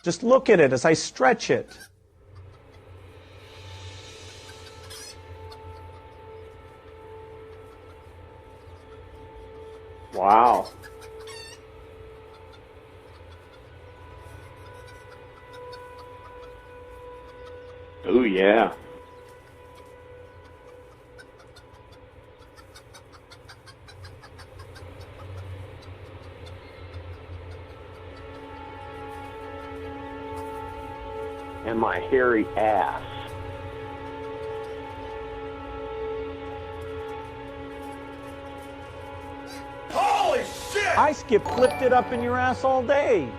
Just look at it as I stretch it. Wow. Oh, yeah. And my hairy ass. Holy shit! I flipped it up in your ass all day.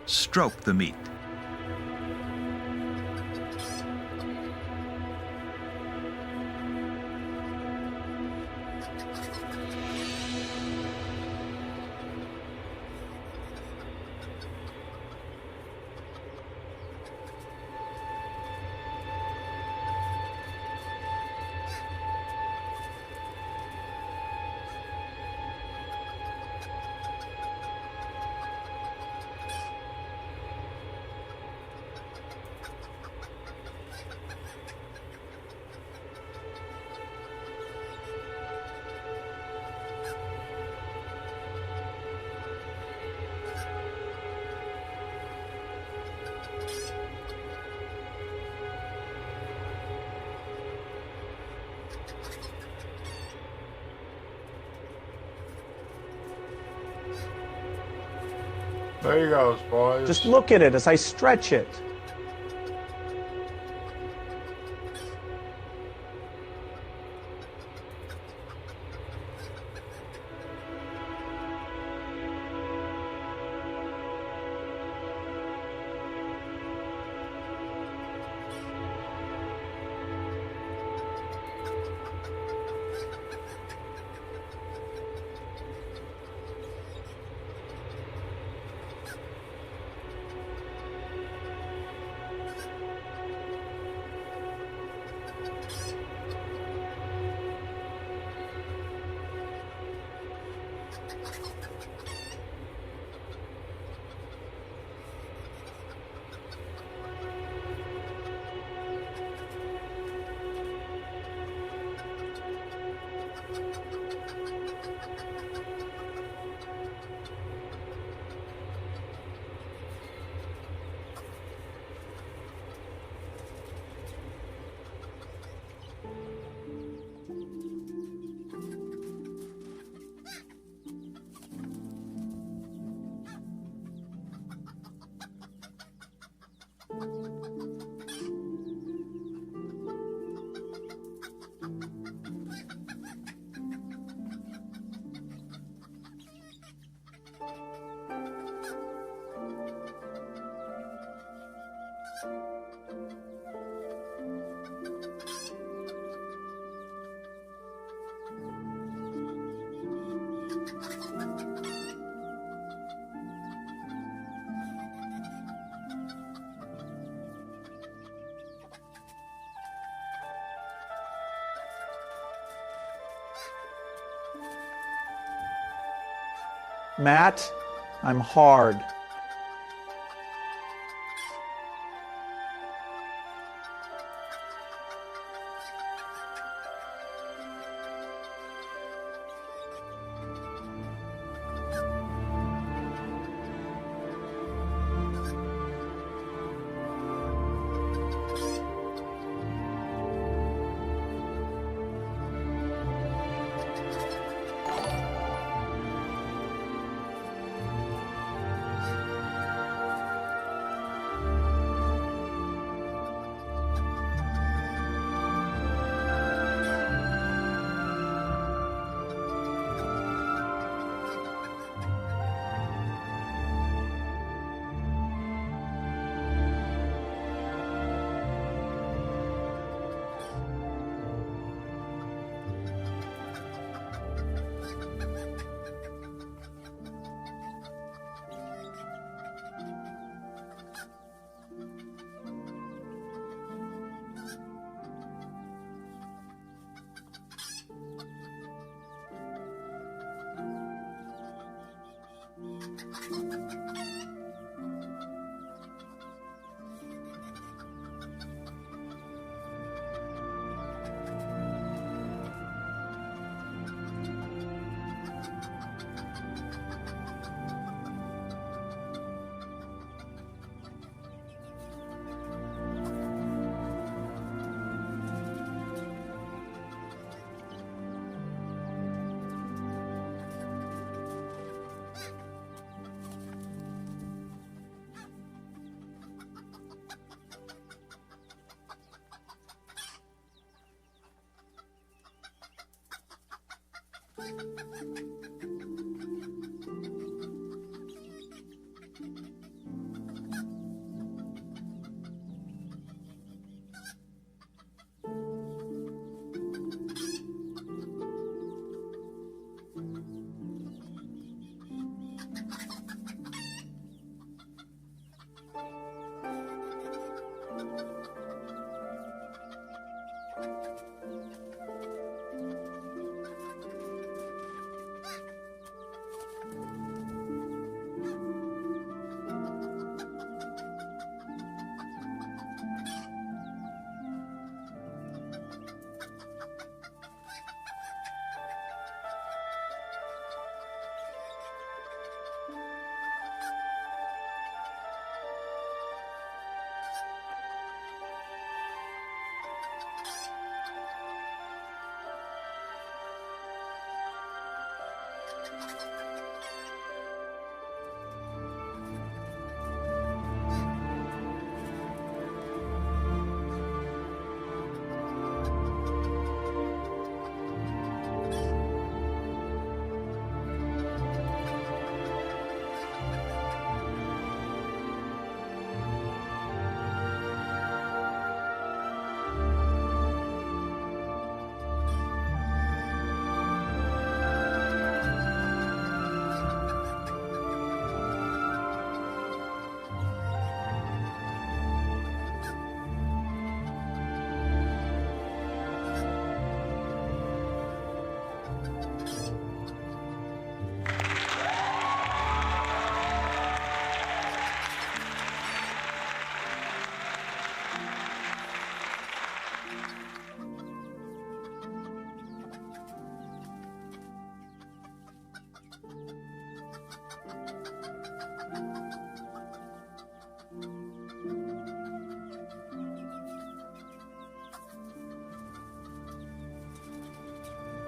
Stroke the meat. There you go, boys. Just look at it as I stretch it. Matt, I'm hard.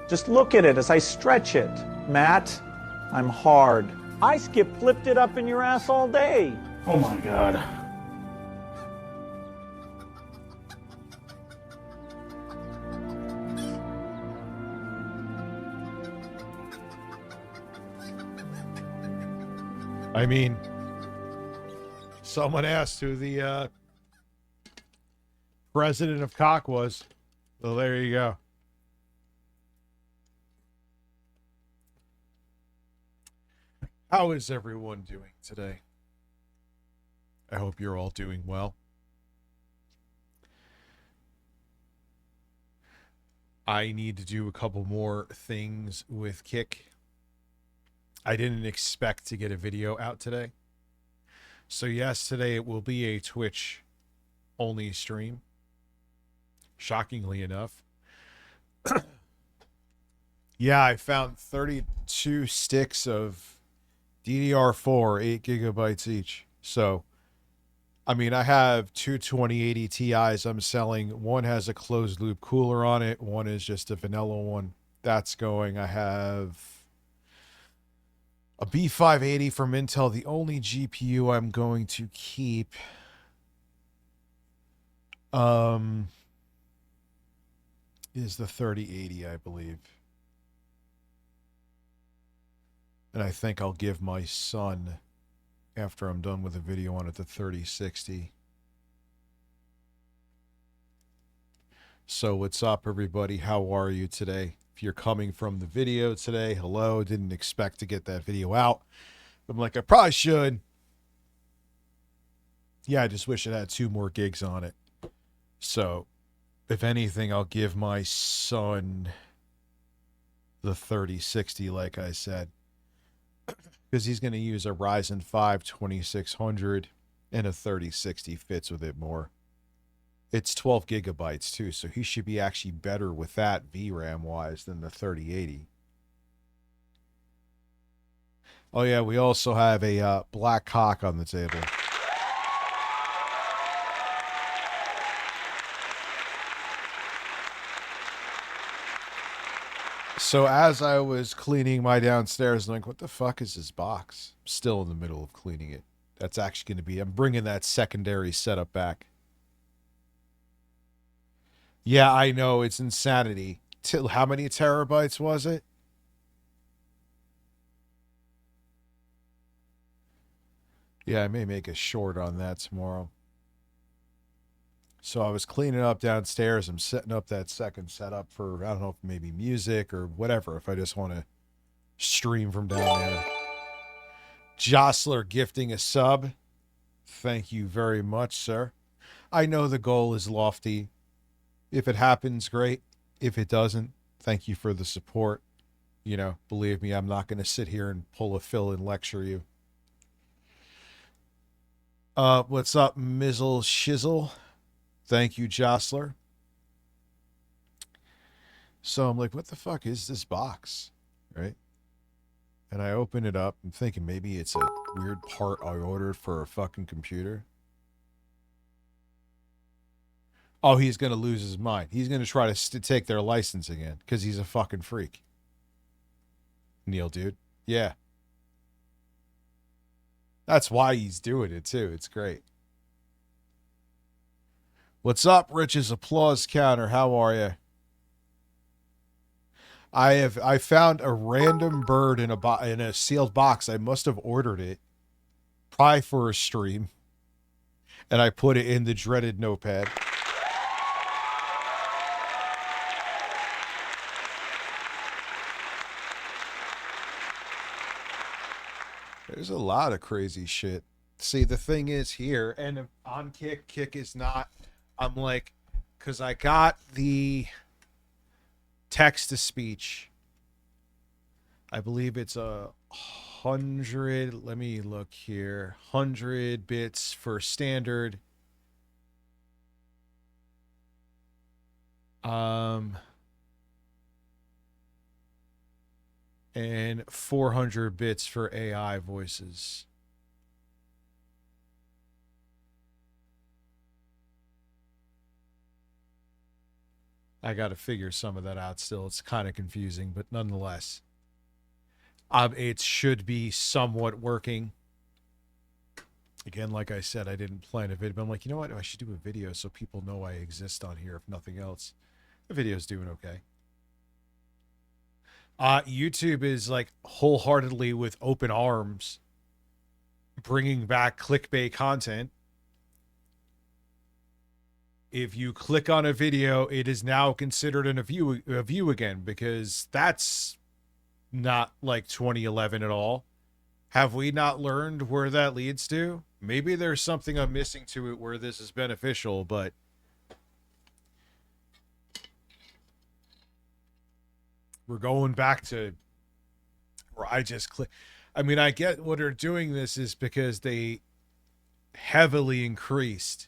Just look at it as I stretch it. Matt, I'm hard. I flipped it up in your ass all day. Oh my God. I mean, someone asked who the president of cock was. So there you go. How is everyone doing today? I hope you're all doing well. I need to do a couple more things with Kick. I didn't expect to get a video out today. So yes, today it will be a Twitch only stream. Shockingly enough. Yeah, I found 32 sticks of DDR4, 8 gigabytes each. So, I mean, I have two 2080 Ti's I'm selling. One has a closed loop cooler on it. One is just a vanilla one. That's going. I have a B580 from Intel. The only GPU I'm going to keep is the 3080, I believe. And I think I'll give my son, after I'm done with the video on it, the 3060. So what's up, everybody? How are you today? If you're coming from the video today, hello. Didn't expect to get that video out. I'm like, I probably should. Yeah, I just wish it had 2 more gigs on it. So, if anything, I'll give my son the 3060, like I said. Because he's going to use a Ryzen 5 2600 and a 3060 fits with it more. It's 12 gigabytes too, so he should be actually better with that VRAM wise than the 3080. Oh yeah, we also have a black cock on the table. So as I was cleaning my downstairs, I'm like, what the fuck is this box? I'm still in the middle of cleaning it. That's actually going to be, I'm bringing that secondary setup back. Yeah, I know, it's insanity. How many terabytes was it? Yeah, I may make a short on that tomorrow. So I was cleaning up downstairs. I'm setting up that second setup for, I don't know, if maybe music or whatever, if I just want to stream from down there. Jostler gifting a sub. Thank you very much, sir. I know the goal is lofty. If it happens, great. If it doesn't, thank you for the support. You know, believe me, I'm not going to sit here and pull a Phil and lecture you. What's up, Mizzle Shizzle? Thank you, Jostler. So I'm like, what the fuck is this box? Right? And I open it up. I'm thinking maybe it's a weird part I ordered for a fucking computer. Oh, he's going to lose his mind. He's going to try to take their license again because he's a fucking freak. Neil, dude. Yeah. That's why he's doing it, too. It's great. What's up, Rich's applause counter? How are you? I found a random bird in a sealed box. I must have ordered it probably for a stream, and I put it in the dreaded notepad. There's a lot of crazy shit. See, the thing is here, and on Kick is not. I'm like, because I got the text-to-speech. I believe it's 100, let me look here, 100 bits for standard. And 400 bits for AI voices. I got to figure some of that out still. It's kind of confusing, but nonetheless, it should be somewhat working. Again, like I said, I didn't plan a video, but I'm like, you know what? I should do a video so people know I exist on here, if nothing else. The video's doing okay. YouTube is like wholeheartedly with open arms, bringing back clickbait content. If you click on a video, it is now considered a view again, because that's not like 2011 at all. Have we not learned where that leads to? Maybe there's something I'm missing to it where this is beneficial, but we're going back to where I just click. I mean, I get what they're doing this is because they heavily increased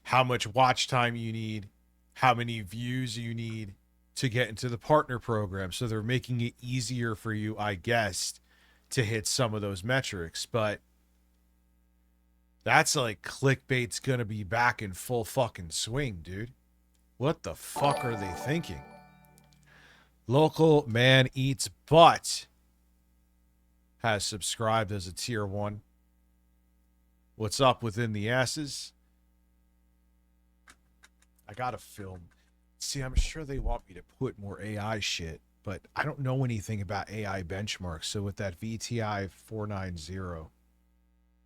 how much watch time you need, how many views you need to get into the partner program. So they're making it easier for you, I guess, to hit some of those metrics. But that's like clickbait's going to be back in full fucking swing, dude. What the fuck are they thinking? Local Man Eats Butt has subscribed as a tier 1. What's up within the asses? I gotta film. See, I'm sure they want me to put more AI shit, but I don't know anything about AI benchmarks. So with that VTI 490,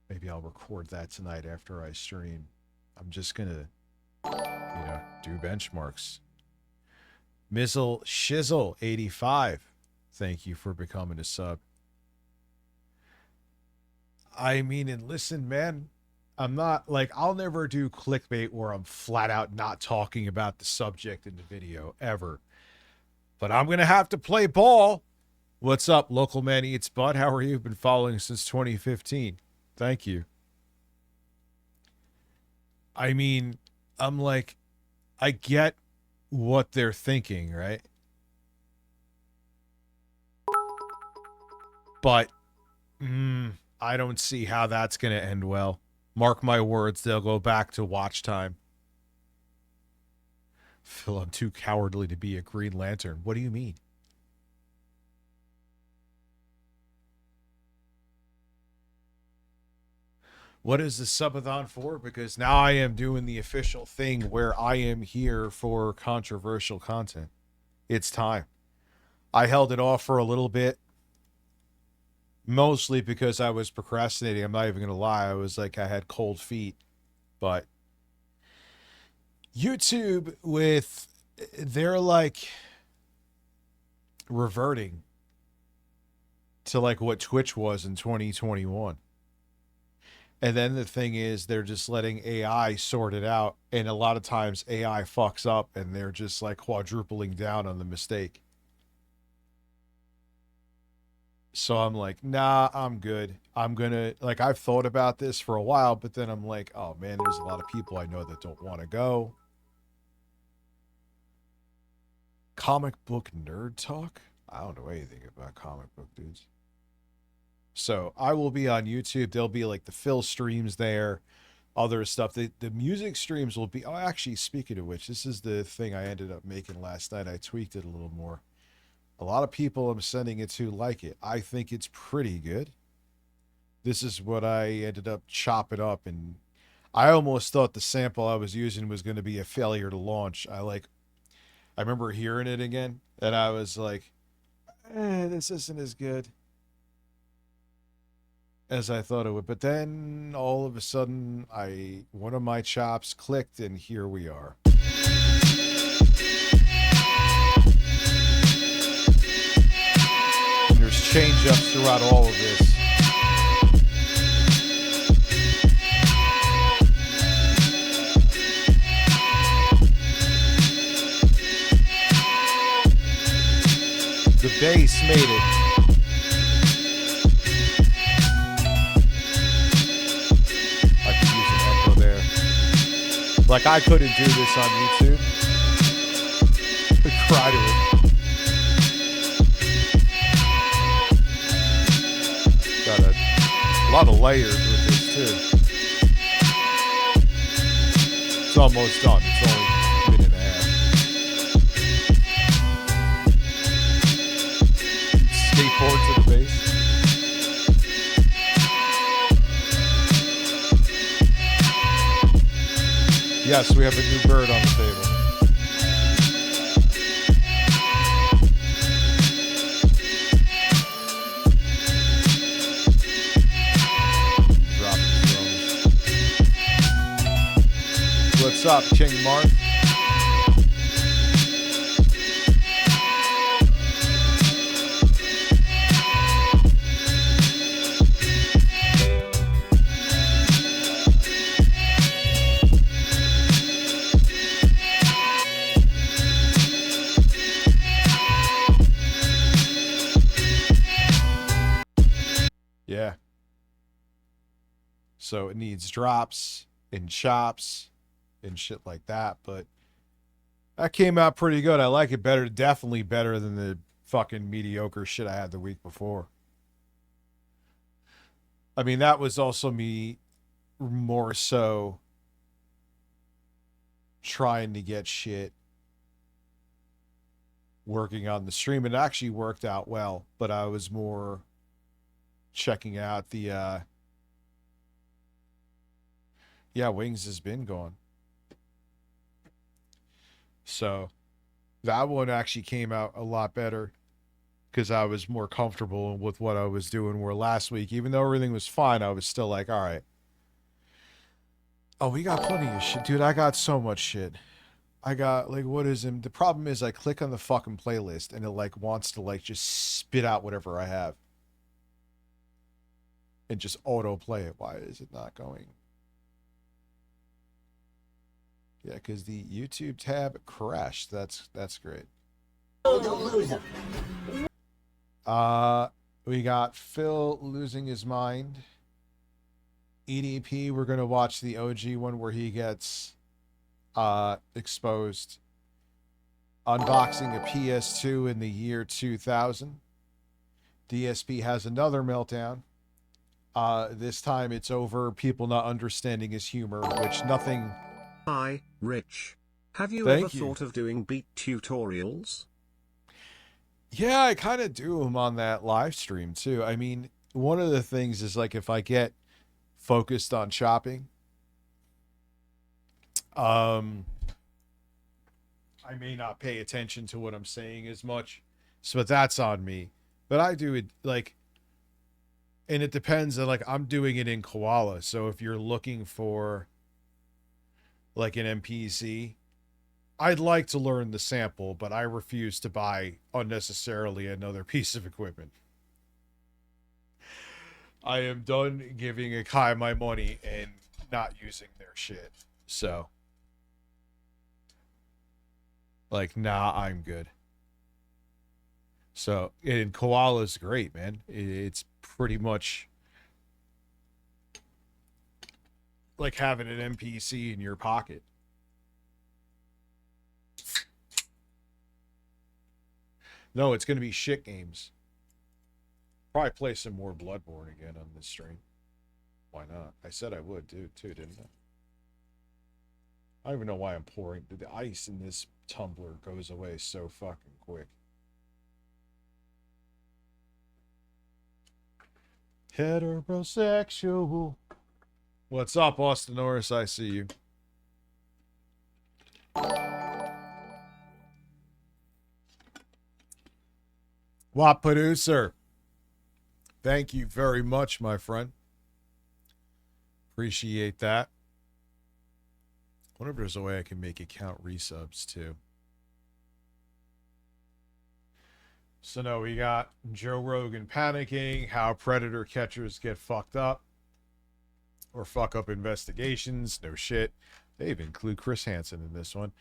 maybe I'll record that tonight after I stream. I'm just gonna, do benchmarks. Mizzle Shizzle 85. Thank you for becoming a sub. I mean, and listen, man, I'm not like, I'll never do clickbait where I'm flat out not talking about the subject in the video ever. But I'm going to have to play ball. What's up, Local Man Eats Butt? How are you? Been following since 2015. Thank you. I mean, I'm like, I get what they're thinking, right? But I don't see how that's going to end well. Mark my words, they'll go back to watch time. Phil, I'm too cowardly to be a Green Lantern. What do you mean? What is the Sub-a-Thon for? Because now I am doing the official thing where I am here for controversial content. It's time. I held it off for a little bit. Mostly because I was procrastinating. I'm not even going to lie. I was like, I had cold feet. But YouTube they're like reverting to like what Twitch was in 2021. And then the thing is, they're just letting AI sort it out. And a lot of times AI fucks up and they're just like quadrupling down on the mistake. So I'm like, nah, I'm good. I'm gonna, like, I've thought about this for a while, but then I'm like, oh man, there's a lot of people I know that don't want to go. Comic book nerd talk? I don't know anything about comic book dudes. So I will be on YouTube. There'll be like the Phil streams there, other stuff. The music streams will be, oh, actually, speaking of which, this is the thing I ended up making last night. I tweaked it a little more. A lot of people I'm sending it to like it. I think it's pretty good. This is what I ended up chopping up, and I almost thought the sample I was using was going to be a failure to launch. I remember hearing it again, and I was like, this isn't as good as I thought it would. But then all of a sudden, one of my chops clicked, and here we are. And there's change-ups throughout all of this. The bass made it. I could use an echo there. Like, I couldn't do this on YouTube. I cry to it. Got a lot of layers with this, too. It's almost done. It's only a minute and a half. Skateboard to the bass. Yes, we have a new bird on the table. Drop the drums. What's up, King Mark? Yeah. So it needs drops and chops and shit like that, but that came out pretty good. I like it better, definitely better than the fucking mediocre shit I had the week before. I mean, that was also me more so trying to get shit working on the stream. It actually worked out well, but I was more checking out the Wings has been gone. So that one actually came out a lot better because I was more comfortable with what I was doing, where last week, even though everything was fine, I was still like, all right. Oh, we got plenty of shit. Dude, I got so much shit. I got, like, what is it? The problem is I click on the fucking playlist and it, like, wants to, like, just spit out whatever I have. And just auto-play it. Why is it not going? Yeah, because the YouTube tab crashed. That's great. We got Phil losing his mind. EDP, we're going to watch the OG one where he gets exposed. Unboxing a PS2 in the year 2000. DSP has another meltdown. This time it's over people not understanding his humor, which nothing... Hi, Rich. Have you Thank ever you. thought of doing beat tutorials? Yeah, I kind of do them on that live stream too. I mean, one of the things is, like, if I get focused on chopping, I may not pay attention to what I'm saying as much. So that's on me. But I do it, like, And it depends. Like, I'm doing it in Koala. So if you're looking for like an MPC, I'd like to learn the sample, but I refuse to buy unnecessarily another piece of equipment. I am done giving Akai my money and not using their shit. So, like, nah, I'm good. So, and Koala's great, man. It's pretty much like having an MPC in your pocket. No, it's going to be shit games. Probably play some more Bloodborne again on this stream. Why not? I said I would too, didn't I? I don't even know why I'm pouring. The ice in this tumbler goes away so fucking quick. Heterosexual. What's up, Austin Norris? I see you. What producer? Thank you very much, my friend. Appreciate that. I wonder if there's a way I can make account resubs too. So no, we got Joe Rogan panicking, how predator catchers get fucked up or fuck up investigations. No shit. They even include Chris Hansen in this one.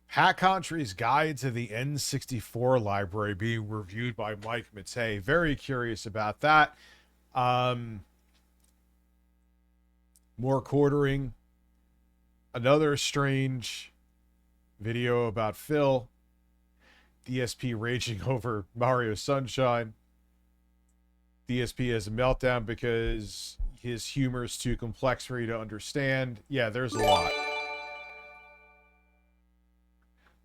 Hat Country's Guide to the N64 Library being reviewed by Mike Matei. Very curious about that. More quartering. Another strange video about Phil. DSP raging over Mario Sunshine. DSP has a meltdown because his humor is too complex for you to understand. Yeah, there's a lot.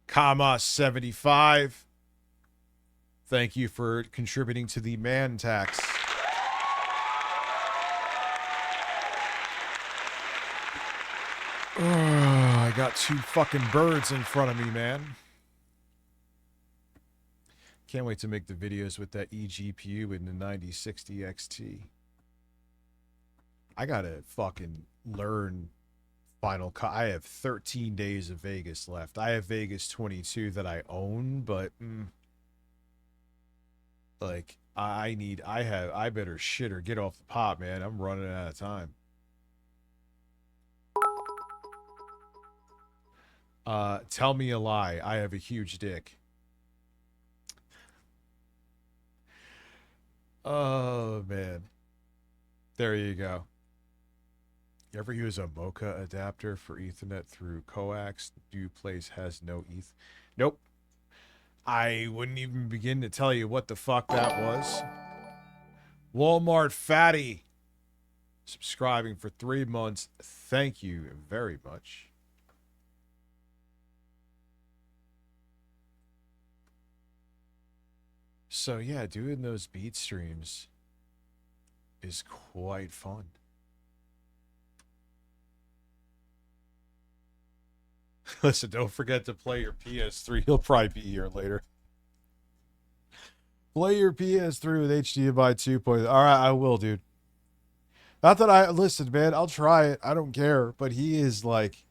Kama75. Thank you for contributing to the man tax. Oh, I got two fucking birds in front of me, man. Can't wait to make the videos with that eGPU in the 9060 XT. I gotta fucking learn Final Cut. I have 13 days of Vegas left. I have Vegas 22 that I own, but like I better shit or get off the pot, man. I'm running out of time. Tell me a lie. I have a huge dick. Oh man. There you go. You ever use a Mocha adapter for Ethernet through coax? New place has no ETH. Nope. I wouldn't even begin to tell you what the fuck that was. Walmart Fatty. Subscribing for 3 months. Thank you very much. So yeah, doing those beat streams is quite fun. Listen, don't forget to play your PS3. He'll probably be here later. Play your PS3 with HDMI 2.0. All right, I will, dude. Not that I... Listen, man, I'll try it. I don't care. But he is like...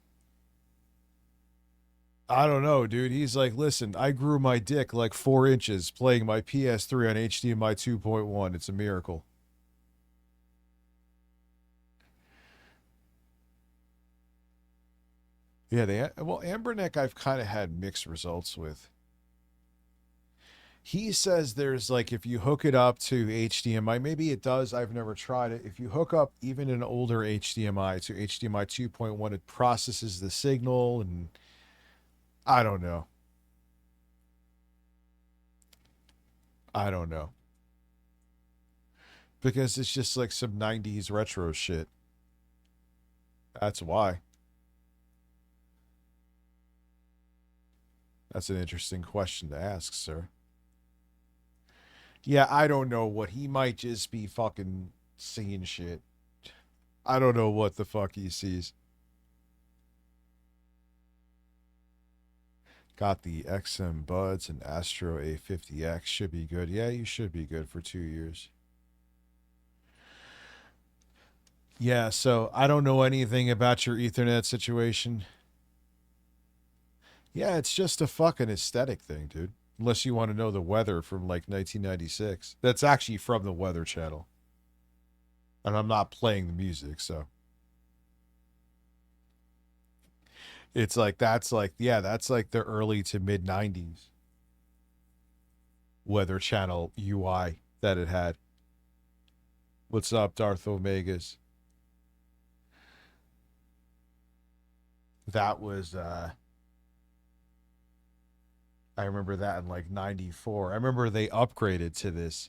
I don't know, dude. He's like, listen, I grew my dick like 4 inches playing my PS3 on HDMI 2.1. It's a miracle. Yeah, well, Amberneck I've kind of had mixed results with. He says there's like, if you hook it up to HDMI, maybe it does. I've never tried it. If you hook up even an older HDMI to HDMI 2.1, it processes the signal and I don't know. I don't know. Because it's just like some 90s retro shit. That's why. That's an interesting question to ask, sir. Yeah, I don't know what. He might just be fucking seeing shit. I don't know what the fuck he sees. Got the XM Buds and Astro A50X. Should be good. Yeah, you should be good for 2 years. Yeah, so I don't know anything about your Ethernet situation. Yeah, it's just a fucking aesthetic thing, dude. Unless you want to know the weather from like 1996. That's actually from the Weather Channel. And I'm not playing the music, so. It's like, that's like the early to mid 90s Weather Channel UI that it had. What's up, Darth Omegas? That was, I remember that in like 94. I remember they upgraded to this.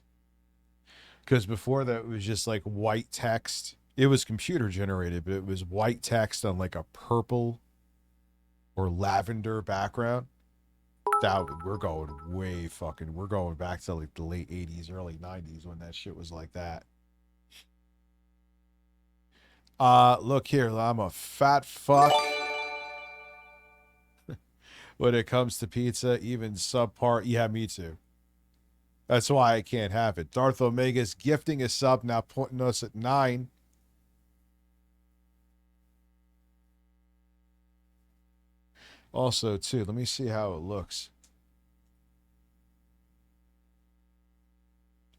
Because before that, it was just like white text. It was computer generated, but it was white text on like a purple or lavender background. We're going we're going back to like the late 80s, early 90s when that shit was like that. Look here, I'm a fat fuck. When it comes to pizza, even subpar. Yeah, me too. That's why I can't have it. Darth Omega's gifting a sub, now pointing us at 9. Also, too, let me see how it looks.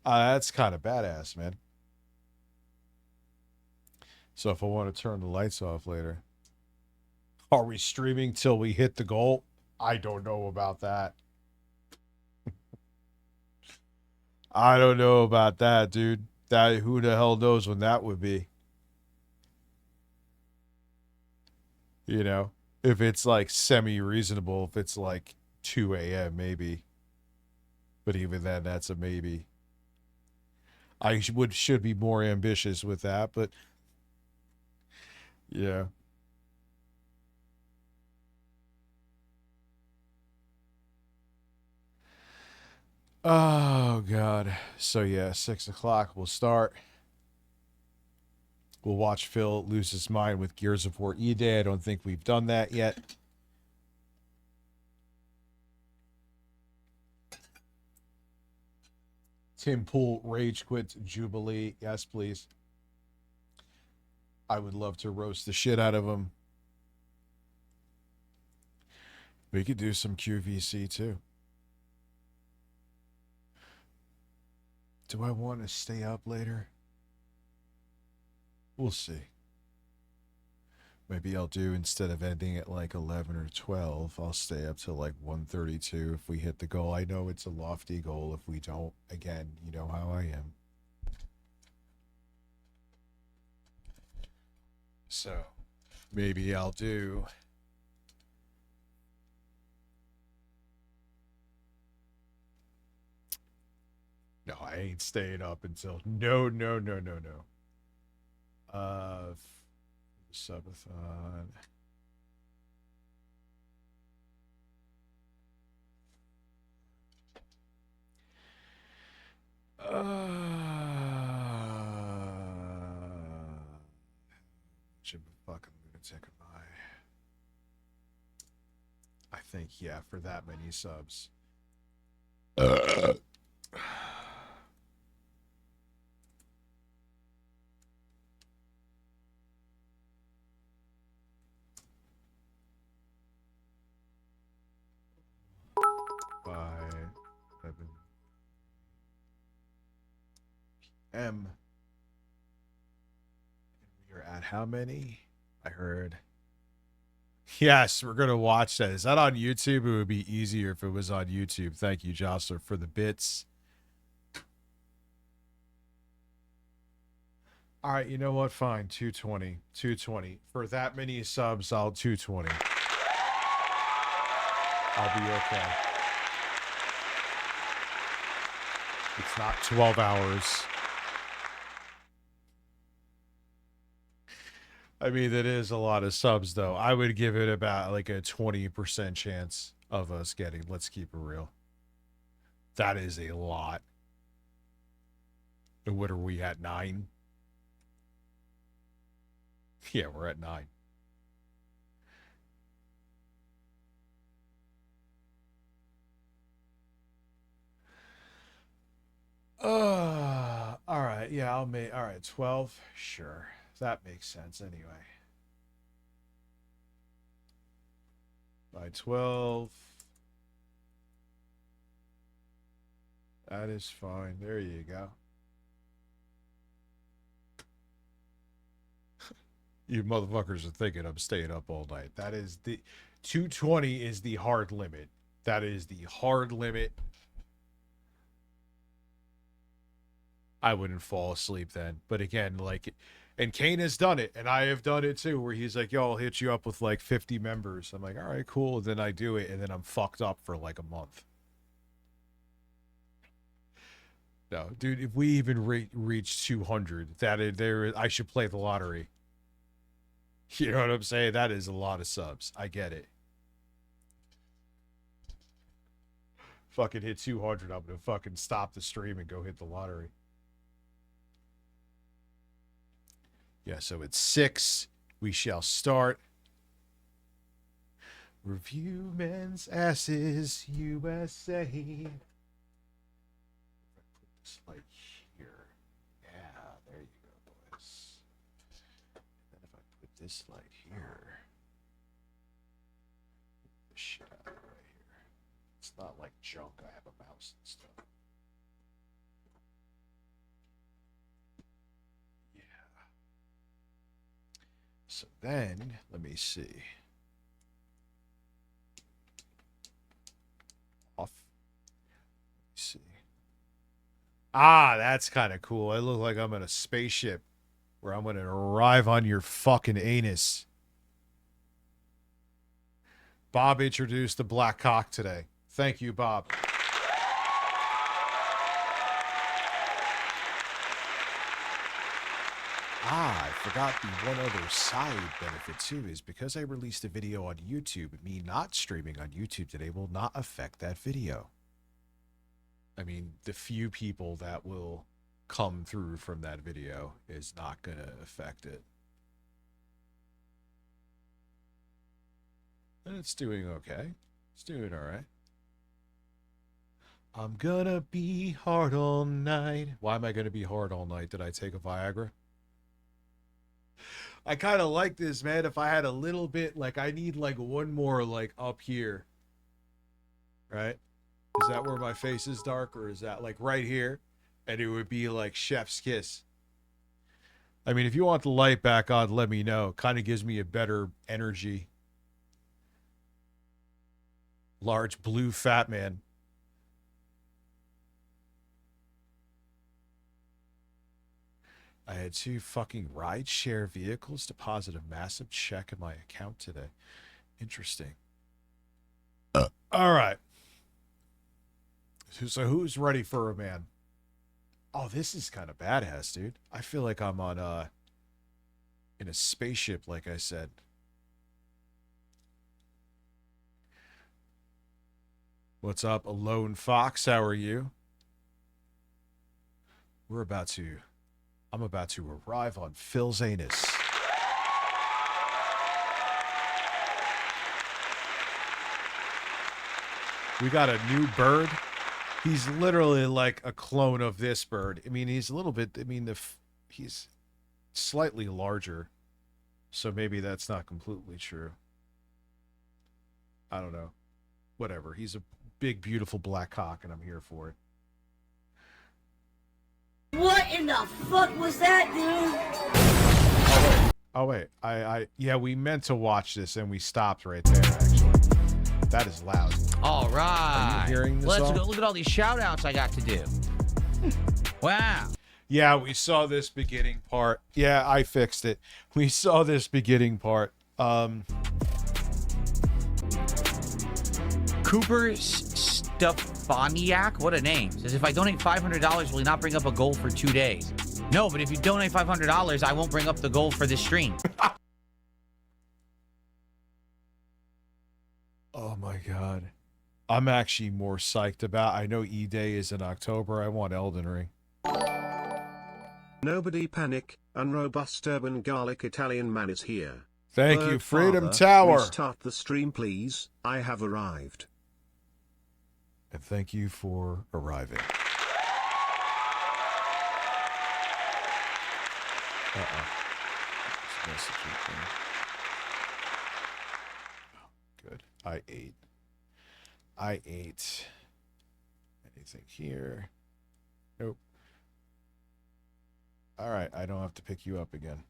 That's kind of badass, man. So if I want to turn the lights off later. Are we streaming till we hit the goal? I don't know about that. I don't know about that, dude. Who the hell knows when that would be? You know, if it's like semi-reasonable, if it's like 2 a.m. maybe. But even then, that's a maybe. I should be more ambitious with that, but yeah. Oh God. So yeah, 6 o'clock we'll start. We'll watch Phil lose his mind with Gears of War E-Day. I don't think we've done that yet. Tim Pool rage quit Jubilee. Yes, please. I would love to roast the shit out of him. We could do some QVC too. Do I want to stay up later? We'll see. Maybe I'll do, instead of ending at like 11 or 12, I'll stay up till like 1:32 if we hit the goal. I know it's a lofty goal. If we don't, again, you know how I am. So, maybe I'll do... No, I ain't staying up until... No. Sub-a-Thon. Jim fucking lunatic am I think, yeah, for that many subs. By 11 p.m. We are at how many? I heard. Yes, we're gonna watch that. Is that on YouTube? It would be easier if it was on YouTube. Thank you, Jostler, for the bits. All right, you know what? Fine, 220. 220. For that many subs, I'll 220. I'll be okay. It's not 12 hours. I mean, that is a lot of subs, though. I would give it about like a 20% chance of us getting. Let's keep it real. That is a lot. And what are we at, 9? Yeah, we're at 9. All right. Yeah, I'll make. All right, 12. Sure. That makes sense anyway. By 12. That is fine. There you go. You motherfuckers are thinking I'm staying up all night. That is the 220 is the hard limit. That is the hard limit. I wouldn't fall asleep then. But again, like, and Kane has done it, and I have done it too, where he's like, yo, I'll hit you up with like 50 members. I'm like, all right, cool. And then I do it, and then I'm fucked up for like a month. No, dude, if we even reach 200, I should play the lottery. You know what I'm saying? That is a lot of subs. I get it. Fucking hit 200, I'm gonna fucking stop the stream and go hit the lottery. Yeah, so it's 6. We shall start. Review men's asses, USA. Put this light here. Yeah, there you go, boys. And then if I put this light here, the shit out of it right here. It's not like junk. I have a mouse and stuff. Yeah. So then, let me see. Off. Let me see. Ah, that's kind of cool. I look like I'm in a spaceship where I'm going to arrive on your fucking anus. Bob introduced the black cock today. Thank you, Bob. Ah, I forgot the one other side benefit too is because I released a video on YouTube, me not streaming on YouTube today will not affect that video. I mean, the few people that will come through from that video is not going to affect it. And it's doing okay. It's doing all right. I'm gonna be hard all night. Why am I gonna be hard all night? Did I take a Viagra? I kind of like this, man. If I had a little bit, like, I need like one more, like, up here. Right? Is that where my face is dark, or is that like right here? And it would be like chef's kiss. I mean, if you want the light back on, let me know. Kind of gives me a better energy. Large blue fat man. I had 2 fucking ride-share vehicles deposit a massive check in my account today. Interesting. All right. So who's ready for a man? Oh, this is kind of badass, dude. I feel like I'm on in a spaceship, like I said. What's up, Alone Fox? How are you? I'm about to arrive on Phil's anus. We got a new bird. He's literally like a clone of this bird. I mean, he's a little bit, he's slightly larger. So maybe that's not completely true. I don't know. Whatever. He's a big, beautiful black cock, and I'm here for it. What in the fuck was that, dude? Oh, wait. Yeah, we meant to watch this, and we stopped right there, actually. That is loud. All right. Are you hearing this? Let's go look at all these shout outs I got to do. Wow. Yeah, we saw this beginning part. Yeah, I fixed it. We saw this beginning part. Cooper Stefaniak, what a name. Says, if I donate $500, will he not bring up a goal for 2 days? No, but if you donate $500, I won't bring up the goal for this stream. Oh my God. I'm actually more psyched about, I know E-Day is in October. I want Elden Ring. Nobody panic, unrobust urban garlic Italian man is here. Thank Bird you, Freedom Father, Tower. Restart the stream, please. I have arrived. And thank you for arriving. messaging thing. Good. I ate. Anything here? Nope. All right, I don't have to pick you up again.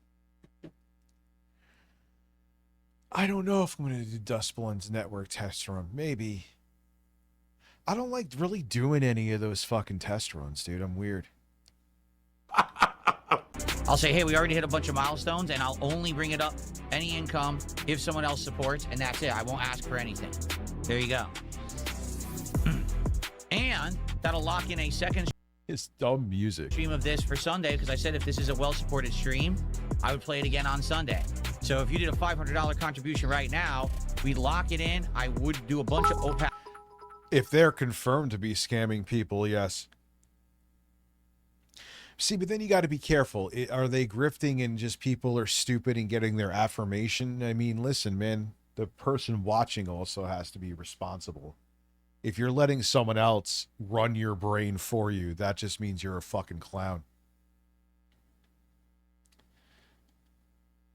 I don't know if I'm going to do Dustblood's network test run. Maybe. I don't like really doing any of those fucking test runs, dude. I'm weird. I'll say, hey, we already hit a bunch of milestones, and I'll only bring it up any income if someone else supports, and that's it. I won't ask for anything. There you go. And that'll lock in a second It's dumb music. stream of this for Sunday, because I said if this is a well-supported stream, I would play it again on Sunday. So if you did a $500 contribution right now, we'd lock it in. I would do a bunch of OPAC. If they're confirmed to be scamming people, yes. See, but then you got to be careful. Are they grifting and just people are stupid and getting their affirmation? I mean, listen, man, the person watching also has to be responsible. If you're letting someone else run your brain for you, that just means you're a fucking clown.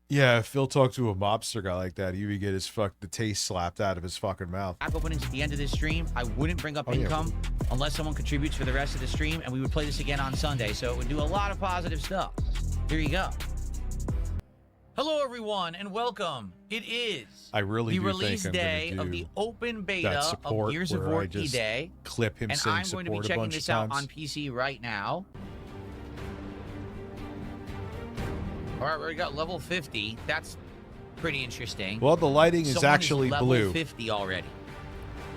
Yeah, if Phil talked to a mobster guy like that, he would get the taste slapped out of his fucking mouth. Openings at the end of this stream. I wouldn't bring up income unless someone contributes for the rest of the stream, and we would play this again on Sunday. So it would do a lot of positive stuff. Here you go. Hello, everyone, and welcome. It is I really the do release think I'm day gonna of do the open beta that of support Gears of where War I just E-Day, clip him and saying I'm going to be support a checking bunch this of out times. on PC right now. All right, we already got level 50. That's pretty interesting. Well, the lighting is Someone actually level blue. 50 already.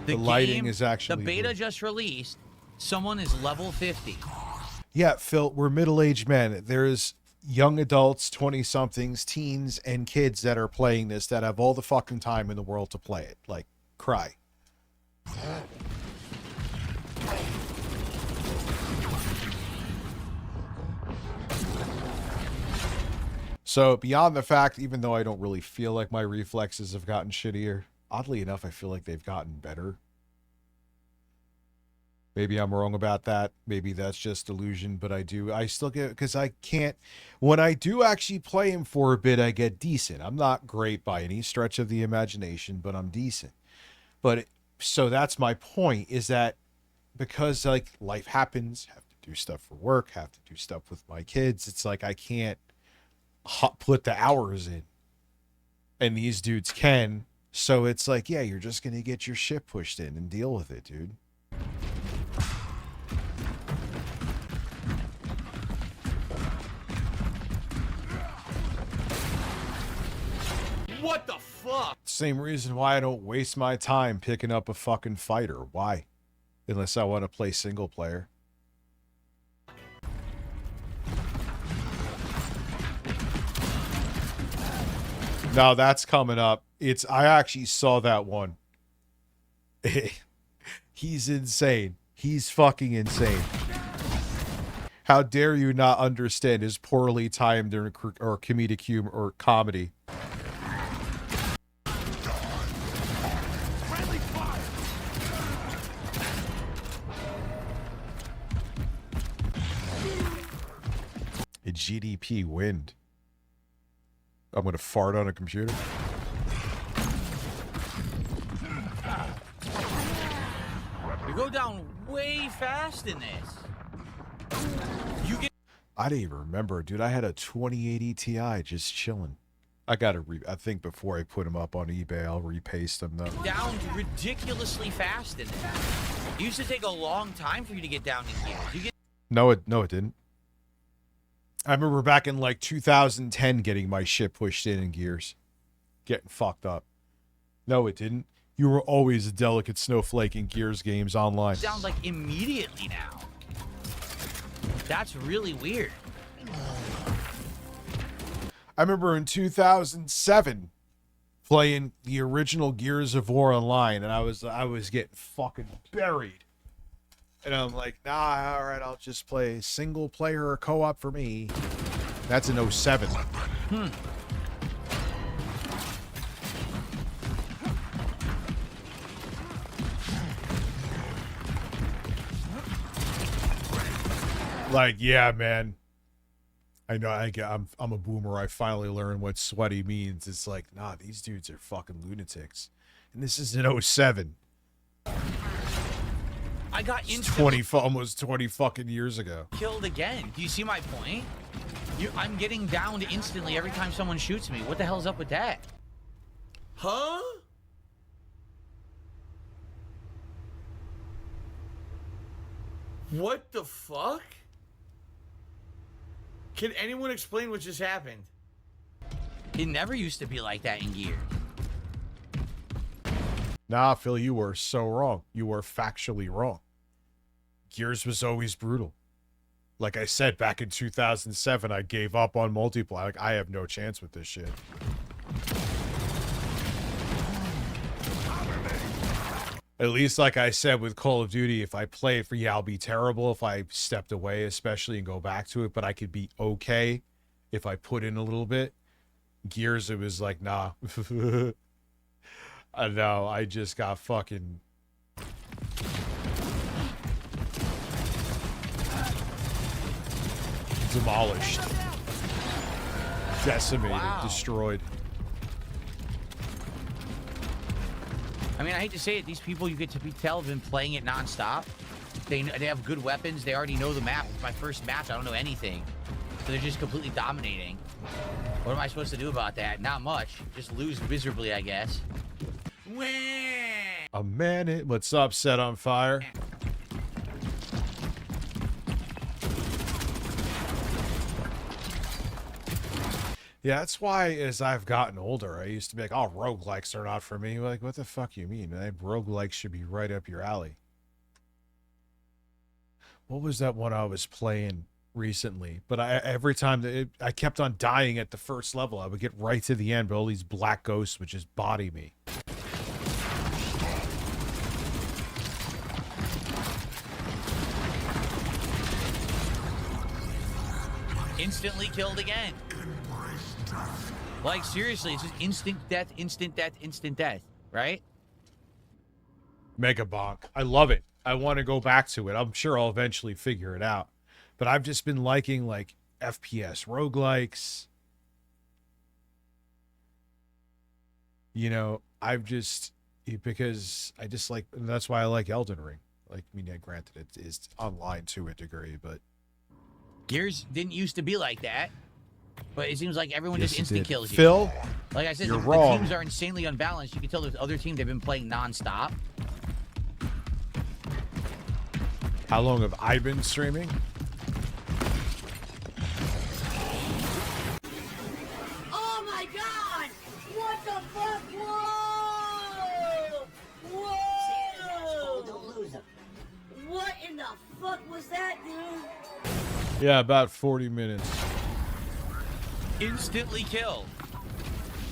The lighting is actually the beta blue. just released. Someone is level 50. Yeah, Phil, we're middle-aged men. There's young adults, 20-somethings, teens, and kids that are playing this that have all the fucking time in the world to play it. Like, cry. So, beyond the fact, even though I don't really feel like my reflexes have gotten shittier, oddly enough, I feel like they've gotten better. Maybe I'm wrong about that. Maybe that's just delusion, but I still get, because I can't, when I do actually play him for a bit, I get decent. I'm not great by any stretch of the imagination, but I'm decent. But, so that's my point, is that because, like, life happens, have to do stuff for work, have to do stuff with my kids, it's like I can't put the hours in. And these dudes can. So it's like, yeah, you're just going to get your shit pushed in and deal with it, dude. What the fuck? Same reason why I don't waste my time picking up a fucking fighter. Why? Unless I want to play single player. No, that's coming up. I actually saw that one. He's insane. He's fucking insane. How dare you not understand his poorly timed or comedic humor or comedy? A GDP wind. I'm gonna fart on a computer. We go down way fast in this. You get I didn't even remember, dude. I had a 2080 Ti just chilling. I gotta I think before I put them up on eBay, I'll repaste them though. down ridiculously fast in this. It used to take a long time for you to get down in gear. You get No, it didn't. I remember back in like 2010 getting my shit pushed in gears. Getting fucked up. No, it didn't. You were always a delicate snowflake in Gears games online. down like immediately now. That's really weird. I remember in 2007 playing the original Gears of War online, and I was getting fucking buried. And I'm like, nah, all right, I'll just play single player or co-op for me. That's in 07. Like, yeah, man. I know. I'm a boomer. I finally learned what sweaty means. It's like, nah, these dudes are fucking lunatics. And this is in 07. I got almost 20 fucking years ago. killed again. Do you see my point? I'm getting downed instantly every time someone shoots me. What the hell's up with that? Huh? What the fuck? Can anyone explain what just happened? It never used to be like that in Gear. Nah, Phil, you were so wrong. You were factually wrong. Gears was always brutal. Like I said, back in 2007, I gave up on multiplayer. Like, I have no chance with this shit. At least, like I said, with Call of Duty, if I play it for you, I'll be terrible if I stepped away, especially, and go back to it. But I could be okay if I put in a little bit. Gears, it was like, nah. No, I just got fucking... demolished. Decimated. Wow. Destroyed. I mean, I hate to say it, these people you get to tell have been playing it nonstop. They have good weapons. They already know the map. It's my first match. I don't know anything. So they're just completely dominating. What am I supposed to do about that? Not much. Just lose miserably, I guess. A minute. What's up, Set on Fire? Yeah, that's why as I've gotten older, I used to be like, oh, roguelikes are not for me. Like, what the fuck you mean? Roguelikes should be right up your alley. What was that one I was playing recently? But every time I kept on dying at the first level, I would get right to the end, but all these black ghosts would just body me. Instantly killed again. Like, seriously, it's just instant death, instant death, instant death, right? Mega bonk. I love it. I want to go back to it. I'm sure I'll eventually figure it out. But I've just been liking, like, FPS roguelikes. You know, because I just like, and that's why I like Elden Ring. Like, I mean, yeah, granted, it is online to a degree, but... Gears didn't used to be like that. But it seems like everyone just instant kills you. Phil, like I said, you're the wrong. teams are insanely unbalanced. You can tell the other team, they've been playing non-stop. How long have I been streaming? Oh my god! What the fuck? Whoa! Whoa! Don't lose him. What in the fuck was that, dude? Yeah, about 40 minutes. Instantly killed.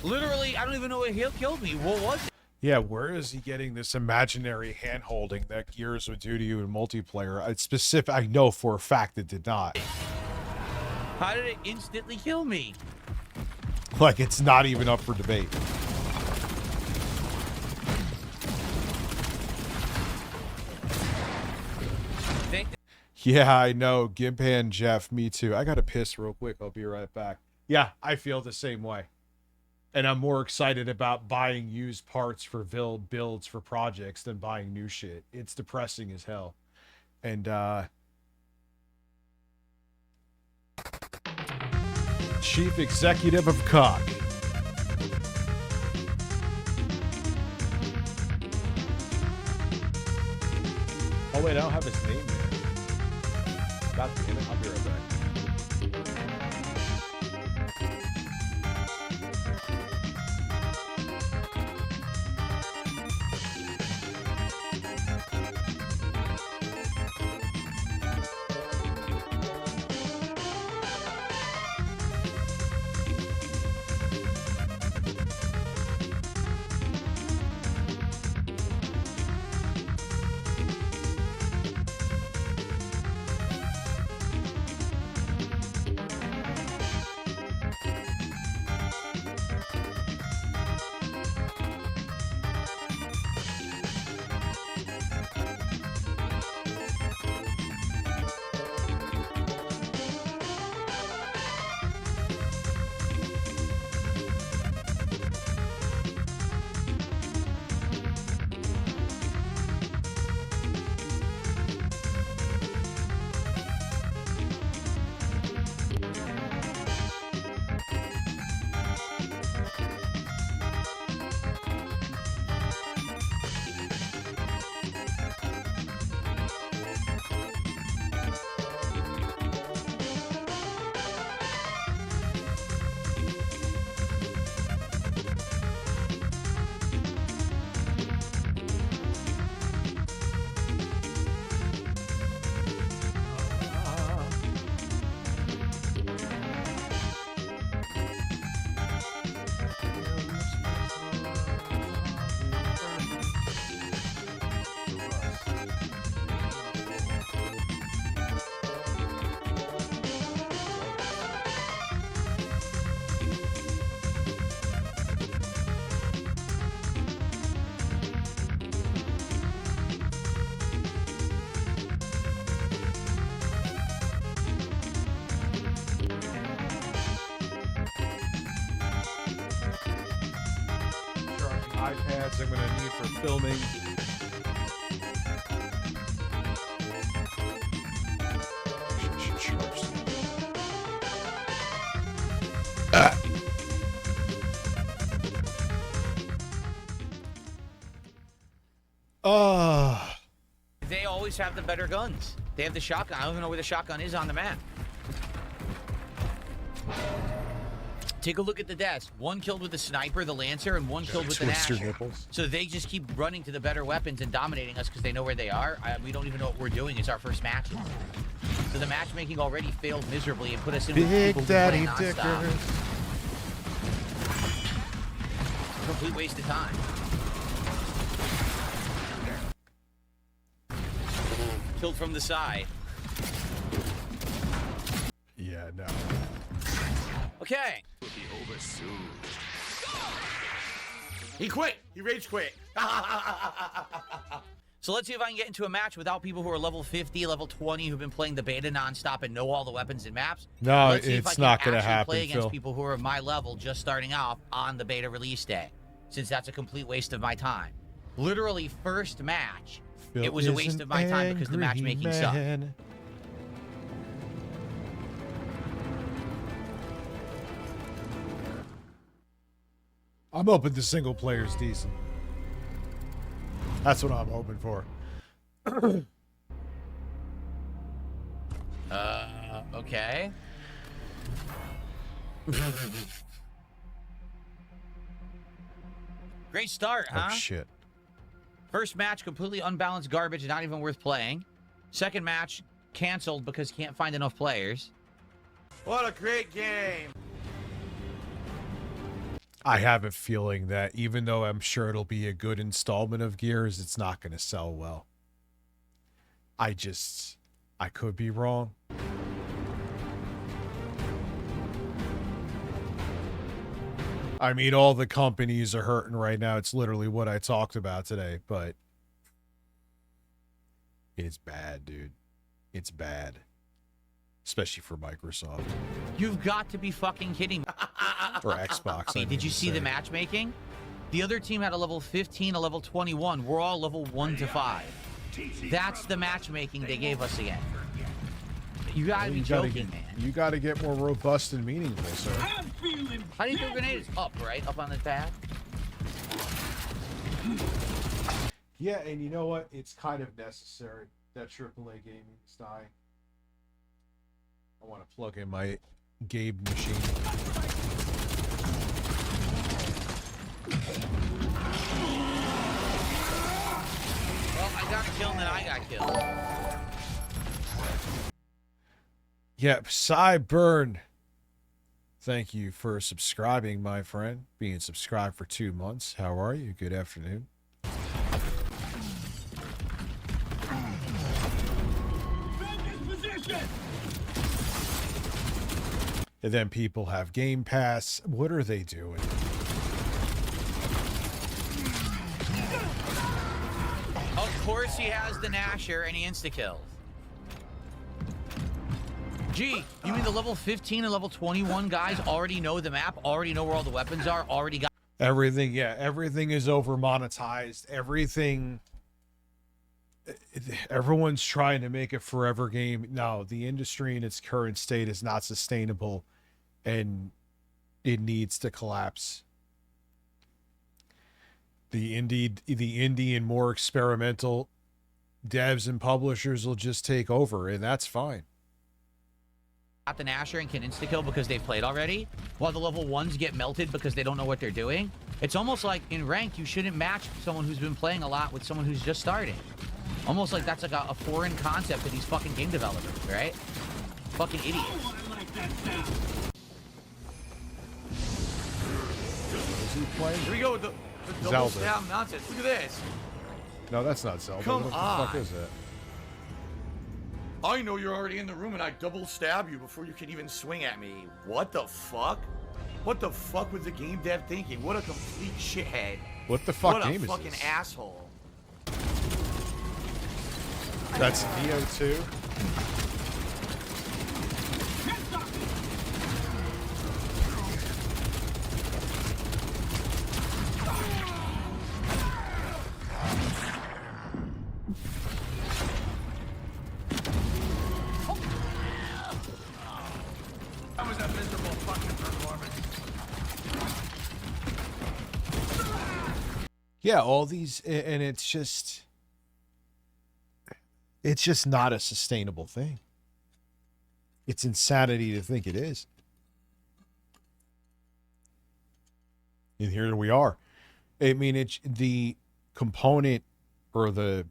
Literally, I don't even know what killed me. What was it? Yeah, where is he getting this imaginary hand-holding that Gears would do to you in multiplayer? It's specific. I know for a fact it did not. How did it instantly kill me? Like, it's not even up for debate. Yeah, I know. Gimpan Jeff, me too. I gotta piss real quick. I'll be right back. Yeah, I feel the same way. And I'm more excited about buying used parts for builds for projects than buying new shit. It's depressing as hell. And, Chief Executive of Cock. Oh, wait, I don't have his name there. About the minute. I'll be right back. iPads I'm gonna need for filming. They always have the better guns. They have the shotgun. I don't even know where the shotgun is on the map. Take a look at the deaths. One killed with the sniper, the Lancer, and one killed with the Nasher. So they just keep running to the better weapons and dominating us because they know where they are. We don't even know what we're doing. It's our first match. So the matchmaking already failed miserably and put us in with people who play nonstop. Complete waste of time. Killed from the side. Yeah, no. Okay. He quit. He rage quit. So let's see if I can get into a match without people who are level 50, level 20, who've been playing the beta nonstop and know all the weapons and maps. No, let's see if I it's can not going to actually happen, play against Phil. people who are my level just starting off on the beta release day, since that's a complete waste of my time. Literally, first match, Phil it was a waste is of my time because the an angry matchmaking sucked. man. I'm hoping the single player's decent. That's what I'm hoping for. Okay. Great start, huh? Oh, shit. First match, completely unbalanced garbage, not even worth playing. Second match, canceled because can't find enough players. What a great game. I have a feeling that even though I'm sure it'll be a good installment of Gears, it's not going to sell well. I could be wrong. I mean, all the companies are hurting right now. It's literally what I talked about today, but it's bad, dude. It's bad. Especially for Microsoft. You've got to be fucking kidding me. Or Xbox. I Did mean you to see the say. matchmaking? The other team had a level 15, a level 21. We're all level 1 to 5. That's the matchmaking they gave us again. You gotta be joking, man. You gotta get more robust and meaningful, sir. How do you throw grenades? Up, right? Up on the tab? Yeah, and you know what? It's kind of necessary that AAA gaming is dying. I want to plug in my Gabe machine. Well, I got killed and then I got killed. Yep, Cyburn. Thank you for subscribing, my friend. Being subscribed for 2 months. How are you? Good afternoon. And then people have Game Pass. What are they doing? Of course he has the Nasher and he insta-kills. Gee, you mean the level 15 and level 21 guys already know the map, already know where all the weapons are, already got... Everything, yeah, everything is over monetized. Everything, everyone's trying to make a forever game. No, the industry in its current state is not sustainable, and it needs to collapse. The indie and more experimental devs and publishers will just take over, and that's fine. The Nasher and can insta-kill because they've played already, while the level 1s get melted because they don't know what they're doing. It's almost like in ranked, you shouldn't match someone who's been playing a lot with someone who's just starting. Almost like that's like a foreign concept to these fucking game developers, right? Fucking idiots. Is he playing? Here we go with the double stab nonsense. Look at this. No, that's not Zelda. Come what the on. fuck is that? I know you're already in the room and I double stab you before you can even swing at me. What the fuck? What the fuck was the game dev thinking? What a complete shithead. What the fuck what game a fucking is this? asshole. That's Neo 2. Yeah, all these, and it's just not a sustainable thing. It's insanity to think it is. And here we are. I mean, it's the component or the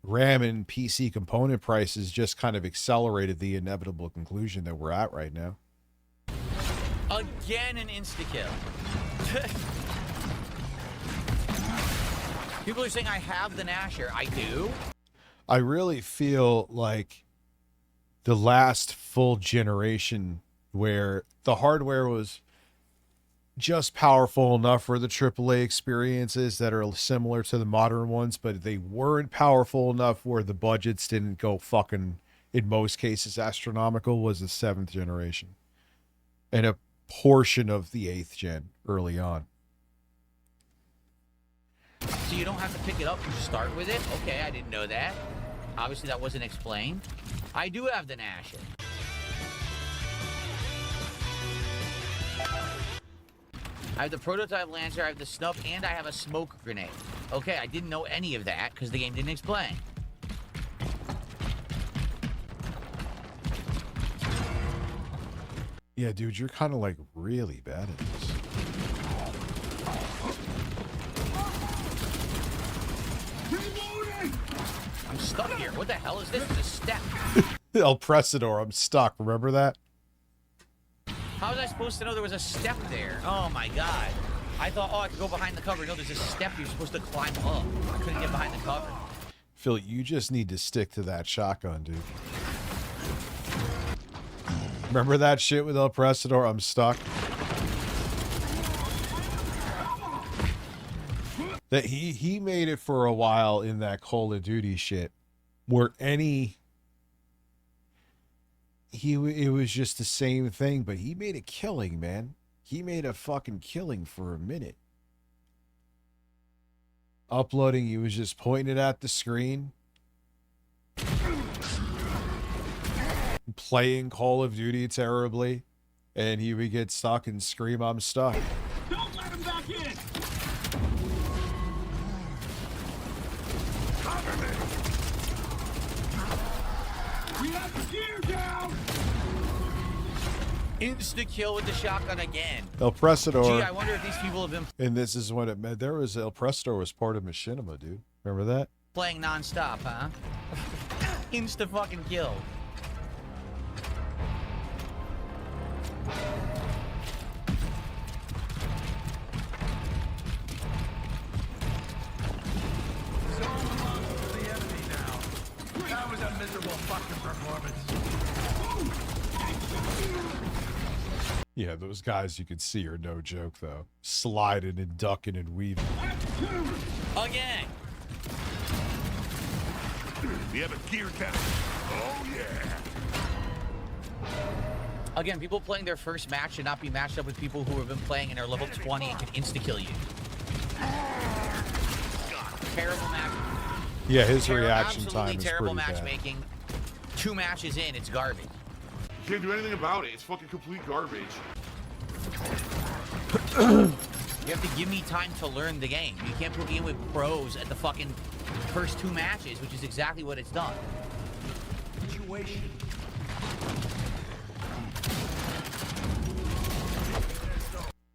RAM and PC component prices just kind of accelerated the inevitable conclusion that we're at right now. Again, an insta-kill. People are saying I have the Nasher. I do. I really feel like the last full generation where the hardware was just powerful enough for the AAA experiences that are similar to the modern ones, but they weren't powerful enough where the budgets didn't go fucking, in most cases, astronomical, was the 7th generation. And a portion of the 8th gen early on. So you don't have to pick it up, you start with it? Okay, I didn't know that. Obviously that wasn't explained. I do have the Nasher. I have the prototype Lancer, I have the snub, and I have a smoke grenade. Okay, I didn't know any of that because the game didn't explain. Yeah, dude, you're kind of like really bad at this. I'm stuck here. What the hell is this? It's a step. El Presador, I'm stuck. Remember that? How was I supposed to know there was a step there? Oh my god. I thought, oh, I could go behind the cover. No, there's a step you're supposed to climb up. I couldn't get behind the cover. Phil, you just need to stick to that shotgun, dude. Remember that shit with El Presador? I'm stuck. That he made it for a while in that Call of Duty shit, where it was just the same thing, but he made a killing, man. He made a fucking killing for a minute. Uploading, he was just pointing it at the screen. Playing Call of Duty terribly, and he would get stuck and scream, "I'm stuck." Don't let him back in! Cover me! We have the gear down! Insta-kill with the shotgun again. El Presador. Gee, I wonder if these people have been And this is what it meant. There was El Presador was part of Machinima, dude. Remember that? playing non-stop, huh? Insta-fucking-kill. That was a miserable fucking performance. Yeah, those guys you could see are no joke, though. Sliding and ducking and weaving. Again. We have a gear down. Oh, yeah. Again, people playing their first match should not be matched up with people who have been playing and are level 20 and can insta-kill you. Terrible match. Yeah, his reaction time is terrible pretty bad. matchmaking. 2 matches in, it's garbage. You can't do anything about it. It's fucking complete garbage. You have to give me time to learn the game. You can't put me in with pros at the fucking first 2 matches, which is exactly what it's done. Situation.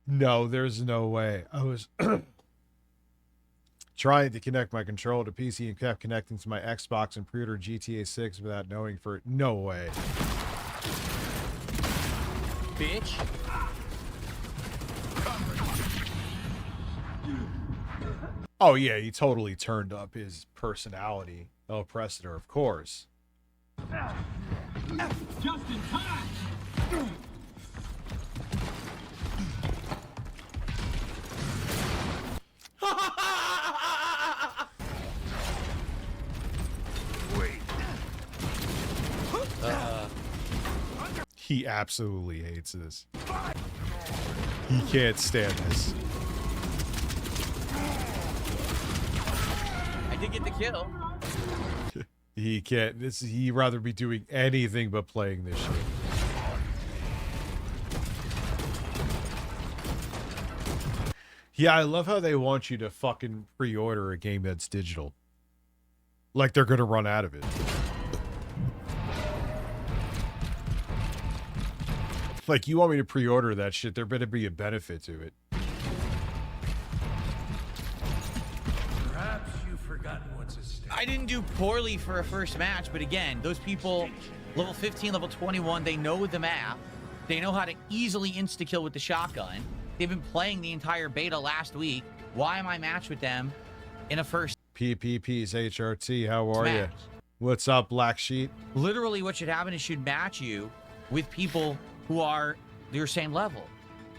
No, there's no way. I was trying to connect my controller to PC and kept connecting to my Xbox and pre-ordered GTA 6 without knowing for it. No way. Bitch. Oh yeah, he totally turned up his personality. El Presador, of course. Just in time. Wait. He absolutely hates this. He can't stand this. I did get the kill. He can't. He'd rather be doing anything but playing this shit. Yeah, I love how they want you to fucking pre-order a game that's digital. Like they're gonna run out of it. Like, you want me to pre-order that shit, there better be a benefit to it. Perhaps you've forgotten what's at stake. I didn't do poorly for a first match, but again, those people, level 15, level 21, they know the map. They know how to easily insta-kill with the shotgun. They've been playing the entire beta last week. Why am I matched with them in a first PPP's HRT, how are you? match? What's up, Black Sheep? Literally what should happen is should match you with people who are your same level.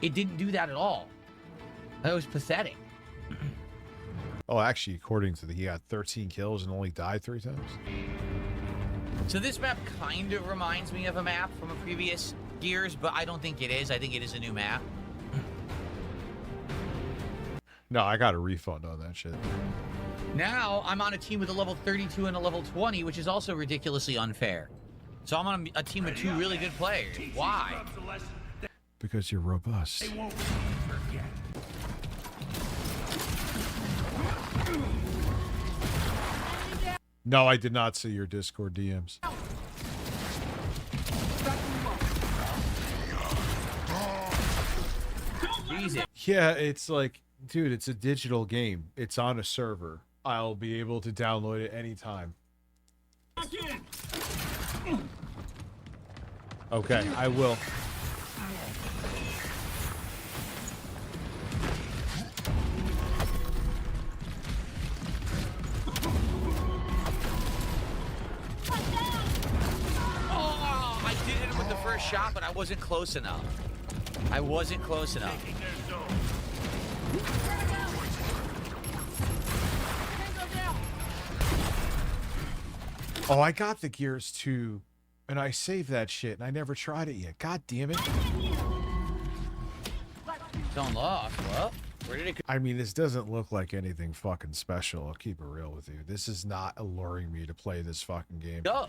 It didn't do that at all. That was pathetic. Oh, actually, according to he got 13 kills and only died 3 times. So this map kind of reminds me of a map from a previous Gears, but I don't think it is. I think it is a new map. No, I got a refund on that shit. Now I'm on a team with a level 32 and a level 20, which is also ridiculously unfair. So I'm on a team with 2 really good players. Why? Because you're robust. They won't forget. No, I did not see your Discord DMs. Jesus. Yeah, it's like, dude, it's a digital game. It's on a server. I'll be able to download it anytime. Okay, I will. Oh, I did hit him with the first shot, but I wasn't close enough. I wasn't close enough. Oh, I got the Gears 2, and I saved that shit, and I never tried it yet. God damn it. Don't lost. Well, where did it go? I mean, this doesn't look like anything fucking special. I'll keep it real with you. This is not alluring me to play this fucking game. Go.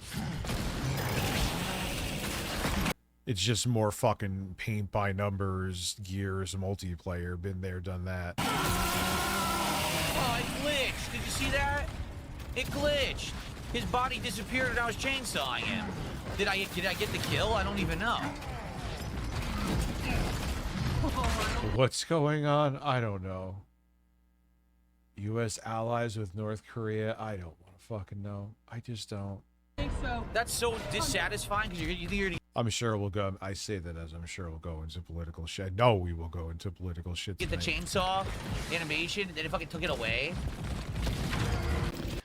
It's just more fucking paint by numbers, Gears, multiplayer. Been there, done that. Oh, it glitched. Did you see that? It glitched. His body disappeared and I was chainsawing him. Did I get the kill? I don't even know. What's going on? I don't know. U.S. allies with North Korea? I don't want to fucking know. I just don't. That's so dissatisfying because you're I'm sure we'll go. I say that as I'm sure we'll go into political shit. No, we will go into political shit get the tonight. chainsaw animation and then if I took it away.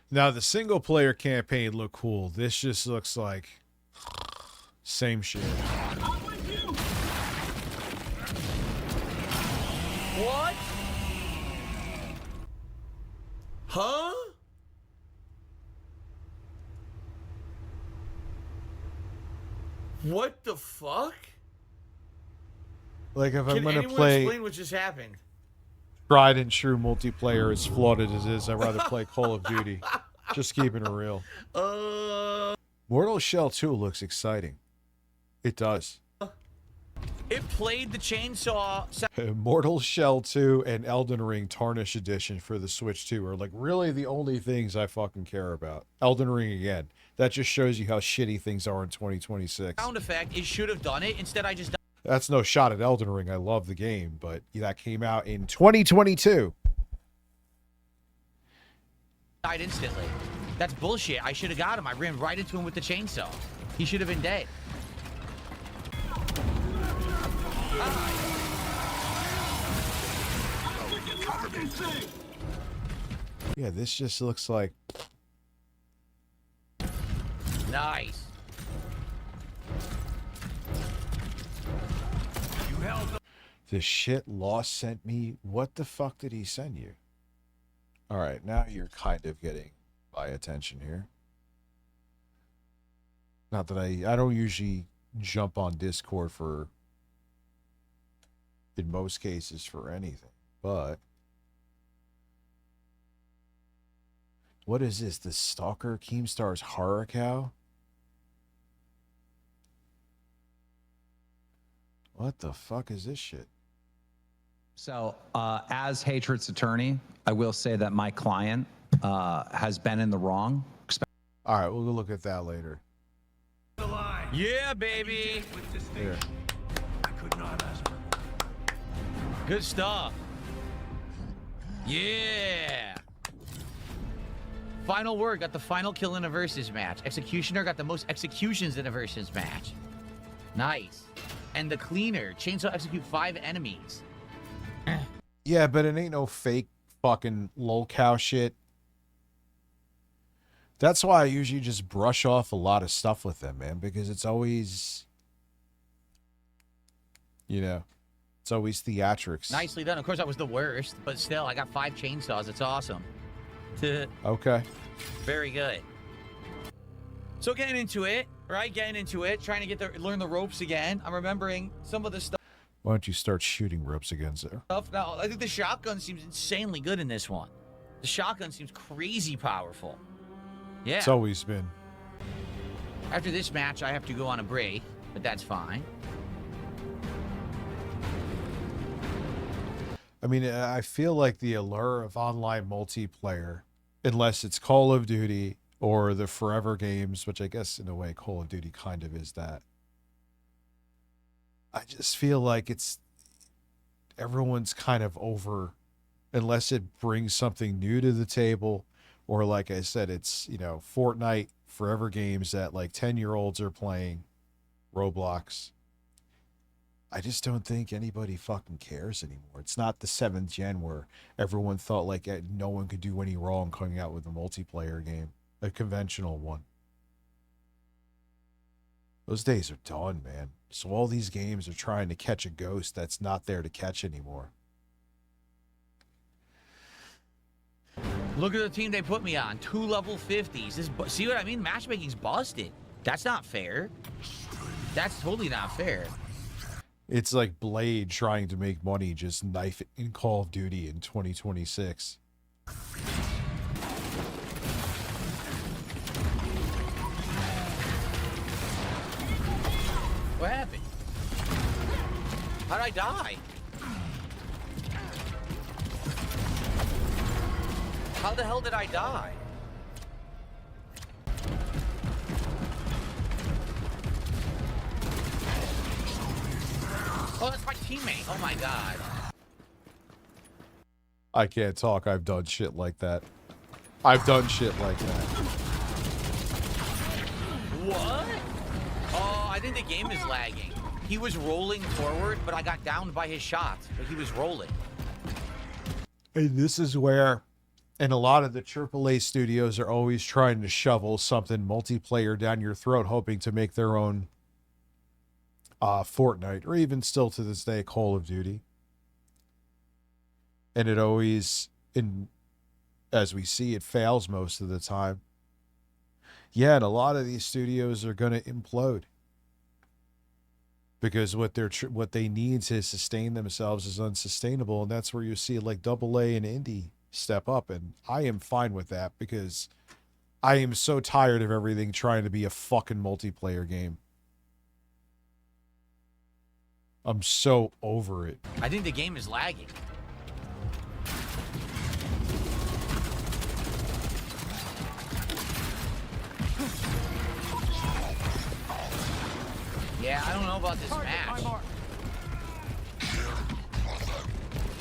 Now, the single-player campaign looked cool. This just looks like same shit. What? Huh? What the fuck? Like, if I'm Can gonna anyone play explain what just happened? tried and true multiplayer, as flawed as it is, I'd rather play Call of Duty. Just keeping it real. Mortal Shell 2 looks exciting. It does. It played the chainsaw. Mortal Shell 2 and Elden Ring Tarnish Edition for the Switch 2 are like really the only things I fucking care about. Elden Ring again. That just shows you how shitty things are in 2026. Sound effect. It should have done it. Instead, I just That's no shot at Elden Ring. I love the game, but that came out in 2022. died instantly. That's bullshit. I should have got him. I ran right into him with the chainsaw. He should have been dead. Yeah, this just looks like... Nice. The shit Lost sent me. What the fuck did he send you? All right, now you're kind of getting my attention here. Not that I don't usually jump on Discord for, in most cases, for anything, but what is this? The Stalker Keemstar's Horror Cow? What the fuck is this shit? So, as Hatred's attorney, I will say that my client has been in the wrong. All right, we'll look at that later. The line. Yeah, baby. With this Here. station, I could not ask for more. Good stuff. Yeah. Final word got the final kill in a versus match. Executioner got the most executions in a versus match. Nice. And the cleaner, chainsaw execute 5 enemies. Yeah, but it ain't no fake fucking lolcow shit. That's why I usually just brush off a lot of stuff with them, man, because it's always, you know, it's always theatrics. Nicely done. Of course, that was the worst, but still, I got 5 chainsaws. It's awesome. Okay. Very good. So getting into it, right? Getting into it, trying to learn the ropes again. I'm remembering some of the stuff. Why don't you start shooting ropes again, sir? Now, I think the shotgun seems insanely good in this one. The shotgun seems crazy powerful. Yeah. It's always been. After this match, I have to go on a break, but that's fine. I mean, I feel like the allure of online multiplayer, unless it's Call of Duty or the Forever games, which I guess in a way Call of Duty kind of is that. I just feel like everyone's kind of over, unless it brings something new to the table, or like I said, it's, you know, Fortnite, Forever games that like 10-year-olds are playing, Roblox. I just don't think anybody fucking cares anymore. It's not the 7th gen where everyone thought like no one could do any wrong coming out with a multiplayer game, a conventional one. Those days are done, man. So all these games are trying to catch a ghost that's not there to catch anymore. Look at the team they put me on. 2 level 50s. See what I mean? Matchmaking's busted. That's not fair. That's totally not fair. It's like Blade trying to make money just knife it in Call of Duty in 2026. What happened? How'd I die? How the hell did I die? Oh, that's my teammate. Oh my god. I can't talk. I've done shit like that. I've done shit like that. What? Oh, I think the game is lagging. He was rolling forward, but I got downed by his shot. But he was rolling. And this is where, and a lot of the AAA studios are always trying to shovel something multiplayer down your throat, hoping to make their own Fortnite, or even still to this day, Call of Duty. And it always, as we see, it fails most of the time. Yeah, and a lot of these studios are going to implode. Because what they need to sustain themselves is unsustainable, and that's where you see like AA and indie step up, and I am fine with that because I am so tired of everything trying to be a fucking multiplayer game. I'm so over it. I think the game is lagging. Yeah, I don't know about this match.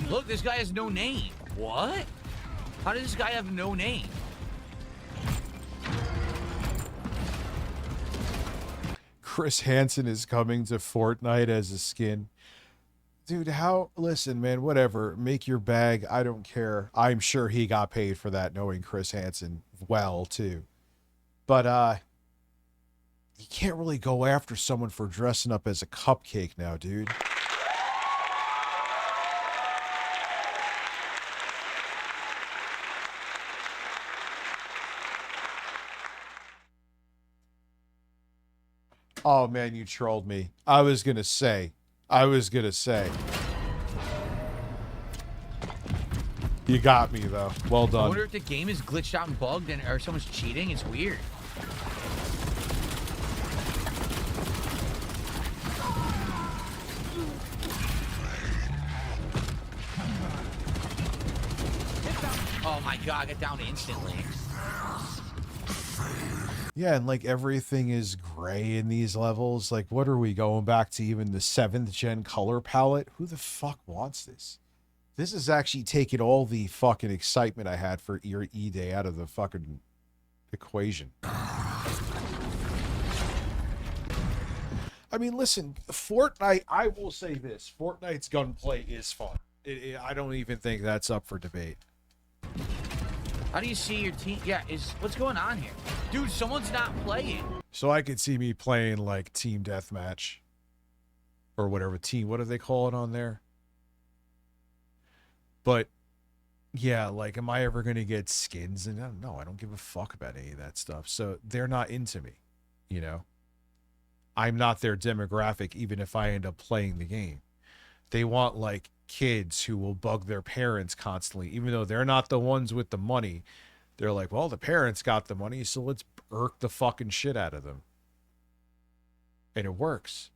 Look, this guy has no name. What? How does this guy have no name? Chris Hansen is coming to Fortnite as a skin. Dude, listen, man, whatever. Make your bag. I don't care. I'm sure he got paid for that, knowing Chris Hansen well, too. But, you can't really go after someone for dressing up as a cupcake now, dude. Oh, man, you trolled me. I was going to say. You got me, though. Well done. I wonder if the game is glitched out and bugged or someone's cheating. It's weird. god, I got down instantly. Yeah, and like everything is gray in these levels. Like, what are we going back to even the 7th gen color palette? Who the fuck wants this? This is actually taking all the fucking excitement I had for E-Day out of the fucking equation. I mean, listen, Fortnite, I will say this. Fortnite's gunplay is fun. I don't even think that's up for debate. How do you see your team? Yeah, what's going on here? Dude, someone's not playing. So I could see me playing like team deathmatch or whatever team, what do they call it on there? But yeah, like, am I ever going to get skins? And no, I don't give a fuck about any of that stuff. So they're not into me, you know? I'm not their demographic, even if I end up playing the game. They want like kids who will bug their parents constantly, even though they're not the ones with the money. They're like, well, the parents got the money, so let's irk the fucking shit out of them. And it works.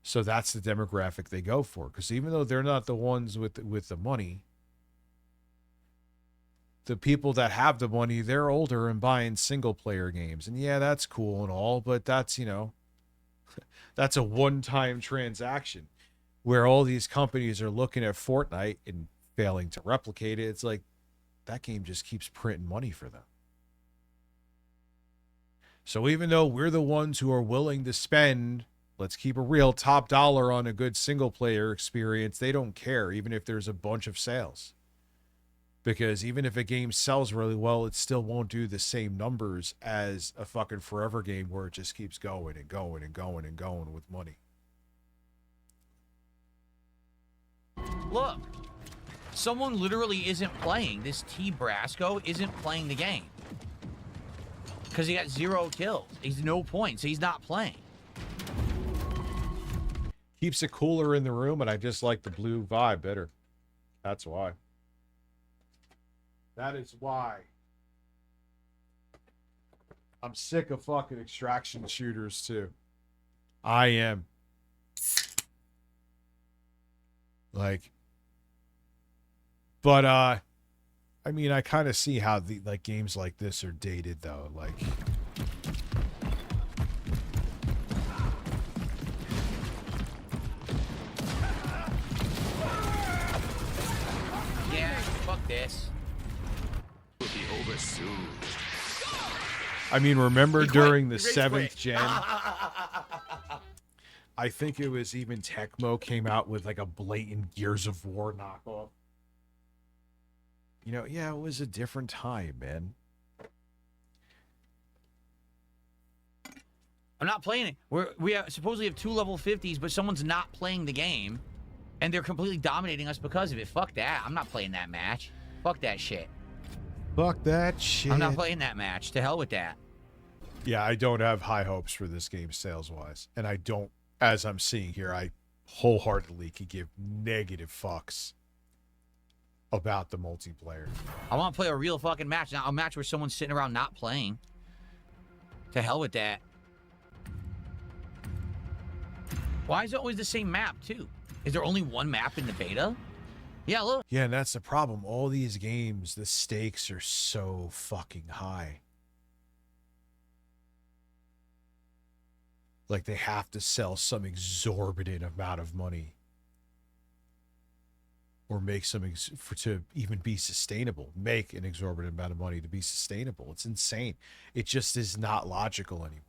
So that's the demographic they go for. Because even though they're not the ones with the money, the people that have the money, they're older and buying single player games. And yeah, that's cool and all, but that's, you know, that's a one-time transaction. Where all these companies are looking at Fortnite and failing to replicate it. It's like, that game just keeps printing money for them. So even though we're the ones who are willing to spend, let's keep it real, top dollar on a good single player experience, they don't care, even if there's a bunch of sales. Because even if a game sells really well, it still won't do the same numbers as a fucking forever game where it just keeps going and going and going and going with money. Look, someone literally isn't playing. This T. Brasco isn't playing the game. Because he got 0 kills. He's no points. So he's not playing. Keeps it cooler in the room, and I just like the blue vibe better. That's why. That is why. I'm sick of fucking extraction shooters, too. I am. Like... But, I mean, I kind of see how the like games like this are dated, though. Like, Yeah, fuck this. I mean, remember during the 7th quit. gen? I think it was even Tecmo came out with like a blatant Gears of War knockoff. You know, yeah, it was a different time, man. I'm not playing it. We supposedly have 2 level 50s, but someone's not playing the game, and they're completely dominating us because of it. Fuck that. I'm not playing that match. Fuck that shit. Fuck that shit. I'm not playing that match. To hell with that. Yeah, I don't have high hopes for this game sales-wise. And I don't, as I'm seeing here, I wholeheartedly could give negative fucks about the multiplayer. I want to play a real fucking match. Not a match where someone's sitting around not playing. To hell with that. Why is it always the same map, too? Is there only one map in the beta? Yeah, look. Yeah, and that's the problem. All these games, the stakes are so fucking high. Like, they have to sell some exorbitant amount of money. Or make some, to even be sustainable. Make an exorbitant amount of money to be sustainable. It's insane. It just is not logical anymore.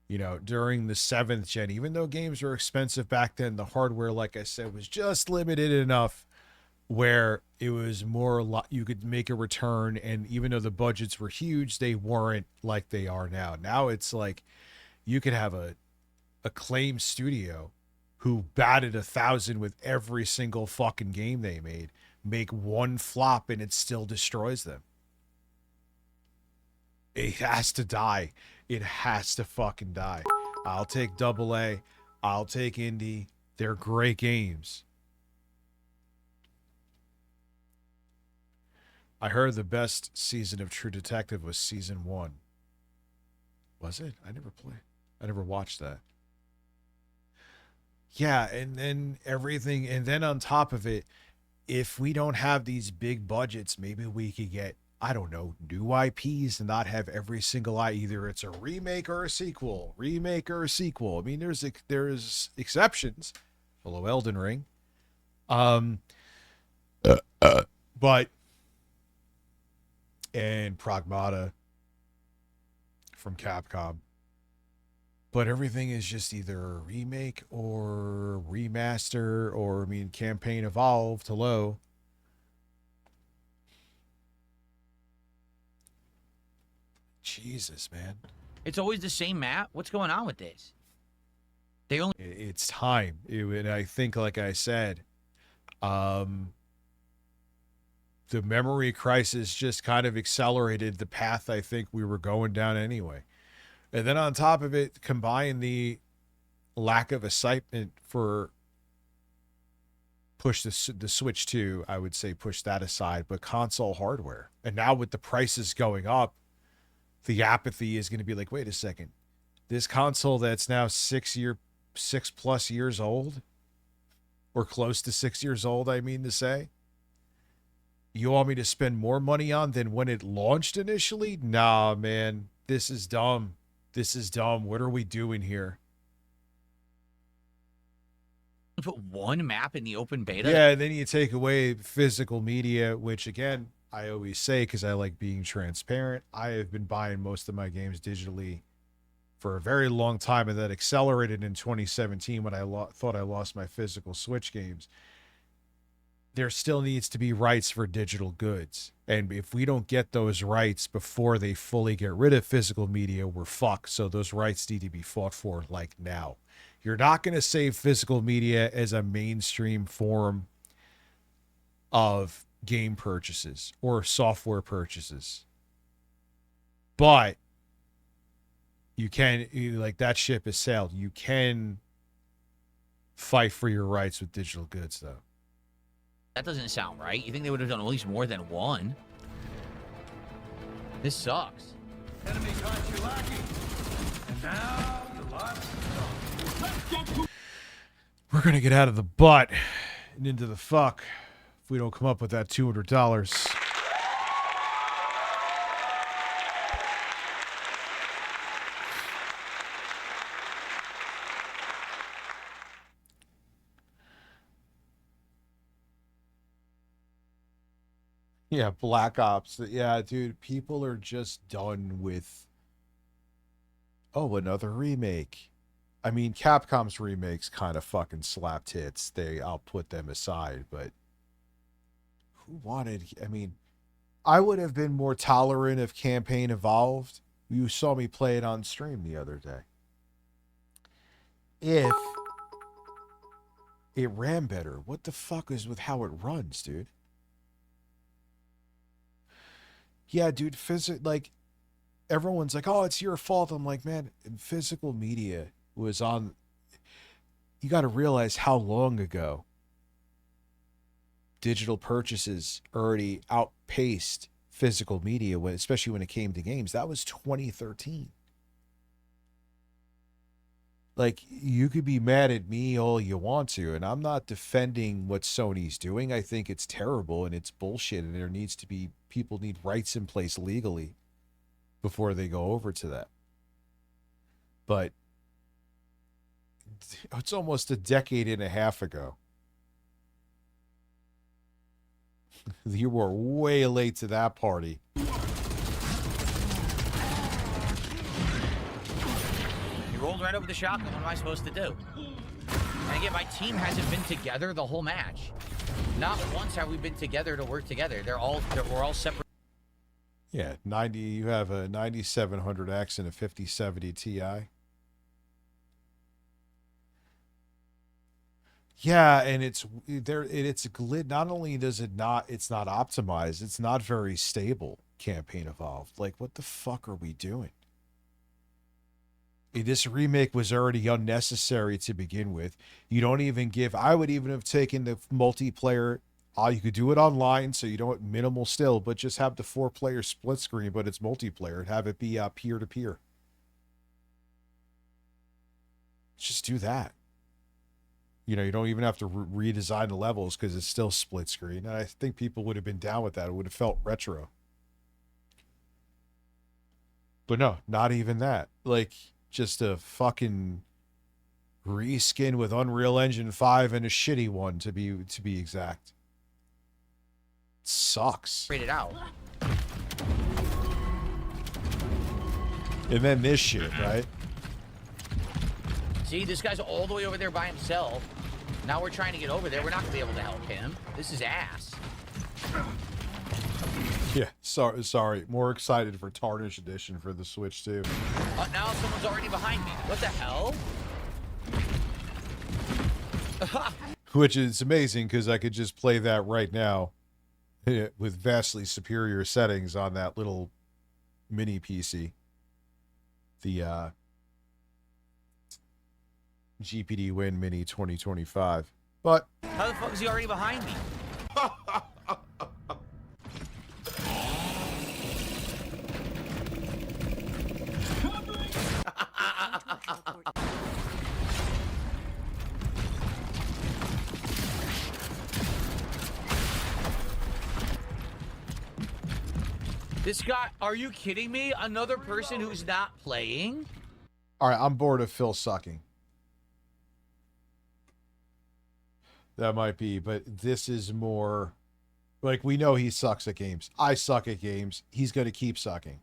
You know, during the 7th gen, even though games were expensive back then, the hardware, like I said, was just limited enough where it was more, you could make a return, and even though the budgets were huge, they weren't like they are now. Now it's like, you could have a acclaimed studio who batted 1,000 with every single fucking game they made, make one flop and it still destroys them. It has to die. It has to fucking die. I'll take AA. I'll take indie. They're great games. I heard the best season of True Detective was season 1. Was it? I never played. I never watched that. Yeah, and then everything, and then on top of it, if we don't have these big budgets, maybe we could get, I don't know, new IPs and not have every single either it's a remake or a sequel, remake or a sequel. I mean, there's exceptions, below Elden Ring, but and Pragmata from Capcom. But everything is just either a remake or remaster or, I mean, Campaign Evolved, hello. Jesus, man. It's always the same map. What's going on with this? They only... It's time. And I think, like I said, the memory crisis just kind of accelerated the path I think we were going down anyway. And then on top of it, combine the lack of excitement for push the Switch 2, I would say push that aside, but console hardware. And now with the prices going up, the apathy is going to be like, wait a second, this console that's now 6+ years old, or close to 6 years old, I mean to say, you want me to spend more money on than when it launched initially? Nah, man, this is dumb. This is dumb. What are we doing here? put one map in the open beta? Yeah, and then you take away physical media, which, again, I always say because I like being transparent. I have been buying most of my games digitally for a very long time, and that accelerated in 2017 when I thought I lost my physical Switch games. There still needs to be rights for digital goods. And if we don't get those rights before they fully get rid of physical media, we're fucked. So those rights need to be fought for like now. You're not going to save physical media as a mainstream form of game purchases or software purchases. But you can, like, that ship has sailed. You can fight for your rights with digital goods, though. That doesn't sound right. You think they would have done at least more than one? This sucks. Enemy caught you lacking. And now the last stop. We're going to get out of the butt and into the fuck if we don't come up with that $200. Yeah, Black Ops. Yeah, dude, people are just done with, oh, another remake. I mean, Capcom's remakes kind of fucking slap tits. I'll put them aside, but who wanted, I mean, I would have been more tolerant of Campaign Evolved. You saw me play it on stream the other day. If it ran better. What the fuck is with how it runs, dude? Yeah, dude, like, everyone's like, oh, it's your fault. I'm like, man, physical media was on. You got to realize how long ago digital purchases already outpaced physical media, especially when it came to games. That was 2013. Like, you could be mad at me all you want to, and I'm not defending what Sony's doing. I think it's terrible and it's bullshit, and there needs to be, people need rights in place legally before they go over to that. But it's almost a decade and a half ago. You were way late to that party. Rolled right over the shotgun. What am I supposed to do? And again, my team hasn't been together the whole match. Not once have we been together to work together. We're all separate. Yeah, 90. You have a 9700X and a 5070 Ti. Yeah, and it's there. It's not only does it not, it's not optimized. It's not very stable. Campaign Evolved. Like, what the fuck are we doing? This remake was already unnecessary to begin with. You don't even give. I would even have taken the multiplayer. You could do it online, so you don't minimal still, but just have the 4-player split screen, but it's multiplayer, and have it be peer to peer. Just do that. You know, you don't even have to redesign the levels because it's still split screen. And I think people would have been down with that. It would have felt retro. But no, not even that. Like, just a fucking reskin with Unreal Engine 5 and a shitty one, to be exact. It sucks. It out. And then this shit, right? See, this guy's all the way over there by himself. Now we're trying to get over there. We're not going to be able to help him. This is ass. Yeah, sorry. More excited for Tarnish Edition for the Switch, too. Now someone's already behind me. What the hell? Which is amazing, because I could just play that right now with vastly superior settings on that little mini PC. The GPD Win Mini 2025. But how the fuck is he already behind me? This guy, are you kidding me? Another person who's not playing? all right, I'm bored of Phil sucking. That might be, but this is more like, we know he sucks at games. I suck at games. He's going to keep sucking.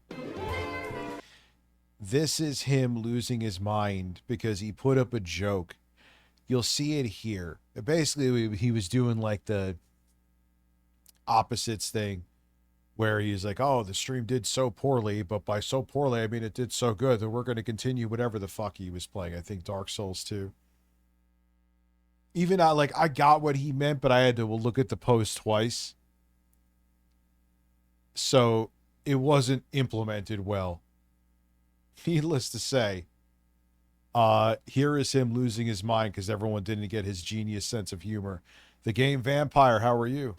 This is him losing his mind because he put up a joke. You'll see it here. Basically, he was doing like the opposites thing where he's like, oh, the stream did so poorly, but by so poorly, I mean it did so good that we're going to continue whatever the fuck he was playing. I think Dark Souls 2. Even I got what he meant, but I had to look at the post twice. So it wasn't implemented well. Needless to say, here is him losing his mind because everyone didn't get his genius sense of humor. The game Vampire, how are you?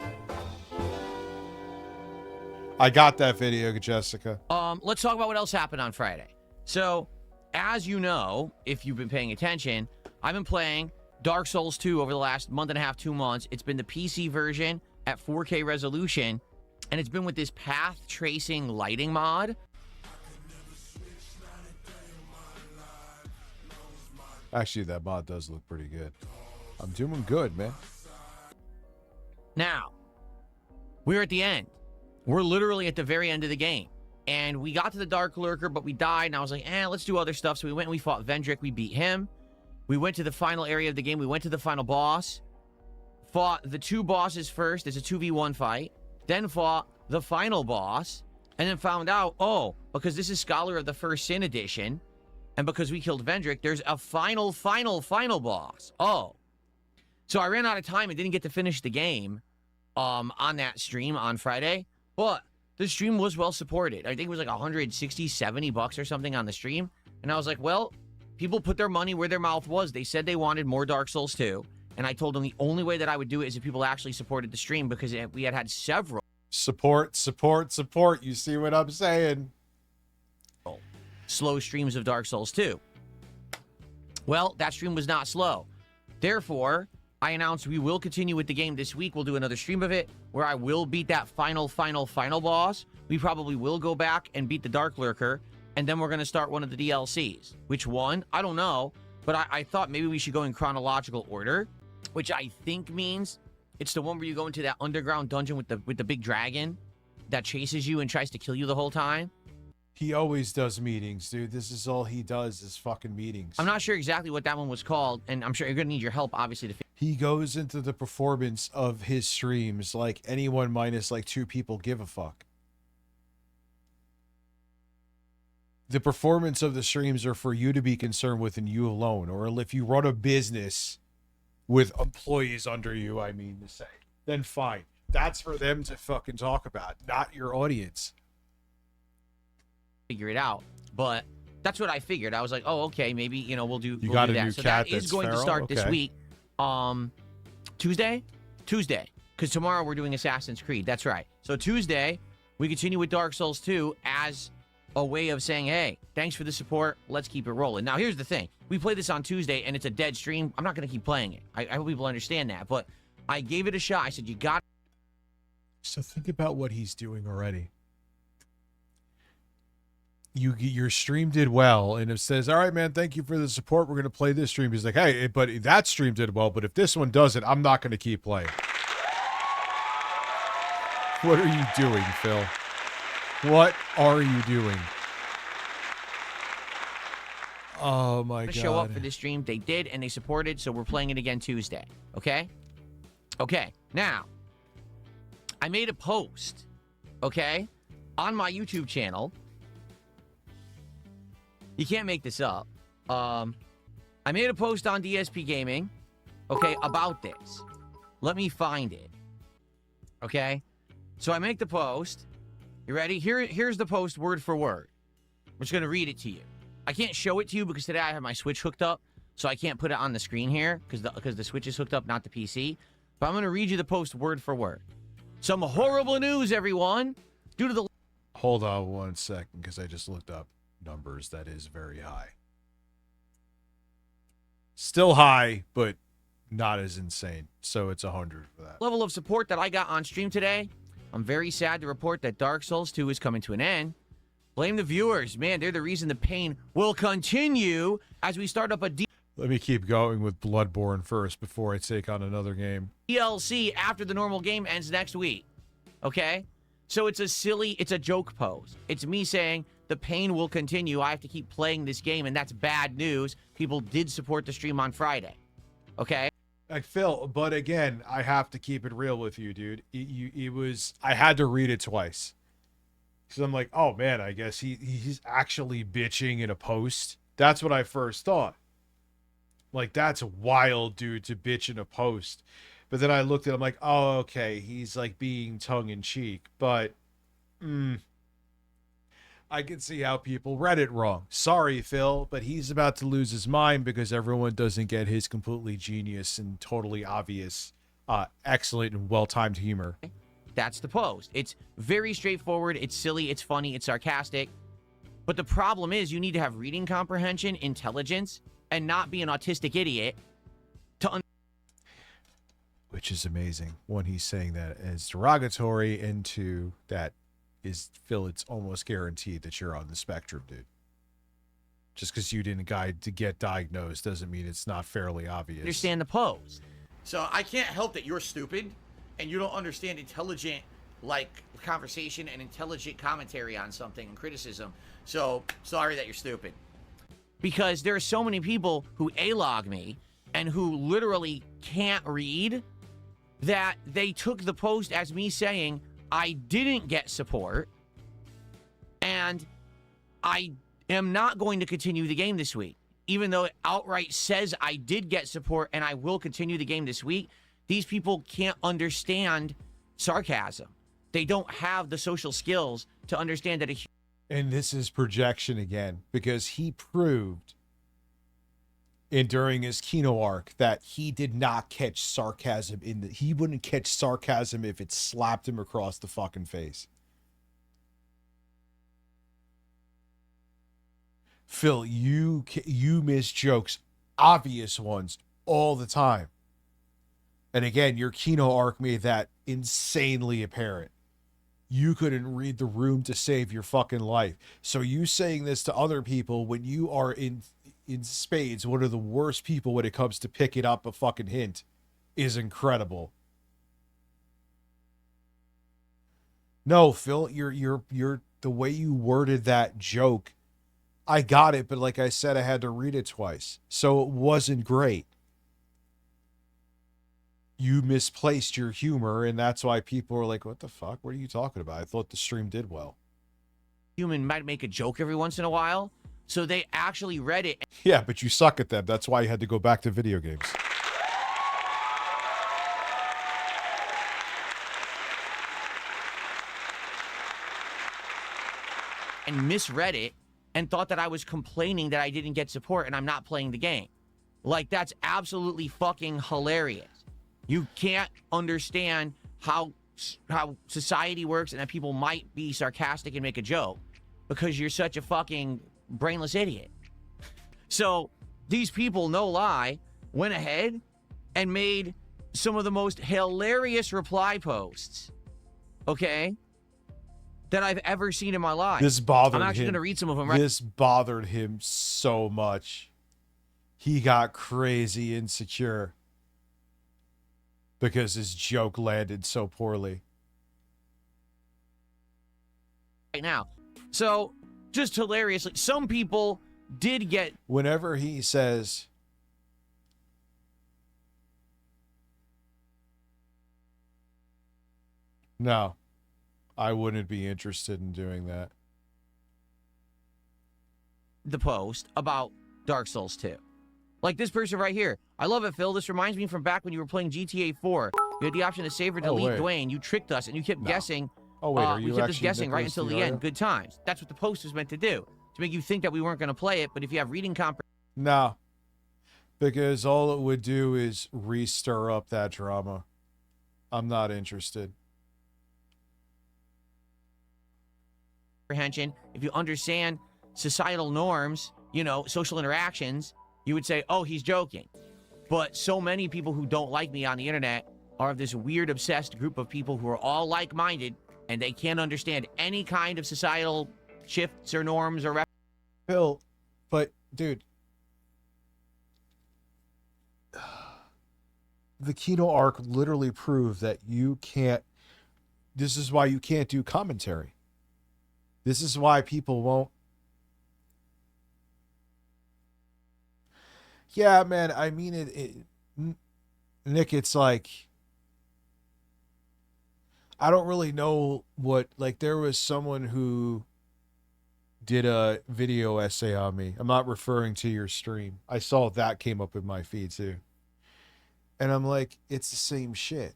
I got that video, Jessica. Let's talk about what else happened on Friday. So, as you know, if you've been paying attention, I've been playing Dark Souls 2 over the last month and a half, 2 months. It's been the PC version at 4K resolution, and it's been with this path tracing lighting mod. Actually, that mod does look pretty good. I'm doing good, man. Now, we're at the end. We're literally at the very end of the game. And we got to the Dark Lurker, but we died. And I was like, let's do other stuff. So we went and we fought Vendrick. We beat him. We went to the final area of the game. We went to the final boss. Fought the 2 bosses first. It's a 2v1 fight. Then fought the final boss. And then found out, because this is Scholar of the First Sin edition, and because we killed Vendrick, there's a final boss. So I ran out of time and didn't get to finish the game on that stream on Friday. But the stream was well supported. I think it was like 160, 70 bucks or something on the stream. And I was like, well, people put their money where their mouth was. They said they wanted more Dark Souls 2. And I told them the only way that I would do it is if people actually supported the stream, because we had several. Support. You see what I'm saying? Slow streams of Dark Souls 2. Well, that stream was not slow. Therefore, I announced we will continue with the game this week. We'll do another stream of it where I will beat that final boss. We probably will go back and beat the Dark Lurker, and then we're going to start one of the DLCs. Which one? I don't know, but I thought maybe we should go in chronological order, which I think means it's the one where you go into that underground dungeon with the big dragon that chases you and tries to kill you the whole time. He always does meetings, dude. This is all he does is fucking meetings. I'm not sure exactly what that one was called, and I'm sure you're going to need your help, obviously, to He goes into the performance of his streams like anyone minus like 2 people give a fuck. The performance of the streams are for you to be concerned with and you alone. Or if you run a business with employees under you, I mean to say, then fine. That's for them to fucking talk about, not your audience. figure it out, but that's what I figured. I was like, okay, maybe we'll do got a that. new So cat that is that's going feral? to start this Okay. week, Tuesday, because tomorrow we're doing Assassin's Creed. That's right. So Tuesday we continue with Dark Souls 2 as a way of saying, hey, thanks for the support. Let's keep it rolling. Now, here's the thing. We play this on Tuesday, and it's a dead stream. I'm not going to keep playing it. I hope people understand that. But I gave it a shot. I said, you got. So think about what he's doing already. Your stream did well, and it says, all right, man, thank you for the support. We're going to play this stream. He's like, hey, but that stream did well, but if this one doesn't, I'm not going to keep playing. What are you doing, Phil? What are you doing? Oh, my God. Show up for this stream. They did, and they supported, so we're playing it again Tuesday. Okay? Okay. Now, I made a post, okay, on my YouTube channel. You can't make this up. I made a post on DSP Gaming, okay, about this. Let me find it. Okay? So I make the post. You ready? Here's the post word for word. I'm just going to read it to you. I can't show it to you because today I have my Switch hooked up, so I can't put it on the screen here because the Switch is hooked up, not the PC. But I'm going to read you the post word for word. Some horrible news, everyone. Due to the... Hold on 1 second, because I just looked up numbers. That is very high. Still high, but not as insane. So it's 100 for that. Level of support that I got on stream today, I'm very sad to report that Dark Souls 2 is coming to an end. Blame the viewers. Man, they're the reason the pain will continue as we start up a Let me keep going with Bloodborne first before I take on another game. DLC after the normal game ends next week. Okay? So it's a joke pose. It's me saying the pain will continue. I have to keep playing this game, and that's bad news. People did support the stream on Friday. Okay? Like, Phil, but again, I have to keep it real with you, dude. I had to read it twice. So I'm like, oh man, I guess he's actually bitching in a post. That's what I first thought. Like, that's wild, dude, to bitch in a post. But then I looked at him like, oh, okay, he's like being tongue-in-cheek. But, I can see how people read it wrong. Sorry, Phil, but he's about to lose his mind because everyone doesn't get his completely genius and totally obvious, excellent and well-timed humor. That's the post. It's very straightforward. It's silly. It's funny. It's sarcastic. But the problem is you need to have reading comprehension, intelligence, and not be an autistic idiot to which is amazing. One, he's saying that as derogatory, and two, that is, Phil, it's almost guaranteed that you're on the spectrum, dude. Just because you didn't get diagnosed doesn't mean it's not fairly obvious. understand the post. So I can't help that you're stupid and you don't understand intelligent, like, conversation and intelligent commentary on something and criticism. So sorry that you're stupid. Because there are so many people who A-log me and who literally can't read that they took the post as me saying I didn't get support and I am not going to continue the game this week. Even though it outright says I did get support and I will continue the game this week, these people can't understand sarcasm. They don't have the social skills to understand that and this is projection again, because he proved during his Kino arc that he did not catch sarcasm he wouldn't catch sarcasm if it slapped him across the fucking face. Phil, you miss jokes, obvious ones, all the time. And again, your Kino arc made that insanely apparent. You couldn't read the room to save your fucking life. So you saying this to other people when you are in spades, one of the worst people when it comes to picking up a fucking hint, is incredible. No, Phil, you're the way you worded that joke, I got it, but like I said, I had to read it twice. So it wasn't great. You misplaced your humor, and that's why people are like, what the fuck? What are you talking about? I thought the stream did well. human might make a joke every once in a while, so they actually read it. Yeah, but you suck at them. That's why you had to go back to video games. And misread it and thought that I was complaining that I didn't get support and I'm not playing the game. Like, that's absolutely fucking hilarious. You can't understand how society works and that people might be sarcastic and make a joke. because you're such a fucking brainless idiot. So these people, no lie, went ahead and made some of the most hilarious reply posts, okay, that I've ever seen in my life. This bothered him. I'm actually going to read some of them right. This bothered him so much. He got crazy insecure because his joke landed so poorly. Right now. So, just hilariously, some people did get... Whenever he says... No, I wouldn't be interested in doing that. The post about Dark Souls 2. Like this person right here. I love it, Phil. This reminds me from back when you were playing GTA 4. You had the option to save or delete Dwayne. You tricked us, and you kept guessing. Oh, wait, are we you kept us actually guessing right Nicholas until the Fiorio? end. Good times. That's what the post was meant to do. To make you think that we weren't going to play it, but if you have reading comprehension... No, because all it would do is re-stir up that drama. I'm not interested. If you understand societal norms, you know, social interactions, you would say, oh, he's joking. But so many people who don't like me on the internet are this weird, obsessed group of people who are all like-minded, and they can't understand any kind of societal shifts or norms or... Phil, but, dude, the Kino arc literally proved that you can't... This is why you can't do commentary. This is why people won't... Yeah, man, I mean, Nick, it's like... I don't really know what... Like, there was someone who did a video essay on me. I'm not referring to your stream. I saw that came up in my feed, too. And I'm like, it's the same shit.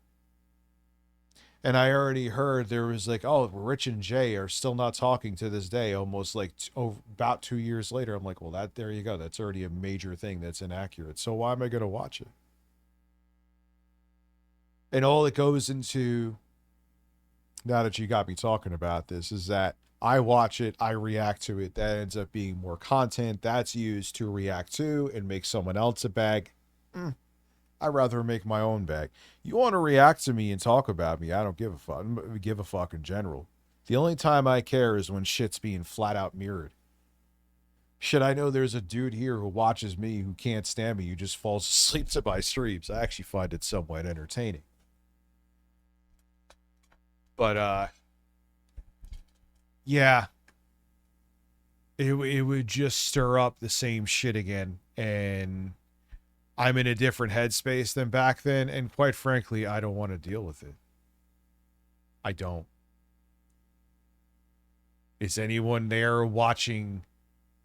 And I already heard there was like, oh, Rich and Jay are still not talking to this day, almost like about 2 years later. I'm like, well, there you go. That's already a major thing that's inaccurate. So why am I going to watch it? And all it goes into, now that you got me talking about this, is that I watch it, I react to it. That ends up being more content that's used to react to and make someone else a bag. I'd rather make my own bag. You want to react to me and talk about me, I don't give a fuck. Give a fuck in general. The only time I care is when shit's being flat out mirrored. Shit, I know there's a dude here who watches me who can't stand me, who just falls asleep to my streams. I actually find it somewhat entertaining. But, yeah. It would just stir up the same shit again, and... I'm in a different headspace than back then, and quite frankly, I don't want to deal with it. I don't. Is anyone there watching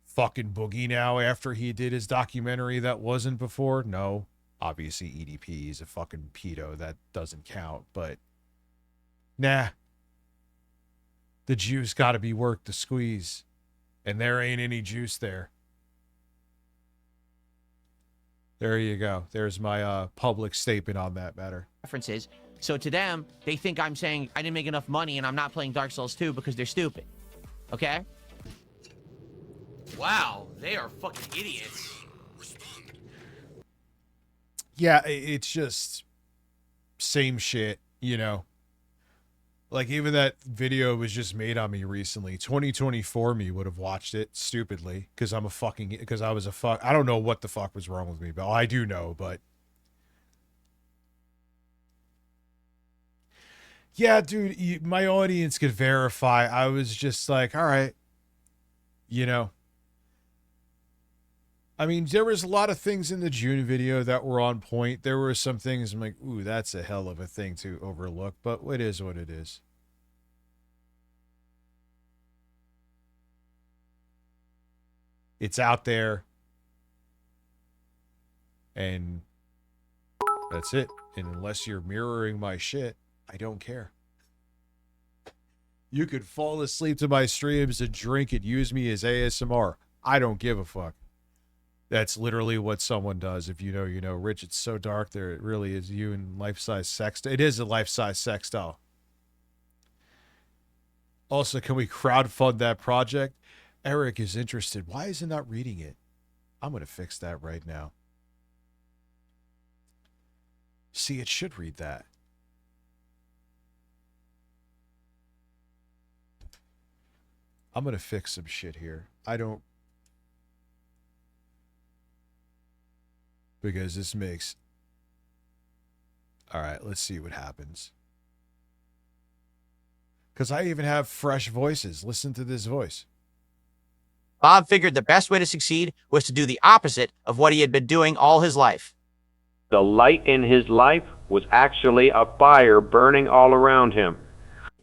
fucking Boogie now after he did his documentary that wasn't before? No. Obviously, EDP is a fucking pedo. That doesn't count, but... Nah. The juice got to be worked to squeeze, and there ain't any juice there. There you go. There's my public statement on that matter. References. So to them, they think I'm saying I didn't make enough money and I'm not playing Dark Souls 2 because they're stupid. Okay? Wow, they are fucking idiots. Yeah, it's just same shit, you know. Like, even that video was just made on me recently. 2024 me would have watched it stupidly because I don't know what the fuck was wrong with me, but I do know, but yeah, dude, my audience could verify. I was just like, all right, you know. I mean, there was a lot of things in the June video that were on point. There were some things I'm like, ooh, that's a hell of a thing to overlook, but it is what it is. It's out there. And that's it. And unless you're mirroring my shit, I don't care. You could fall asleep to my streams and drink and use me as ASMR. I don't give a fuck. That's literally what someone does. If you know, you know. Rich, it's so dark there. It really is you in life-size sex. It is a life-size sex doll. Also, can we crowdfund that project? Eric is interested. Why is he not reading it? I'm going to fix that right now. See, it should read that. I'm going to fix some shit here. Because this makes... All right, let's see what happens. Because I even have fresh voices. Listen to this voice. Bob figured the best way to succeed was to do the opposite of what he had been doing all his life. The light in his life was actually a fire burning all around him.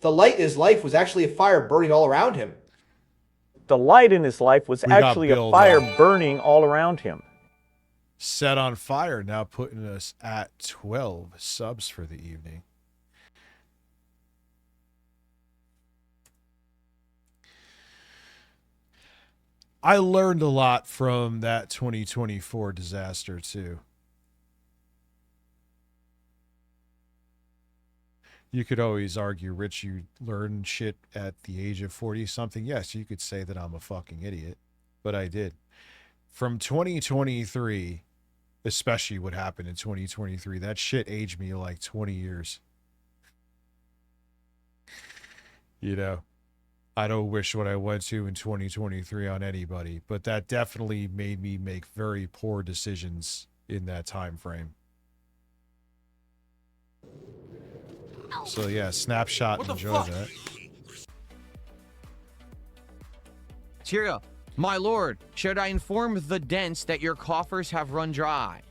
The light in his life was actually a fire burning all around him. The light in his life was actually a fire burning all around him. Set on fire, now putting us at 12 subs for the evening. I learned a lot from that 2024 disaster, too. You could always argue, Rich, you learn shit at the age of 40-something. Yes, you could say that I'm a fucking idiot, but I did. From 2023, especially what happened in 2023, that shit aged me like 20 years. You know, I don't wish what I went to in 2023 on anybody, but that definitely made me make very poor decisions in that time frame. So yeah, snapshot and enjoy that. Cheerio. My lord, should I inform the dents that your coffers have run dry?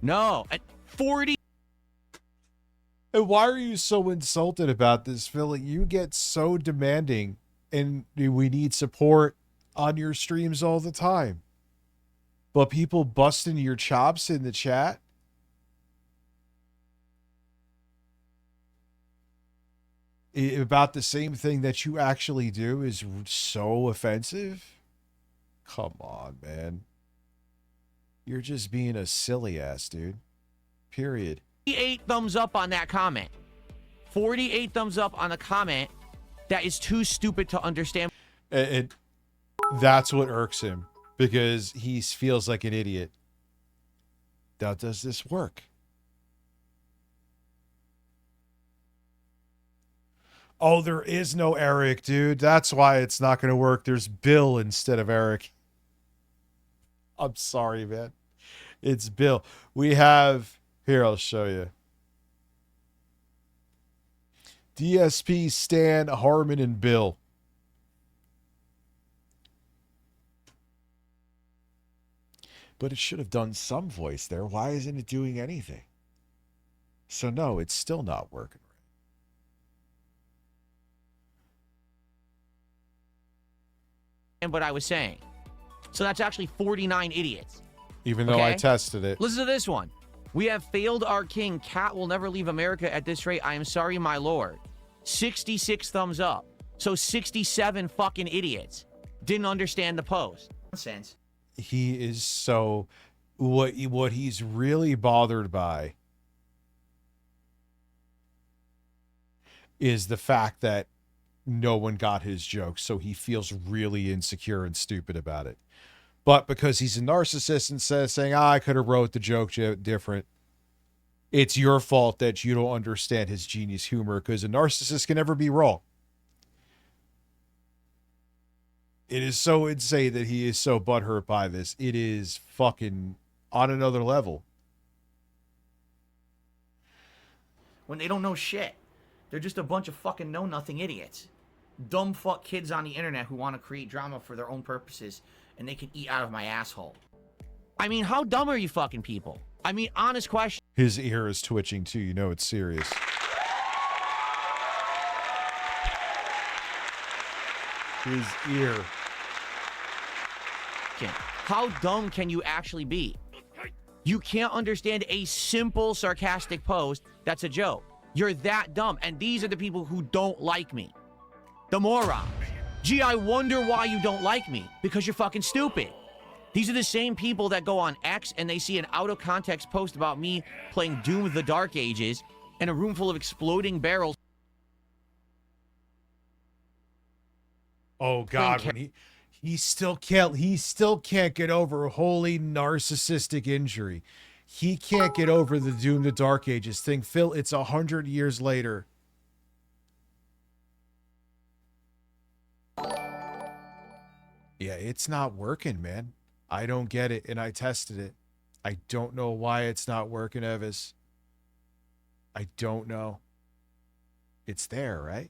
No, at 40. And why are you so insulted about this, Philly? You get so demanding, and we need support on your streams all the time. But people busting your chops in the chat? About the same thing that you actually do is so offensive? Come on, man. You're just being a silly ass, dude. Period. 48 thumbs up on that comment. 48 thumbs up on a comment that is too stupid to understand. And that's what irks him, because he feels like an idiot. Now, does this work? Oh, there is no Eric, dude. That's why it's not going to work. There's Bill instead of Eric. I'm sorry, man. It's Bill. We have... Here, I'll show you. DSP, Stan, Harmon, and Bill. But it should have done some voice there. Why isn't it doing anything? So no, it's still not working. And what I was saying. So that's actually 49 idiots. Even though I tested it. Listen to this one. We have failed our king. Cat will never leave America at this rate. I am sorry, my lord. 66 thumbs up. So 67 fucking idiots didn't understand the post. Nonsense. He is so... What he's really bothered by is the fact that no one got his joke, so he feels really insecure and stupid about it. But because he's a narcissist and saying, I could have wrote the joke different, it's your fault that you don't understand his genius humor, because a narcissist can never be wrong. It is so insane that he is so butthurt by this. It is fucking on another level. When they don't know shit. They're just a bunch of fucking know-nothing idiots. Dumb fuck kids on the internet who want to create drama for their own purposes, and they can eat out of my asshole. I mean, how dumb are you fucking people? I mean, honest question. His ear is twitching too. You know it's serious. His ear. How dumb can you actually be? You can't understand a simple sarcastic post that's a joke. You're that dumb. And these are the people who don't like me. The morons. Gee, I wonder why you don't like me. Because you're fucking stupid. These are the same people that go on X and they see an out-of-context post about me playing Doom of the Dark Ages in a room full of exploding barrels. Oh God, when he still can't get over holy narcissistic injury. He can't get over the Doom the Dark Ages thing. Phil, it's 100 years later. Yeah, it's not working, man. I don't get it, and I tested it. I don't know why it's not working, Evis. I don't know. It's there, right?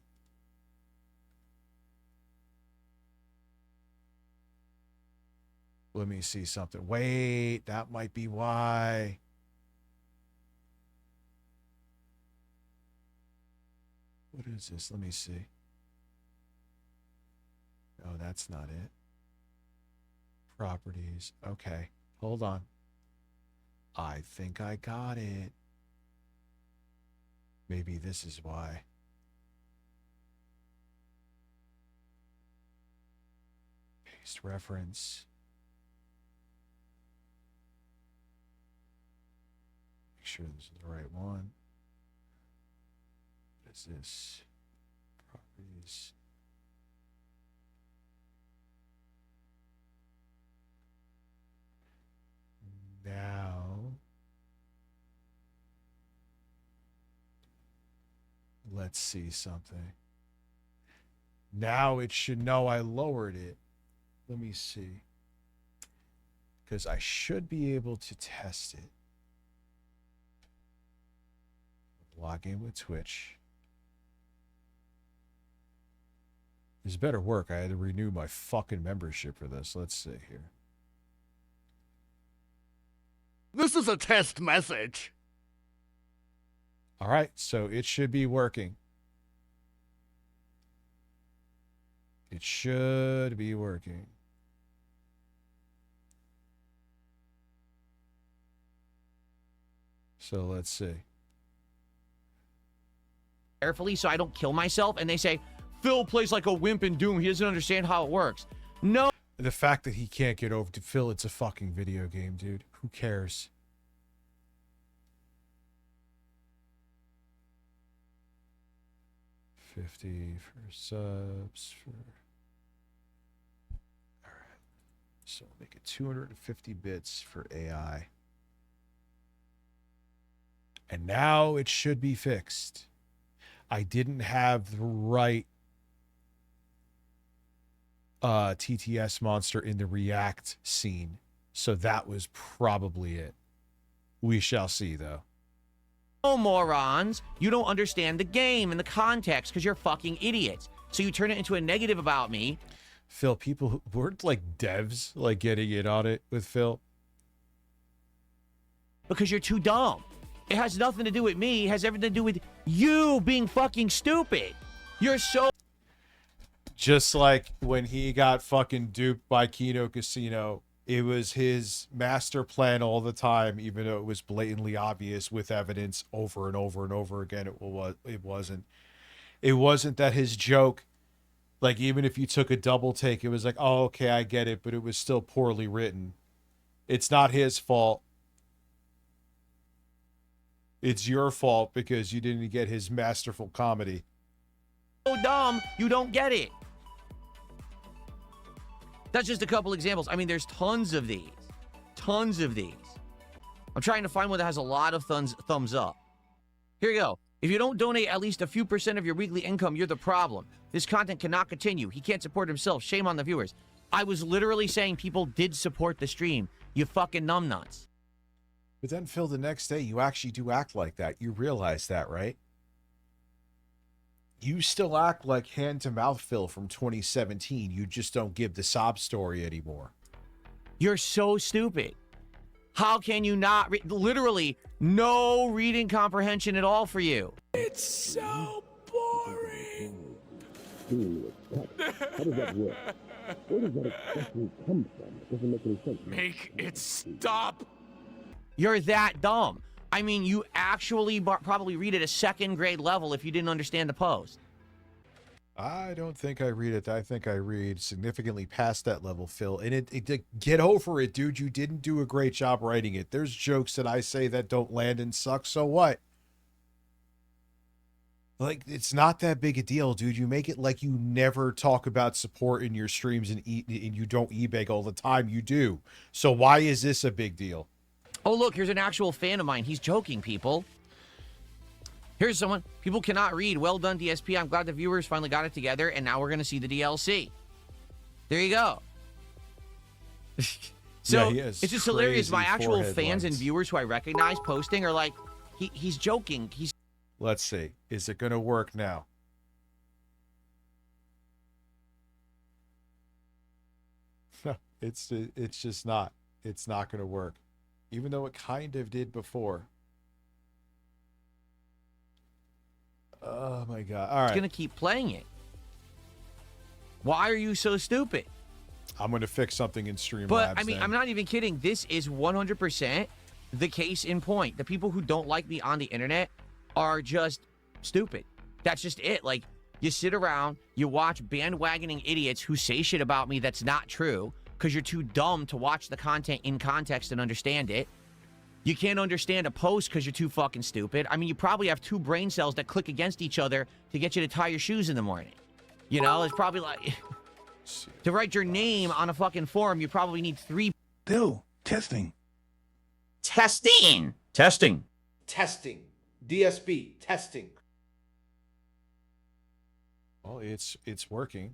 Let me see something. Wait, that might be why. What is this? Let me see. Oh, that's not it. Properties. Okay, hold on. I think I got it. Maybe this is why. Paste reference. Make sure this is the right one. What is this? Properties. Now, let's see something. Now it should know I lowered it. Let me see. Because I should be able to test it. Log in with Twitch. This better work. I had to renew my fucking membership for this. Let's see here. This is a test message. All right, so it should be working. It should be working. So let's see. Carefully so I don't kill myself, and they say, Phil plays like a wimp in Doom. He doesn't understand how it works. No. The fact that he can't get over to Phil, it's a fucking video game, dude. Who cares? $50 for subs. All right. So make it 250 bits for AI. And now it should be fixed. I didn't have the right TTS monster in the React scene. So that was probably it. We shall see, though. No, morons. You don't understand the game and the context because you're fucking idiots. So you turn it into a negative about me. Phil, people who weren't like devs, like getting in on it with Phil. Because you're too dumb. It has nothing to do with me. It has everything to do with you being fucking stupid. You're so... Just like when he got fucking duped by Kino Casino, it was his master plan all the time, even though it was blatantly obvious with evidence over and over and over again. It wasn't. It wasn't that his joke, like even if you took a double take, it was like, oh, okay, I get it, but it was still poorly written. It's not his fault. It's your fault because you didn't get his masterful comedy. So dumb, you don't get it. That's just a couple examples. I mean, there's tons of these. Tons of these. I'm trying to find one that has a lot of thumbs up. Here you go. If you don't donate at least a few % of your weekly income, you're the problem. This content cannot continue. He can't support himself. Shame on the viewers. I was literally saying people did support the stream. You fucking numbnuts. But then, Phil, the next day, you actually do act like that. You realize that, right? You still act like hand-to-mouth Phil from 2017. You just don't give the sob story anymore. You're so stupid. How can you not read? Literally, no reading comprehension at all for you. It's so boring. How does that work? Where does that expression come from? It doesn't make any sense. Make it stop. You're that dumb. I mean, you actually probably read at a second grade level if you didn't understand the post. I don't think I read it. I think I read significantly past that level, Phil. And get over it, dude. You didn't do a great job writing it. There's jokes that I say that don't land and suck. So what? Like, it's not that big a deal, dude. You make it like you never talk about support in your streams and you don't e-beg all the time. You do. So why is this a big deal? Oh, look, here's an actual fan of mine. He's joking, people. Here's someone. People cannot read. Well done, DSP. I'm glad the viewers finally got it together, and now we're going to see the DLC. There you go. So Yeah, it's just hilarious. My actual forehead fans and lines. viewers who I recognize posting are like, he's joking. He's Let's see. Is it going to work now? It's just not. It's not going to work. Even though it kind of did before. Oh my God. All right. going to keep playing it. Why are you so stupid? I'm going to fix something in Streamlabs. But, I mean, then. I'm not even kidding. This is 100% the case in point. The people who don't like me on the internet are just stupid. That's just it. Like, you sit around, you watch bandwagoning idiots who say shit about me that's not true because you're too dumb to watch the content in context and understand it. You can't understand a post because you're too fucking stupid. I mean, you probably have two brain cells that click against each other to get you to tie your shoes in the morning. You know, it's probably like... to write your name on a fucking form, you probably need 3... Still testing. Testing. Testing. DSB. Testing. Well, it's working.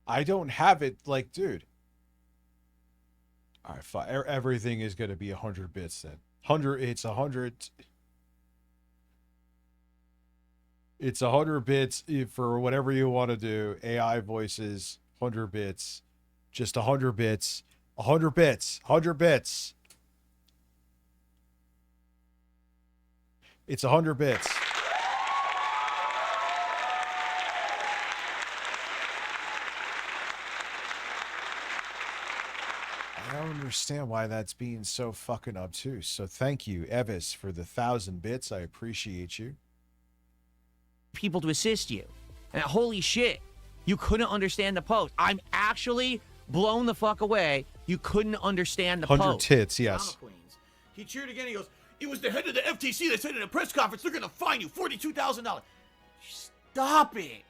I don't have it like, dude. All right, fine. Everything is going to be 100 bits then. 100. It's 100. It's 100 bits for whatever you want to do. AI voices, 100 bits. Just 100 bits. 100 bits. 100 bits. It's 100 bits. I don't understand why that's being so fucking obtuse. So thank you, Evis, for the 1,000 bits. I appreciate you. people to assist you. And holy shit, you couldn't understand the post. I'm actually blown the fuck away. You couldn't understand the 100 post. tits, yes. He cheered again. He goes, "It was the head of the FTC that said in a press conference they're going to fine you $42,000. Stop it.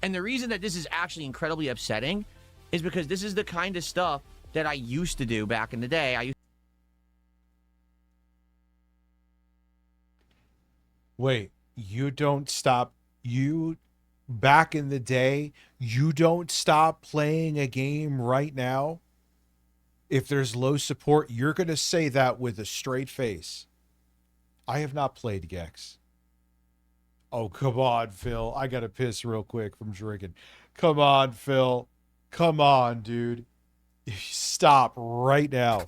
And the reason that this is actually incredibly upsetting is because this is the kind of stuff that I used to do back in the day. Wait, you don't stop. You, back in the day, you don't stop playing a game right now? If there's low support, you're going to say that with a straight face. I have not played Gex. Oh, come on, Phil. I got to piss real quick from drinking. Come on, Phil. Come on, dude. Stop right now.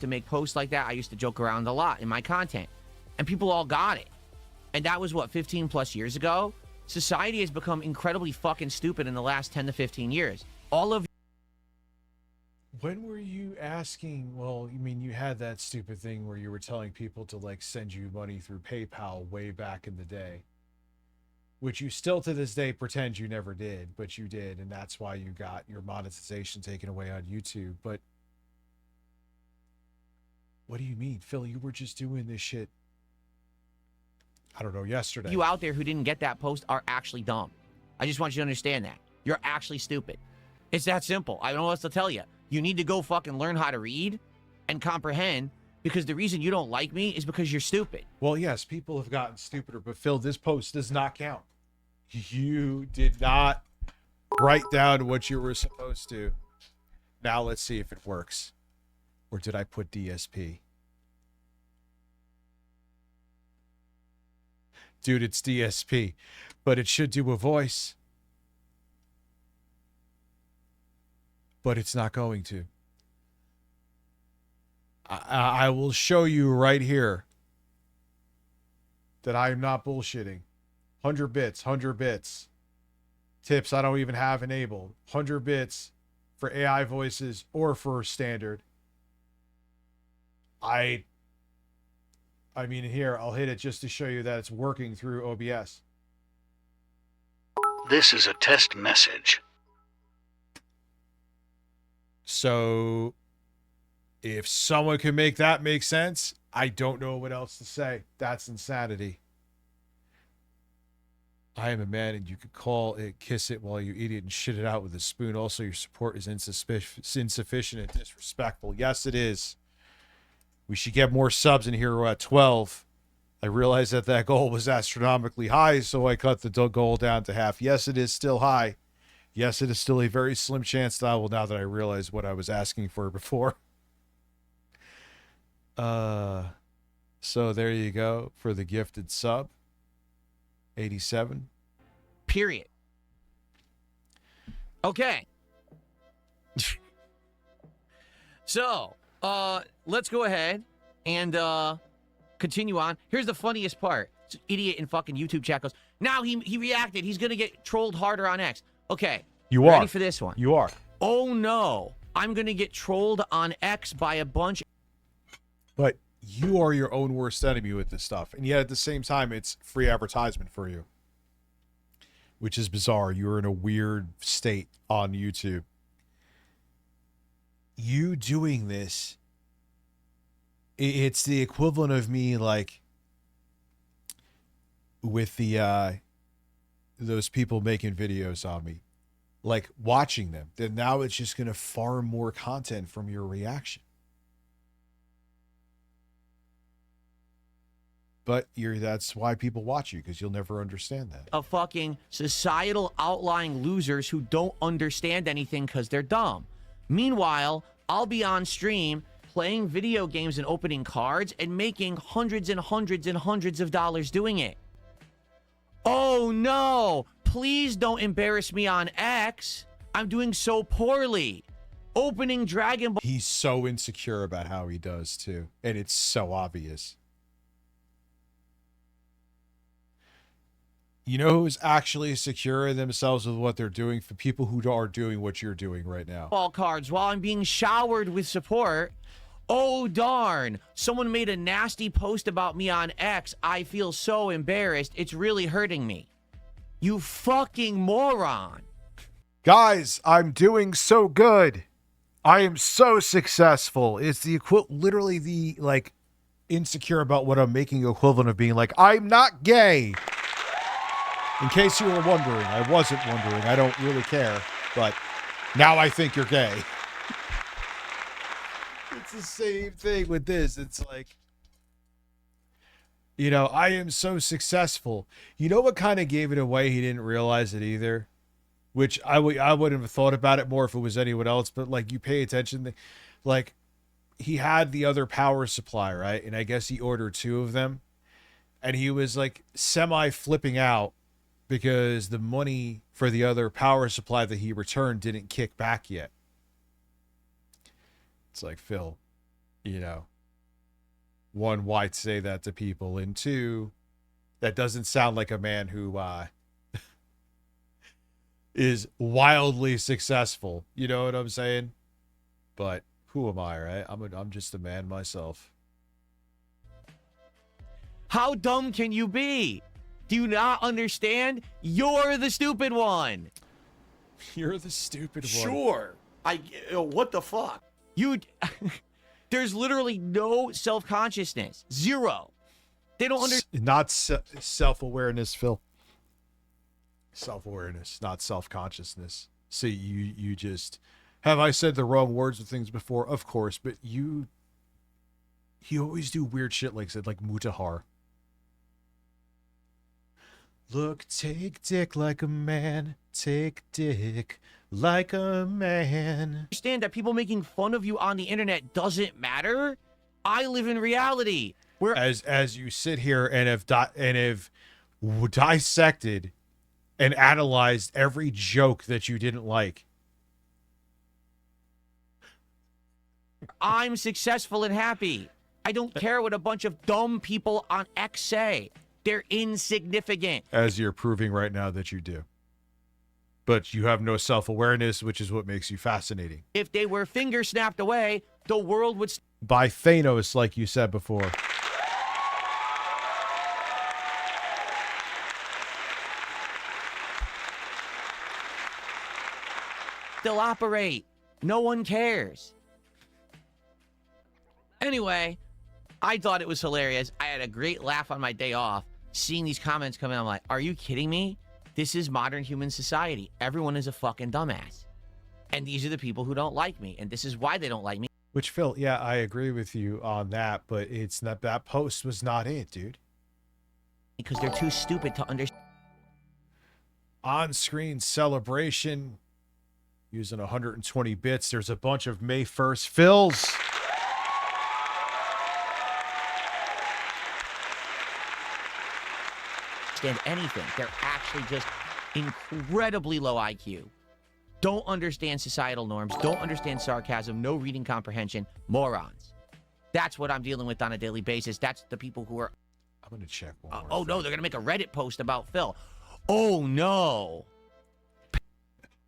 To make posts like that, I used to joke around a lot in my content, and people all got it. And that was what, 15 plus years ago. society has become incredibly fucking stupid in the last 10 to 15 years. All of When were you asking? Well, you mean you had that stupid thing where you were telling people to like send you money through PayPal way back in the day, which you still to this day pretend you never did, but you did, and that's why you got your monetization taken away on YouTube. But what do you mean, Phil? You were just doing this shit, I don't know, yesterday. you out there who didn't get that post are actually dumb. I just want you to understand that. You're actually stupid. It's that simple. I don't know what else to tell you. You need to go fucking learn how to read and comprehend, because the reason you don't like me is because you're stupid. Well, yes, people have gotten stupider, but Phil, this post does not count. You did not write down what you were supposed to. Now let's see if it works. Or did I put DSP? Dude, it's DSP, but it should do a voice. But it's not going to. I will show you right here that I am not bullshitting. 100 bits, 100 bits. Tips I don't even have enabled. 100 bits for AI voices or for standard. I mean, here, I'll hit it just to show you that it's working through OBS. This is a test message. So, if someone can make that make sense, I don't know what else to say. That's insanity. I am a man, and you could call it, kiss it while you eat it, and shit it out with a spoon. Also, your support is insufficient and disrespectful. Yes, it is. We should get more subs in here. We're at 12. I realized that goal was astronomically high, so I cut the goal down to half. Yes, it is still high. Yes, it is still a very slim chance that I will, now that I realize what I was asking for before. So there you go for the gifted sub. 87. Period. Okay. So, let's go ahead and continue on. Here's the funniest part. This idiot in fucking YouTube chat goes, now he reacted. He's going to get trolled harder on X. Okay. You are. Ready for this one? You are. Oh, no. I'm going to get trolled on X by a bunch. But you are your own worst enemy with this stuff. And yet at the same time, it's free advertisement for you. Which is bizarre. You're in a weird state on YouTube. You doing this, it's the equivalent of me, like, with the, those people making videos on me. Like, watching them. Then now it's just going to farm more content from your reaction. But that's why people watch you, because you'll never understand that. Of fucking societal outlying losers who don't understand anything because they're dumb. Meanwhile, I'll be on stream playing video games and opening cards and making hundreds and hundreds and hundreds of dollars doing it. Oh no, please don't embarrass me on X. I'm doing so poorly. Opening Dragon Ball. He's so insecure about how he does too. And it's so obvious. You know who's actually secure in themselves with what they're doing? For people who are doing what you're doing right now. Ball cards while I'm being showered with support. Oh, darn. Someone made a nasty post about me on X. I feel so embarrassed. It's really hurting me. You fucking moron. Guys, I'm doing so good. I am so successful. It's the literally the, like, insecure about what I'm making equivalent of being like, I'm not gay. In case you were wondering, I wasn't wondering. I don't really care. But now I think you're gay. It's the same thing with this. It's like, you know, I am so successful. You know what kind of gave it away? He didn't realize it either. Which I wouldn't have thought about it more if it was anyone else. But, like, you pay attention. Like, he had the other power supply, right? And I guess he ordered 2 of them. And he was, like, semi-flipping out because the money for the other power supply that he returned didn't kick back yet. It's like, Phil, you know, 1, why say that to people? And 2, that doesn't sound like a man who is wildly successful. You know what I'm saying? But who am I, right? I'm just a man myself. How dumb can you be? Do you not understand? You're the stupid one. You're the stupid one. Sure. What the fuck? There's literally no self-consciousness. Zero. They don't understand. Not self-awareness, Phil. Self-awareness, not self-consciousness. See, you just... Have I said the wrong words of things before? Of course, but you always do weird shit like said, like Mutahar. Look, take dick like a man. Take dick like a man. Understand that people making fun of you on the internet doesn't matter. I live in reality. Where as you sit here and have dissected and analyzed every joke that you didn't like. I'm successful and happy. I don't care what a bunch of dumb people on X say. They're insignificant. As you're proving right now that you do. But you have no self-awareness, which is what makes you fascinating. If they were finger snapped away, the world would... By Thanos, like you said before. Still operate. No one cares. Anyway, I thought it was hilarious. I had a great laugh on my day off. Seeing these comments come in, I'm like, are you kidding me? This is modern human society. Everyone is a fucking dumbass. And these are the people who don't like me. And this is why they don't like me. Which, Phil, yeah, I agree with you on that, but it's not, that post was not it, dude. Because they're too stupid to understand. On-screen celebration using 120 bits. There's a bunch of May 1st fills. Anything. They're actually just incredibly low IQ. Don't understand societal norms. Don't understand sarcasm. No reading comprehension. Morons. That's what I'm dealing with on a daily basis. That's the people who are... I'm going to check one more oh, thing. no. They're going to make a Reddit post about Phil. Oh, no.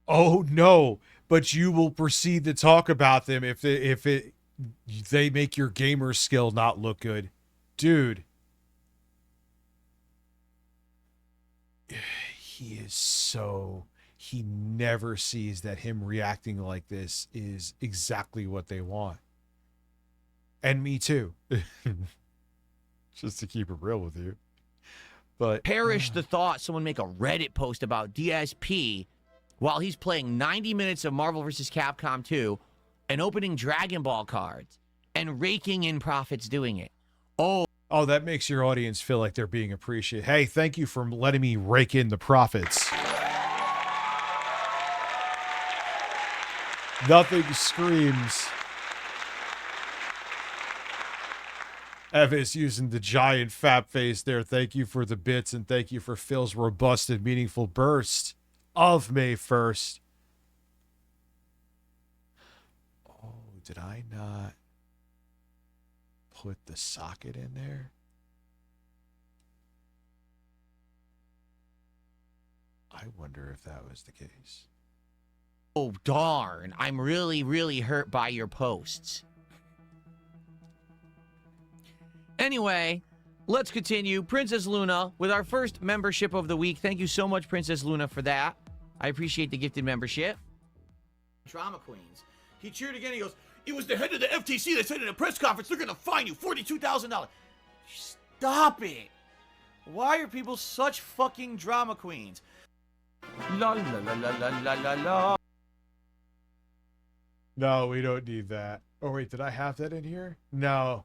Oh, no. But you will proceed to talk about them if they make your gamer skill not look good. Dude. He is so... He never sees that him reacting like this is exactly what they want. And me too. Just to keep it real with you. But perish the thought someone make a Reddit post about DSP while he's playing 90 minutes of Marvel vs. Capcom 2 and opening Dragon Ball cards and raking in profits doing it. Oh, that makes your audience feel like they're being appreciated. Hey, thank you for letting me rake in the profits. Nothing screams. Evis using the giant fat face there. Thank you for the bits and thank you for Phil's robust and meaningful burst of May 1st. Oh, did I not put the socket in there? I wonder if that was the case. Oh, darn. I'm really, really hurt by your posts. Anyway, let's continue. Princess Luna with our first membership of the week. Thank you so much, Princess Luna, for that. I appreciate the gifted membership. Drama queens. He cheered again. He goes, it was the head of the FTC that said in a press conference, they're going to fine you $42,000. Stop it. Why are people such fucking drama queens? La la la la la la la la. No, we don't need that. Oh, wait, did I have that in here? No.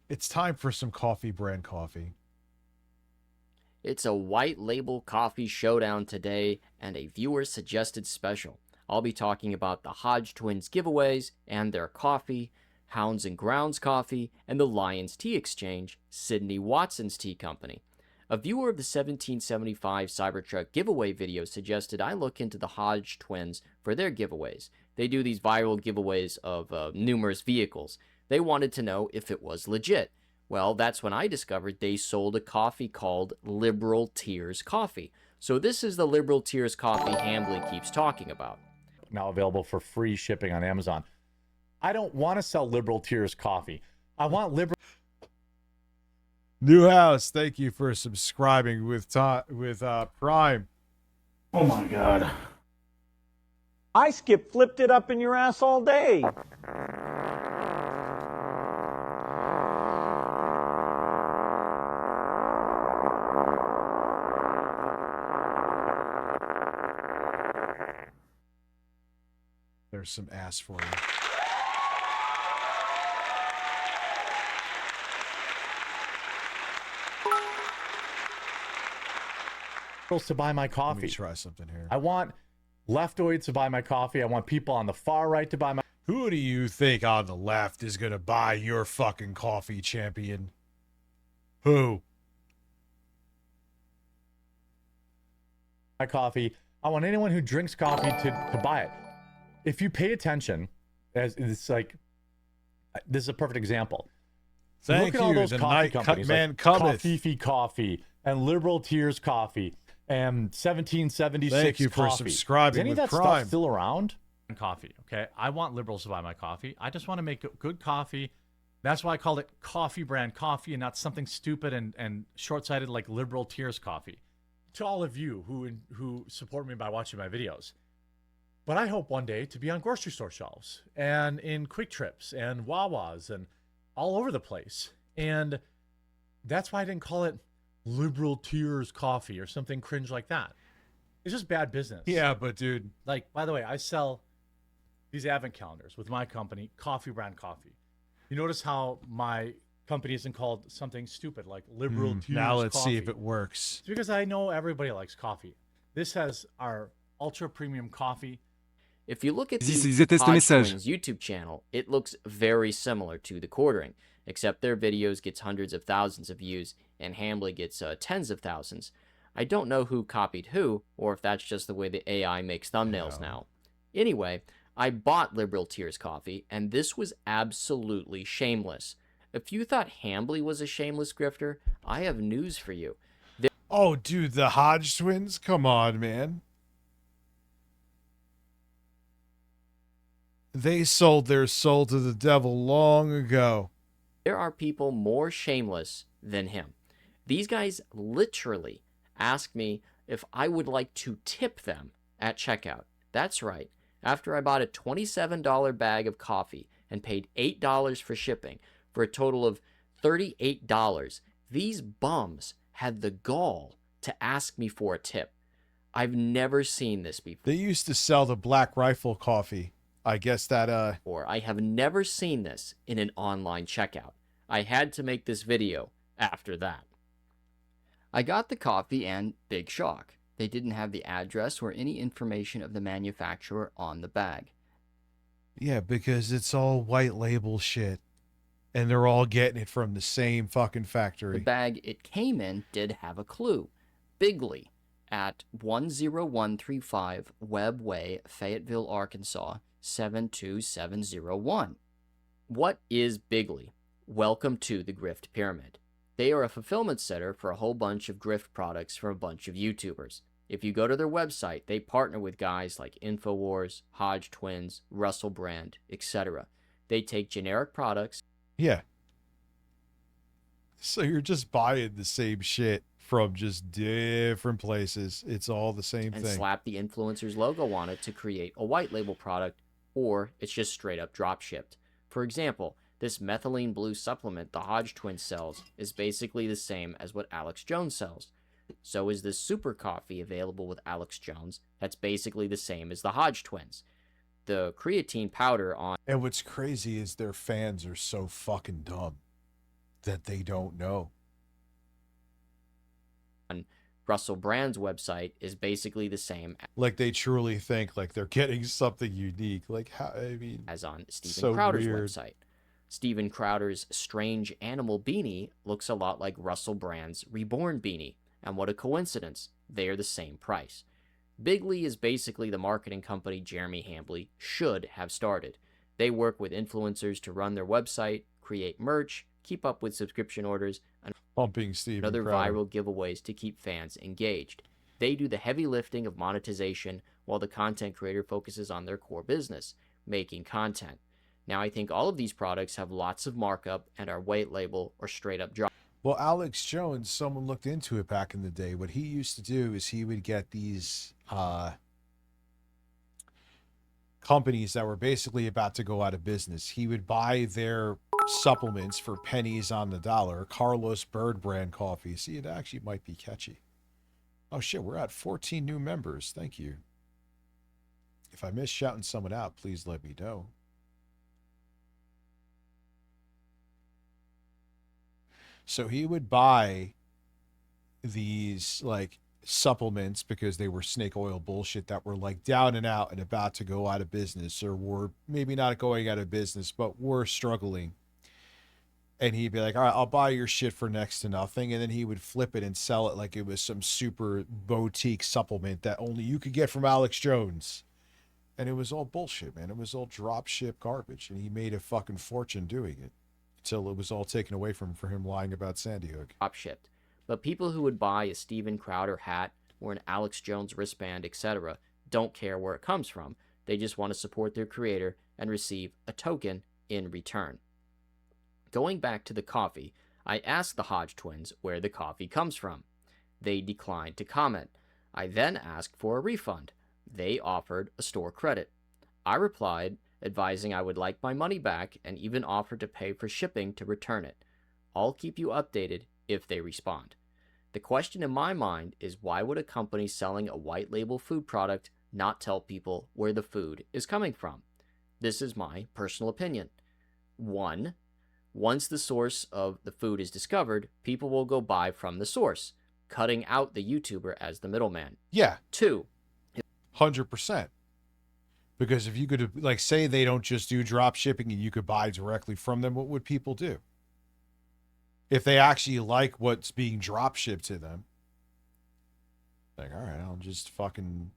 It's time for some coffee brand coffee. It's a white label coffee showdown today and a viewer suggested special. I'll be talking about the Hodge Twins giveaways and their coffee, Hounds and Grounds Coffee, and the Lions Tea Exchange, Sydney Watson's Tea Company. A viewer of the 1775 Cybertruck giveaway video suggested I look into the Hodge Twins for their giveaways. They do these viral giveaways of numerous vehicles. They wanted to know if it was legit. Well, that's when I discovered they sold a coffee called Liberal Tears Coffee. So this is the liberal tears coffee Hambly keeps talking about. Now available for free shipping on Amazon. I don't want to sell liberal tears coffee. I want liberal. New House, thank you for subscribing with Prime. Oh my God. I flipped it up in your ass all day. There's some ass for you. To buy my coffee. Let me try something here. I want leftoids to buy my coffee. I want people on the far right to buy my. Who do you think on the left is going to buy your fucking coffee, champion? Who? My coffee. I want anyone who drinks coffee to buy it. If you pay attention, as it's like, this is a perfect example. Thank Look at all you. those The coffee night companies man like cometh. Coffee Coffee and Liberal Tears Coffee and 1776 Thank you for Coffee. subscribing Is any with of that Prime. stuff still around? Coffee, okay? I want liberals to buy my coffee. I just want to make good coffee. That's why I called it coffee brand coffee and not something stupid and short-sighted like liberal tears coffee. To all of you who support me by watching my videos. But I hope one day to be on grocery store shelves and in Quick Trips and Wawas and all over the place. And that's why I didn't call it liberal tears coffee or something cringe like that. It's just bad business. Yeah, but dude. Like, by the way, I sell these advent calendars with my company, Coffee Brand Coffee. You notice how my company isn't called something stupid like liberal tears Now let's coffee. see if it works. It's because I know everybody likes coffee. This has our ultra premium coffee. If you look at the Disais test Hodge message. Twins YouTube channel, it looks very similar to the quartering, except their videos gets hundreds of thousands of views and Hambly gets tens of thousands. I don't know who copied who, or if that's just the way the AI makes thumbnails now. Anyway, I bought Liberal Tears coffee, and this was absolutely shameless. If you thought Hambly was a shameless grifter, I have news for you. Oh, dude, the Hodge twins? Come on, man. They sold their soul to the devil long ago. There are people more shameless than him. These guys literally asked me if I would like to tip them at checkout. That's right. After I bought a $27 bag of coffee and paid $8 for shipping for a total of $38, these bums had the gall to ask me for a tip. I've never seen this before. They used to sell the Black Rifle coffee. I guess that, Or I have never seen this in an online checkout. I had to make this video after that. I got the coffee and big shock. They didn't have the address or any information of the manufacturer on the bag. Yeah, because it's all white label shit. And they're all getting it from the same fucking factory. The bag it came in did have a clue. Bigly at 10135 Webb Way, Fayetteville, Arkansas, 72701. What is Bigly? Welcome to the Grift Pyramid. They are a fulfillment center for a whole bunch of grift products from a bunch of YouTubers. If you go to their website, they partner with guys like InfoWars, Hodge Twins, Russell Brand, etc. They take generic products. Yeah. So you're just buying the same shit from just different places. It's all the same and thing. Slap the influencer's logo on it to create a white label product, or it's just straight up drop shipped. For example, this methylene blue supplement the Hodge Twins sells is basically the same as what Alex Jones sells. So is this super coffee available with Alex Jones that's basically the same as the Hodge Twins. The creatine powder on... And what's crazy is their fans are so fucking dumb that they don't know. On Russell Brand's website is basically the same. Like they truly think like they're getting something unique. Like how, I mean... As on Steven so Crowder's weird. website. Steven Crowder's strange animal beanie looks a lot like Russell Brand's reborn beanie. And what a coincidence, they are the same price. Bigly is basically the marketing company Jeremy Hambly should have started. They work with influencers to run their website, create merch, keep up with subscription orders, and pumping Steven other Crowder. viral giveaways to keep fans engaged. They do the heavy lifting of monetization while the content creator focuses on their core business, making content. Now, I think all of these products have lots of markup and are white label or straight up drop. Well, Alex Jones, someone looked into it back in the day. What he used to do is he would get these companies that were basically about to go out of business. He would buy their supplements for pennies on the dollar. Carlos Bird brand coffee. See, it actually might be catchy. Oh shit, we're at 14 new members. Thank you. If I miss shouting someone out, please let me know. So he would buy these like supplements because they were snake oil bullshit that were like down and out and about to go out of business, or were maybe not going out of business, but were struggling. And he'd be like, all right, I'll buy your shit for next to nothing. And then he would flip it and sell it like it was some super boutique supplement that only you could get from Alex Jones. And it was all bullshit, man. It was all drop ship garbage. And he made a fucking fortune doing it until it was all taken away from him for him lying about Sandy Hook. Drop shipped. But people who would buy a Steven Crowder hat or an Alex Jones wristband, etc., don't care where it comes from. They just want to support their creator and receive a token in return. Going back to the coffee, I asked the Hodge twins where the coffee comes from. They declined to comment. I then asked for a refund. They offered a store credit. I replied, advising I would like my money back and even offered to pay for shipping to return it. I'll keep you updated if they respond. The question in my mind is, why would a company selling a white label food product not tell people where the food is coming from? This is my personal opinion. 1. Once the source of the food is discovered, people will go buy from the source, cutting out the YouTuber as the middleman. Yeah. 2. 100%. Because if you could, like, say they don't just do drop shipping and you could buy directly from them, what would people do? If they actually like what's being drop shipped to them, like, all right, I'll just fucking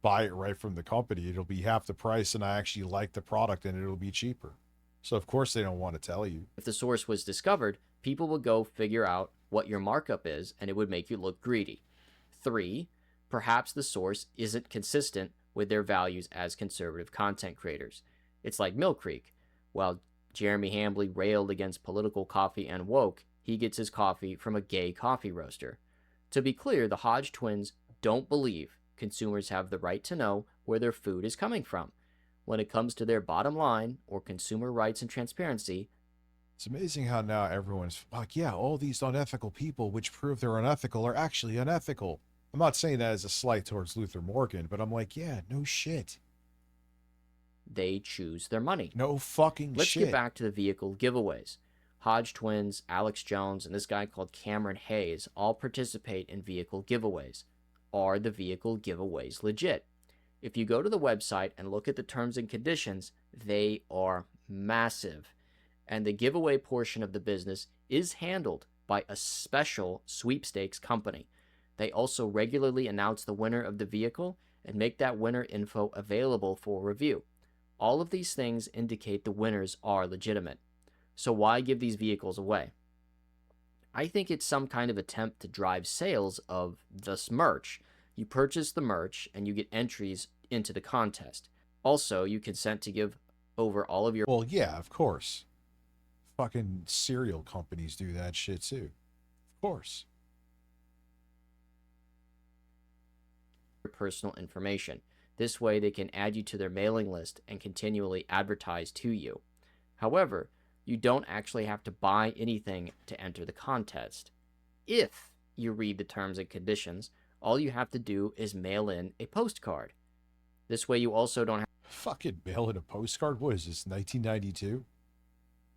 buy it right from the company. It'll be half the price and I actually like the product and it'll be cheaper. So of course they don't want to tell you. If the source was discovered, people would go figure out what your markup is and it would make you look greedy. 3. Perhaps the source isn't consistent with their values as conservative content creators. It's like Mill Creek. While Jeremy Hambley railed against political coffee and woke, he gets his coffee from a gay coffee roaster. To be clear, the Hodge twins don't believe consumers have the right to know where their food is coming from. When it comes to their bottom line or consumer rights and transparency, it's amazing how now everyone's like, yeah, all these unethical people which prove they're unethical are actually unethical. I'm not saying that as a slight towards Luther Morgan, but I'm like, yeah, no shit. They choose their money. No fucking Let's shit. get back to the vehicle giveaways. Hodge twins, Alex Jones, and this guy called Cameron Hayes all participate in vehicle giveaways. Are the vehicle giveaways legit? If you go to the website and look at the terms and conditions, they are massive. And the giveaway portion of the business is handled by a special sweepstakes company. They also regularly announce the winner of the vehicle and make that winner info available for review. All of these things indicate the winners are legitimate. So why give these vehicles away? I think it's some kind of attempt to drive sales of this merch. You purchase the merch and you get entries into the contest. Also, you consent to give over all of your... Well, yeah, of course. Fucking cereal companies do that shit too. Of course. Personal information. This way they can add you to their mailing list and continually advertise to you. However, you don't actually have to buy anything to enter the contest. If you read the terms and conditions, all you have to do is mail in a postcard. This way you also don't fucking mail in a postcard? What is this, 1992?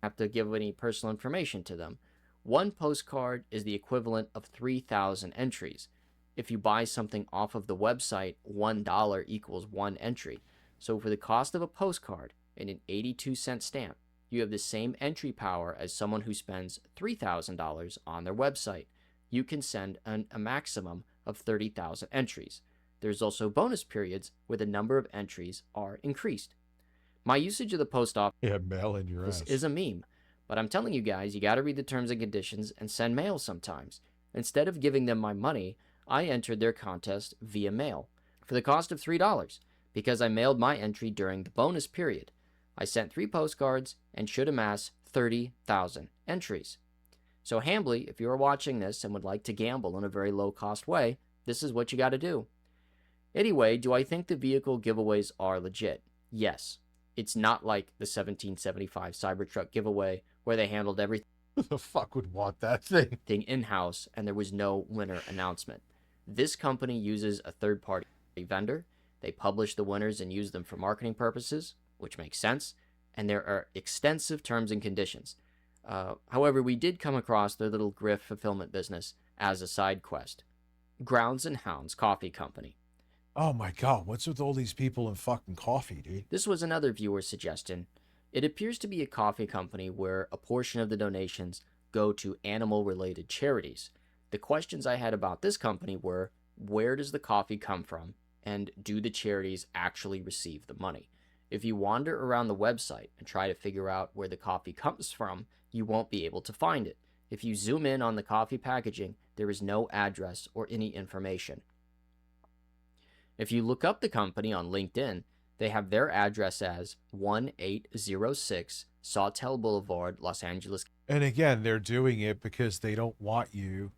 Have to give any personal information to them. One postcard is the equivalent of 3,000 entries. If you buy something off of the website, $1 equals 1 entry. So for the cost of a postcard and an 82-cent stamp, you have the same entry power as someone who spends $3,000 on their website. You can send a maximum of 30,000 entries. There's also bonus periods where the number of entries are increased. My usage of the post office mail in your ass. is a meme, but I'm telling you guys, you got to read the terms and conditions and send mail sometimes. Instead of giving them my money, I entered their contest via mail for the cost of $3 because I mailed my entry during the bonus period. I sent 3 postcards and should amass 30,000 entries. So Hambly, if you are watching this and would like to gamble in a very low-cost way, this is what you got to do. Anyway, do I think the vehicle giveaways are legit? Yes. It's not like the 1775 Cybertruck giveaway where they handled everything. Who the fuck would want that thing? In-house and there was no winner announcement. This company uses a third-party vendor. They publish the winners and use them for marketing purposes, which makes sense, and there are extensive terms and conditions. However, we did come across their little grift fulfillment business as a side quest. Grounds and Hounds Coffee Company. Oh my god, what's with all these people and fucking coffee, dude? This was another viewer suggestion. It appears to be a coffee company where a portion of the donations go to animal-related charities. The questions I had about this company were, where does the coffee come from, and do the charities actually receive the money? If you wander around the website and try to figure out where the coffee comes from, you won't be able to find it. If you zoom in on the coffee packaging, there is no address or any information. If you look up the company on LinkedIn, they have their address as 1806 Sawtelle Boulevard, Los Angeles. And again, they're doing it because they don't want you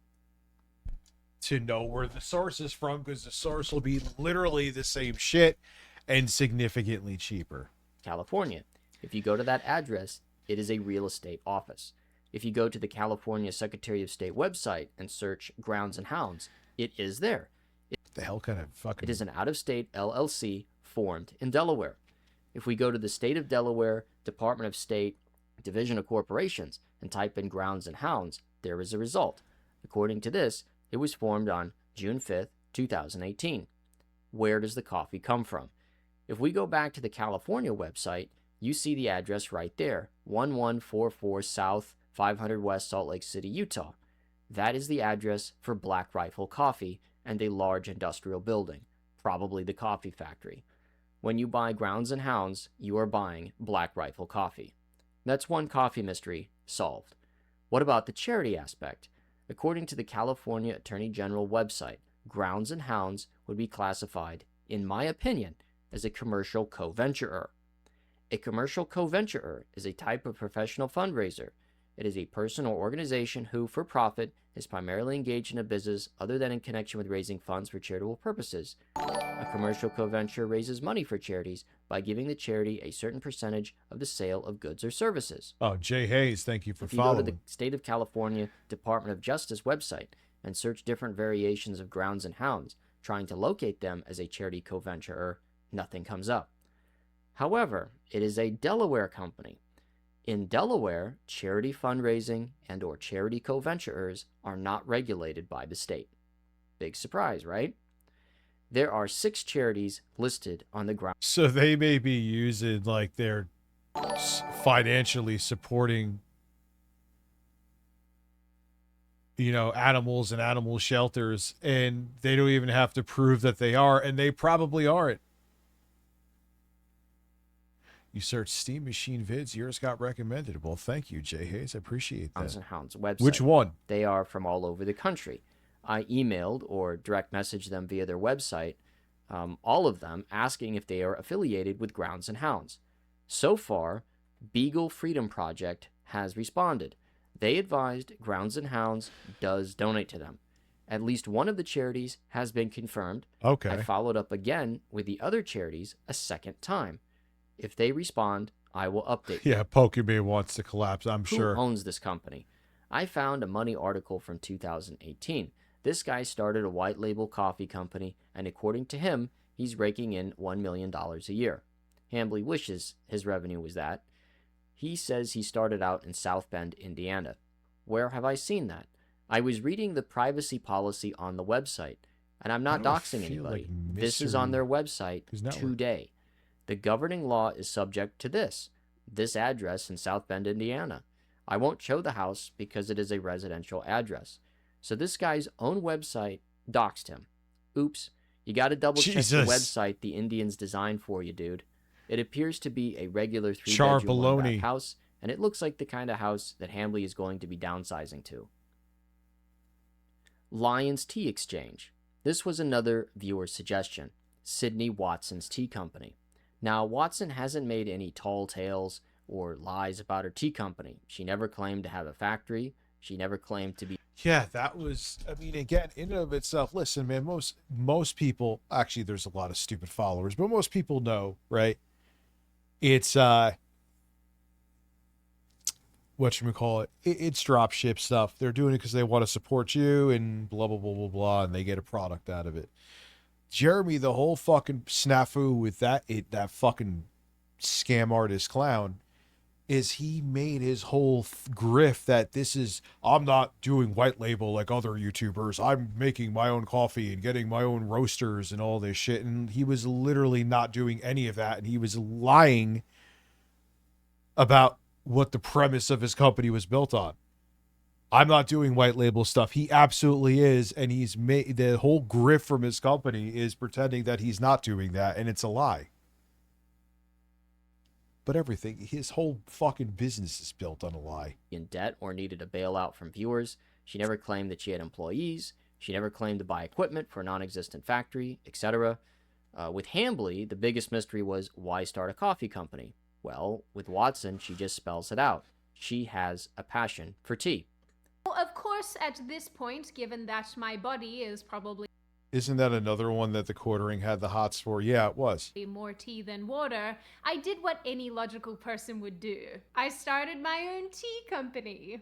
to know where the source is from, because the source will be literally the same shit and significantly cheaper. California. If you go to that address, it is a real estate office. If you go to the California Secretary of State website and search Grounds and Hounds, it is there. The hell kind of fucking... It is an out-of-state LLC formed in Delaware. If we go to the State of Delaware, Department of State, Division of Corporations, and type in Grounds and Hounds, there is a result. According to this, it was formed on June 5th, 2018. Where does the coffee come from? If we go back to the California website, you see the address right there, 1144 South, 500 West, Salt Lake City, Utah. That is the address for Black Rifle Coffee and a large industrial building, probably the coffee factory. When you buy Grounds and Hounds, you are buying Black Rifle Coffee. That's one coffee mystery solved. What about the charity aspect? According to the California Attorney General website, Grounds and Hounds would be classified, in my opinion, as a commercial co-venturer. A commercial co-venturer is a type of professional fundraiser. It is a person or organization who, for profit, is primarily engaged in a business other than in connection with raising funds for charitable purposes. A commercial co-venture raises money for charities by giving the charity a certain percentage of the sale of goods or services. Oh, Jay Hayes, thank you for following. If you following. go to the State of California Department of Justice website and search different variations of Grounds and Hounds, trying to locate them as a charity co-venturer, nothing comes up. However, it is a Delaware company. In Delaware, charity fundraising and or charity co-venturers are not regulated by the state. Big surprise, right? There are 6 charities listed on the ground. So they may be using, like, they're financially supporting, you know, animals and animal shelters, and they don't even have to prove that they are, and they probably aren't. You search Steam Machine Vids, yours got recommended. Well, thank you, Jay Hayes. I appreciate that. Grounds and Hounds website. Which one? They are from all over the country. I emailed or direct messaged them via their website, all of them, asking if they are affiliated with Grounds and Hounds. So far, Beagle Freedom Project has responded. They advised Grounds and Hounds does donate to them. At least one of the charities has been confirmed. Okay. I followed up again with the other charities a second time. If they respond, I will update you. Yeah, Pokemon wants to collapse, I'm sure. Who owns this company? I found a Money article from 2018. This guy started a white label coffee company, and according to him, he's raking in $1 million a year. Hambly wishes his revenue was that. He says he started out in South Bend, Indiana. Where have I seen that? I was reading the privacy policy on the website, and I'm not doxing anybody. Like this is on their website today. The governing law is subject to this address in South Bend, Indiana. I won't show the house because it is a residential address. So this guy's own website doxed him. Oops, you got to double check the website the Indians designed for you, dude. It appears to be a regular 3-bedroom one-bath house, and it looks like the kind of house that Hambly is going to be downsizing to. Lions Tea Exchange. This was another viewer suggestion, Sydney Watson's Tea Company. Now, Watson hasn't made any tall tales or lies about her tea company. She never claimed to have a factory. She never claimed to be... Yeah, that was, I mean, again, in and of itself, listen, man, most people, actually, there's a lot of stupid followers, but most people know, right? It's, whatchamacallit, it's drop ship stuff. They're doing it because they want to support you and blah, blah, blah, blah, blah, and they get a product out of it. Jeremy, the whole fucking snafu with that fucking scam artist clown, is he made his whole grift that this is, I'm not doing white label like other YouTubers. I'm making my own coffee and getting my own roasters and all this shit. And he was literally not doing any of that. And he was lying about what the premise of his company was built on. I'm not doing white label stuff. He absolutely is. And he's made the whole grift from his company is pretending that he's not doing that. And it's a lie. But everything, his whole fucking business is built on a lie. In debt or needed a bailout from viewers. She never claimed that she had employees. She never claimed to buy equipment for a non-existent factory, etc. With Hambly, the biggest mystery was, why start a coffee company? Well, with Watson, she just spells it out. She has a passion for tea. Of course, at this point, given that my body is probably... Isn't that another one that the quartering had the hots for? Yeah, it was. more tea than water, I did what any logical person would do. I started my own tea company.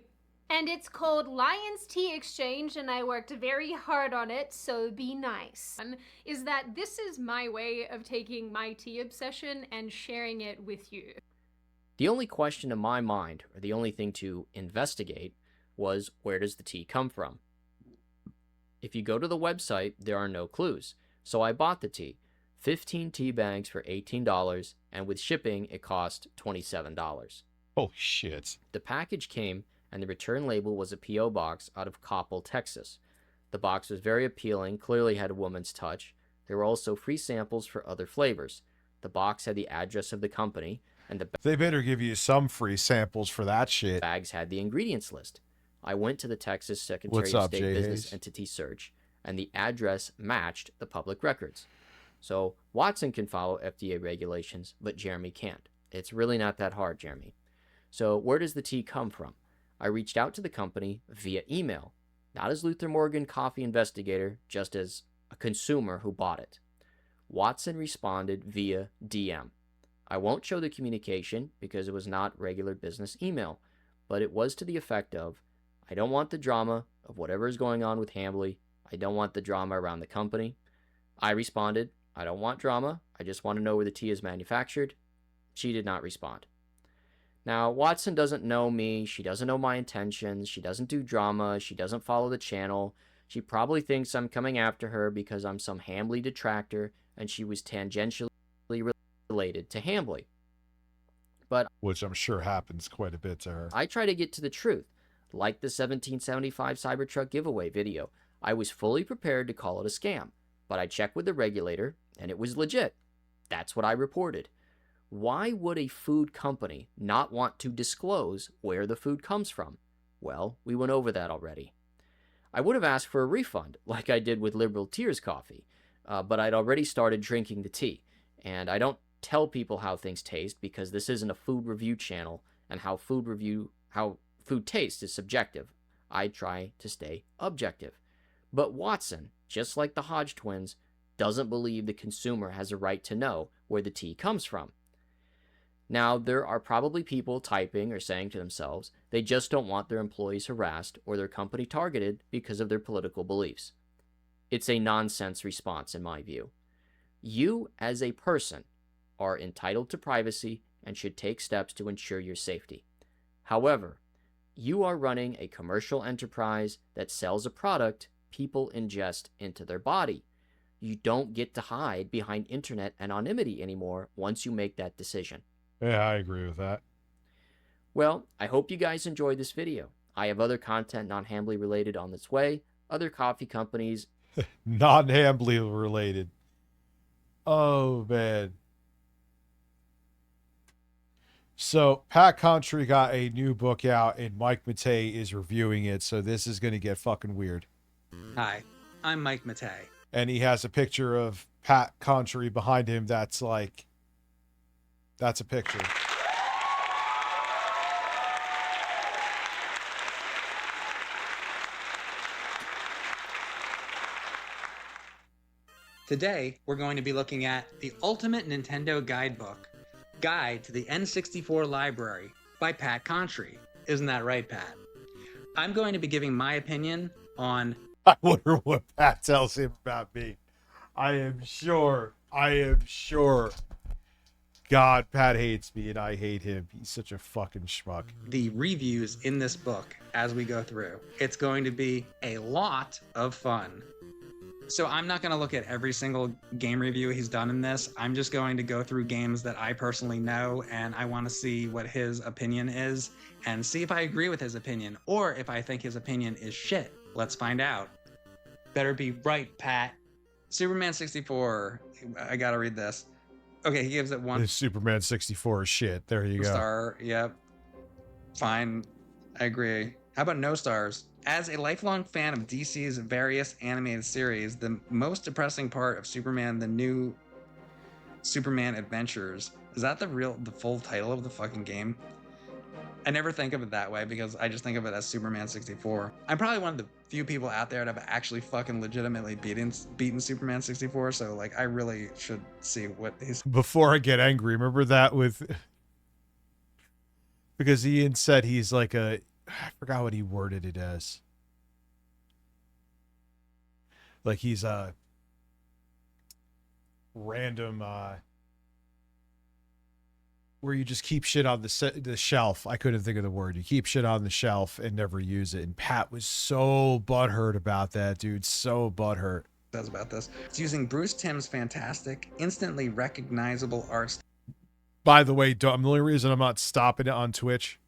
And it's called Lion's Tea Exchange, and I worked very hard on it, so be nice. Is that this is my way of taking my tea obsession and sharing it with you. The only question in my mind, or the only thing to investigate, was, where does the tea come from? If you go to the website, there are no clues. So I bought the tea. 15 tea bags for $18, and with shipping, it cost $27. Oh, shit. The package came, and the return label was a P.O. box out of Coppell, Texas. The box was very appealing, clearly had a woman's touch. There were also free samples for other flavors. The box had the address of the company, and they better give you some free samples for that shit. Bags had the ingredients list. I went to the Texas Secretary What's of up, State Jay Business Hayes? Entity Search, and the address matched the public records. So Watson can follow FDA regulations, but Jeremy can't. It's really not that hard, Jeremy. So where does the tea come from? I reached out to the company via email, not as Luther Morgan coffee investigator, just as a consumer who bought it. Watson responded via DM. I won't show the communication because it was not regular business email, but it was to the effect of, I don't want the drama of whatever is going on with Hambly. I don't want the drama around the company. I responded, I don't want drama. I just want to know where the tea is manufactured. She did not respond. Now, Watson doesn't know me. She doesn't know my intentions. She doesn't do drama. She doesn't follow the channel. She probably thinks I'm coming after her because I'm some Hambly detractor and she was tangentially related to Hambly. But which I'm sure happens quite a bit to her. I try to get to the truth. Like the 1775 Cybertruck giveaway video, I was fully prepared to call it a scam, but I checked with the regulator and it was legit. That's what I reported. Why would a food company not want to disclose where the food comes from? Well, we went over that already. I would have asked for a refund, like I did with Liberal Tears coffee, but I'd already started drinking the tea, and I don't tell people how things taste because this isn't a food review channel, and how food taste is subjective. I try to stay objective. But Watson, just like the Hodge twins, doesn't believe the consumer has a right to know where the tea comes from. Now, there are probably people typing or saying to themselves they just don't want their employees harassed or their company targeted because of their political beliefs. It's a nonsense response in my view. You, as a person, are entitled to privacy and should take steps to ensure your safety. However, you are running a commercial enterprise that sells a product people ingest into their body. You don't get to hide behind internet anonymity anymore once you make that decision. Yeah, I agree with that. Well, I hope you guys enjoyed this video. I have other content non-Hambly related on its way. Other coffee companies. Non-Hambly related. Oh, man. So, Pat Country got a new book out, and Mike Matei is reviewing it, so this is going to get fucking weird. Hi, I'm Mike Matei. and he has a picture of Pat Contry behind him. That's a picture. Today, we're going to be looking at the Ultimate Nintendo Guidebook, Guide to the N64 Library by Pat Contry. Isn't that right, Pat? I'm going to be giving my opinion on... I wonder what Pat tells him about me. I am sure. God, Pat hates me and I hate him. He's such a fucking schmuck. The reviews in this book as we go through. It's going to be a lot of fun. So I'm not going to look at every single game review he's done in this. I'm just going to go through games that I personally know, and I want to see what his opinion is and see if I agree with his opinion or if I think his opinion is shit. Let's find out. Better be right, Pat. Superman 64. I got to read this. Okay, he gives it one. Superman 64 is shit. There you go. Star. Yep. Fine. I agree. How about no stars? As a lifelong fan of DC's various animated series, the most depressing part of Superman, the new Superman Adventures, is that the full title of the fucking game? I never think of it that way because I just think of it as Superman 64. I'm probably one of the few people out there that have actually fucking legitimately beaten Superman 64, so like I really should see what he's... Before I get angry, remember that with... Because Ian said he's like a... I forgot what he worded it as. Like he's a random where you just keep shit on the shelf. I couldn't think of the word. You keep shit on the shelf and never use it. And Pat was so butthurt about that, dude. So butthurt. Says about this. It's using Bruce Timm's fantastic, instantly recognizable art. By the way, the only reason I'm not stopping it on Twitch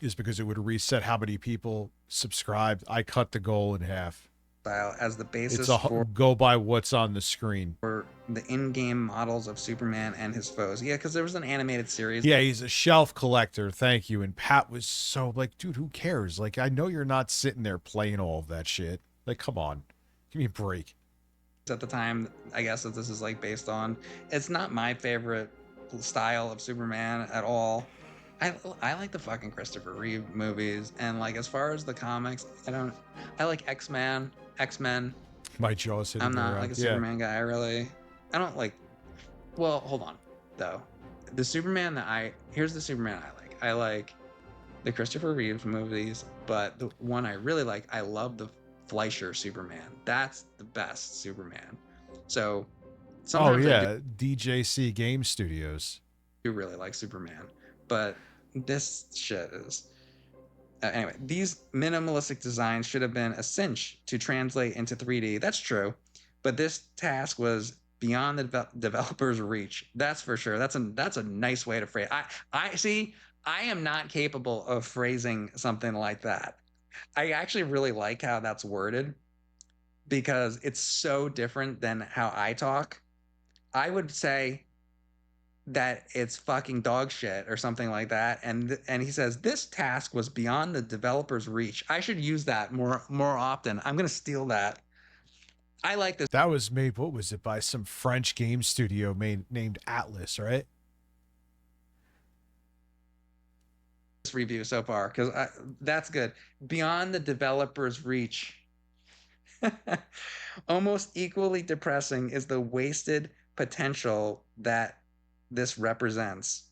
is because it would reset how many people subscribed. I cut the goal in half. Style as the basis for go by what's on the screen. For the in-game models of Superman and his foes. Yeah, because there was an animated series. Yeah, he's a shelf collector. Thank you. And Pat was so like, dude, who cares? Like, I know you're not sitting there playing all of that shit. Like, come on. Give me a break. At the time, I guess that this is like based on. It's not my favorite style of Superman at all. I like the fucking Christopher Reeve movies, and like as far as the comics, I like X-Men. My jaw's hitting I'm not around. like a Superman guy, really. I don't like. Well, hold on, though. The Superman here's the Superman I like. I like the Christopher Reeve movies, but the one I really like, I love the Fleischer Superman. That's the best Superman. So sometimes DJC Game Studios. I do really like Superman, but this shit is anyway. These minimalistic designs should have been a cinch to translate into 3D. That's true, but this task was beyond the developer's reach. That's for sure. That's a nice way to phrase. I see. I am not capable of phrasing something like that. I actually really like how that's worded because it's so different than how I talk. I would say that it's fucking dog shit or something like that, and he says this task was beyond the developer's reach. I should use that more often. I'm gonna steal that. I like this. That was made, what was it, by some French game studio named Atlas, right? This review so far because that's good. Beyond the developer's reach. Almost equally depressing is the wasted potential that this represents.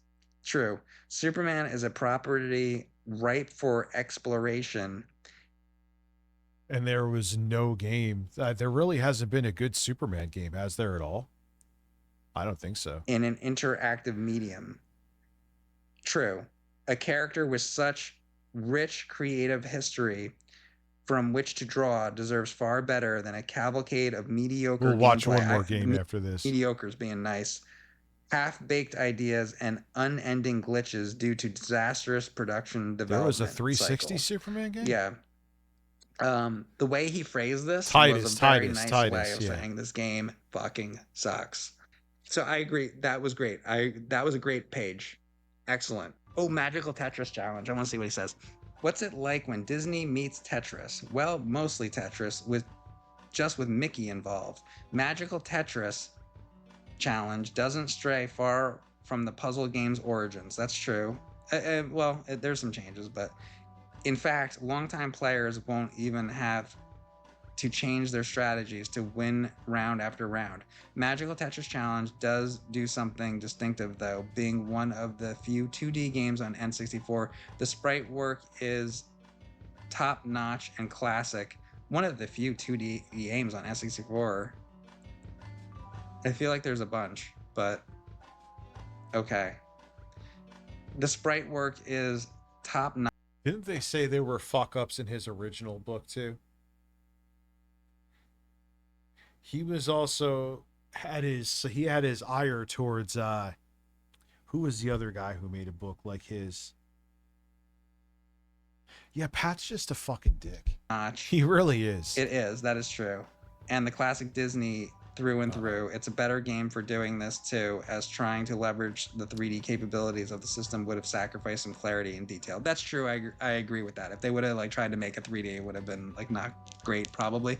True. Superman is a property ripe for exploration. And there was no game. There really hasn't been a good Superman game, has there at all? I don't think so. In an interactive medium. True. A character with such rich creative history from which to draw deserves far better than a cavalcade of mediocre We'll watch gameplay. one more game after this. Mediocre's being nice. Half-baked ideas and unending glitches due to disastrous production development. There was a 360 cycle. Superman game? Yeah. The way he phrased this Titus, was a very nice way of saying this game fucking sucks. So I agree. That was great. That was a great page. Excellent. Oh, Magical Tetris Challenge. I want to see what he says. What's it like when Disney meets Tetris? Well, mostly Tetris with just with Mickey involved. Magical Tetris Challenge doesn't stray far from the puzzle game's origins. That's true. There's some changes, but in fact, longtime players won't even have to change their strategies to win round after round. Magical Tetris Challenge does do something distinctive, though, being one of the few 2D games on N64. The sprite work is top-notch and classic. One of the few 2D games on N64. I feel like there's a bunch, but okay. The sprite work is top-notch. Didn't they say there were fuck-ups in his original book, too? He was also had his ire towards who was the other guy who made a book like his? Yeah, Pat's just a fucking dick. He really is. It is. That is true. And the classic Disney through and through. It's a better game for doing this too, as trying to leverage the 3D capabilities of the system would have sacrificed some clarity and detail. That's true. I agree with that. If they would have like tried to make a 3D, it would have been like not great probably.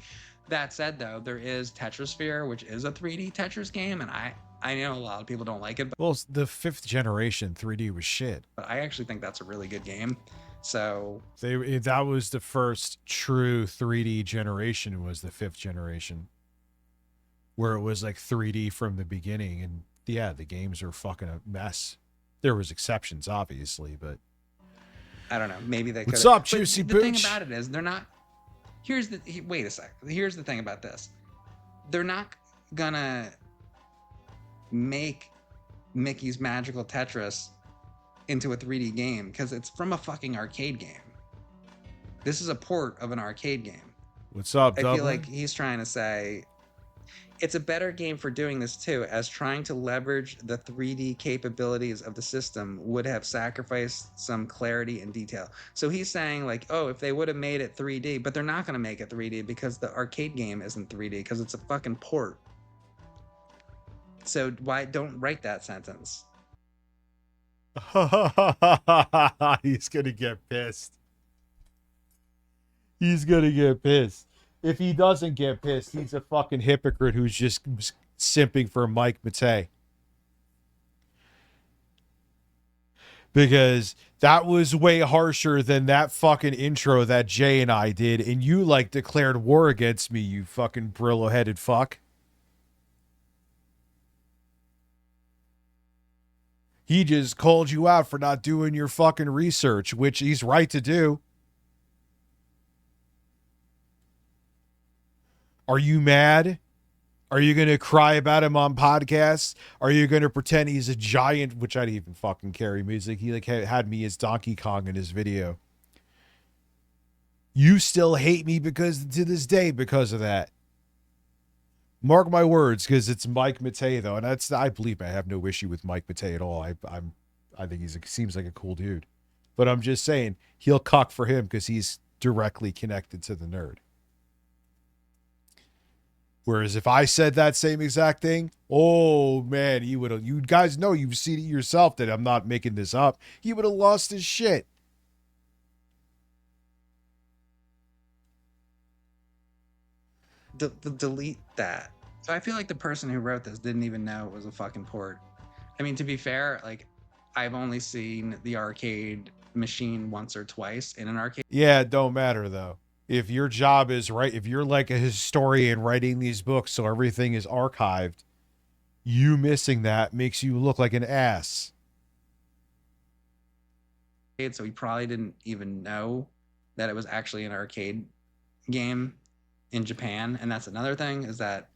That said, though, there is Tetrisphere, which is a 3D Tetris game, and I know a lot of people don't like it. But, well, the 5th generation 3D was shit. But I actually think that's a really good game. So that was the first true 3D generation, was the 5th generation, where it was like 3D from the beginning. And yeah, the games are fucking a mess. There was exceptions, obviously, but I don't know. Maybe they could. What's up, Juicy Booch? The thing Booch? about it is they're not. Wait a sec. Here's the thing about this. They're not gonna make Mickey's Magical Tetris into a 3D game because it's from a fucking arcade game. This is a port of an arcade game. What's up, Dublin? I feel like he's trying to say it's a better game for doing this too, as trying to leverage the 3D capabilities of the system would have sacrificed some clarity and detail. So he's saying like, oh, if they would have made it 3D, but they're not going to make it 3D because the arcade game isn't 3D because it's a fucking port. So why don't write that sentence? He's going to get pissed. He's going to get pissed. If he doesn't get pissed, he's a fucking hypocrite who's just simping for Mike Matei. Because that was way harsher than that fucking intro that Jay and I did, and you like declared war against me, you fucking Brillo-headed fuck. He just called you out for not doing your fucking research, which he's right to do. Are you mad? Are you going to cry about him on podcasts? Are you going to pretend he's a giant, which I didn't even fucking care. He like had me as Donkey Kong in his video. You still hate me because to this day because of that. Mark my words, because it's Mike Matei though, and I believe I have no issue with Mike Matei at all. I think seems like a cool dude, but I'm just saying he'll cuck for him because he's directly connected to the nerd. Whereas if I said that same exact thing, oh man, he would have. You guys know, you've seen it yourself that I'm not making this up. He would have lost his shit. Delete that. So I feel like the person who wrote this didn't even know it was a fucking port. I mean, to be fair, like I've only seen the arcade machine once or twice in an arcade. Yeah, it don't matter though. If your job is right, if you're like a historian writing these books so everything is archived, you missing that makes you look like an ass. So he probably didn't even know that it was actually an arcade game in Japan. And that's another thing, is that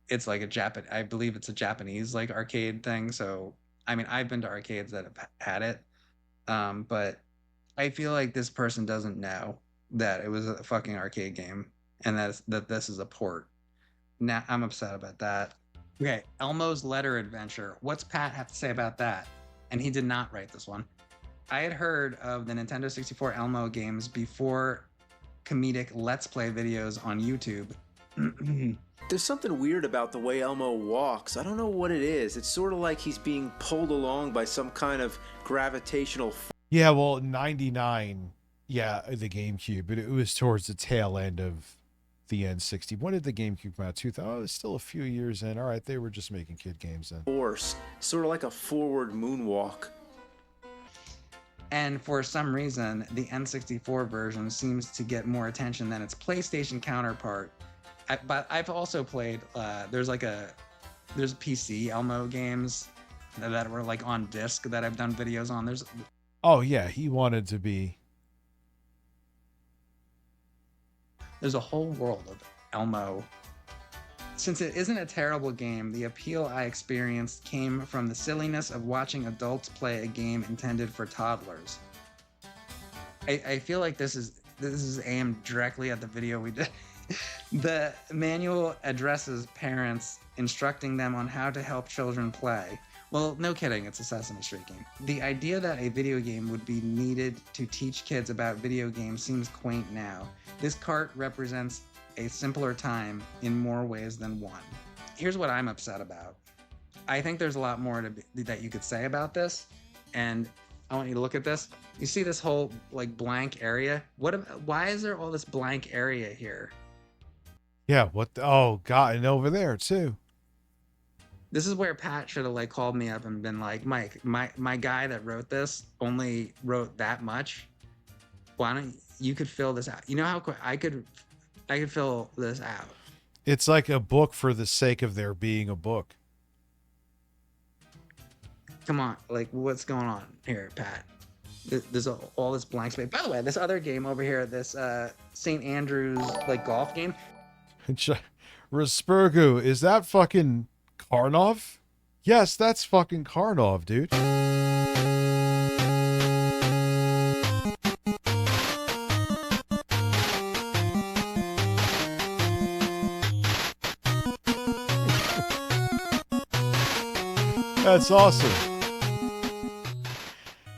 it's like I believe it's a Japanese like arcade thing. So, I mean, I've been to arcades that have had it. But I feel like this person doesn't know that it was a fucking arcade game and that this is a port. Now I'm upset about that. Okay, Elmo's Letter Adventure. What's Pat have to say about that? And he did not write this one. I had heard of the Nintendo 64 Elmo games before comedic Let's Play videos on YouTube. There's something weird about the way Elmo walks. I don't know what it is. It's sort of like he's being pulled along by some kind of gravitational Yeah, well, 99, yeah, the GameCube, but it was towards the tail end of the N60. When did the GameCube come out? 2000? Oh, it's still a few years in. All right, they were just making kid games then. Force, sort of like a forward moonwalk. And for some reason, the N64 version seems to get more attention than its PlayStation counterpart. But I've also played, there's PC Elmo games that were like on disc that I've done videos on. Oh yeah, he wanted to be. There's a whole world of Elmo. Since it isn't a terrible game, the appeal I experienced came from the silliness of watching adults play a game intended for toddlers. I feel like this is aimed directly at the video we did. The manual addresses parents, instructing them on how to help children play. Well, no kidding, it's a Sesame Street game. The idea that a video game would be needed to teach kids about video games seems quaint now. This cart represents a simpler time in more ways than one. Here's what I'm upset about. I think there's a lot more that you could say about this, and I want you to look at this. You see this whole like blank area? Why is there all this blank area here? Yeah, oh god, and over there too. This is where Pat should have like called me up and been like, Mike, my guy that wrote this only wrote that much. Why don't you could fill this out? You know how quick I could fill this out. It's like a book for the sake of there being a book. Come on, like what's going on here, Pat? There's all this blank space. By the way, this other game over here, this St. Andrews like golf game. Raspergu, is that fucking Karnov? Yes, that's fucking Karnov, dude. That's awesome.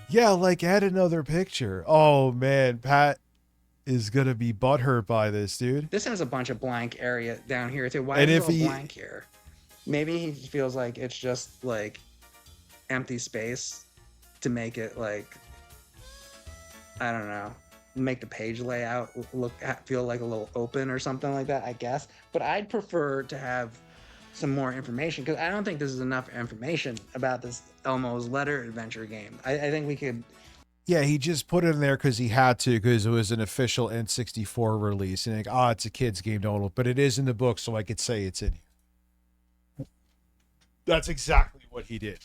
Yeah, like add another picture. Oh man, Pat is gonna be butthurt by this, dude. This has a bunch of blank area down here too. Why is it all blank here? Maybe he feels like it's just like empty space to make it like, I don't know, make the page layout feel like a little open or something like that, I guess. But I'd prefer to have some more information, because I don't think this is enough information about this Elmo's Letter Adventure game. I think we could. Yeah, he just put it in there because he had to, because it was an official N64 release. And like, it's a kid's game, don't. But it is in the book, so I could say it's in here. That's exactly what he did.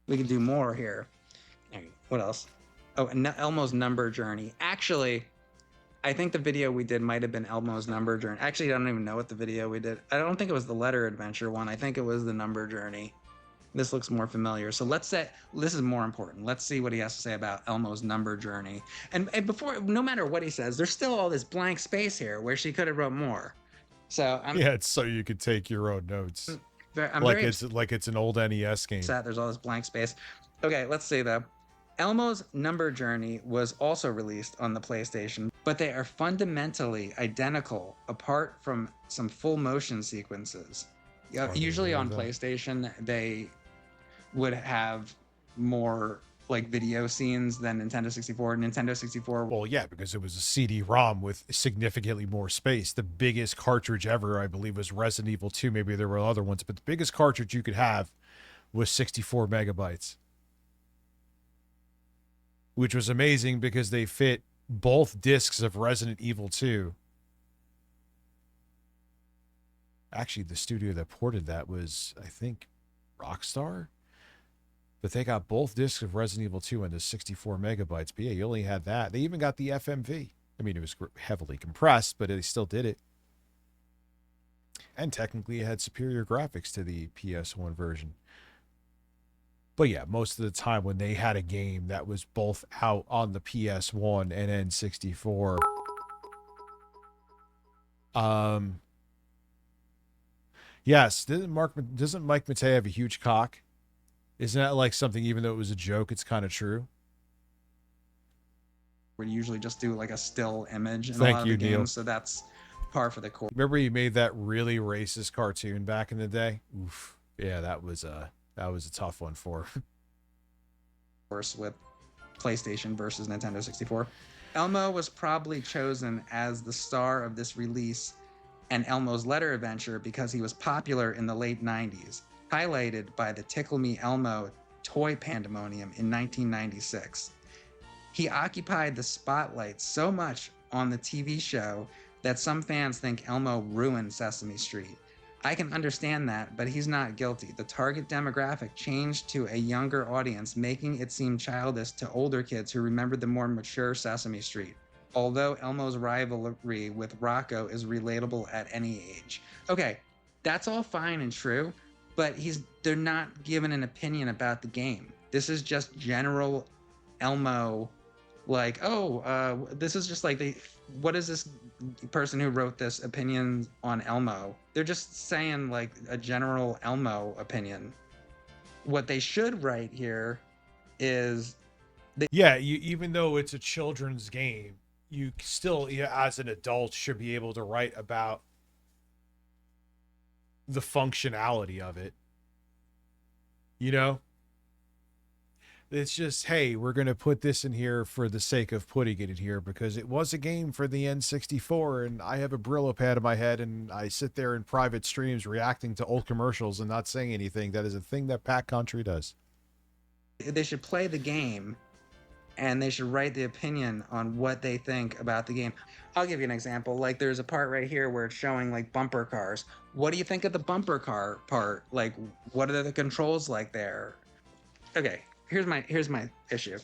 We can do more here. What else? Oh, and Elmo's Number Journey. Actually, I think the video we did might have been Elmo's Number Journey. Actually, I don't even know what the video we did. I don't think it was the Letter Adventure one. I think it was the Number Journey. This looks more familiar. So let's say, this is more important. Let's see what he has to say about Elmo's Number Journey. And before, no matter what he says, there's still all this blank space here where she could have wrote more. So yeah, it's so you could take your own notes. Like it's an old NES game. There's all this blank space. Okay, let's see though. Elmo's Number Journey was also released on the PlayStation, but they are fundamentally identical apart from some full motion sequences. Usually on PlayStation, they would have more like video scenes than Nintendo 64. Nintendo 64. Well, yeah, because it was a CD-ROM with significantly more space. The biggest cartridge ever, I believe, was Resident Evil 2. Maybe there were other ones, but the biggest cartridge you could have was 64 megabytes. Which was amazing because they fit both discs of Resident Evil 2. Actually, the studio that ported that was, I think, Rockstar. But they got both discs of Resident Evil 2 into 64 megabytes. But yeah, you only had that. They even got the FMV. I mean, it was heavily compressed, but they still did it. And technically, it had superior graphics to the PS1 version. But yeah, most of the time when they had a game that was both out on the PS1 and N64, yes, doesn't Mike Matei have a huge cock? Isn't that like something, even though it was a joke, it's kind of true? We usually just do like a still image in a Thank lot you, of the Neil. games, so that's par for the course. Remember he made that really racist cartoon back in the day? Oof. Yeah, that was a tough one for. With PlayStation versus Nintendo 64. Elmo was probably chosen as the star of this release and Elmo's Letter Adventure because he was popular in the late 90s, highlighted by the Tickle Me Elmo toy pandemonium in 1996. He occupied the spotlight so much on the TV show that some fans think Elmo ruined Sesame Street. I can understand that, but he's not guilty. The target demographic changed to a younger audience, making it seem childish to older kids who remember the more mature Sesame Street. Although Elmo's rivalry with Rocco is relatable at any age. Okay, that's all fine and true, but they're not given an opinion about the game. This is just general Elmo, like, this is just like what is this person who wrote this opinion on Elmo? They're just saying like a general Elmo opinion. What they should write here is even though it's a children's game, you still, as an adult, should be able to write about the functionality of it. It's just, hey, we're going to put this in here for the sake of putting it in here because it was a game for the N64 and I have a Brillo pad in my head and I sit there in private streams reacting to old commercials and not saying anything. That is a thing that Pat Country does. They should play the game and they should write the opinion on what they think about the game. I'll give you an example. Like there's a part right here where it's showing like bumper cars. What do you think of the bumper car part? Like what are the controls like there? Okay. Here's my issue.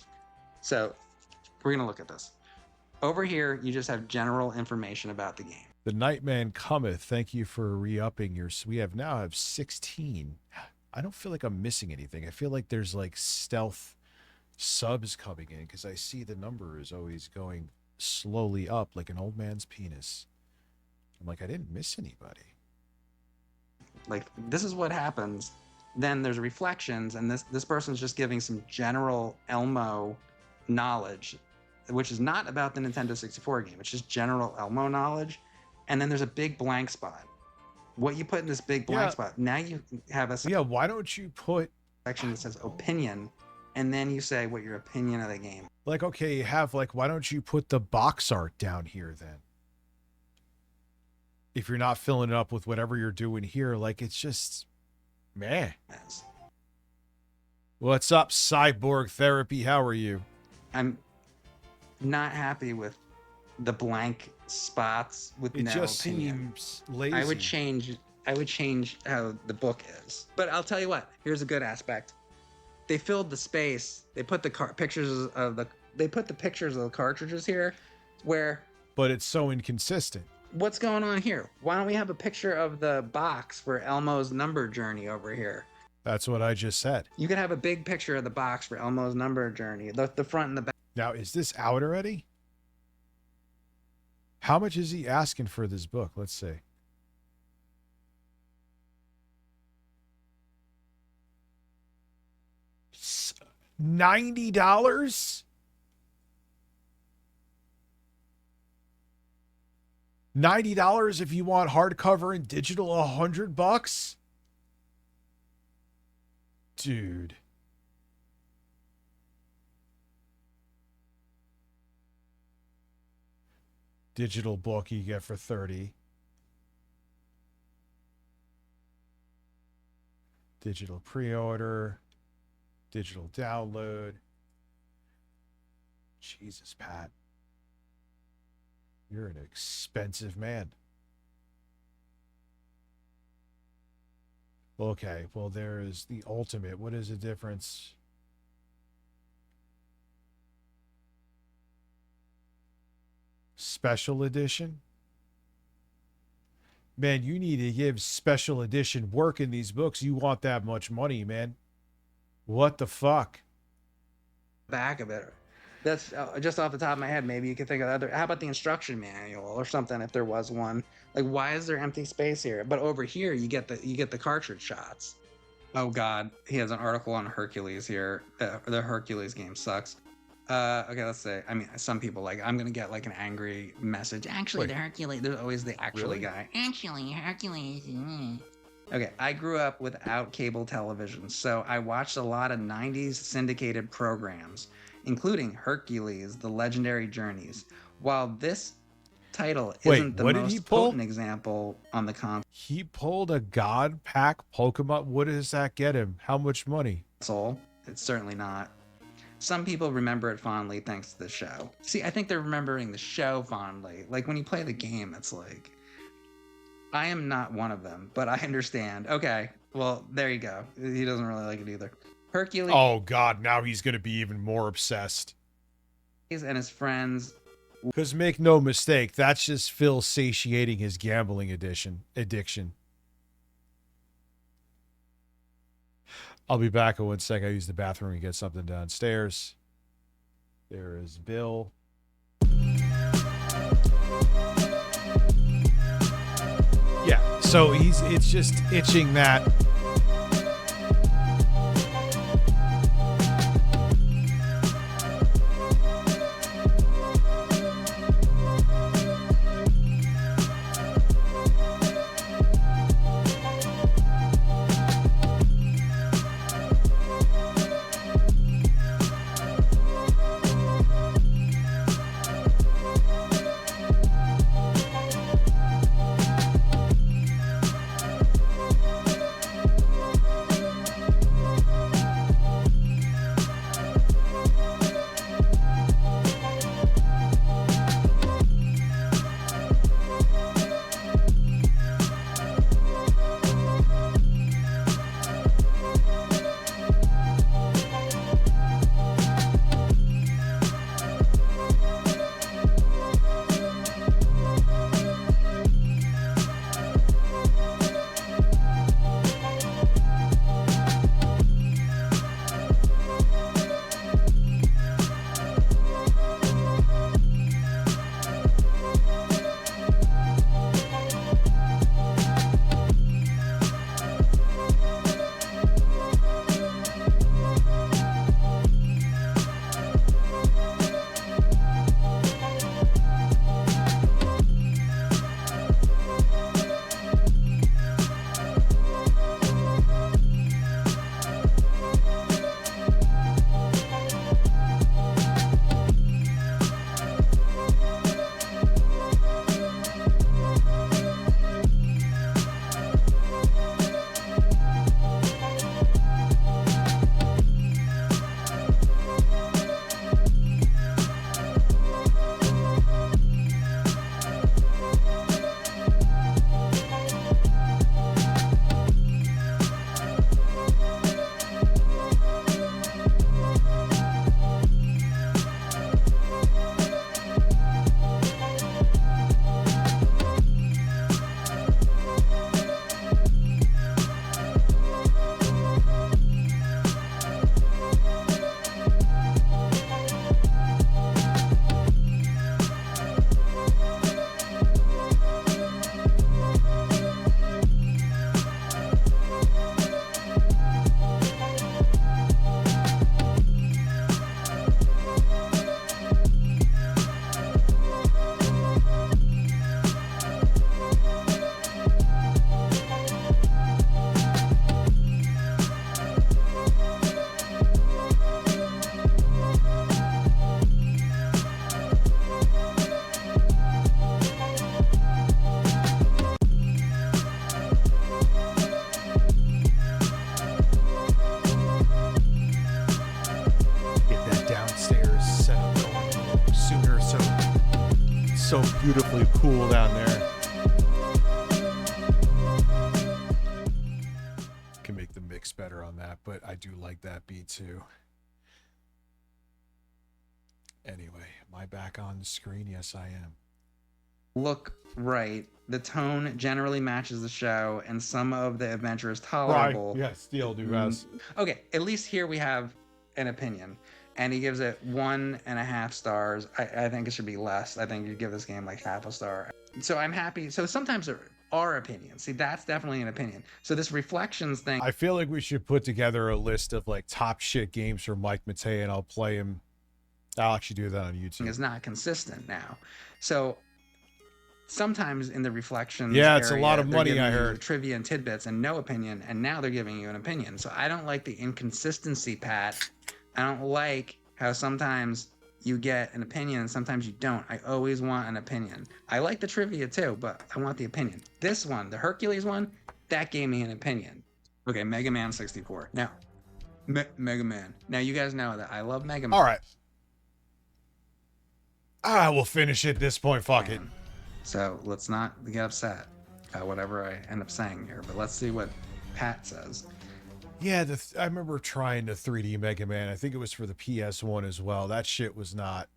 So we're gonna look at this. Over here, you just have general information about the game. The Nightman cometh. Thank you for re-upping your. We now have 16. I don't feel like I'm missing anything. I feel like there's like stealth subs coming in because I see the number is always going slowly up like an old man's penis. I'm like, I didn't miss anybody. Like this is what happens. Then there's reflections, and this person's just giving some general Elmo knowledge, which is not about the Nintendo 64 game. It's just general Elmo knowledge. And then there's a big blank spot. What you put in this big blank spot, now you have a why don't you put section that says opinion, and then you say what your opinion of the game. Like, okay, you have like, why don't you put the box art down here then? If you're not filling it up with whatever you're doing here, like it's just... Meh. What's up, Cyborg Therapy? How are you? I'm not happy with the blank spots with no opinion. Seems lazy. I would change how the book is. But I'll tell you what. Here's a good aspect. They filled the space. They put the pictures of the cartridges here, where. But it's so inconsistent. What's going on here? Why don't we have a picture of the box for Elmo's number journey over here? That's what I just said. You could have a big picture of the box for Elmo's number journey, the front and the back. Now, is this out already? How much is he asking for this book? Let's see. $90? $90 if you want hardcover and digital, $100? Dude. Digital book you get for $30. Digital pre-order. Digital download. Jesus, Pat. You're an expensive man. Okay, well, there is the ultimate. What is the difference? Special edition? Man, you need to give special edition work in these books. You want that much money, man. What the fuck? Back of it. That's just off the top of my head. Maybe you could think of other. How about the instruction manual or something if there was one? Like, why is there empty space here? But over here, you get the cartridge shots. Oh God, he has an article on Hercules here. The Hercules game sucks. Okay, let's say. I mean, some people I'm gonna get like an angry message. Actually, the Hercules. There's always the actually guy. Actually, Hercules. Okay, I grew up without cable television, so I watched a lot of 90s syndicated programs. including Hercules, The Legendary Journeys. While this title Wait, isn't the what did he most pull? potent example on the console, He pulled a God Pack Pokemon. What does that get him? How much money? it's certainly not. Some people remember it fondly thanks to the show. See, I think they're remembering the show fondly. Like when you play the game, it's like, I am not one of them, but I understand. Okay, well, there you go. He doesn't really like it either. Hercules. Oh God, now he's gonna be even more obsessed. And his friends. Because make no mistake, that's just Phil satiating his gambling addiction. I'll be back in 1 sec. I use the bathroom and get something downstairs. There is Bill. Yeah, so it's just itching that. So beautifully cool down there. Can make the mix better on that, but I do like that beat too. Anyway, am I back on the screen? Yes, I am. Look right. The tone generally matches the show, and some of the adventure is tolerable. Right. Yeah, Steel do best. Okay, at least here we have an opinion. And he gives it 1.5 stars. I think it should be less. I think you give this game like half a star. So I'm happy. So sometimes there are opinions. See, that's definitely an opinion. So this reflections thing. I feel like we should put together a list of like top shit games for Mike Matei, and I'll play him. I'll actually do that on YouTube. Is not consistent now. So sometimes in the reflections, yeah, it's area, a lot of money. I heard trivia and tidbits and no opinion, and now they're giving you an opinion. So I don't like the inconsistency, Pat. I don't like how sometimes you get an opinion and sometimes you don't. I always want an opinion. I like the trivia too, but I want the opinion. This one, the Hercules one, that gave me an opinion. Okay, Mega Man 64. Now, Mega Man. Now, you guys know that I love Mega Man. All right. I will finish at this point. Fuck it. So let's not get upset about whatever I end up saying here, but let's see what Pat says. Yeah, I remember trying the 3D Mega Man. I think it was for the PS1 as well. That shit was not...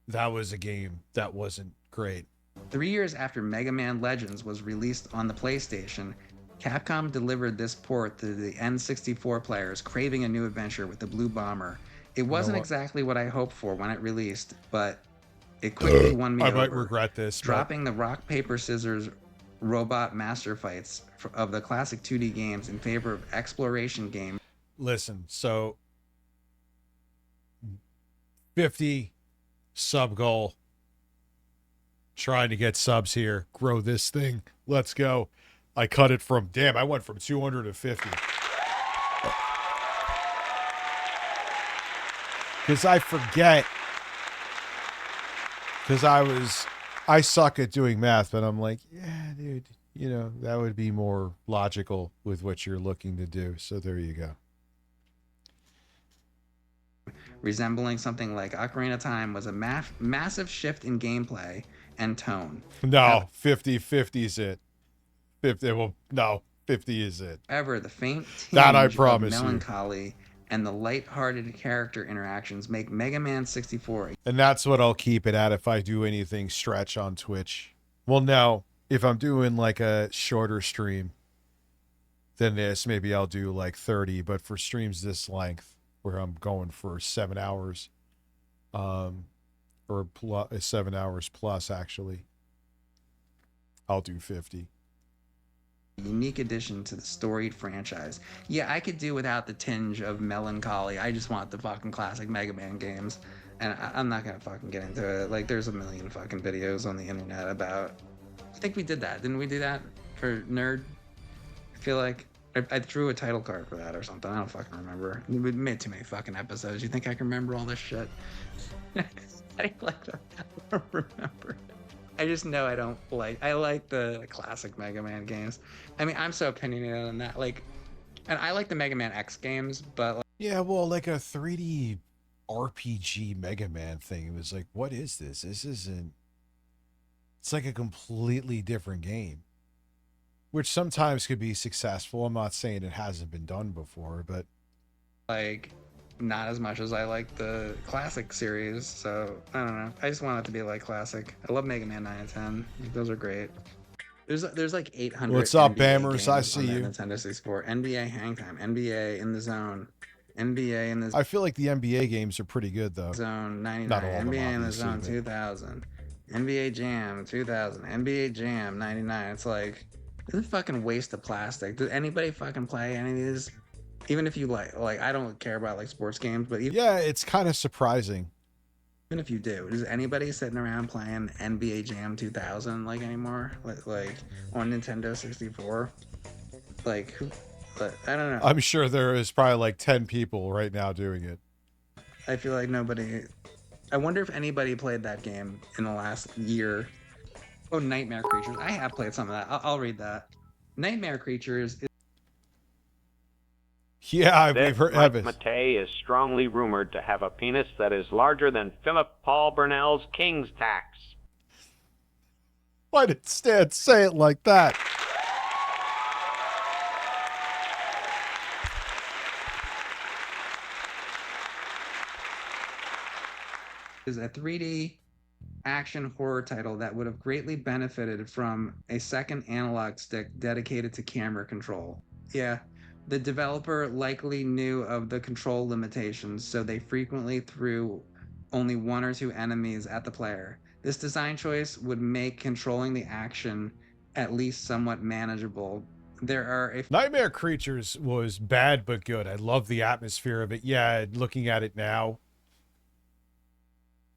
That was a game that wasn't great. 3 years after Mega Man Legends was released on the PlayStation, Capcom delivered this port to the N64 players craving a new adventure with the Blue Bomber. It wasn't exactly what I hoped for when it released, but it quickly won me over. I might regret this. Dropping the rock, paper, scissors robot master fights of the classic 2D games in favor of exploration games. Listen, so 50 sub goal. Trying to get subs here. Grow this thing. Let's go. I cut it from, damn, I went from 250. Because I forget. Because I suck at doing math, but I'm like, yeah, dude, you know, that would be more logical with what you're looking to do. So there you go. Resembling something like Ocarina of Time was a massive shift in gameplay and tone. No, 50 is it. 50, well, no, 50 is it. However, the faint that I tinge promise of you. melancholy and the light-hearted character interactions make Mega Man 64. And that's what I'll keep it at if I do anything stretch on Twitch. Well, no, if I'm doing like a shorter stream than this, maybe I'll do like 30. But for streams this length, where I'm going for 7 hours, or 7 hours plus, actually, I'll do 50. Unique addition to the storied franchise. Yeah, I could do without the tinge of melancholy. I just want the fucking classic Mega Man games. And I'm not gonna fucking get into it. Like, there's a million fucking videos on the internet about... I think we did that. Didn't we do that for Nerd? I feel like I drew a title card for that or something. I don't fucking remember. We made too many fucking episodes. You think I can remember all this shit? I don't remember. I just know I don't like... I like the classic Mega Man games. I mean, I'm so opinionated on that. Like, and I like the Mega Man X games, but... Like, yeah, well, like a 3D RPG Mega Man thing. It was like, what is this? This isn't... It's like a completely different game. Which sometimes could be successful. I'm not saying it hasn't been done before, but... Like, not as much as I like the classic series, so I don't know. I just want it to be like classic. I love Mega Man 9 and 10. Those are great. There's like 800. What's up, NBA Bammers? games I see on that you. Nintendo 64. NBA Hang Time, NBA In the Zone, NBA In the I feel like the NBA games are pretty good, though. Zone 99, Not all of them, NBA In the Zone obviously, but- 2000, NBA Jam 2000, NBA Jam 99. It's like, it's a fucking waste of plastic. Does anybody fucking play any of these? Even if you like, I don't care about like sports games, but even, Yeah, it's kind of surprising. even if you do, is anybody sitting around playing NBA Jam 2000 like anymore? Like on Nintendo 64? Like, who? But I don't know. I'm sure there is probably like 10 people right now doing it. I feel like nobody. I wonder if anybody played that game in the last year. Oh, Nightmare Creatures. I have played some of that. I'll read that. Nightmare Creatures is... Yeah, This we've heard Mike Evan. Matei is strongly rumored to have a penis that is larger than Philip Paul Burnell's King's Tax. Why did Stan say it like that? is a 3D action horror title that would have greatly benefited from a second analog stick dedicated to camera control. Yeah, the developer likely knew of the control limitations, so they frequently threw only one or two enemies at the player. This design choice would make controlling the action at least somewhat manageable. There are a Nightmare Creatures was bad but good. I love the atmosphere of it. Yeah, looking at it now,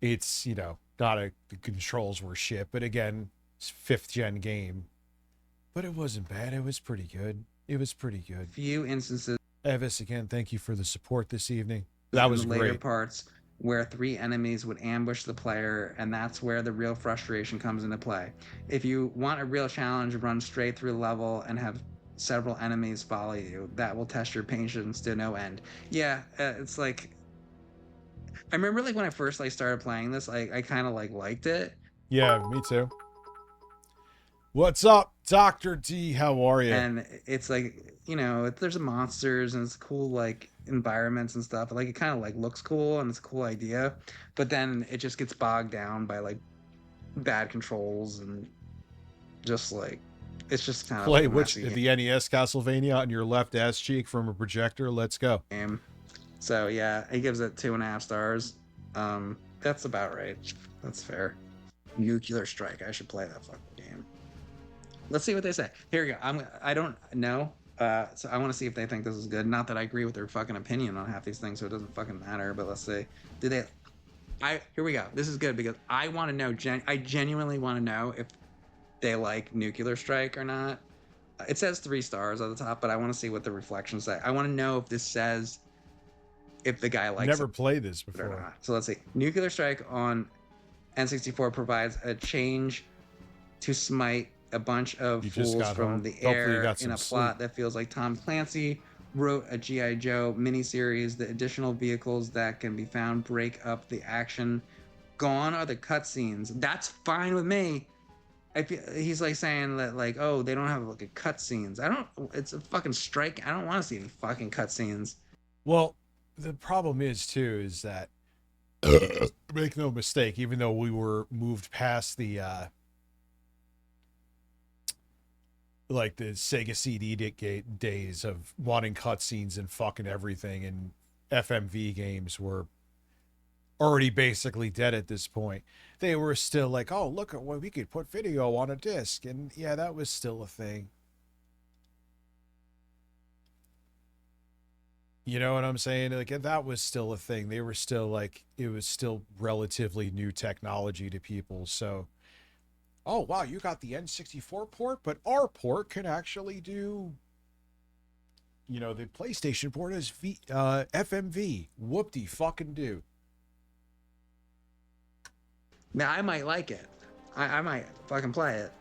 it's, you know, the controls were shit, but again, it's 5th gen game. But it wasn't bad. It was pretty good. It was pretty good. few instances Evis, again, thank you for the support this evening. That in was the later great. parts where 3 enemies would ambush the player, and that's where the real frustration comes into play. If you want a real challenge, run straight through the level and have several enemies follow you. That will test your patience to no end. Yeah, it's like, I remember like when I first like started playing this, I kind of like liked it. Yeah, me too. What's up, Dr. D? How are you? And it's like, you know, there's monsters and it's cool like environments and stuff. Like it kind of like looks cool and it's a cool idea, but then it just gets bogged down by like bad controls and just like it's just kind of Play like a which messy the NES Castlevania on your left ass cheek from a projector. Let's go. game. So yeah, he gives it 2.5 stars. That's about right. That's fair. Nuclear Strike. I should play that fucking game. Let's see what they say. Here we go. I don't know. So I want to see if they think this is good. Not that I agree with their fucking opinion on half these things, so it doesn't fucking matter. But let's see. Do they? Here we go. This is good because I want to know. I genuinely want to know if they like Nuclear Strike or not. It says 3 stars at the top, but I want to see what the reflections say. I want to know if this says if the guy likes Never it played this or before. not. So let's see. Nuclear Strike on N64 provides a change to smite a bunch of fools from the air in a plot that feels like Tom Clancy wrote a G.I. Joe miniseries. The additional vehicles that can be found break up the action. Gone are the cutscenes. That's fine with me. He's like saying that like, oh, they don't have like a cutscenes. It's a fucking strike. I don't want to see any fucking cutscenes. Well, the problem is too is that make no mistake, even though we were moved past the like the Sega CD days of wanting cutscenes and fucking everything, and FMV games were already basically dead at this point. They were still like, oh, look at what we could put video on a disc, and yeah, that was still a thing. You know what I'm saying? Like that was still a thing. They were still like, it was still relatively new technology to people. So, oh wow, you got the N64 port, but our port can actually do, you know, the PlayStation port is FMV. Whoop-de fucking do. Now I might like it. I might fucking play it.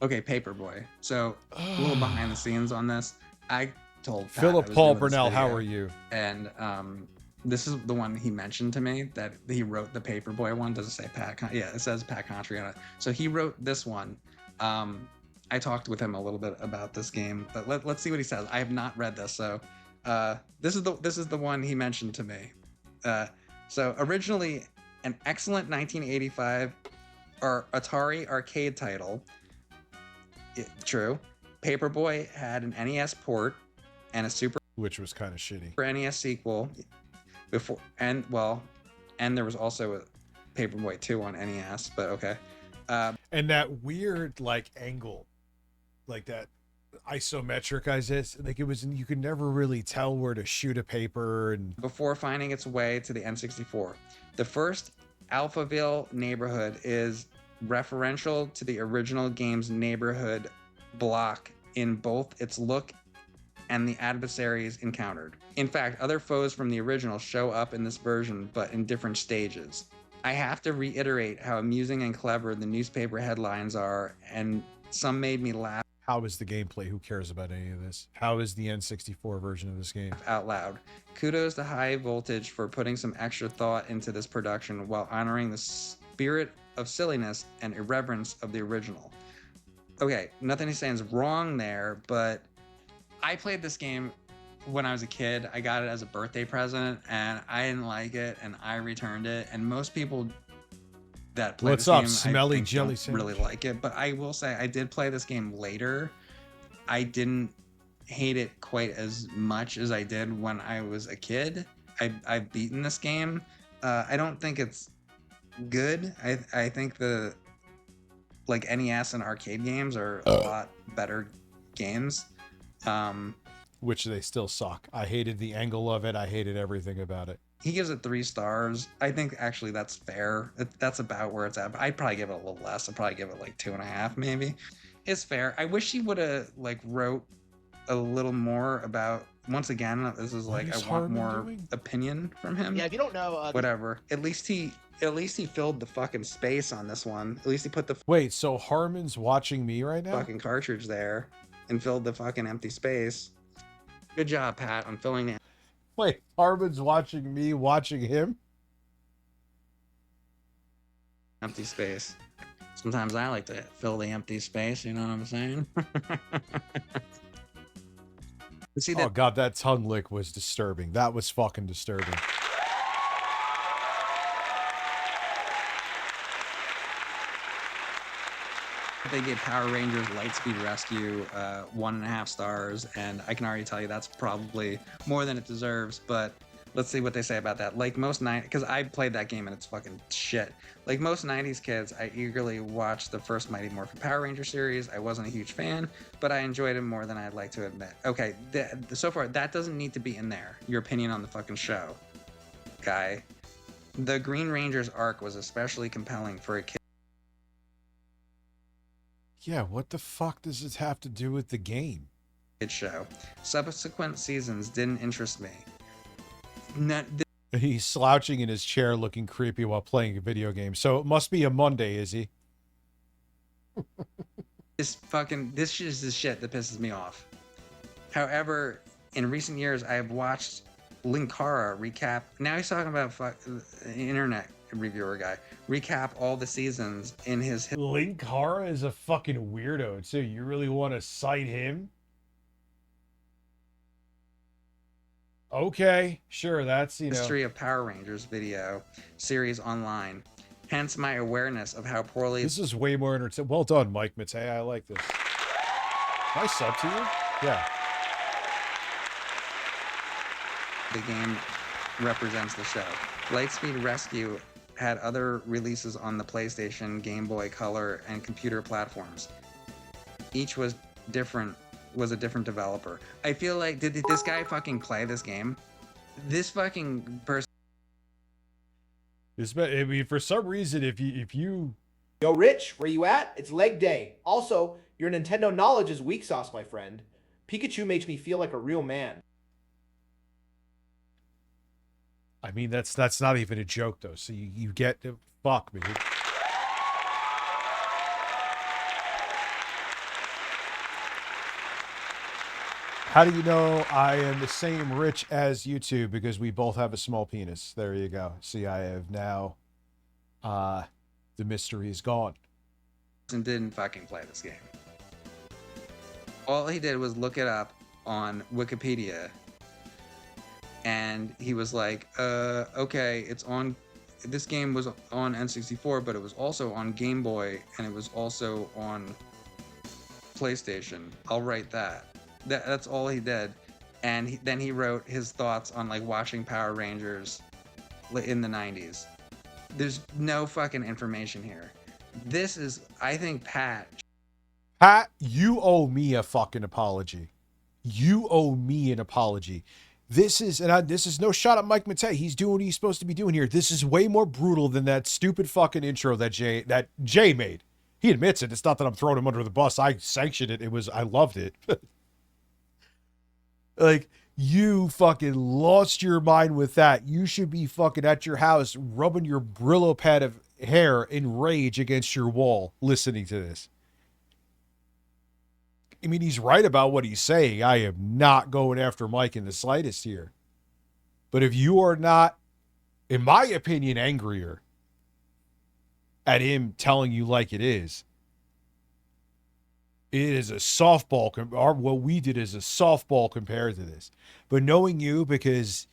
Okay, Paperboy. So a little behind the scenes on this. I told Pat Philip I was Paul doing this Burnell, how video, are you? And this is the one he mentioned to me that he wrote the Paperboy one. Does it say Pat? Yeah, it says Pat Contry on it. So he wrote this one. I talked with him a little bit about this game, but let's see what he says. I have not read this, so this is the one he mentioned to me. So originally an excellent 1985 or Atari arcade title. True. Paperboy had an NES port and a which was kind of shitty. NES sequel before, and there was also a Paperboy 2 on NES, but okay. And that weird like angle, like that isometric, like it was, you could never really tell where to shoot a paper. And before finding its way to the N64, the first Alphaville neighborhood is referential to the original game's neighborhood block in both its look and the adversaries encountered. In fact, other foes from the original show up in this version, but in different stages. I have to reiterate how amusing and clever the newspaper headlines are, and some made me laugh. How is the gameplay? Who cares about any of this? How is the N64 version of this game? Out loud. Kudos to High Voltage for putting some extra thought into this production while honoring the spirit of silliness and irreverence of the original. Okay, nothing he's saying is wrong there, but I played this game when I was a kid. I got it as a birthday present, and I didn't like it, and I returned it. And most people that play What's this up, game, Smelly I think, Jelly don't really like it. But I will say, I did play this game later. I didn't hate it quite as much as I did when I was a kid. I've beaten this game. I don't think it's good. I think the like NES and arcade games are a lot better games. Which they still suck. I hated the angle of it. I hated everything about it. He gives it 3 stars. I think actually that's fair. That's about where it's at. But I'd probably give it a little less. I'd probably give it like 2.5 maybe. It's fair. I wish he would have like wrote a little more about once again, this is like, I want Harmon more doing? opinion from him. Yeah, if you don't know, Whatever. At least he filled the fucking space on this one. At least he put the Wait, so Harmon's watching me right now? fucking cartridge there and filled the fucking empty space. Good job, Pat, on filling the Wait, Harmon's watching me watching him? empty space. Sometimes I like to fill the empty space, you know what I'm saying? See that? Oh god, that tongue lick was disturbing. That was fucking disturbing. They gave Power Rangers Lightspeed Rescue 1.5 stars, and I can already tell you that's probably more than it deserves, but let's see what they say about that. Like most because I played that game and it's fucking shit. Like most 90s kids, I eagerly watched the first Mighty Morphin Power Ranger series. I wasn't a huge fan, but I enjoyed it more than I'd like to admit. Okay, so far, that doesn't need to be in there. Your opinion on the fucking show, guy. The Green Ranger's arc was especially compelling for a kid. Yeah, what the fuck does this have to do with the game? Show. Subsequent seasons didn't interest me. He's slouching in his chair looking creepy while playing a video game. So it must be a Monday, is he? This is the shit that pisses me off. However, in recent years, I have watched Linkara recap. Now he's talking about internet reviewer guy. Recap all the seasons in his... Linkara is a fucking weirdo, too. You really want to cite him? Okay, sure, that's, you know... History of Power Rangers video series online. Hence my awareness of how poorly... This is way more entertaining. Well done, Mike Matei. I like this. Can I sub to you? Yeah. The game represents the show. Lightspeed Rescue had other releases on the PlayStation, Game Boy Color, and computer platforms. Each was a different developer. I feel like, did this guy fucking play this game? This fucking person... I mean, for some reason, if you... Yo, Rich, where you at? It's leg day. Also, your Nintendo knowledge is weak sauce, my friend. Pikachu makes me feel like a real man. I mean, that's not even a joke, though. So you get... Fuck me. How do you know I am the same rich as you two? Because we both have a small penis. There you go. See, I have now... the mystery is gone. And didn't fucking play this game. All he did was look it up on Wikipedia, and he was like, okay, it's on... This game was on N64, but it was also on Game Boy, and it was also on PlayStation. I'll write that. That's all he did. And then he wrote his thoughts on like watching Power Rangers in the 90s. There's no fucking information here. This is, I think, Pat, you owe me a fucking apology. You owe me an apology. This is, this is no shot at Mike Matei. He's doing what he's supposed to be doing here. This is way more brutal than that stupid fucking intro that Jay made. He admits it. It's not that I'm throwing him under the bus. I sanctioned it. I loved it. Like, you fucking lost your mind with that. You should be fucking at your house rubbing your Brillo pad of hair in rage against your wall listening to this. I mean, he's right about what he's saying. I am not going after Mike in the slightest here. But if you are not, in my opinion, angrier at him telling you like it is a softball. What we did is a softball compared to this. But knowing you, because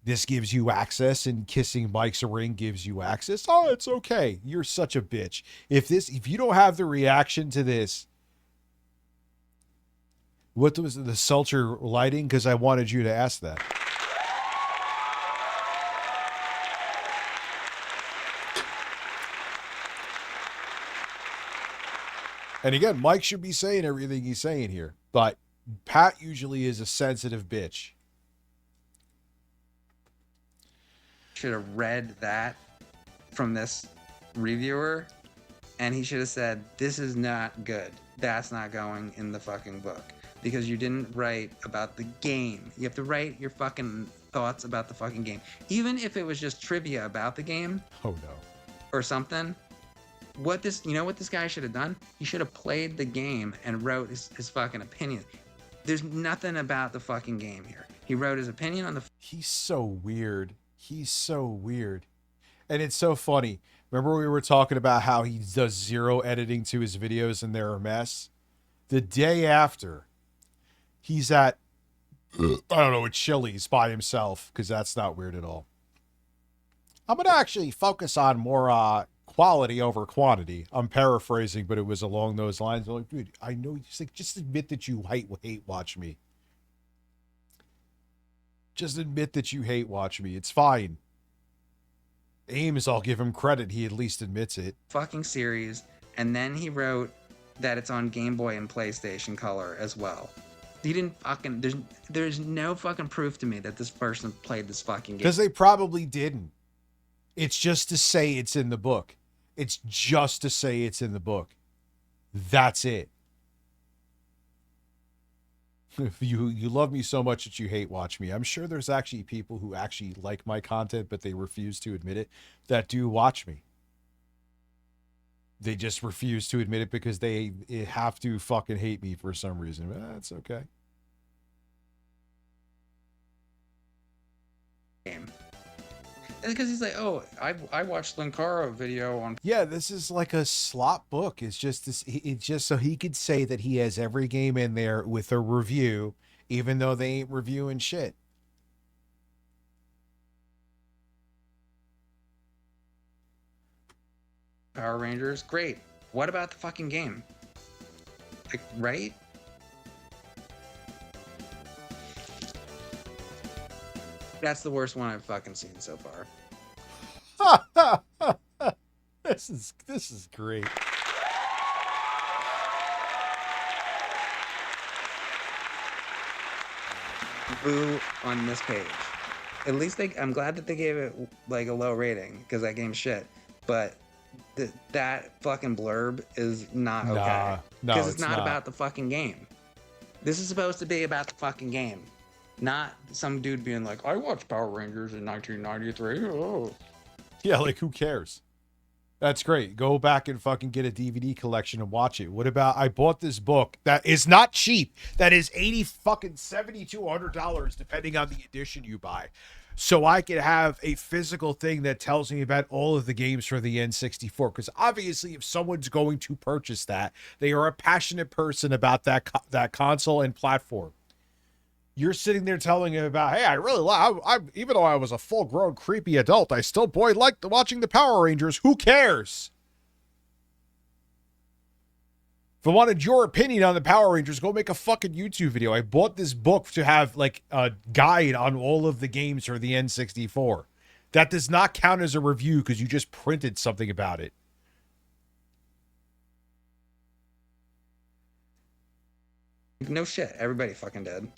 this gives you access and kissing Mike's ring gives you access, oh, it's okay. You're such a bitch. If you don't have the reaction to this, what was the Seltzer lighting? Because I wanted you to ask that. And again, Mike should be saying everything he's saying here, but Pat usually is a sensitive bitch. should have read that from this reviewer, and he should have said, this is not good. That's not going in the fucking book. because you didn't write about the game. You have to write your fucking thoughts about the fucking game. Even if it was just trivia about the game. Oh no. Or something. You know what this guy should have done? He should have played the game and wrote his fucking opinion. There's nothing about the fucking game here. He wrote his opinion on the... He's so weird. He's so weird. And it's so funny. Remember we were talking about how he does zero editing to his videos and they're a mess? The day after, he's at, I don't know, at Chili's by himself, because that's not weird at all. I'm going to actually focus on more quality over quantity. I'm paraphrasing, but it was along those lines. I'm like, dude, I know. Just admit that you hate watch me. Just admit that you hate watch me. It's fine. Ames, I'll give him credit. He at least admits it. Fucking series. And then he wrote that it's on Game Boy and PlayStation Color as well. He didn't fucking... There's no fucking proof to me that this person played this fucking game. Because they probably didn't. It's just to say it's in the book. It's just to say it's in the book. That's it. You love me so much that you hate watch me. I'm sure there's actually people who actually like my content, but they refuse to admit it, that do watch me. They just refuse to admit it because they have to fucking hate me for some reason. That's okay. Game. Because he's like, oh, I watched Linkara video on... Yeah, this is like a slop book. It's just this. It's just so he could say that he has every game in there with a review, even though they ain't reviewing shit. Power Rangers, great. What about the fucking game? Like, right? That's the worst one I've fucking seen so far. This is great. Boo on this page. At least I'm glad that they gave it like a low rating because that game's shit. But that fucking blurb is not okay. Because it's not about the fucking game. This is supposed to be about the fucking game. Not some dude being like, I watched Power Rangers in 1993. Oh. Yeah, like who cares? That's great. Go back and fucking get a DVD collection and watch it. What about I bought this book that is not cheap. That is $7200 depending on the edition you buy. So I could have a physical thing that tells me about all of the games for the N64. Because obviously, if someone's going to purchase that, they are a passionate person about that console and platform. You're sitting there telling him about, hey, I really even though I was a full-grown creepy adult, I still liked watching the Power Rangers. Who cares? If I wanted your opinion on the Power Rangers, go make a fucking YouTube video. I bought this book to have like a guide on all of the games for the N64. That does not count as a review because you just printed something about it. No shit. Everybody fucking dead.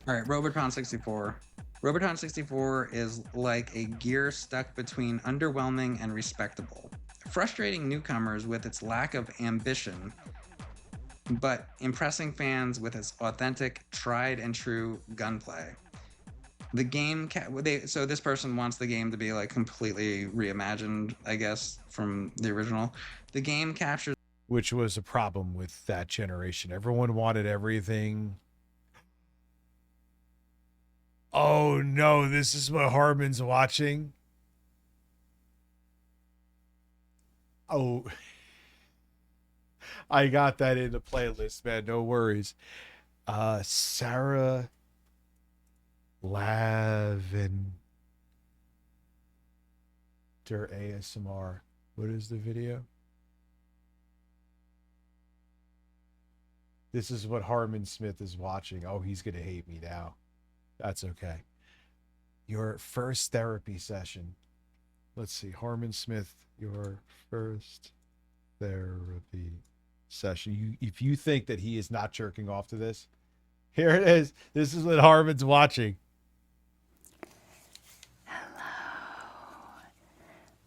All right, Robotron 64. Robotron 64 is like a gear stuck between underwhelming and respectable, frustrating newcomers with its lack of ambition, but impressing fans with its authentic, tried and true gunplay. The game, so this person wants the game to be like completely reimagined, I guess, from the original. The game captures, which was a problem with that generation. Everyone wanted everything. Oh no, this is what Harmon's watching. Oh, I got that in the playlist, man. No worries. Sarah Lavender ASMR. What is the video? This is what Harmon Smith is watching. Oh, he's going to hate me now. That's okay. Your first therapy session. Let's see. Harmon Smith, your first therapy session. If you think that he is not jerking off to this, here it is. This is what Harmon's watching.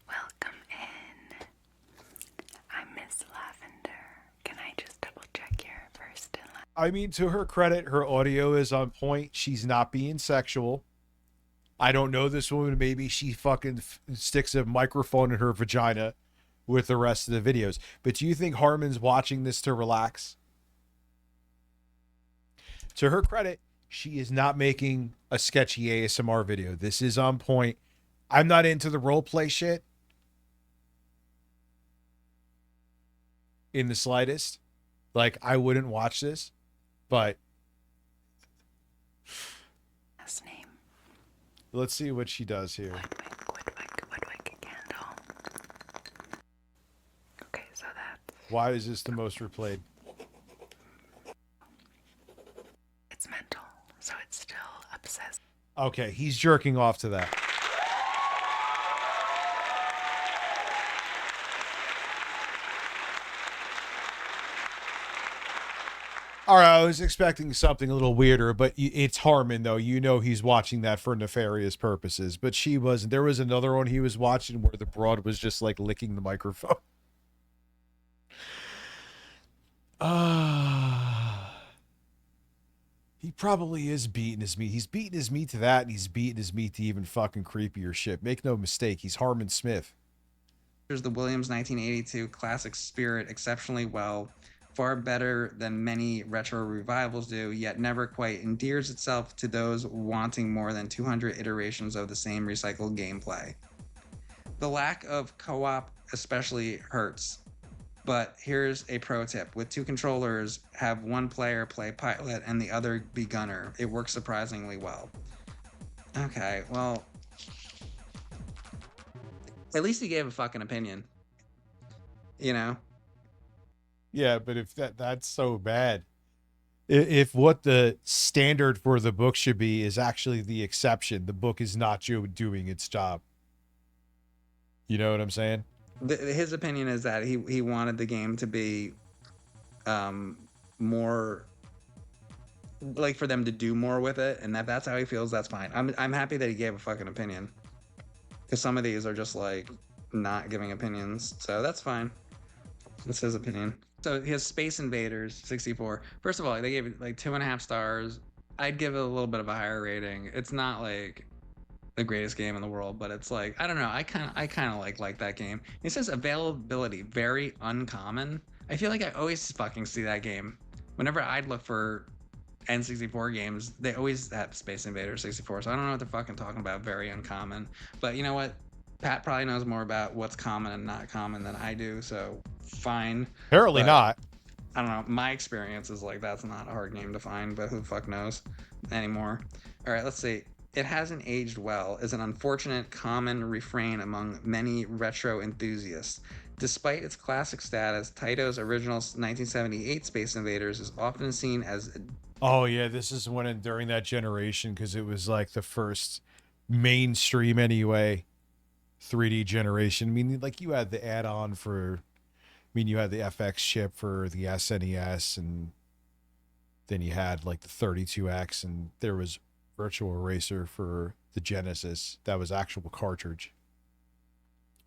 Welcome in. I'm Miss Lavender. Can I just double check your first and last? I mean, to her credit, her audio is on point. She's not being sexual. I don't know this woman. Maybe she fucking sticks a microphone in her vagina with the rest of the videos. But do you think Harmon's watching this to relax? To her credit, she is not making a sketchy ASMR video. This is on point. I'm not into the role play shit in the slightest. Like, I wouldn't watch this, but Last name. Let's see what she does here. Woodwick candle. Okay, so that's... Why is this the most replayed? It's mental, so it's still obsessed. Okay, he's jerking off to that. All right, I was expecting something a little weirder, but it's Harmon, though. You know he's watching that for nefarious purposes, but she wasn't. There was another one he was watching where the broad was just, like, licking the microphone. He probably is beating his meat. He's beating his meat to that, and he's beating his meat to even fucking creepier shit. Make no mistake, he's Harmon Smith. Here's the Williams 1982 classic Spirit exceptionally well, far better than many retro revivals do, yet never quite endears itself to those wanting more than 200 iterations of the same recycled gameplay. The lack of co-op especially hurts. But here's a pro tip. With two controllers, have one player play pilot and the other be gunner. It works surprisingly well. Okay, well, at least he gave a fucking opinion. You know? Yeah, but if that's so bad. If what the standard for the book should be is actually the exception, the book is not doing its job. You know what I'm saying? His opinion is that he wanted the game to be more like for them to do more with it, and that's how he feels. That's fine. I'm happy that he gave a fucking opinion, because some of these are just like not giving opinions, so that's fine. That's his opinion. So he has Space Invaders 64. First of all, they gave it like 2.5 stars. I'd give it a little bit of a higher rating. It's not like the greatest game in the world, but it's like, I don't know, I kind of like that game. It says availability very uncommon. I feel like I always fucking see that game whenever I'd look for N64 games. They always have Space Invaders 64, so I don't know what they're fucking talking about. Very uncommon. But you know what, Pat probably knows more about what's common and not common than I do, so fine. Apparently But not. I don't know, my experience is like that's not a hard game to find, but who the fuck knows anymore. All right, let's see. It hasn't aged well is an unfortunate common refrain among many retro enthusiasts. Despite its classic status, Taito's original 1978 Space Invaders is often seen as... Oh yeah, this is when during that generation, because it was like the first mainstream anyway 3D generation. I mean, like you had the add-on for, I mean, you had the FX chip for the SNES, and then you had like the 32X, and there was Virtual Eraser for the Genesis. That was actual cartridge.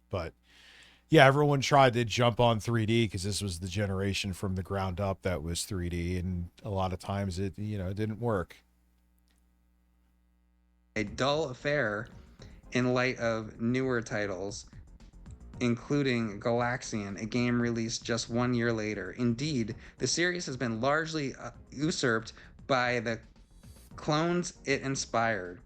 But yeah, everyone tried to jump on 3D because this was the generation from the ground up that was 3D, and a lot of times it, you know, didn't work. a dull affair in light of newer titles, including Galaxian, a game released just 1 year later. Indeed, the series has been largely usurped by the clones it inspired.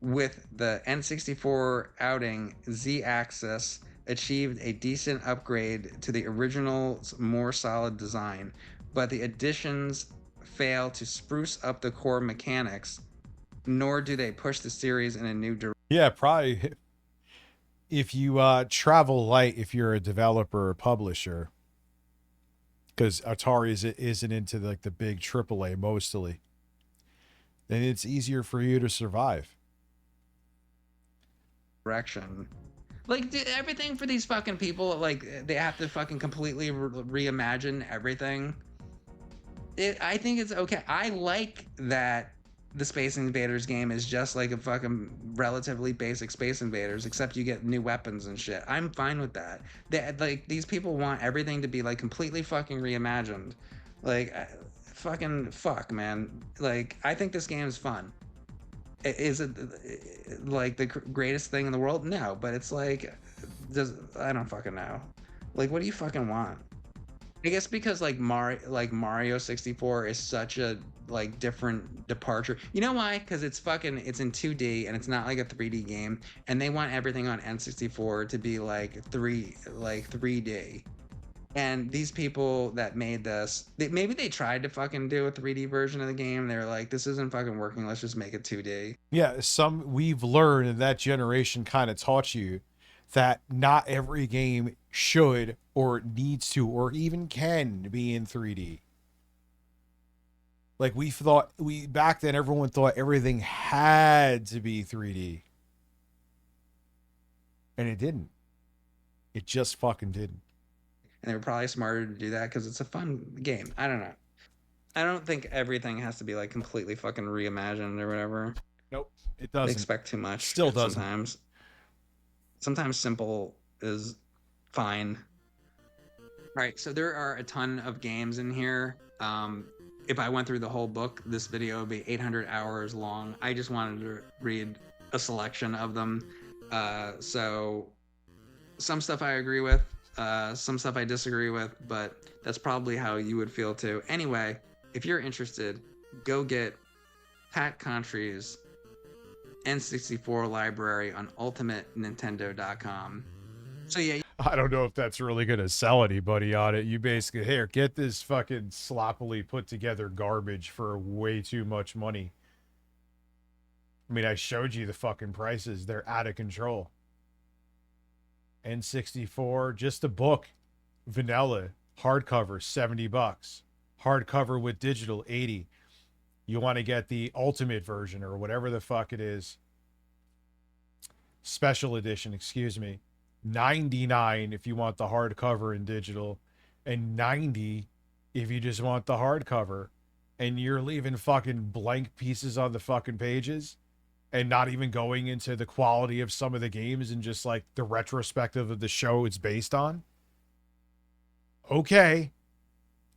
With the N64 outing, Z-Axis achieved a decent upgrade to the original's more solid design, but the additions fail to spruce up the core mechanics, nor do they push the series in a new direction. Yeah, probably. If you travel light, if you're a developer or publisher, because Atari isn't into like the big AAA mostly, then it's easier for you to survive. Direction. Like, dude, everything for these fucking people, like, they have to fucking completely reimagine everything. I think it's okay. I like that the Space Invaders game is just like a fucking relatively basic Space Invaders, except you get new weapons and shit. I'm fine with that. Like, these people want everything to be like completely fucking reimagined. Like, fucking fuck, man. Like, I think this game is fun. Is it like the greatest thing in the world? No, but it's like, I don't fucking know. Like, what do you fucking want? I guess because like Mario 64 is such a like different departure. You know why? Because it's in 2D and it's not like a 3D game, and they want everything on N64 to be like 3D. And these people that made this, maybe they tried to fucking do a 3D version of the game. They were like, this isn't fucking working. Let's just make it 2D. Yeah, we've learned, and that generation kind of taught you that not every game should or needs to or even can be in 3D. Like back then everyone thought everything had to be 3D. And it didn't. It just fucking didn't. And they were probably smarter to do that because it's a fun game. I don't know. I don't think everything has to be like completely fucking reimagined or whatever. Nope, it doesn't. They expect too much. Still doesn't. Sometimes simple is fine. All right, so there are a ton of games in here. If I went through the whole book, this video would be 800 hours long. I just wanted to read a selection of them. So some stuff I agree with, some stuff I disagree with, but that's probably how you would feel too. Anyway, if you're interested, go get Pat Contry's N64 library on ultimatenintendo.com. So yeah, I don't know if that's really going to sell anybody on it. You basically, here, get this fucking sloppily put together garbage for way too much money. I mean, I showed you the fucking prices. They're out of control. N64, just a book, vanilla, hardcover, $70. Hardcover with digital, $80. You want to get the ultimate version or whatever the fuck it is. Special edition, excuse me. $99 if you want the hardcover and digital, and $90 if you just want the hardcover, and you're leaving fucking blank pieces on the fucking pages and not even going into the quality of some of the games and just like the retrospective of the show it's based on. Okay.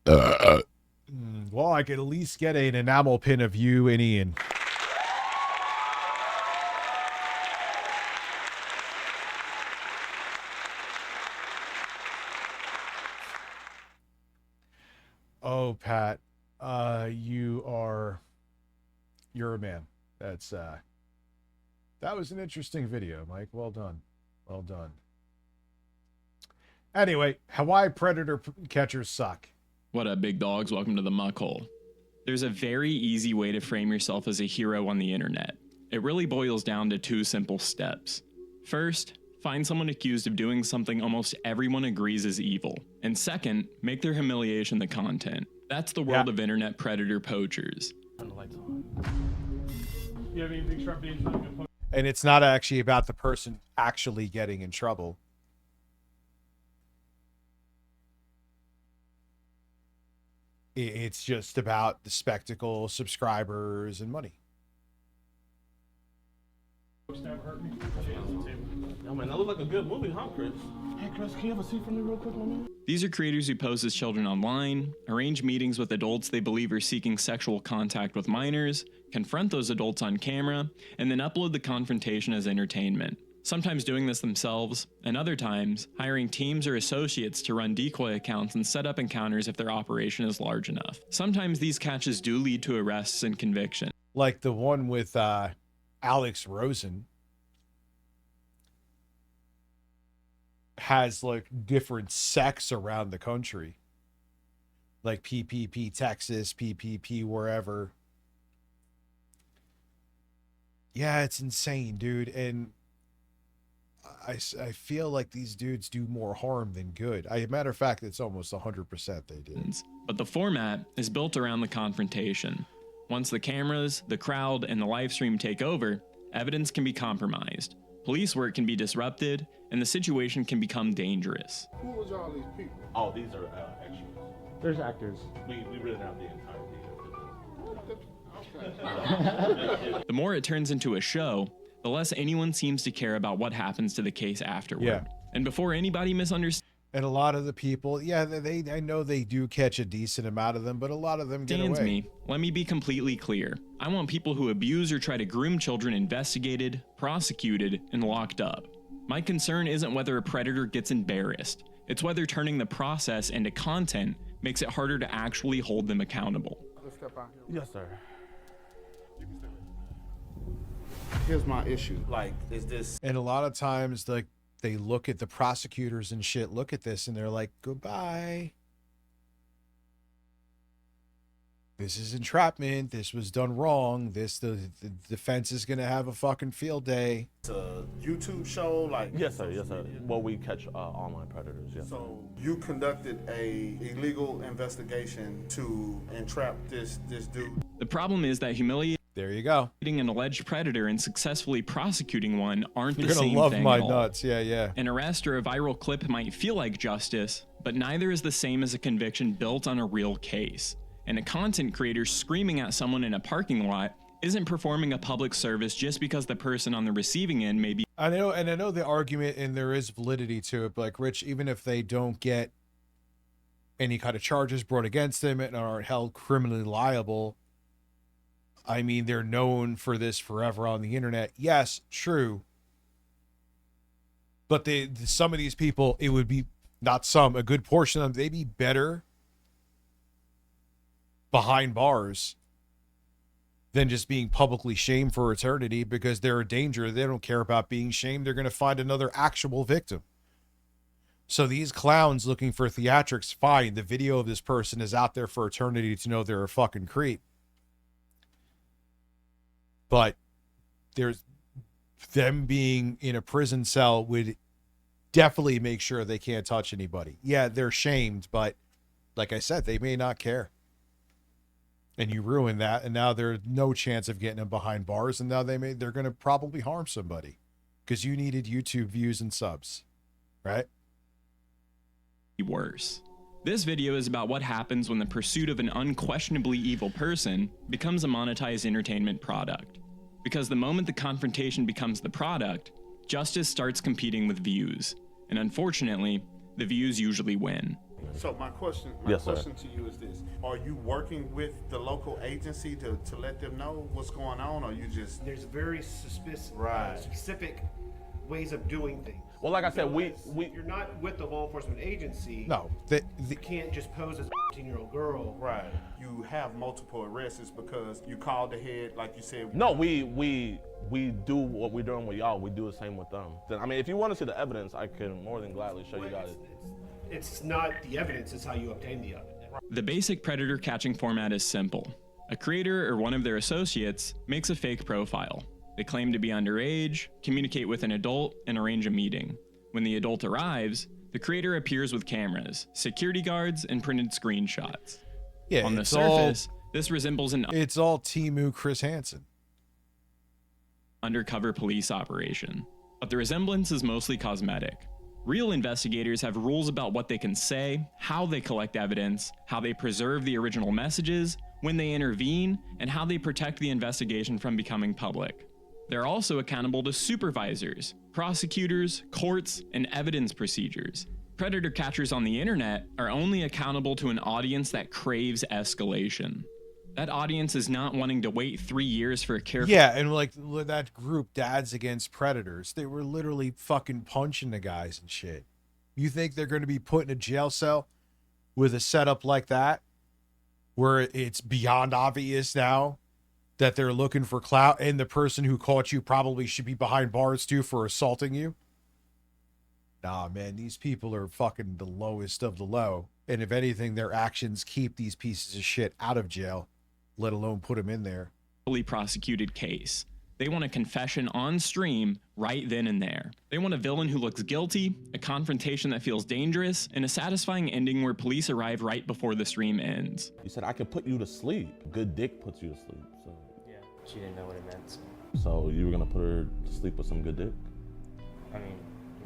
Well, I could at least get an enamel pin of you and Ian. Oh, Pat, you're a man. That was an interesting video, Mike. Well done. Well done. Anyway, Hawaii predator catchers suck. What up, big dogs? Welcome to the muck hole. There's a very easy way to frame yourself as a hero on the internet. It really boils down to 2 simple steps. First, find someone accused of doing something almost everyone agrees is evil. And second, make their humiliation the content. That's the world of internet predator poachers. And it's not actually about the person actually getting in trouble. It's just about the spectacle, subscribers, and money. Yo, man, that looked like a good movie, huh, Chris? Hey, Chris, can you have a seat for me real quick, my man? These are creators who pose as children online, arrange meetings with adults they believe are seeking sexual contact with minors, confront those adults on camera, and then upload the confrontation as entertainment. Sometimes doing this themselves, and other times, hiring teams or associates to run decoy accounts and set up encounters if their operation is large enough. Sometimes these catches do lead to arrests and conviction. Like the one with Alex Rosen. Has like different sects around the country. Like PPP Texas, PPP wherever. Yeah, it's insane, dude. And I feel like these dudes do more harm than good. Matter of fact, it's almost 100% they do. But the format is built around the confrontation. Once the cameras, the crowd, and the live stream take over, evidence can be compromised. Police work can be disrupted, and the situation can become dangerous. Who was all these people? Oh, these are extras. There's actors. We really have the entire theater. The more it turns into a show, the less anyone seems to care about what happens to the case afterward. Yeah. And before anybody misunderstands... And a lot of the people, yeah, I know they do catch a decent amount of them, but a lot of them get Stands away. me. Let me be completely clear. I want people who abuse or try to groom children investigated, prosecuted, and locked up. My concern isn't whether a predator gets embarrassed. It's whether turning the process into content makes it harder to actually hold them accountable. Yes, sir. Here's my issue. Like, is this... And a lot of times, like, they look at the prosecutors and shit, look at this, and they're like, goodbye. This is entrapment. This was done wrong. The defense is going to have a fucking field day. It's a YouTube show, like... Yes, sir. Yes, sir. Well, we catch online predators, yes. So you conducted a illegal investigation to entrap this dude. The problem is that humiliating There you go. an alleged predator and successfully prosecuting one aren't You're the gonna same love thing my at all. nuts. Yeah, yeah. An arrest or a viral clip might feel like justice, but neither is the same as a conviction built on a real case. And a content creator screaming at someone in a parking lot isn't performing a public service just because the person on the receiving end may be. I know, and I know the argument, and there is validity to it, but like, Rich, even if they don't get any kind of charges brought against them and aren't held criminally liable, I mean, they're known for this forever on the internet. Yes, true. But some of these people, it would be, not some, a good portion of them, they'd be better behind bars than just being publicly shamed for eternity because they're a danger. They don't care about being shamed. They're going to find another actual victim. So these clowns looking for theatrics, fine. The video of this person is out there for eternity to know they're a fucking creep. But there's them being in a prison cell would definitely make sure they can't touch anybody. Yeah, they're shamed, but like I said, they may not care. And you ruin that, and now there's no chance of getting them behind bars, and now they're going to probably harm somebody because you needed YouTube views and subs, right? Worse. This video is about what happens when the pursuit of an unquestionably evil person becomes a monetized entertainment product. Because the moment the confrontation becomes the product, justice starts competing with views. And unfortunately, the views usually win. So my question to you is this. Are you working with the local agency to let them know what's going on, or you just... There's very specific ways of doing things. Well, like I said, if you're not with the law enforcement agency, no, you can't just pose as a 15-year-old girl. Right. You have multiple arrests because you called ahead, like you said. No, we do what we're doing with y'all. We do the same with them. I mean, if you want to see the evidence, I can more than gladly show you guys. It's not the evidence, it's how you obtain the evidence. The basic predator catching format is simple. A creator or one of their associates makes a fake profile. They claim to be underage, communicate with an adult, and arrange a meeting. When the adult arrives, the creator appears with cameras, security guards, and printed screenshots. Yeah, on the surface, this resembles an it's all Temu Chris Hansen undercover police operation. But the resemblance is mostly cosmetic. Real investigators have rules about what they can say, how they collect evidence, how they preserve the original messages, when they intervene, and how they protect the investigation from becoming public. They're also accountable to supervisors, prosecutors, courts, and evidence procedures. Predator catchers on the internet are only accountable to an audience that craves escalation. That audience is not wanting to wait 3 years for a careful... Yeah, and like that group, Dads Against Predators, they were literally fucking punching the guys and shit. You think they're going to be put in a jail cell with a setup like that, where it's beyond obvious now that they're looking for clout, and the person who caught you probably should be behind bars too for assaulting you? Nah, man, these people are fucking the lowest of the low. And if anything, their actions keep these pieces of shit out of jail, let alone put them in there. Fully prosecuted case. They want a confession on stream right then and there. They want a villain who looks guilty, a confrontation that feels dangerous, and a satisfying ending where police arrive right before the stream ends. You said I could put you to sleep. Good dick puts you to sleep. So. Yeah, she didn't know what it meant. So you were gonna put her to sleep with some good dick? I mean,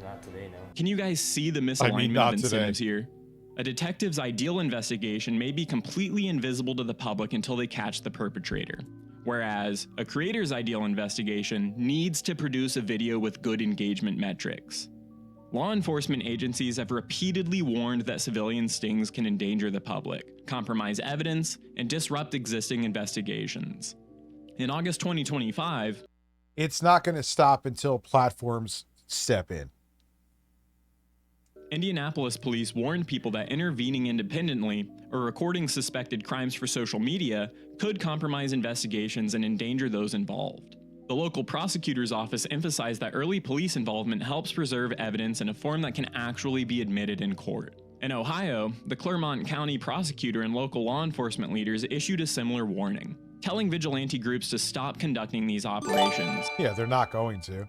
not today, no. Can you guys see the misalignment of incentives here? A detective's ideal investigation may be completely invisible to the public until they catch the perpetrator, whereas a creator's ideal investigation needs to produce a video with good engagement metrics. Law enforcement agencies have repeatedly warned that civilian stings can endanger the public, compromise evidence, and disrupt existing investigations. In August 2025, it's not going to stop until platforms step in. Indianapolis police warned people that intervening independently or recording suspected crimes for social media could compromise investigations and endanger those involved. The local prosecutor's office emphasized that early police involvement helps preserve evidence in a form that can actually be admitted in court. In Ohio, the Clermont County prosecutor and local law enforcement leaders issued a similar warning, telling vigilante groups to stop conducting these operations. Yeah, they're not going to.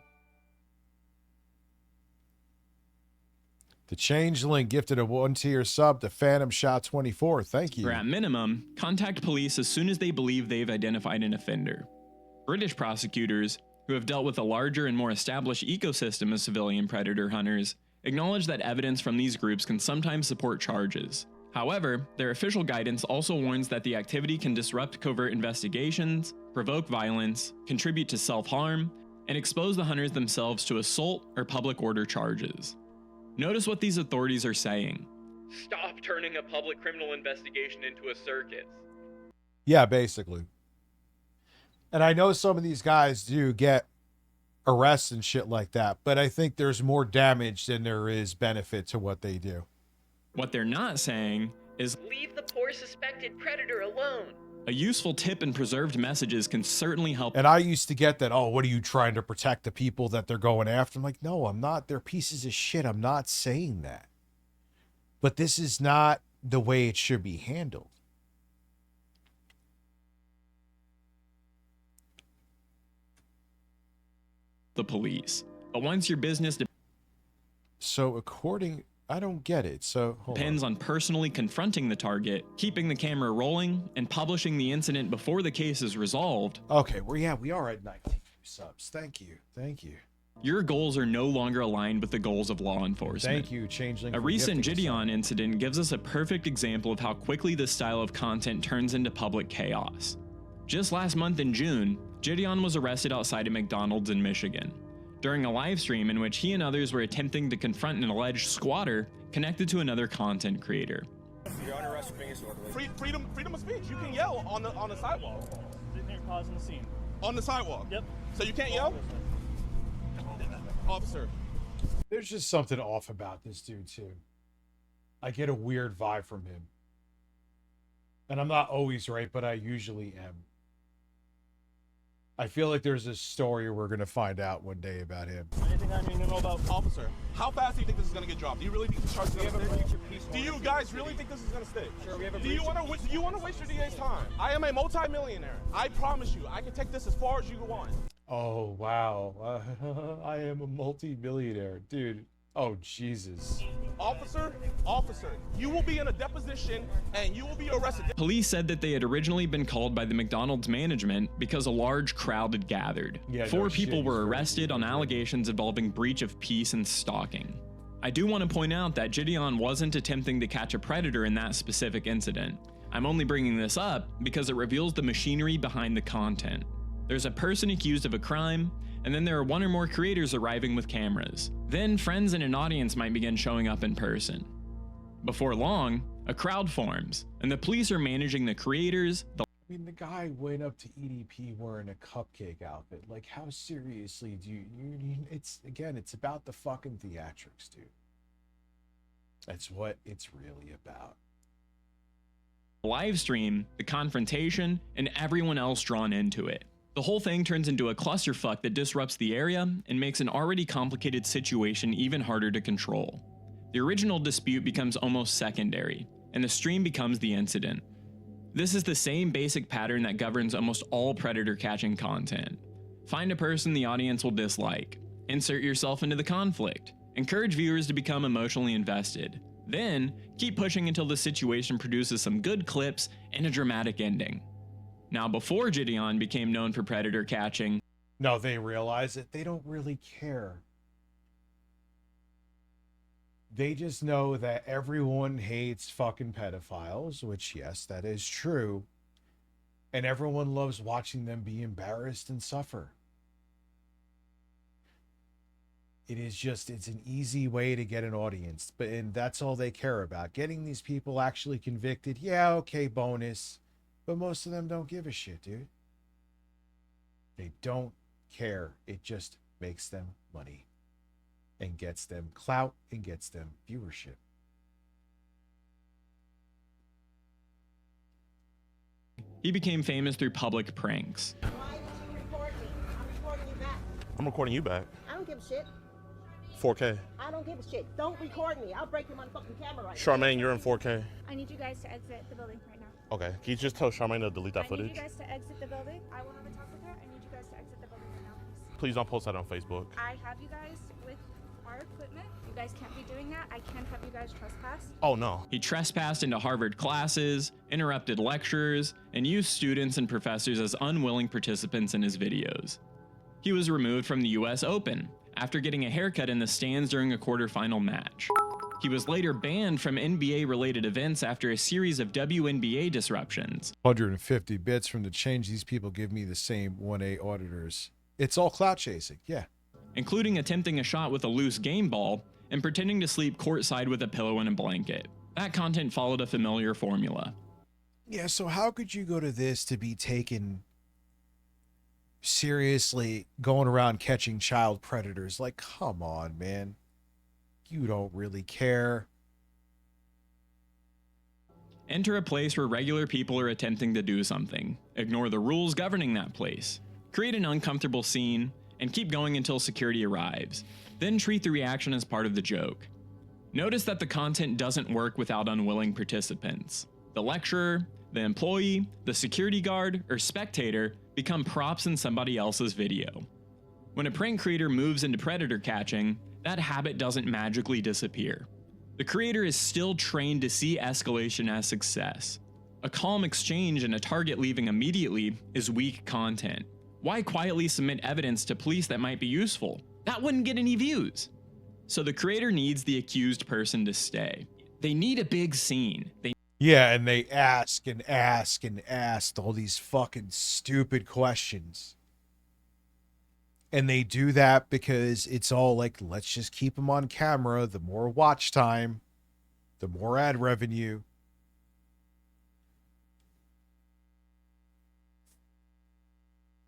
The Changeling gifted a 1-tier sub to Phantom Shot 24. Thank you. Or at minimum, contact police as soon as they believe they've identified an offender. British prosecutors, who have dealt with a larger and more established ecosystem of civilian predator hunters, acknowledge that evidence from these groups can sometimes support charges. However, their official guidance also warns that the activity can disrupt covert investigations, provoke violence, contribute to self-harm, and expose the hunters themselves to assault or public order charges. Notice what these authorities are saying. Stop turning a public criminal investigation into a circus. Yeah, basically. And I know some of these guys do get arrests and shit like that, but I think there's more damage than there is benefit to what they do. What they're not saying is, leave the poor suspected predator alone. A useful tip in preserved messages can certainly help. And I used to get that, oh, what are you trying to protect the people that they're going after? I'm like, no, I'm not. They're pieces of shit. I'm not saying that. But this is not the way it should be handled. The police. But once your business so I don't get it. So depends on personally confronting the target, keeping the camera rolling, and publishing the incident before the case is resolved. Okay, we are at 19 subs. Thank you. Your goals are no longer aligned with the goals of law enforcement. Thank you, Changeling. A recent Gideon incident gives us a perfect example of how quickly this style of content turns into public chaos. Just last month in June, Gideon was arrested outside a McDonald's in Michigan during a live stream in which he and others were attempting to confront an alleged squatter connected to another content creator. You're under arrest for being disorderly. Freedom of speech. You can yell on the sidewalk. Sitting here causing the scene. On the sidewalk? Yep. So you can't yell? Officer. There's just something off about this dude, too. I get a weird vibe from him. And I'm not always right, but I usually am. I feel like there's a story we're going to find out one day about him. Anything I need to know about? Officer, how fast do you think this is going to get dropped? Do you really think this charge is going to stick? Do you guys really think this is going to stick? Sure, we have a do you want to waste your DA's time? I am a multi-millionaire. I promise you, I can take this as far as you want. Oh, wow. I am a multi-millionaire. Dude. Oh, Jesus. Officer, you will be in a deposition and you will be arrested. Police said that they had originally been called by the McDonald's management because a large crowd had gathered. Yeah, 4 people were arrested on allegations involving breach of peace and stalking. I do want to point out that Gideon wasn't attempting to catch a predator in that specific incident. I'm only bringing this up because it reveals the machinery behind the content. There's a person accused of a crime, and then there are 1 or more creators arriving with cameras. Then friends and an audience might begin showing up in person. Before long, a crowd forms, and the police are managing the creators. I mean, the guy went up to EDP wearing a cupcake outfit. Like, how seriously do you it's about the fucking theatrics, dude. That's what it's really about. Live stream, the confrontation, and everyone else drawn into it. The whole thing turns into a clusterfuck that disrupts the area and makes an already complicated situation even harder to control. The original dispute becomes almost secondary, and the stream becomes the incident. This is the same basic pattern that governs almost all predator catching content. Find a person the audience will dislike, insert yourself into the conflict, encourage viewers to become emotionally invested, then keep pushing until the situation produces some good clips and a dramatic ending. Now, before Gideon became known for predator catching, no, they realize that they don't really care. They just know that everyone hates fucking pedophiles, which, yes, that is true. And everyone loves watching them be embarrassed and suffer. It is just, it's an easy way to get an audience, and that's all they care about. Getting these people actually convicted, yeah, okay, bonus. But most of them don't give a shit, dude. They don't care. It just makes them money and gets them clout and gets them viewership. He became famous through public pranks. Why did you record me? I'm recording you back. I'm recording you back. I don't give a shit. 4K. I don't give a shit. Don't record me. I'll break your motherfucking camera right now. Charmaine, you're in 4K. I need you guys to exit the building right now. Okay. Can you just tell Charmaine to delete that I need footage? you guys to exit the building. I will have a talk with her. I need you guys to exit the building right now, please. Please don't post that on Facebook. I have you guys with our equipment. You guys can't be doing that. I can't have you guys trespass. Oh, no. He trespassed into Harvard classes, interrupted lectures, and used students and professors as unwilling participants in his videos. He was removed from the US Open after getting a haircut in the stands during a quarterfinal match. He was later banned from NBA-related events after a series of WNBA disruptions. 150 bits from the change. These people give me the same 1A auditors. It's all clout chasing, yeah. Including attempting a shot with a loose game ball and pretending to sleep courtside with a pillow and a blanket. That content followed a familiar formula. Yeah, so how could you go to this to be taken seriously, going around catching child predators? Like, come on, man. You don't really care. Enter a place where regular people are attempting to do something. Ignore the rules governing that place. Create an uncomfortable scene, and keep going until security arrives. Then treat the reaction as part of the joke. Notice that the content doesn't work without unwilling participants. The lecturer, the employee, the security guard, or spectator become props in somebody else's video. When a prank creator moves into predator catching, that habit doesn't magically disappear. The creator is still trained to see escalation as success. A calm exchange and a target leaving immediately is weak content. Why quietly submit evidence to police that might be useful? That wouldn't get any views. So the creator needs the accused person to stay. They need a big scene. Yeah, and they ask and ask and ask all these fucking stupid questions. And they do that because it's all like, let's just keep them on camera. The more watch time, the more ad revenue.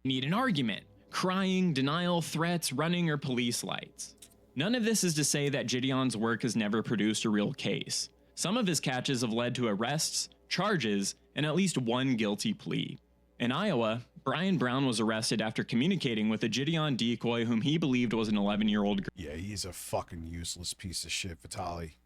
Need an argument. Crying, denial, threats, running, or police lights. None of this is to say that Gideon's work has never produced a real case. Some of his catches have led to arrests, charges, and at least one guilty plea. In Iowa, Brian Brown was arrested after communicating with a Gideon decoy whom he believed was an 11-year-old Yeah, he's a fucking useless piece of shit, Vitali.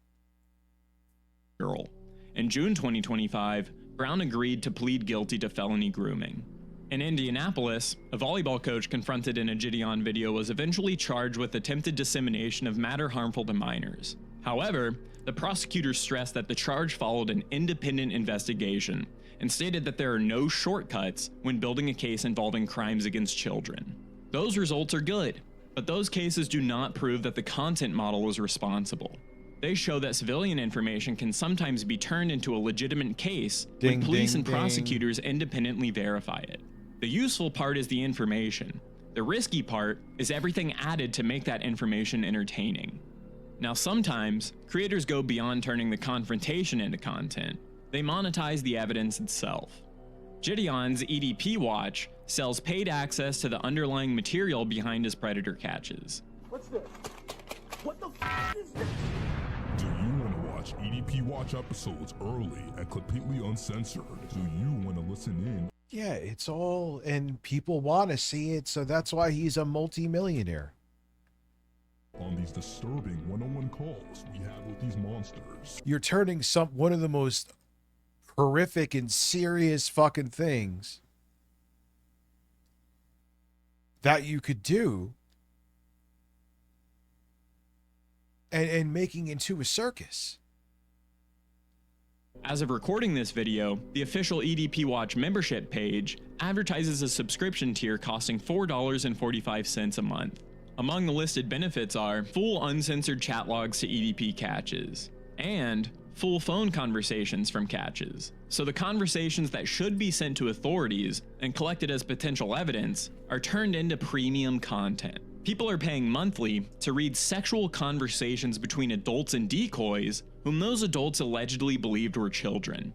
girl. In June 2025, Brown agreed to plead guilty to felony grooming. In Indianapolis, a volleyball coach confronted in a Gideon video was eventually charged with attempted dissemination of matter harmful to minors. However, the prosecutors stressed that the charge followed an independent investigation and stated that there are no shortcuts when building a case involving crimes against children. Those results are good, but those cases do not prove that the content model was responsible. They show that civilian information can sometimes be turned into a legitimate case when police and prosecutors independently verify it. The useful part is the information. The risky part is everything added to make that information entertaining. Now sometimes, creators go beyond turning the confrontation into content. They monetize the evidence itself. Gideon's EDP Watch sells paid access to the underlying material behind his predator catches. What's this? What the f is this? Do you want to watch EDP Watch episodes early and completely uncensored? Do you want to listen in? Yeah, it's all, and people want to see it, so that's why he's a multi-millionaire. On these disturbing one-on-one calls we have with these monsters. You're turning one of the most horrific and serious fucking things that you could do and making into a circus. As of recording this video, the official EDP Watch membership page advertises a subscription tier costing $4.45 a month. Among the listed benefits are full uncensored chat logs to EDP catches, and full phone conversations from catches. So the conversations that should be sent to authorities and collected as potential evidence are turned into premium content. People are paying monthly to read sexual conversations between adults and decoys whom those adults allegedly believed were children.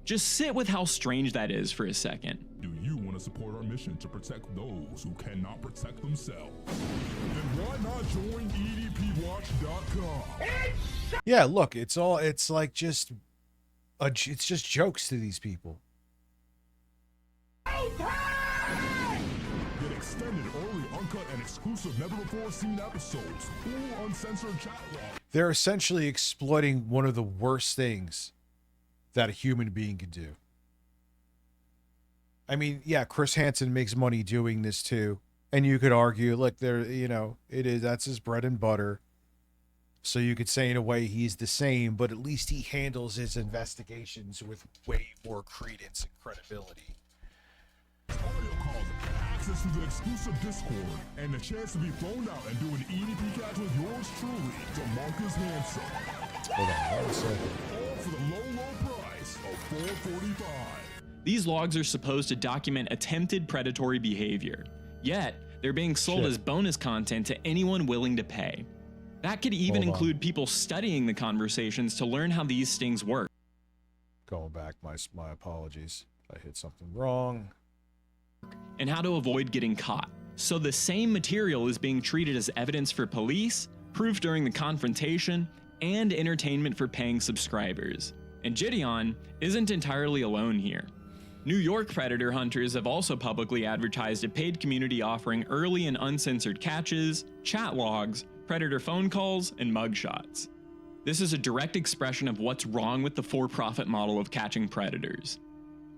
Just sit with how strange that is for a second. Do you want to support our mission to protect those who cannot protect themselves? Then why not join EDPWatch.com? Yeah, look, it's just jokes to these people. Get extended, early, uncut, and exclusive never-before-seen episodes, full uncensored chat log. They're essentially exploiting one of the worst things that a human being can do. I mean, yeah, Chris Hansen makes money doing this too. And you could argue, look, that's his bread and butter. So you could say in a way he's the same, but at least he handles his investigations with way more credence and credibility. Audio calls, access to the exclusive Discord, and the chance to be flown out and do an EDP catch with yours truly, DeMarcus Hanson. Hold on 1 second. All for the low price of $4.45. These logs are supposed to document attempted predatory behavior, yet they're being sold as bonus content to anyone willing to pay. That could even include people studying the conversations to learn how these stings work. Going back, my apologies. I hit something wrong. And how to avoid getting caught. So the same material is being treated as evidence for police, proof during the confrontation, and entertainment for paying subscribers. And Gideon isn't entirely alone here. New York predator hunters have also publicly advertised a paid community offering early and uncensored catches, chat logs, predator phone calls, and mugshots. This is a direct expression of what's wrong with the for-profit model of catching predators.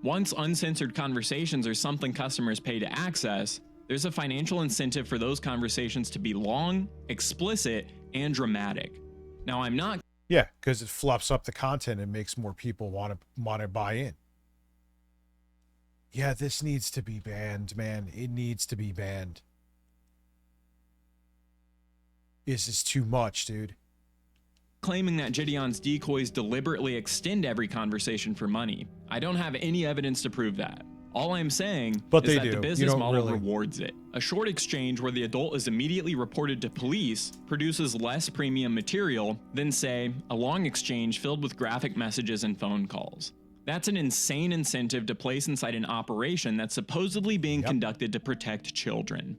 Once uncensored conversations are something customers pay to access, there's a financial incentive for those conversations to be long, explicit, and dramatic. Now, I'm not... Yeah, because it fluffs up the content and makes more people want to buy in. Yeah, this needs to be banned, man. It needs to be banned. This is too much, dude. Claiming that Gideon's decoys deliberately extend every conversation for money. I don't have any evidence to prove that. All I'm saying is that the business model rewards it. A short exchange where the adult is immediately reported to police produces less premium material than, say, a long exchange filled with graphic messages and phone calls. That's an insane incentive to place inside an operation that's supposedly being conducted to protect children.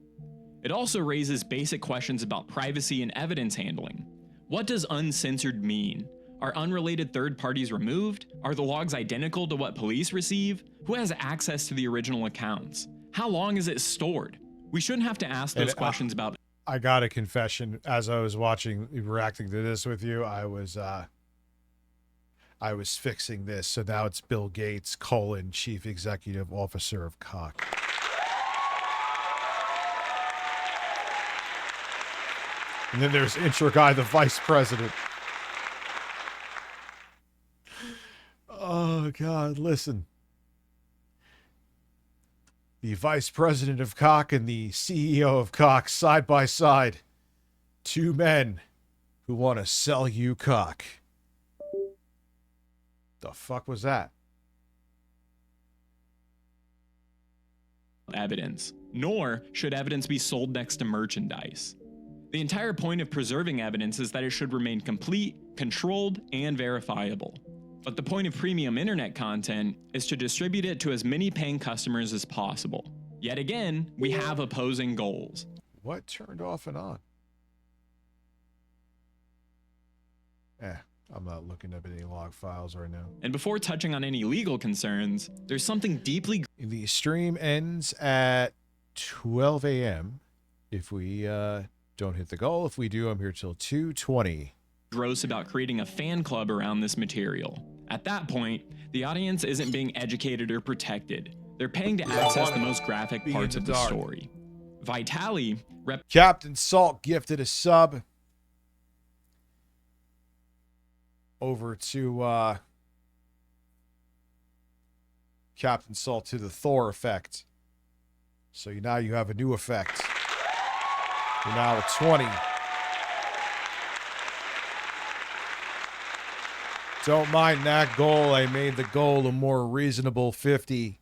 It also raises basic questions about privacy and evidence handling. What does uncensored mean? Are unrelated third parties removed? Are the logs identical to what police receive? Who has access to the original accounts? How long is it stored? We shouldn't have to ask those questions about... I got a confession. As I was reacting to this with you, I was fixing this. So now it's Bill Gates, Chief Executive Officer of Cock. And then there's intro guy, the vice president. Oh, God, listen. The vice president of Cock and the CEO of Cock side by side. Two men who want to sell you cock. The fuck was that? Evidence. Nor should evidence be sold next to merchandise. The entire point of preserving evidence is that it should remain complete, controlled, and verifiable. But the point of premium internet content is to distribute it to as many paying customers as possible. Yet again, we have opposing goals. What turned off and on? I'm not looking up any log files right now. And before touching on any legal concerns, there's something deeply... The stream ends at 12 a.m. if we don't hit the goal. If we do, I'm here till 2:20. Gross about creating a fan club around this material. At that point, the audience isn't being educated or protected. They're paying to access the most graphic parts of the story. Vitali... Captain Salt gifted a sub over to Captain Salt to the Thor effect. So now you have a new effect. You're now at 20. Don't mind that goal. I made the goal a more reasonable 50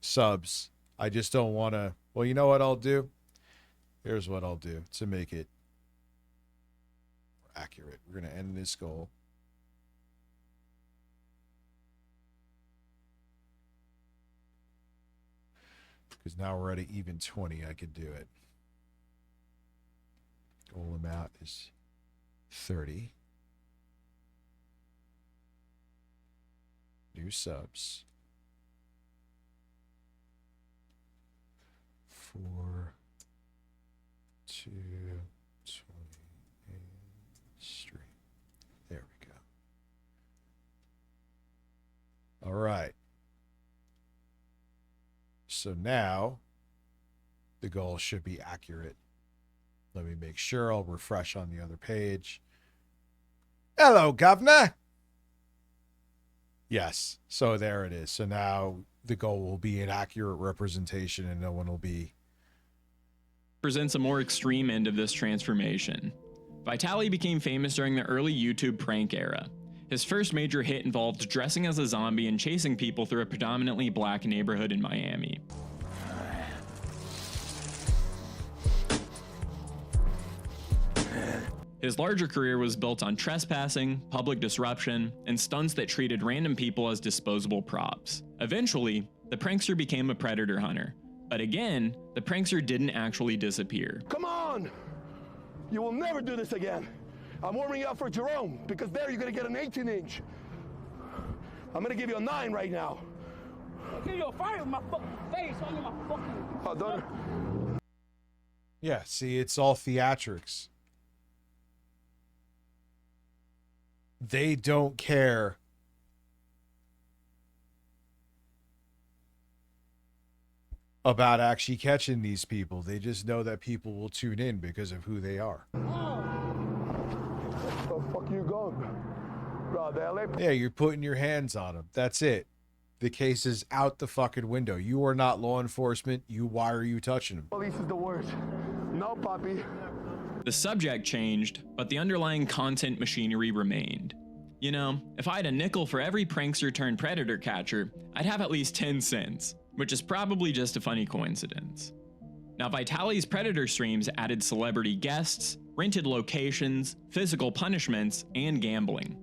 subs. I just don't want to... Well, you know what I'll do? Here's what I'll do to make it accurate. We're going to end this goal. Because now we're at an even 20. I could do it. Goal amount is 30. New subs. 4, 2, 28 stream. There we go. All right. So now the goal should be accurate. Let me make sure. I'll refresh on the other page. Hello, Governor. Yes. So there it is. So now the goal will be an accurate representation and no one will be. Presents a more extreme end of this transformation. Vitaly became famous during the early YouTube prank era. His first major hit involved dressing as a zombie and chasing people through a predominantly black neighborhood in Miami. His larger career was built on trespassing, public disruption, and stunts that treated random people as disposable props. Eventually, the prankster became a predator hunter. But again, the prankster didn't actually disappear. Come on! You will never do this again. I'm warming you up for Jerome, because there you're gonna get an 18-inch. I'm gonna give you a 9 right now. I'll give you a fire in my fucking face on my fucking... Oh, don't... Yeah, see, it's all theatrics. They don't care about actually catching these people. They just know that people will tune in because of who they are. Where the fuck you going? Yeah, you're putting your hands on them. That's it. The case is out the fucking window. You are not law enforcement. Why are you touching them? Police is the worst. No, Poppy. The subject changed, but the underlying content machinery remained. You know, if I had a nickel for every prankster turned predator catcher, I'd have at least 10 cents, which is probably just a funny coincidence. Now, Vitaly's predator streams added celebrity guests, rented locations, physical punishments, and gambling.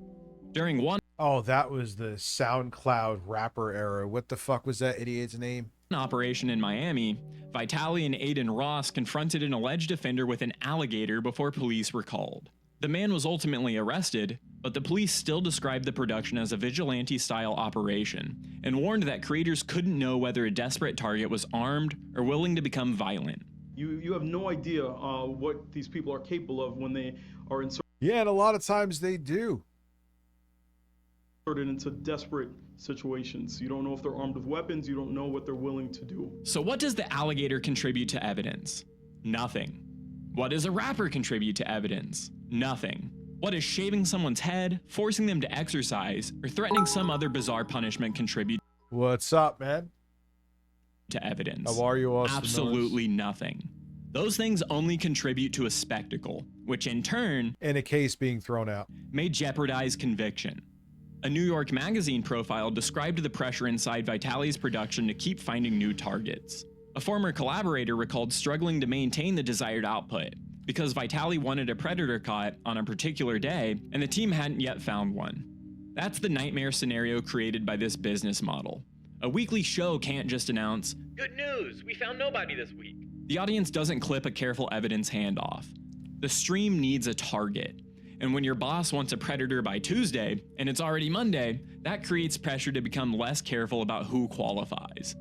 During one that was the SoundCloud rapper era. What the fuck was that idiot's name? Operation in Miami, Vitaly and Aiden Ross confronted an alleged offender with an alligator before police were called. The man was ultimately arrested, but the police still described the production as a vigilante-style operation and warned that creators couldn't know whether a desperate target was armed or willing to become violent. You have no idea what these people are capable of when they are inserted Yeah, and a lot of times they do. into desperate situations. You don't know if they're armed with weapons. You don't know what they're willing to do. So what does the alligator contribute to evidence? Nothing. What does a rapper contribute to evidence? Nothing. What does shaving someone's head, forcing them to exercise, or threatening some other bizarre punishment contribute What's up, man? to evidence? How are you, Austin Absolutely nothing. Those things only contribute to a spectacle, which in turn, in a case being thrown out, may jeopardize conviction. A New York Magazine profile described the pressure inside Vitaly's production to keep finding new targets. A former collaborator recalled struggling to maintain the desired output because Vitaly wanted a predator caught on a particular day and the team hadn't yet found one. That's the nightmare scenario created by this business model. A weekly show can't just announce, Good news, we found nobody this week. The audience doesn't clip a careful evidence handoff. The stream needs a target. And when your boss wants a predator by Tuesday, and it's already Monday, that creates pressure to become less careful about who qualifies.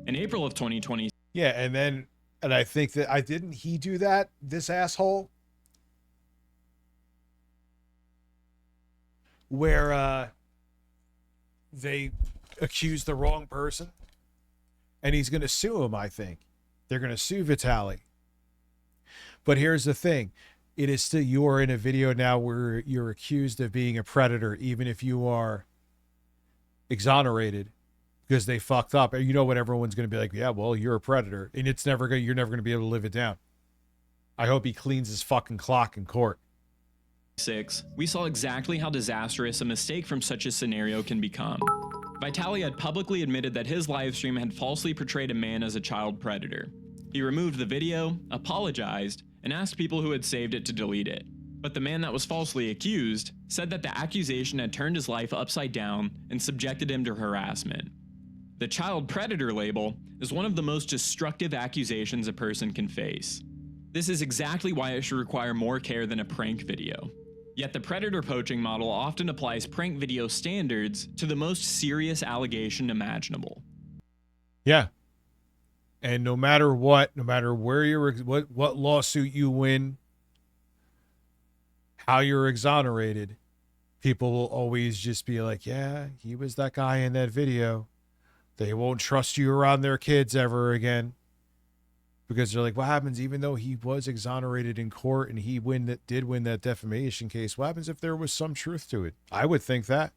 In April of 2020... Yeah, and I think that didn't he do that, this asshole? Where they accused the wrong person? And he's going to sue him, I think. They're going to sue Vitaly. But here's the thing. It is still, you are in a video now where you're accused of being a predator, even if you are exonerated because they fucked up. And you know what everyone's going to be like, yeah, well, you're a predator. And you're never going to be able to live it down. I hope he cleans his fucking clock in court. We saw exactly how disastrous a mistake from such a scenario can become. Vitaly had publicly admitted that his livestream had falsely portrayed a man as a child predator. He removed the video, apologized, and asked people who had saved it to delete it. But the man that was falsely accused said that the accusation had turned his life upside down and subjected him to harassment. The child predator label is one of the most destructive accusations a person can face. This is exactly why it should require more care than a prank video. Yet the predator poaching model often applies prank video standards to the most serious allegation imaginable. Yeah. And no matter what, no matter where you're, what lawsuit you win, how you're exonerated, people will always just be like, yeah, he was that guy in that video. They won't trust you around their kids ever again. Because they're like, what happens even though he was exonerated in court and he did win that defamation case? What happens if there was some truth to it? I would think that.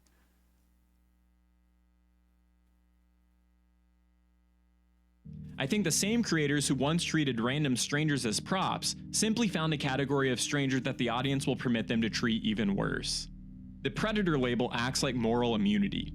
I think the same creators who once treated random strangers as props simply found a category of stranger that the audience will permit them to treat even worse. The predator label acts like moral immunity.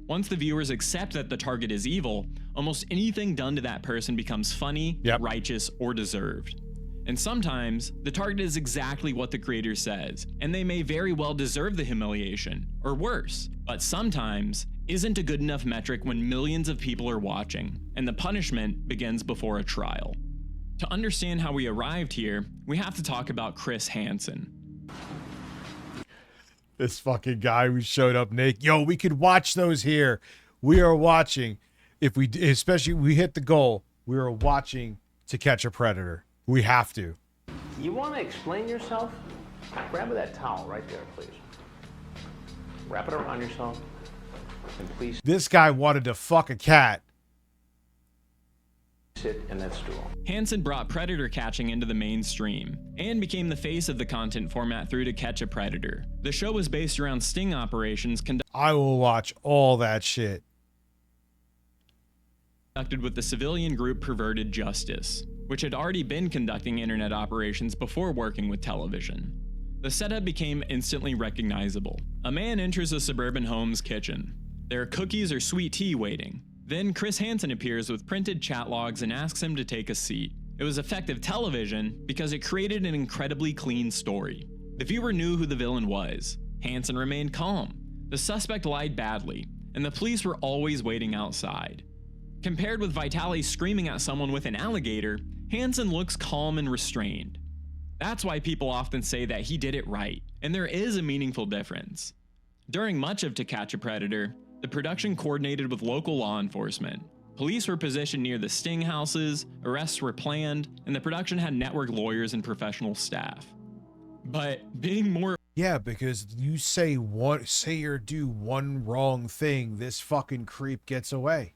Once the viewers accept that the target is evil, almost anything done to that person becomes funny, righteous, or deserved. And sometimes, the target is exactly what the creator says, and they may very well deserve the humiliation, or worse. But sometimes, isn't a good enough metric when millions of people are watching, and the punishment begins before a trial. To understand how we arrived here, we have to talk about Chris Hansen. This fucking guy who showed up naked. Yo, we could watch those here. We are watching. If we, especially we hit the goal, we are watching To Catch a Predator. We have to. You want to explain yourself? Grab that towel right there, please. Wrap it around yourself, and please This guy wanted to fuck a cat. sit in that stool. Hansen brought predator catching into the mainstream, and became the face of the content format through To Catch a Predator. The show was based around sting operations I will watch all that shit. Conducted with the civilian group Perverted Justice, which had already been conducting internet operations before working with television. The setup became instantly recognizable. A man enters a suburban home's kitchen. There are cookies or sweet tea waiting. Then Chris Hansen appears with printed chat logs and asks him to take a seat. It was effective television because it created an incredibly clean story. The viewer knew who the villain was. Hansen remained calm. The suspect lied badly, and the police were always waiting outside. Compared with Vitali screaming at someone with an alligator, Hansen looks calm and restrained. That's why people often say that he did it right, and there is a meaningful difference. During much of To Catch a Predator, the production coordinated with local law enforcement. Police were positioned near the sting houses, arrests were planned, and the production had network lawyers and professional staff. But being more... Yeah, because you say or do one wrong thing, this fucking creep gets away.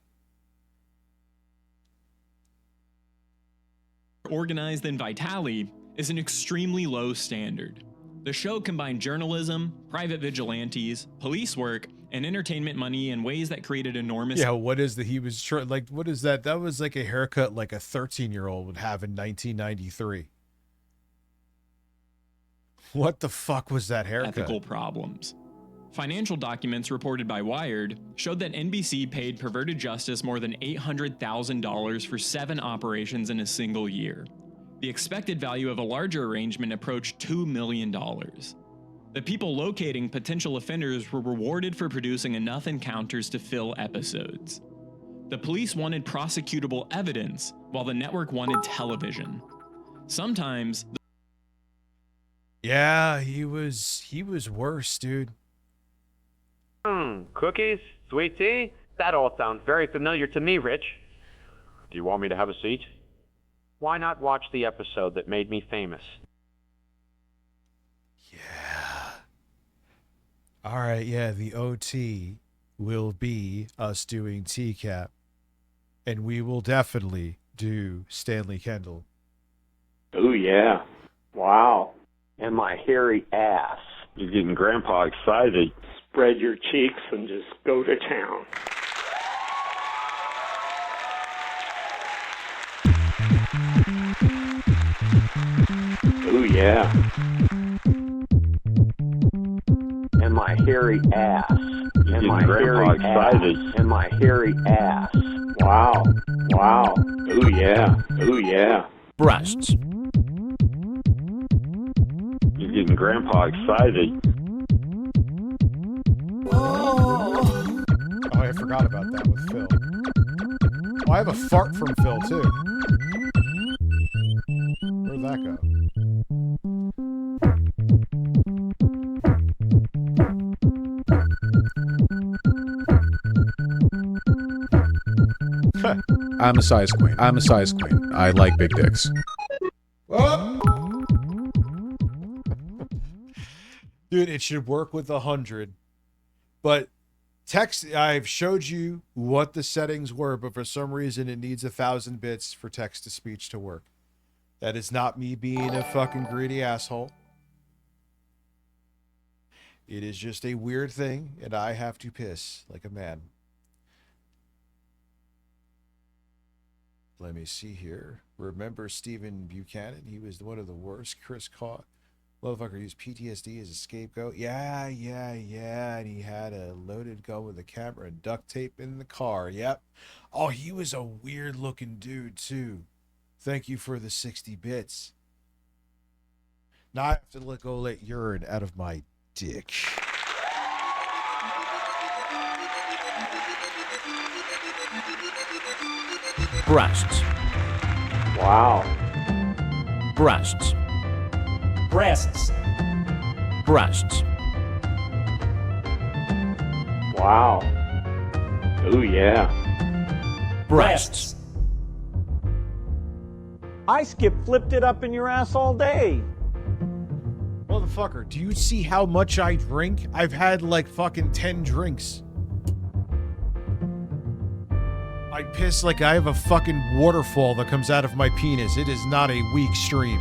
Organized than Vitali is an extremely low standard. The show combined journalism, private vigilantes, police work, and entertainment money in ways that created enormous... Yeah, what is what is that? That was like a haircut like a 13-year-old would have in 1993. What the fuck was that haircut? Ethical problems. Financial documents reported by Wired showed that NBC paid Perverted Justice more than $800,000 for 7 operations in a single year. The expected value of a larger arrangement approached $2 million. The people locating potential offenders were rewarded for producing enough encounters to fill episodes. The police wanted prosecutable evidence, while the network wanted television. Sometimes... Yeah, he was worse, dude. Cookies? Sweet tea? That all sounds very familiar to me, Rich. Do you want me to have a seat? Why not watch the episode that made me famous? All right, yeah, the OT will be us doing TCAP, and we will definitely do Stanley Kendall. Oh, yeah. Wow. And my hairy ass. You're getting Grandpa excited. Spread your cheeks and just go to town. Oh, yeah. And my hairy ass. You're getting Grandpa excited. And my hairy ass. Wow. Wow. Ooh yeah. Ooh yeah. Breasts. You're getting Grandpa excited. Oh, I forgot about that with Phil. Oh, I have a fart from Phil, too. Where'd that go? I'm a size queen. I'm a size queen. I like big dicks. Dude, it should work with 100. But text, I've showed you what the settings were, but for some reason it needs 1,000 bits for text to speech to work. That is not me being a fucking greedy asshole. It is just a weird thing, and I have to piss like a man. Let me see here. Remember Stephen Buchanan? He was one of the worst. Chris caught. Motherfucker used PTSD as a scapegoat. Yeah. And he had a loaded gun with a camera and duct tape in the car. Yep. Oh, he was a weird looking dude, too. Thank you for the 60 bits. Now I have to go let urine out of my dick. Breasts. Wow. Breasts. Breasts. Breasts. Wow. Ooh yeah. Breasts. I flipped it up in your ass all day. Motherfucker, do you see how much I drink? I've had like fucking 10 drinks. I piss like I have a fucking waterfall that comes out of my penis. It is not a weak stream.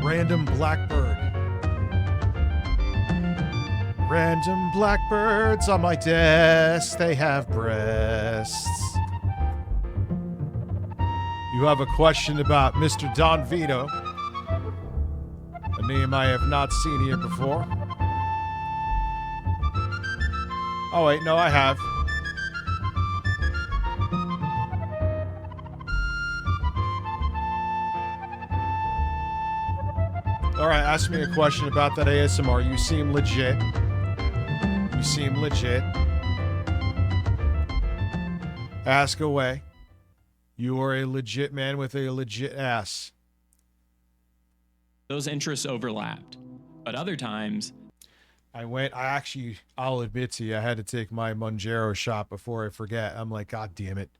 Random blackbird. Random blackbirds on my desk, they have breasts. You have a question about Mr. Don Vito, a name I have not seen here before. Oh wait, no, I have. Alright, ask me a question about that ASMR. You seem legit. You seem legit. Ask away. You are a legit man with a legit ass. Those interests overlapped. But other times, I'll admit to you, I had to take my Monjaro shot before I forget. I'm like, God damn it.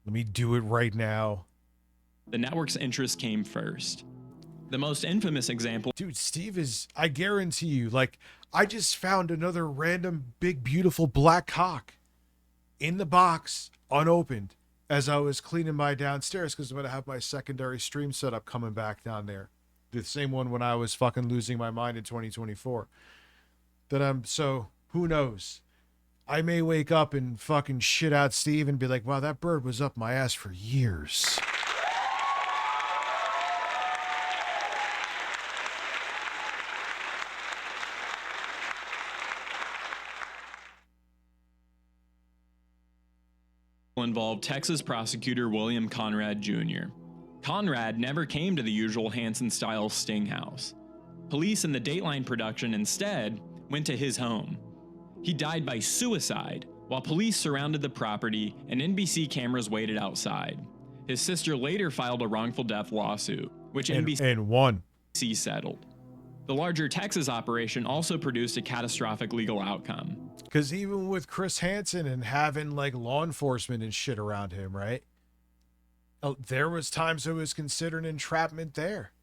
Let me do it right now. the network's interest came first. The most infamous example... Dude, Steve is... I guarantee you, like, I just found another random big, beautiful black cock in the box, unopened, as I was cleaning my downstairs, because I'm going to have my secondary stream setup coming back down there. The same one when I was fucking losing my mind in 2024. So, who knows? I may wake up and fucking shit out Steve and be like, wow, that bird was up my ass for years. Involved Texas prosecutor William Conrad Jr. Conrad never came to the usual Hansen-style sting house. Police in the Dateline production instead went to his home. He died by suicide while police surrounded the property and NBC cameras waited outside. His sister later filed a wrongful death lawsuit, which NBC won. Settled. The larger Texas operation also produced a catastrophic legal outcome. Because even with Chris Hansen and having like law enforcement and shit around him, right? There was times it was considered entrapment there.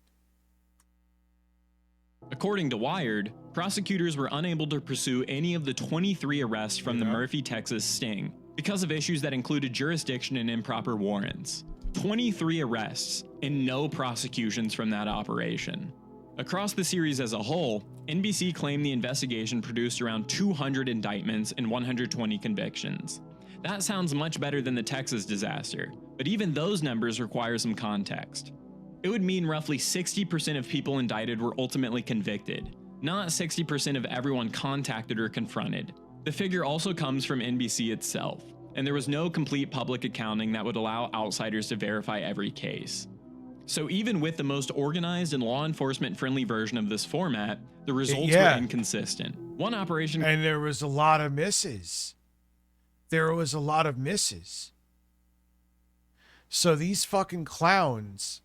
According to Wired, prosecutors were unable to pursue any of the 23 arrests from the Murphy, Texas sting because of issues that included jurisdiction and improper warrants. 23 arrests and no prosecutions from that operation. Across the series as a whole, NBC claimed the investigation produced around 200 indictments and 120 convictions. That sounds much better than the Texas disaster, but even those numbers require some context. It would mean roughly 60% of people indicted were ultimately convicted, not 60% of everyone contacted or confronted. The figure also comes from NBC itself, and there was no complete public accounting that would allow outsiders to verify every case. So even with the most organized and law enforcement friendly version of this format, the results were inconsistent. One operation... And there was a lot of misses. So these fucking clowns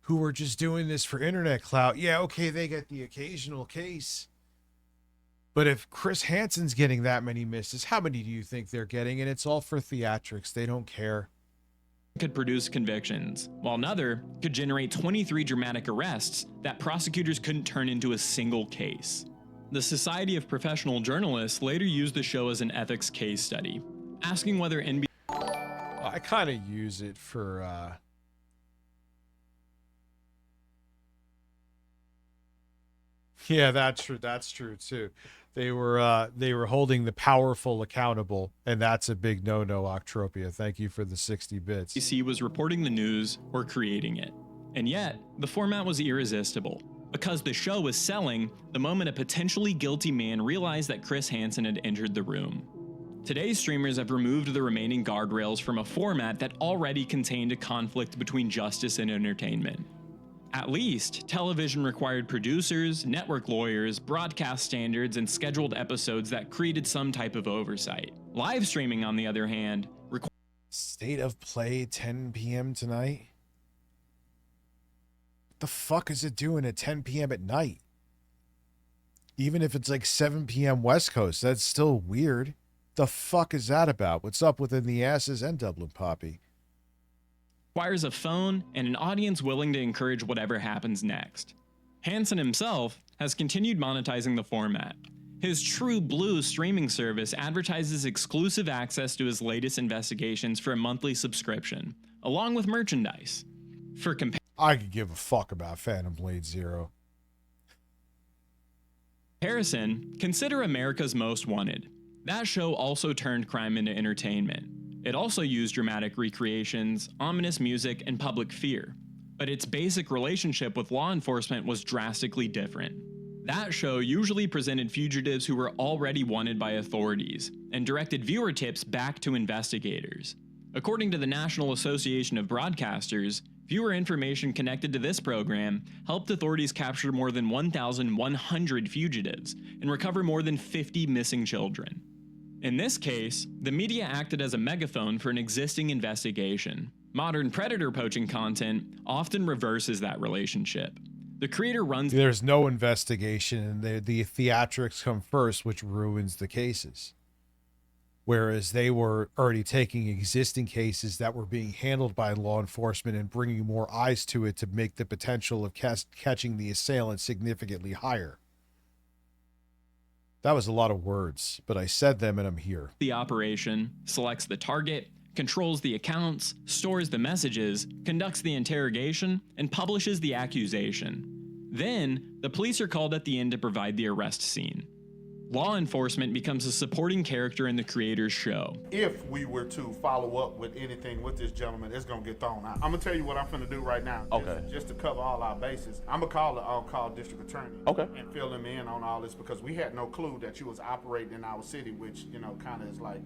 who were just doing this for internet clout, yeah, okay, they get the occasional case. But if Chris Hansen's getting that many misses, how many do you think they're getting? And it's all for theatrics. They don't care. Could produce convictions, while another could generate 23 dramatic arrests that prosecutors couldn't turn into a single case. The Society of Professional Journalists later used the show as an ethics case study, asking whether NBC... I kind of use it for, Yeah, that's true too. They were holding the powerful accountable, and that's a big no-no, Octropia. Thank you for the 60 bits. NBC was reporting the news or creating it. And yet, the format was irresistible, because the show was selling the moment a potentially guilty man realized that Chris Hansen had entered the room. Today's streamers have removed the remaining guardrails from a format that already contained a conflict between justice and entertainment. At least, television required producers, network lawyers, broadcast standards, and scheduled episodes that created some type of oversight. Live streaming, on the other hand, State of Play 10 p.m. tonight? What the fuck is it doing at 10 p.m. at night? Even if it's like 7 p.m. West Coast, that's still weird. The fuck is that about? What's up within the asses and Dublin Poppy? Requires a phone and an audience willing to encourage whatever happens next. Hansen himself has continued monetizing the format. His True Blue streaming service advertises exclusive access to his latest investigations for a monthly subscription, along with merchandise. For I could give a fuck about Phantom Blade Zero. Harrison, consider America's Most Wanted. That show also turned crime into entertainment. It also used dramatic recreations, ominous music, and public fear. But its basic relationship with law enforcement was drastically different. That show usually presented fugitives who were already wanted by authorities, and directed viewer tips back to investigators. According to the National Association of Broadcasters, viewer information connected to this program helped authorities capture more than 1,100 fugitives and recover more than 50 missing children. In this case, the media acted as a megaphone for an existing investigation. Modern predator poaching content often reverses that relationship. The creator runs... There's no investigation, and the theatrics come first, which ruins the cases. Whereas they were already taking existing cases that were being handled by law enforcement and bringing more eyes to it to make the potential of catching the assailant significantly higher. That was a lot of words, but I said them and I'm here. The operation selects the target, controls the accounts, stores the messages, conducts the interrogation, and publishes the accusation. Then, the police are called at the end to provide the arrest scene. Law enforcement becomes a supporting character in the creator's show. If we were to follow up with anything with this gentleman, it's gonna get thrown out. I'm gonna tell you what I'm gonna do right now. Okay. Just to cover all our bases. I'm gonna call the on-call district attorney. Okay. And fill him in on all this because we had no clue that you was operating in our city, which, you know, kind of is like.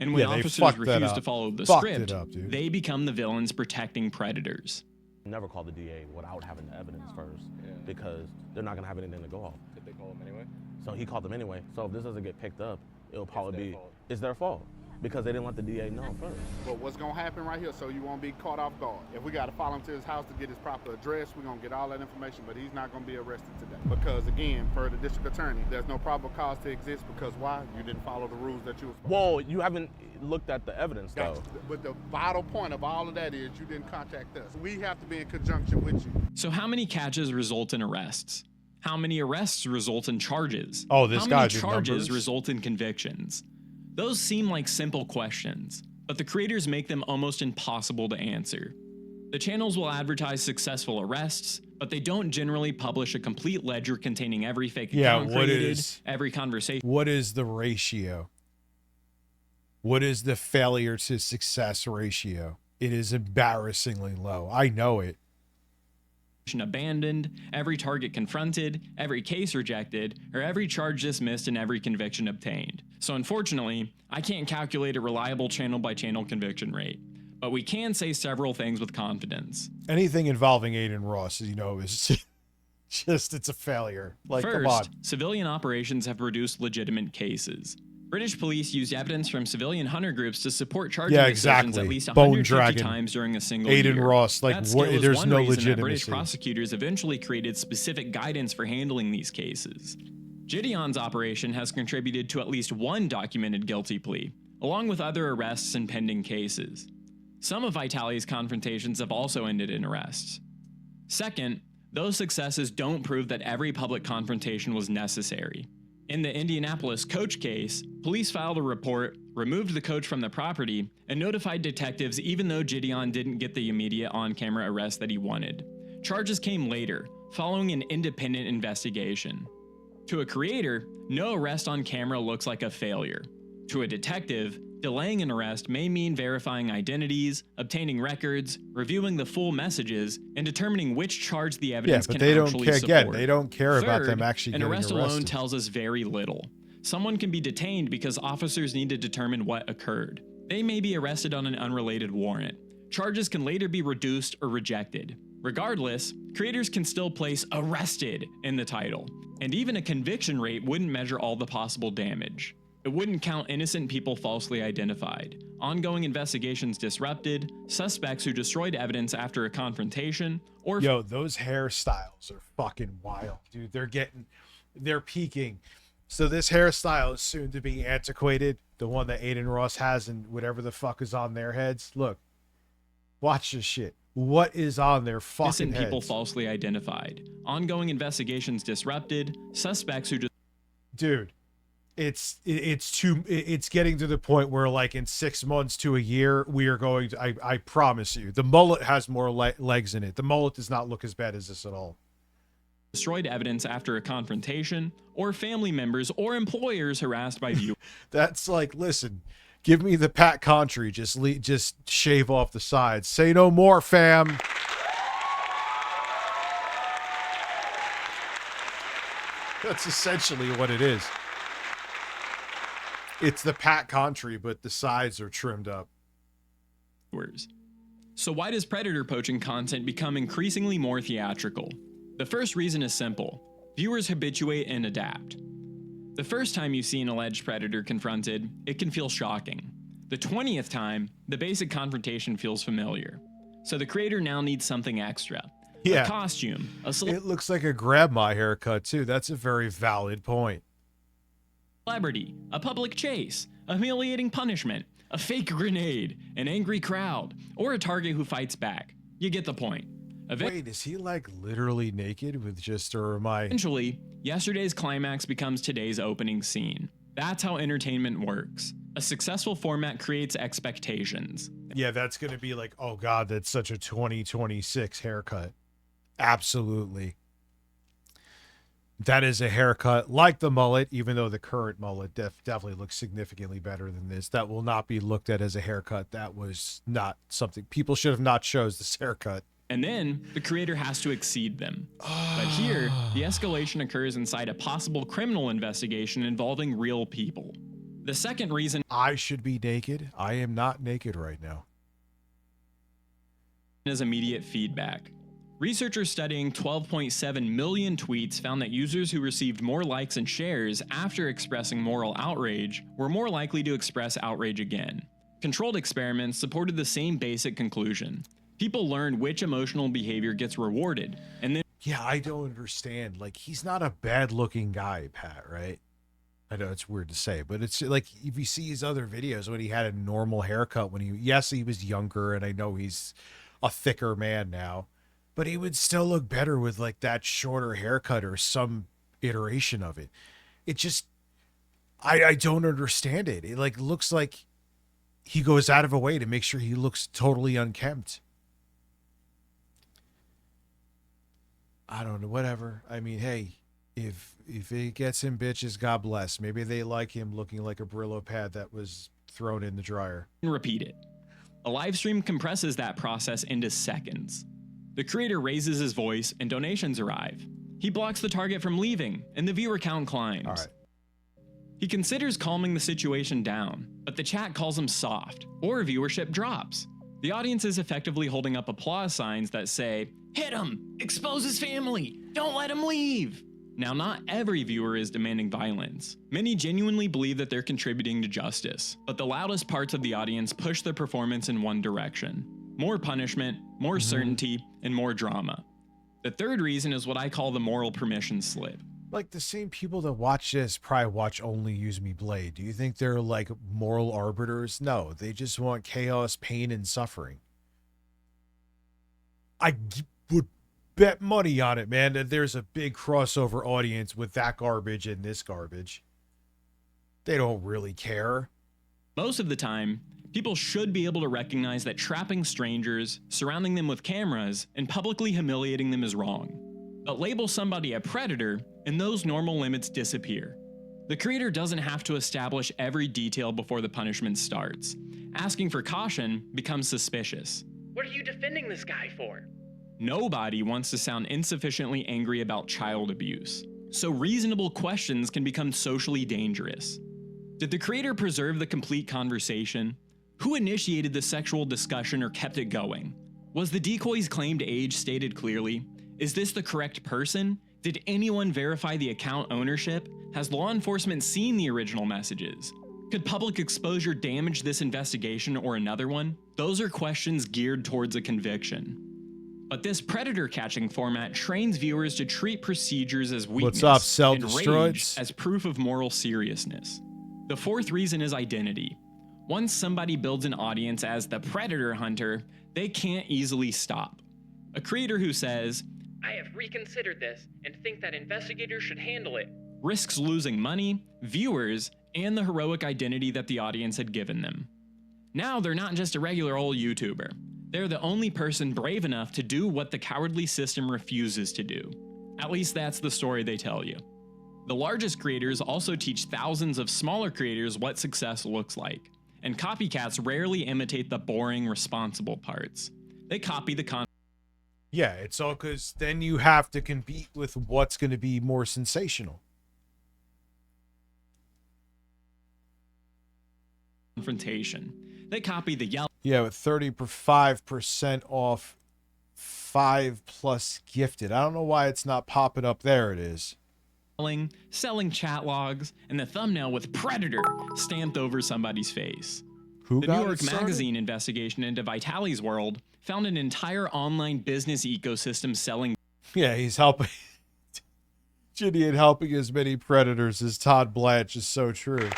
And when officers refuse to follow the script, they become the villains protecting predators. Never call the DA without having the evidence first, because they're not gonna have anything to go off. Did they call him anyway? So he called them anyway. So if this doesn't get picked up, it'll probably it's their fault because they didn't let the DA know first. But what's gonna happen right here, so you won't be caught off guard. If we gotta follow him to his house to get his proper address, we're gonna get all that information, but he's not gonna be arrested today. Because again, per the district attorney, there's no probable cause to exist because why? You didn't follow the rules that you were supposed to. Well, you haven't looked at the evidence though. Gotcha. But the vital point of all of that is you didn't contact us. We have to be in conjunction with you. So how many catches result in arrests? How many arrests result in charges? Oh, this How many guy's charges result in convictions? Those seem like simple questions, but the creators make them almost impossible to answer. The channels will advertise successful arrests, but they don't generally publish a complete ledger containing every fake account created, every conversation. What is the ratio? What is the failure to success ratio? It is embarrassingly low. I know it. Abandoned, every target confronted, every case rejected, or every charge dismissed and every conviction obtained. So unfortunately, I can't calculate a reliable channel-by-channel conviction rate, but we can say several things with confidence. Anything involving Aiden Ross, you know, is just, it's a failure. Like, First, come on. civilian operations have produced legitimate cases. British police used evidence from civilian hunter groups to support charging decisions at least 150 times during a single year. Aiden Ross, like, there's no legitimacy. British prosecutors eventually created specific guidance for handling these cases. Gideon's operation has contributed to at least one documented guilty plea, along with other arrests and pending cases. Some of Vitali's confrontations have also ended in arrests. Second, those successes don't prove that every public confrontation was necessary. In the Indianapolis coach case, police filed a report, removed the coach from the property, and notified detectives even though Gideon didn't get the immediate on-camera arrest that he wanted. Charges came later, following an independent investigation. To a creator, no arrest on camera looks like a failure. To a detective, delaying an arrest may mean verifying identities, obtaining records, reviewing the full messages, and determining which charge the evidence can actually support. Again, they don't care about them actually getting arrested. An arrest alone arrested. tells us very little. Someone can be detained because officers need to determine what occurred. They may be arrested on an unrelated warrant. Charges can later be reduced or rejected. Regardless, creators can still place "arrested" in the title, and even a conviction rate wouldn't measure all the possible damage. It wouldn't count innocent people falsely identified, ongoing investigations disrupted, suspects who destroyed evidence after a confrontation, or... Yo, those hairstyles are fucking wild, dude. They're peaking. So this hairstyle is soon to be antiquated. The one that Aiden Ross has and whatever the fuck is on their heads. Look, watch this shit. What is on their fucking innocent heads? People falsely identified, ongoing investigations disrupted, suspects who... Dude. It's getting to the point where, like, in 6 months to a year, we are going to, I promise you, the mullet has more legs in it. The mullet does not look as bad as this at all. Destroyed evidence after a confrontation, or family members or employers harassed by viewers. That's like, listen, give me the Pat Contry, just shave off the sides. Say no more, fam. That's essentially what it is. It's the Pat Contry, but the sides are trimmed up. So why does predator poaching content become increasingly more theatrical? The first reason is simple. Viewers habituate and adapt. The first time you see an alleged predator confronted, it can feel shocking. The 20th time, the basic confrontation feels familiar. So the creator now needs something extra. Yeah. A costume, It looks like a grab my haircut, too. That's a very valid point. Celebrity, a public chase, a humiliating punishment, a fake grenade, an angry crowd, or a target who fights back. You get the point. Wait, is he like literally naked with just, or am I? Eventually, yesterday's climax becomes today's opening scene. That's how entertainment works. A successful format creates expectations. Yeah, that's going to be like, oh God, that's such a 2026 haircut. Absolutely. That is a haircut like the mullet, even though the current mullet definitely looks significantly better than this. That will not be looked at as a haircut. That was not something people should have not chose this haircut. And then the creator has to exceed them. But here, the escalation occurs inside a possible criminal investigation involving real people. The second reason I should be naked. I am not naked right now. Is immediate feedback. Researchers studying 12.7 million tweets found that users who received more likes and shares after expressing moral outrage were more likely to express outrage again. Controlled experiments supported the same basic conclusion. People learned which emotional behavior gets rewarded, and then— Yeah, I don't understand. Like, he's not a bad-looking guy, Pat, right? I know it's weird to say, but it's like, if you see his other videos when he had a normal haircut, when he was younger, and I know he's a thicker man now, but he would still look better with like that shorter haircut or some iteration of it. It just, I don't understand it. It like looks like he goes out of a way to make sure he looks totally unkempt. I don't know, whatever. I mean, hey, if it gets him bitches, God bless. Maybe they like him looking like a Brillo pad that was thrown in the dryer. Repeat it. A live stream compresses that process into seconds. The creator raises his voice and donations arrive. He blocks the target from leaving and the viewer count climbs. All right. He considers calming the situation down, but the chat calls him soft, or viewership drops. The audience is effectively holding up applause signs that say, "Hit him! Expose his family! Don't let him leave!" Now, not every viewer is demanding violence. Many genuinely believe that they're contributing to justice, but the loudest parts of the audience push their performance in one direction. More punishment, more certainty, and more drama. The third reason is what I call the moral permission slip. Like, the same people that watch this probably watch Only Use Me Blade. Do you think they're like moral arbiters? No, they just want chaos, pain, and suffering. I would bet money on it, man, that there's a big crossover audience with that garbage and this garbage. They don't really care. Most of the time, people should be able to recognize that trapping strangers, surrounding them with cameras, and publicly humiliating them is wrong. But label somebody a predator, and those normal limits disappear. The creator doesn't have to establish every detail before the punishment starts. Asking for caution becomes suspicious. What are you defending this guy for? Nobody wants to sound insufficiently angry about child abuse, so reasonable questions can become socially dangerous. Did the creator preserve the complete conversation? Who initiated the sexual discussion or kept it going? Was the decoy's claimed age stated clearly? Is this the correct person? Did anyone verify the account ownership? Has law enforcement seen the original messages? Could public exposure damage this investigation or another one? Those are questions geared towards a conviction. But this predator catching format trains viewers to treat procedures as weakness. What's up, Cell and Destroyed? rage as proof of moral seriousness. The fourth reason is identity. Once somebody builds an audience as the predator hunter, they can't easily stop. A creator who says, I have reconsidered this and think that investigators should handle it, risks losing money, viewers, and the heroic identity that the audience had given them. Now they're not just a regular old YouTuber. They're the only person brave enough to do what the cowardly system refuses to do. At least that's the story they tell you. The largest creators also teach thousands of smaller creators what success looks like, and copycats rarely imitate the boring, responsible parts. They copy the content. Yeah, it's all because then you have to compete with what's going to be more sensational. Confrontation. They copy the yellow. Yeah, with 35% off 5+ gifted. I don't know why it's not popping up. There it is. Selling chat logs, and the thumbnail with Predator stamped over somebody's face. Who the got New York it started? Magazine investigation into Vitali's world found an entire online business ecosystem selling. Yeah, he's helping. Gideon helping as many predators as Todd Blanche is so true.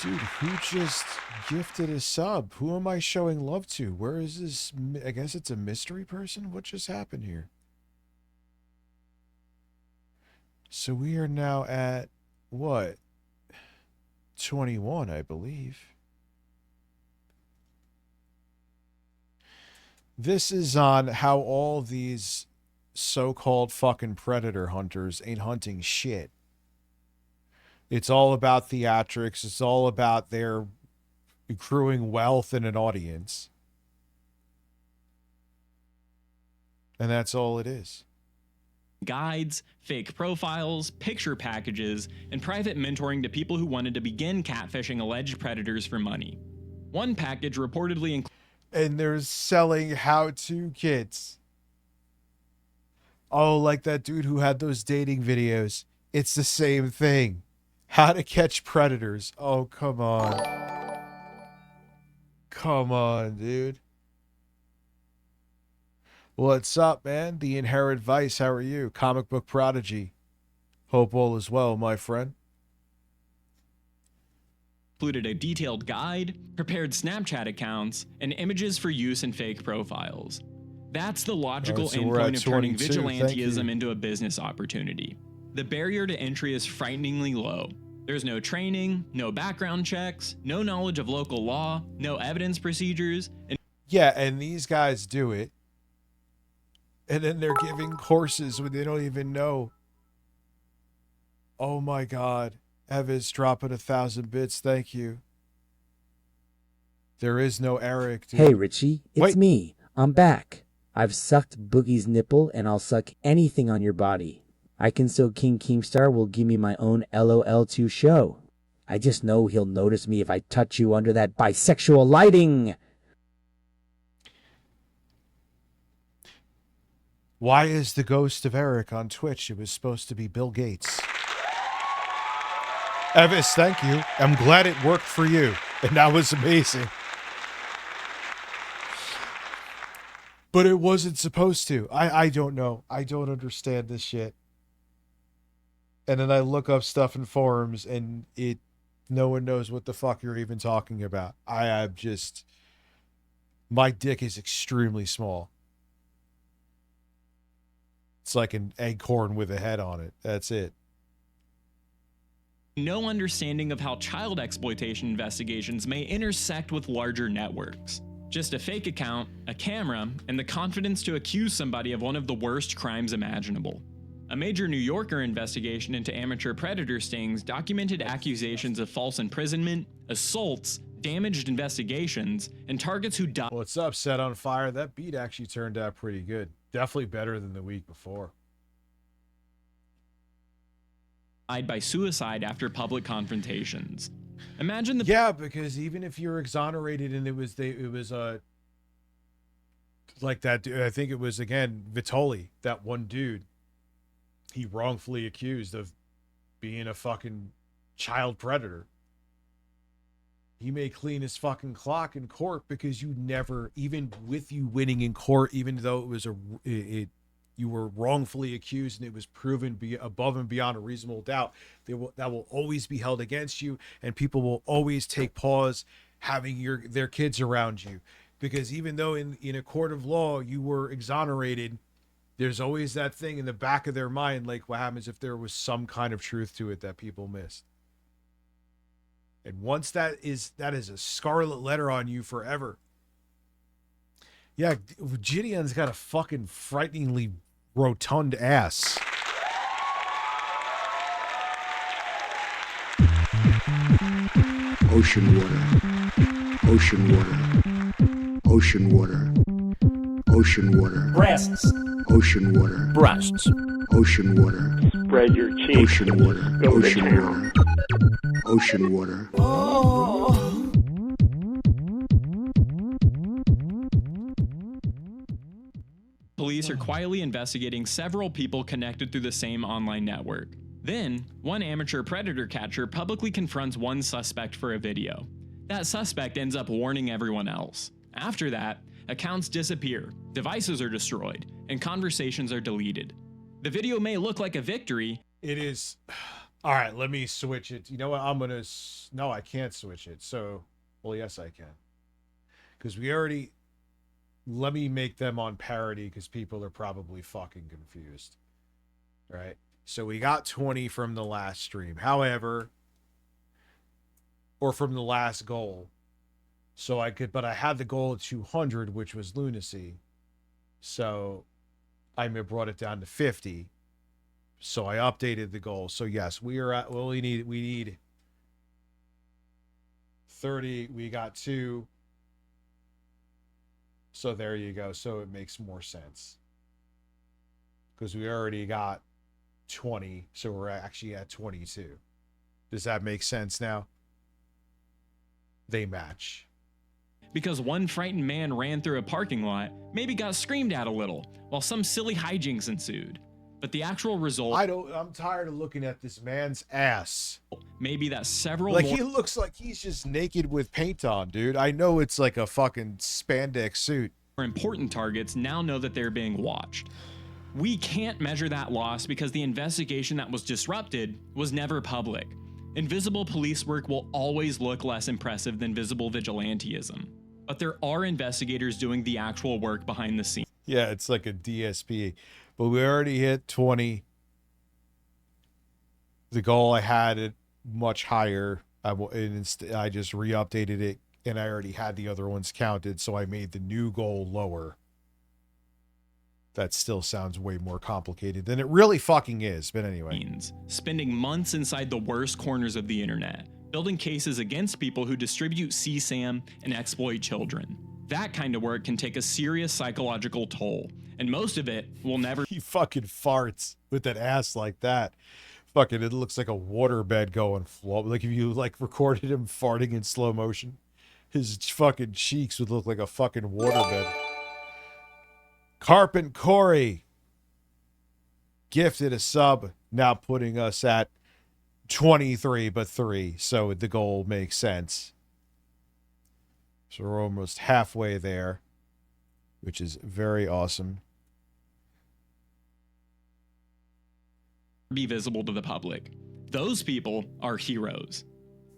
Dude, who just gifted a sub? Who am I showing love to? Where is this? I guess it's a mystery person? What just happened here? So we are now at, what? 21, I believe. This is on how all these so-called fucking predator hunters ain't hunting shit. It's all about theatrics. It's all about their accruing wealth and an audience. And that's all it is. Guides, fake profiles, picture packages, and private mentoring to people who wanted to begin catfishing alleged predators for money. One package reportedly included. And they're selling how-to kits. Oh, like that dude who had those dating videos. It's the same thing. How to catch predators. Oh, come on. Come on, dude. What's up, man? The Inherent Vice, how are you? Comic Book Prodigy. Hope all is well, my friend. Included a detailed guide, prepared Snapchat accounts, and images for use in fake profiles. That's the logical So we're at endpoint of turning 22. Thank vigilantism you. into a business opportunity. The barrier to entry is frighteningly low. There's no training, no background checks, no knowledge of local law, no evidence procedures, and Yeah, and these guys do it. And then they're giving courses when they don't even know. Oh my God. Eva's dropping 1,000 bits. Thank you. There is no Eric. Dude. Hey, Richie, it's Wait. me. I'm back. I've sucked Boogie's nipple, and I'll suck anything on your body. I can so King Keemstar will give me my own LOL2 show. I just know he'll notice me if I touch you under that bisexual lighting. Why is the ghost of Eric on Twitch? It was supposed to be Bill Gates. Evis, thank you. I'm glad it worked for you. And that was amazing. But it wasn't supposed to. I don't know. I don't understand this shit. And then I look up stuff in forums and no one knows what the fuck you're even talking about. I'm just, my dick is extremely small. It's like an acorn with a head on it. That's it. no understanding of how child exploitation investigations may intersect with larger networks. Just a fake account, a camera, and the confidence to accuse somebody of one of the worst crimes imaginable. A major New Yorker investigation into amateur predator stings documented accusations of false imprisonment, assaults, damaged investigations, and targets who died. What's up, Set on Fire? That beat actually turned out pretty good. Definitely better than the week before. By suicide after public confrontations. Imagine the because even if you're exonerated and it was like that dude, I think it was again Vitali, that one dude, he wrongfully accused of being a fucking child predator. He may clean his fucking clock in court because you never, even with you winning in court, even though it was you were wrongfully accused and it was proven above and beyond a reasonable doubt, that will always be held against you, and people will always take pause having their kids around you. Because even though in a court of law you were exonerated, there's always that thing in the back of their mind, like what happens if there was some kind of truth to it that people missed. And once that is a scarlet letter on you forever. Yeah, Gideon's got a fucking frighteningly rotund ass. Ocean water. Ocean water. Ocean water. Ocean water. Breasts. Ocean water. Breasts. Ocean water. Spread your cheeks. Ocean water. Go to Ocean town. water. Ocean water. Police are quietly investigating several people connected through the same online network. Then, one amateur predator catcher publicly confronts one suspect for a video. That suspect ends up warning everyone else. After that, accounts disappear, devices are destroyed, and conversations are deleted. The video may look like a victory. It is. All right, let me switch it. You know what? I'm going to... No, I can't switch it. So, well, yes, I can. Because we already... Let me make them on parity because people are probably fucking confused. Right? So we got 20 from the last stream. However, or from the last goal. So I could, but I had the goal of 200, which was lunacy. So I brought it down to 50. So I updated the goal. So yes, we are at, well, we need 30. We got 2. So there you go. So it makes more sense. Because we already got 20. So we're actually at 22. Does that make sense now? They match. Because one frightened man ran through a parking lot, maybe got screamed at a little, while some silly hijinks ensued. But the actual result... I'm tired of looking at this man's ass. Maybe that several... Like, he looks like he's just naked with paint on, dude. I know it's like a fucking spandex suit. More important targets now know that they're being watched. We can't measure that loss because the investigation that was disrupted was never public. Invisible police work will always look less impressive than visible vigilantism. But there are investigators doing the actual work behind the scenes. Yeah, it's like a DSP. But we already hit 20. The goal I had it much higher. I just re-updated it, and I already had the other ones counted, so I made the new goal lower. That still sounds way more complicated than it really fucking is, but anyway. Spending months inside the worst corners of the internet, building cases against people who distribute CSAM and exploit children. That kind of work can take a serious psychological toll, and most of it will never... He fucking farts with that ass like that. Fucking, it looks like a waterbed going flow. Like if you like recorded him farting in slow motion, his fucking cheeks would look like a fucking waterbed. Carpent Corey gifted a sub, now putting us at 23 but 3, so the goal makes sense. So we're almost halfway there, which is very awesome. Be visible to the public. Those people are heroes.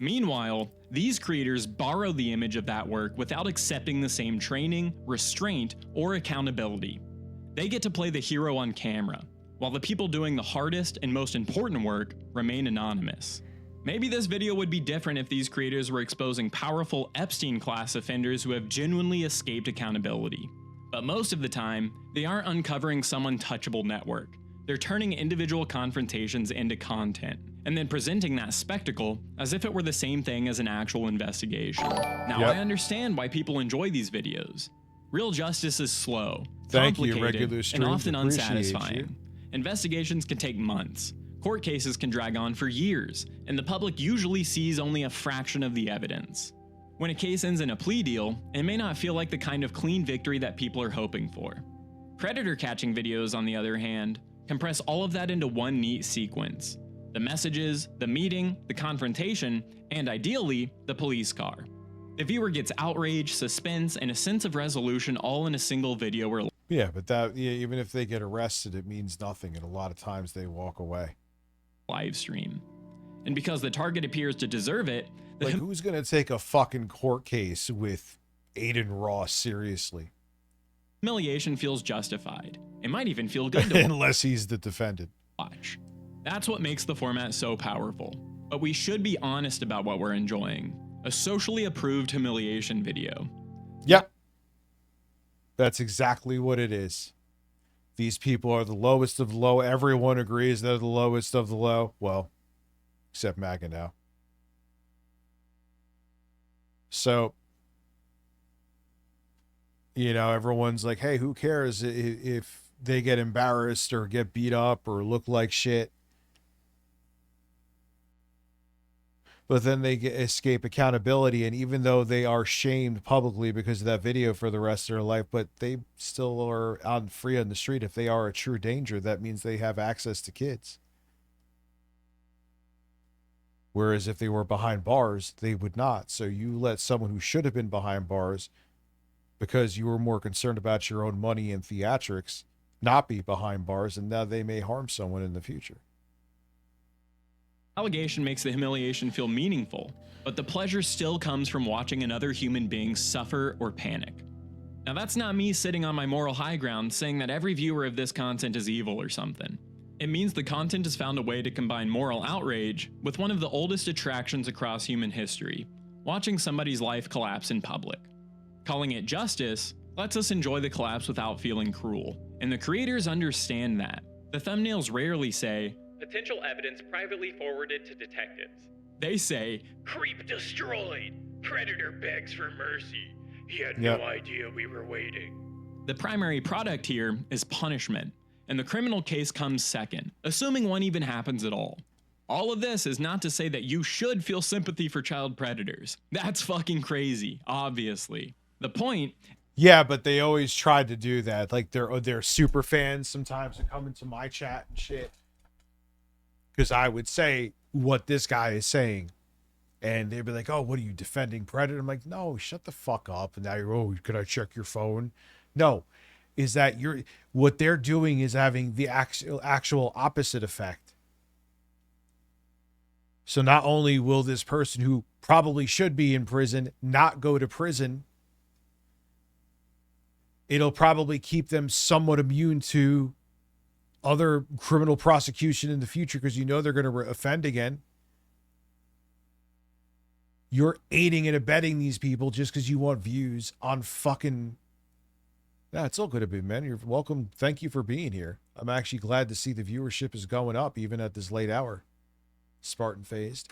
Meanwhile, these creators borrow the image of that work without accepting the same training, restraint, or accountability. They get to play the hero on camera, while the people doing the hardest and most important work remain anonymous. Maybe this video would be different if these creators were exposing powerful Epstein-class offenders who have genuinely escaped accountability. But most of the time, they aren't uncovering some untouchable network. They're turning individual confrontations into content, and then presenting that spectacle as if it were the same thing as an actual investigation. Now, I understand why people enjoy these videos. Real justice is slow, complicated, and often unsatisfying. Investigations can take months. Court cases can drag on for years, and the public usually sees only a fraction of the evidence. When a case ends in a plea deal, it may not feel like the kind of clean victory that people are hoping for. Predator catching videos, on the other hand, compress all of that into one neat sequence. The messages, the meeting, the confrontation, and ideally, the police car. The viewer gets outrage, suspense, and a sense of resolution all in a single video or yeah, but that even if they get arrested, it means nothing, and a lot of times they walk away. Live stream. And because the target appears to deserve it, like who's gonna take a fucking court case with Aiden Ross seriously. Humiliation feels justified. It might even feel good to unless he's the defendant. Watch. That's what makes the format so powerful. But we should be honest about what we're enjoying. A socially approved humiliation video. Yep. That's exactly what it is. These people are the lowest of the low. Everyone agrees they're the lowest of the low. Well, except MAGA now. So, you know, everyone's like, hey, who cares if they get embarrassed or get beat up or look like shit? But then they escape accountability, and even though they are shamed publicly because of that video for the rest of their life, but they still are free on the street. If they are a true danger, that means they have access to kids. Whereas if they were behind bars, they would not. So you let someone who should have been behind bars because you were more concerned about your own money and theatrics not be behind bars, and now they may harm someone in the future. Allegation makes the humiliation feel meaningful, but the pleasure still comes from watching another human being suffer or panic. Now that's not me sitting on my moral high ground saying that every viewer of this content is evil or something. It means the content has found a way to combine moral outrage with one of the oldest attractions across human history, watching somebody's life collapse in public. Calling it justice lets us enjoy the collapse without feeling cruel, and the creators understand that. The thumbnails rarely say, "Potential evidence privately forwarded to detectives." They say, "Creep destroyed. Predator begs for mercy. He had no idea we were waiting." The primary product here is punishment, and the criminal case comes second, assuming one even happens at all. All of this is not to say that you should feel sympathy for child predators. That's fucking crazy, obviously. The point... Yeah, but they always tried to do that. Like, they're super fans sometimes that come into my chat and shit. Because I would say what this guy is saying. And they'd be like, oh, what are you, defending Predator? I'm like, no, shut the fuck up. And now you're, oh, could I check your phone? No. Is that what they're doing is having the actual opposite effect. So not only will this person who probably should be in prison not go to prison, it'll probably keep them somewhat immune to other criminal prosecution in the future because you know they're going to offend again. You're aiding and abetting these people just because you want views on fucking... Yeah, it's all good to be, man. You're welcome. Thank you for being here. I'm actually glad to see the viewership is going up even at this late hour. Spartan phased.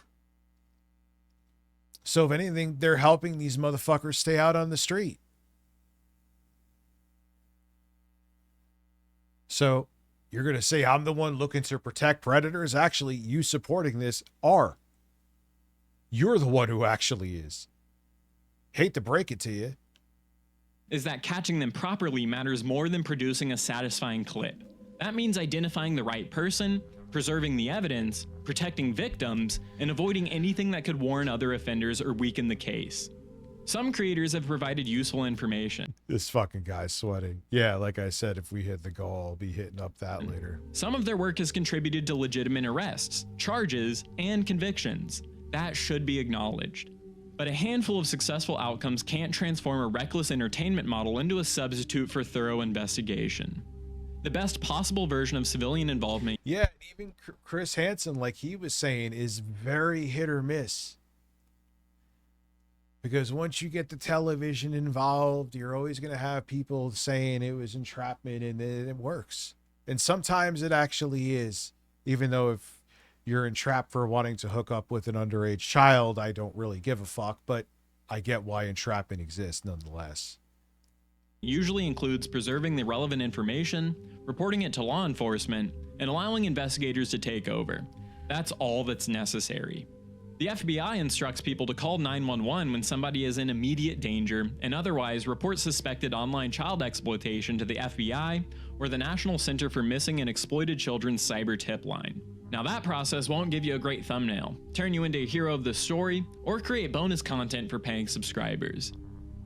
So if anything, they're helping these motherfuckers stay out on the street. So you're going to say I'm the one looking to protect predators? Actually, you supporting this are. You're the one who actually is. Hate to break it to you. Is that catching them properly matters more than producing a satisfying clip. That means identifying the right person, preserving the evidence, protecting victims, and avoiding anything that could warn other offenders or weaken the case. Some creators have provided useful information. This fucking guy's sweating. Yeah, like I said, if we hit the goal, I'll be hitting up that later. Some of their work has contributed to legitimate arrests, charges, and convictions. That should be acknowledged. But a handful of successful outcomes can't transform a reckless entertainment model into a substitute for thorough investigation. The best possible version of civilian involvement... Yeah, even Chris Hansen, like he was saying, is very hit or miss. Because once you get the television involved, you're always going to have people saying it was entrapment, and it works. And sometimes it actually is. Even though if you're entrapped for wanting to hook up with an underage child, I don't really give a fuck, but I get why entrapment exists nonetheless. Usually includes preserving the relevant information, reporting it to law enforcement, and allowing investigators to take over. That's all that's necessary. The FBI instructs people to call 911 when somebody is in immediate danger and otherwise report suspected online child exploitation to the FBI or the National Center for Missing and Exploited Children's cyber tip line. Now that process won't give you a great thumbnail, turn you into a hero of the story, or create bonus content for paying subscribers.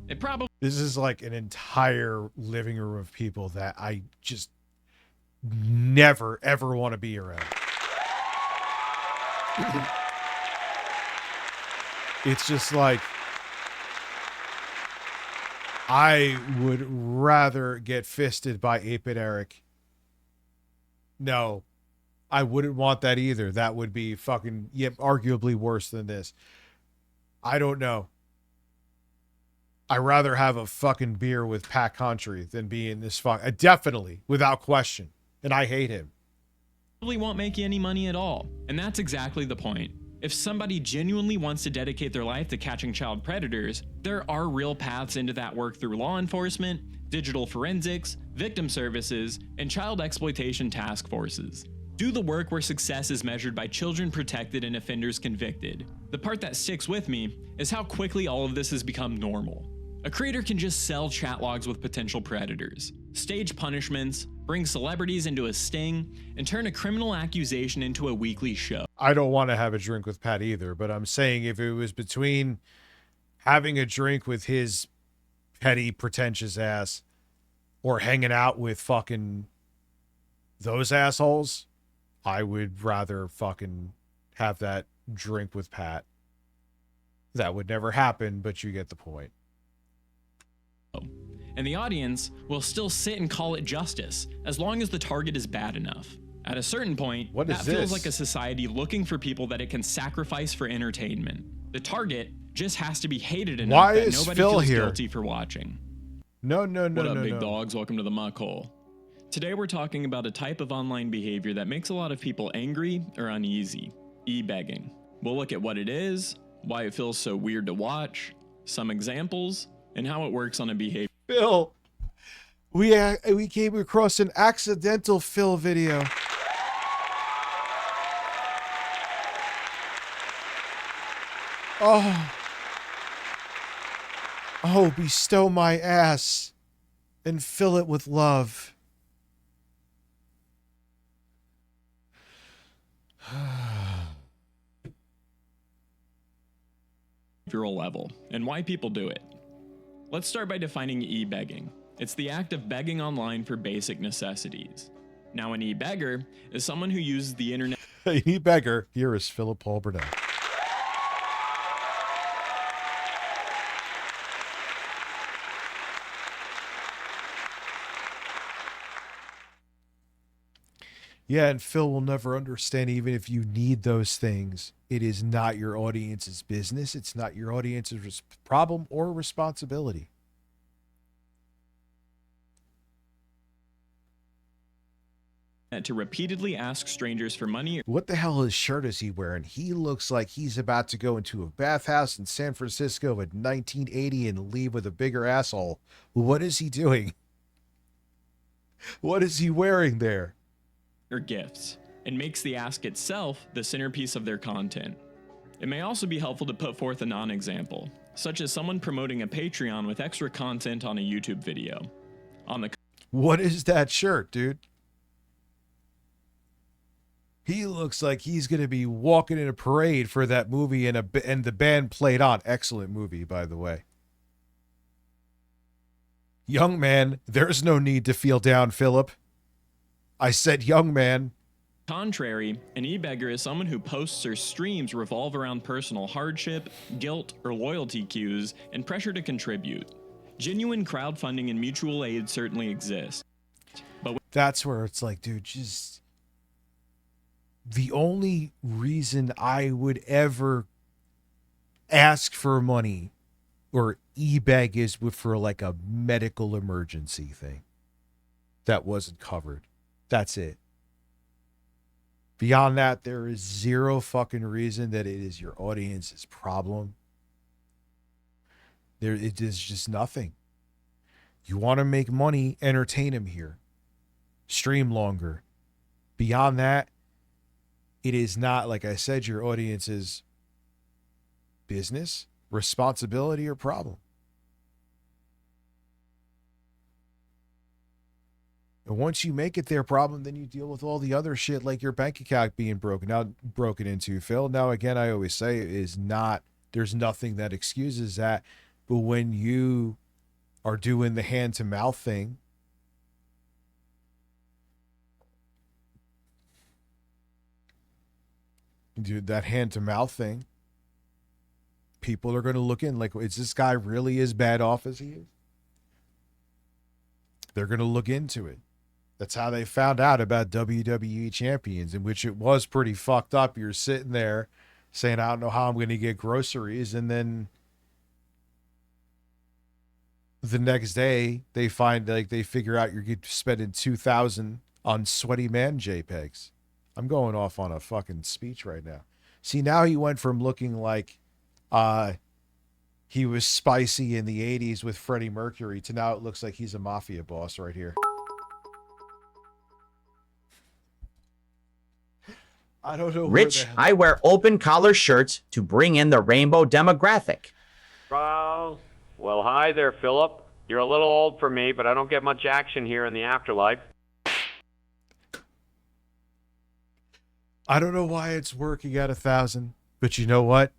It probably... This is like an entire living room of people that I just never, ever want to be around. It's just like, I would rather get fisted by Ape and Eric. No, I wouldn't want that either. That would be fucking, arguably worse than this. I don't know. I'd rather have a fucking beer with Pat Country than be in this definitely, without question. And I hate him. Probably won't make you any money at all. And that's exactly the point. If somebody genuinely wants to dedicate their life to catching child predators, there are real paths into that work through law enforcement, digital forensics, victim services, and child exploitation task forces. Do the work where success is measured by children protected and offenders convicted. The part that sticks with me is how quickly all of this has become normal. A creator can just sell chat logs with potential predators, stage punishments, bring celebrities into a sting, and turn a criminal accusation into a weekly show. I don't want to have a drink with Pat either, but I'm saying if it was between having a drink with his petty, pretentious ass or hanging out with fucking those assholes, I would rather fucking have that drink with Pat. That would never happen, but you get the point. And the audience will still sit and call it justice as long as the target is bad enough. At a certain point, that feels like a society looking for people that it can sacrifice for entertainment. The target just has to be hated enough that nobody feels guilty for watching. No. What up, big dogs? Welcome to the muck hole. Today we're talking about a type of online behavior that makes a lot of people angry or uneasy: e-begging. We'll look at what it is, why it feels so weird to watch, some examples, and how it works on a behavior. Phil, we came across an accidental Phil video. Oh, bestow my ass and fill it with love. Level and why people do it. Let's start by defining e-begging. It's the act of begging online for basic necessities. Now, an e-beggar is someone who uses the internet. An e-beggar, here is Philip Paul Burnett. Yeah, and Phil will never understand, even if you need those things, it is not your audience's business. It's not your audience's problem or responsibility. To repeatedly ask strangers for money. What the hell his shirt is he wearing? He looks like he's about to go into a bathhouse in San Francisco in 1980 and leave with a bigger asshole. What is he doing? What is he wearing there? Or gifts, and makes the ask itself the centerpiece of their content. It may also be helpful to put forth a non-example, such as someone promoting a Patreon with extra content on a YouTube video. What is that shirt, dude? He looks like he's going to be walking in a parade for that movie, and the band played on. Excellent movie, by the way. Young man, there's no need to feel down, Philip. I said young man. Contrary, an e-beggar is someone who posts or streams revolve around personal hardship, guilt, or loyalty cues, and pressure to contribute. Genuine crowdfunding and mutual aid certainly exist. But that's where it's like, dude, just the only reason I would ever ask for money or e-beg is for like a medical emergency thing that wasn't covered. That's it. Beyond that, there is zero fucking reason that it is your audience's problem. It is just nothing. You want to make money, entertain them here. Stream longer. Beyond that, it is not, like I said, your audience's business, responsibility, or problem. And once you make it their problem, then you deal with all the other shit, like your bank account being broken into, Phil. Now, again, I always say there's nothing that excuses that. But when you are doing the hand-to-mouth thing, dude, that hand-to-mouth thing, people are going to look in like, is this guy really as bad off as he is? They're going to look into it. That's how they found out about WWE champions, in which it was pretty fucked up. You're sitting there saying, I don't know how I'm going to get groceries. And then the next day they find, like, they figure out you're spending $2,000 on sweaty man JPEGs. I'm going off on a fucking speech right now. See, now he went from looking like he was spicy in the 80s with Freddie Mercury to now it looks like he's a mafia boss right here. I don't know. Rich, I wear open collar shirts to bring in the rainbow demographic. Well, hi there, Philip. You're a little old for me, but I don't get much action here in the afterlife. I don't know why it's working at 1,000, but you know what?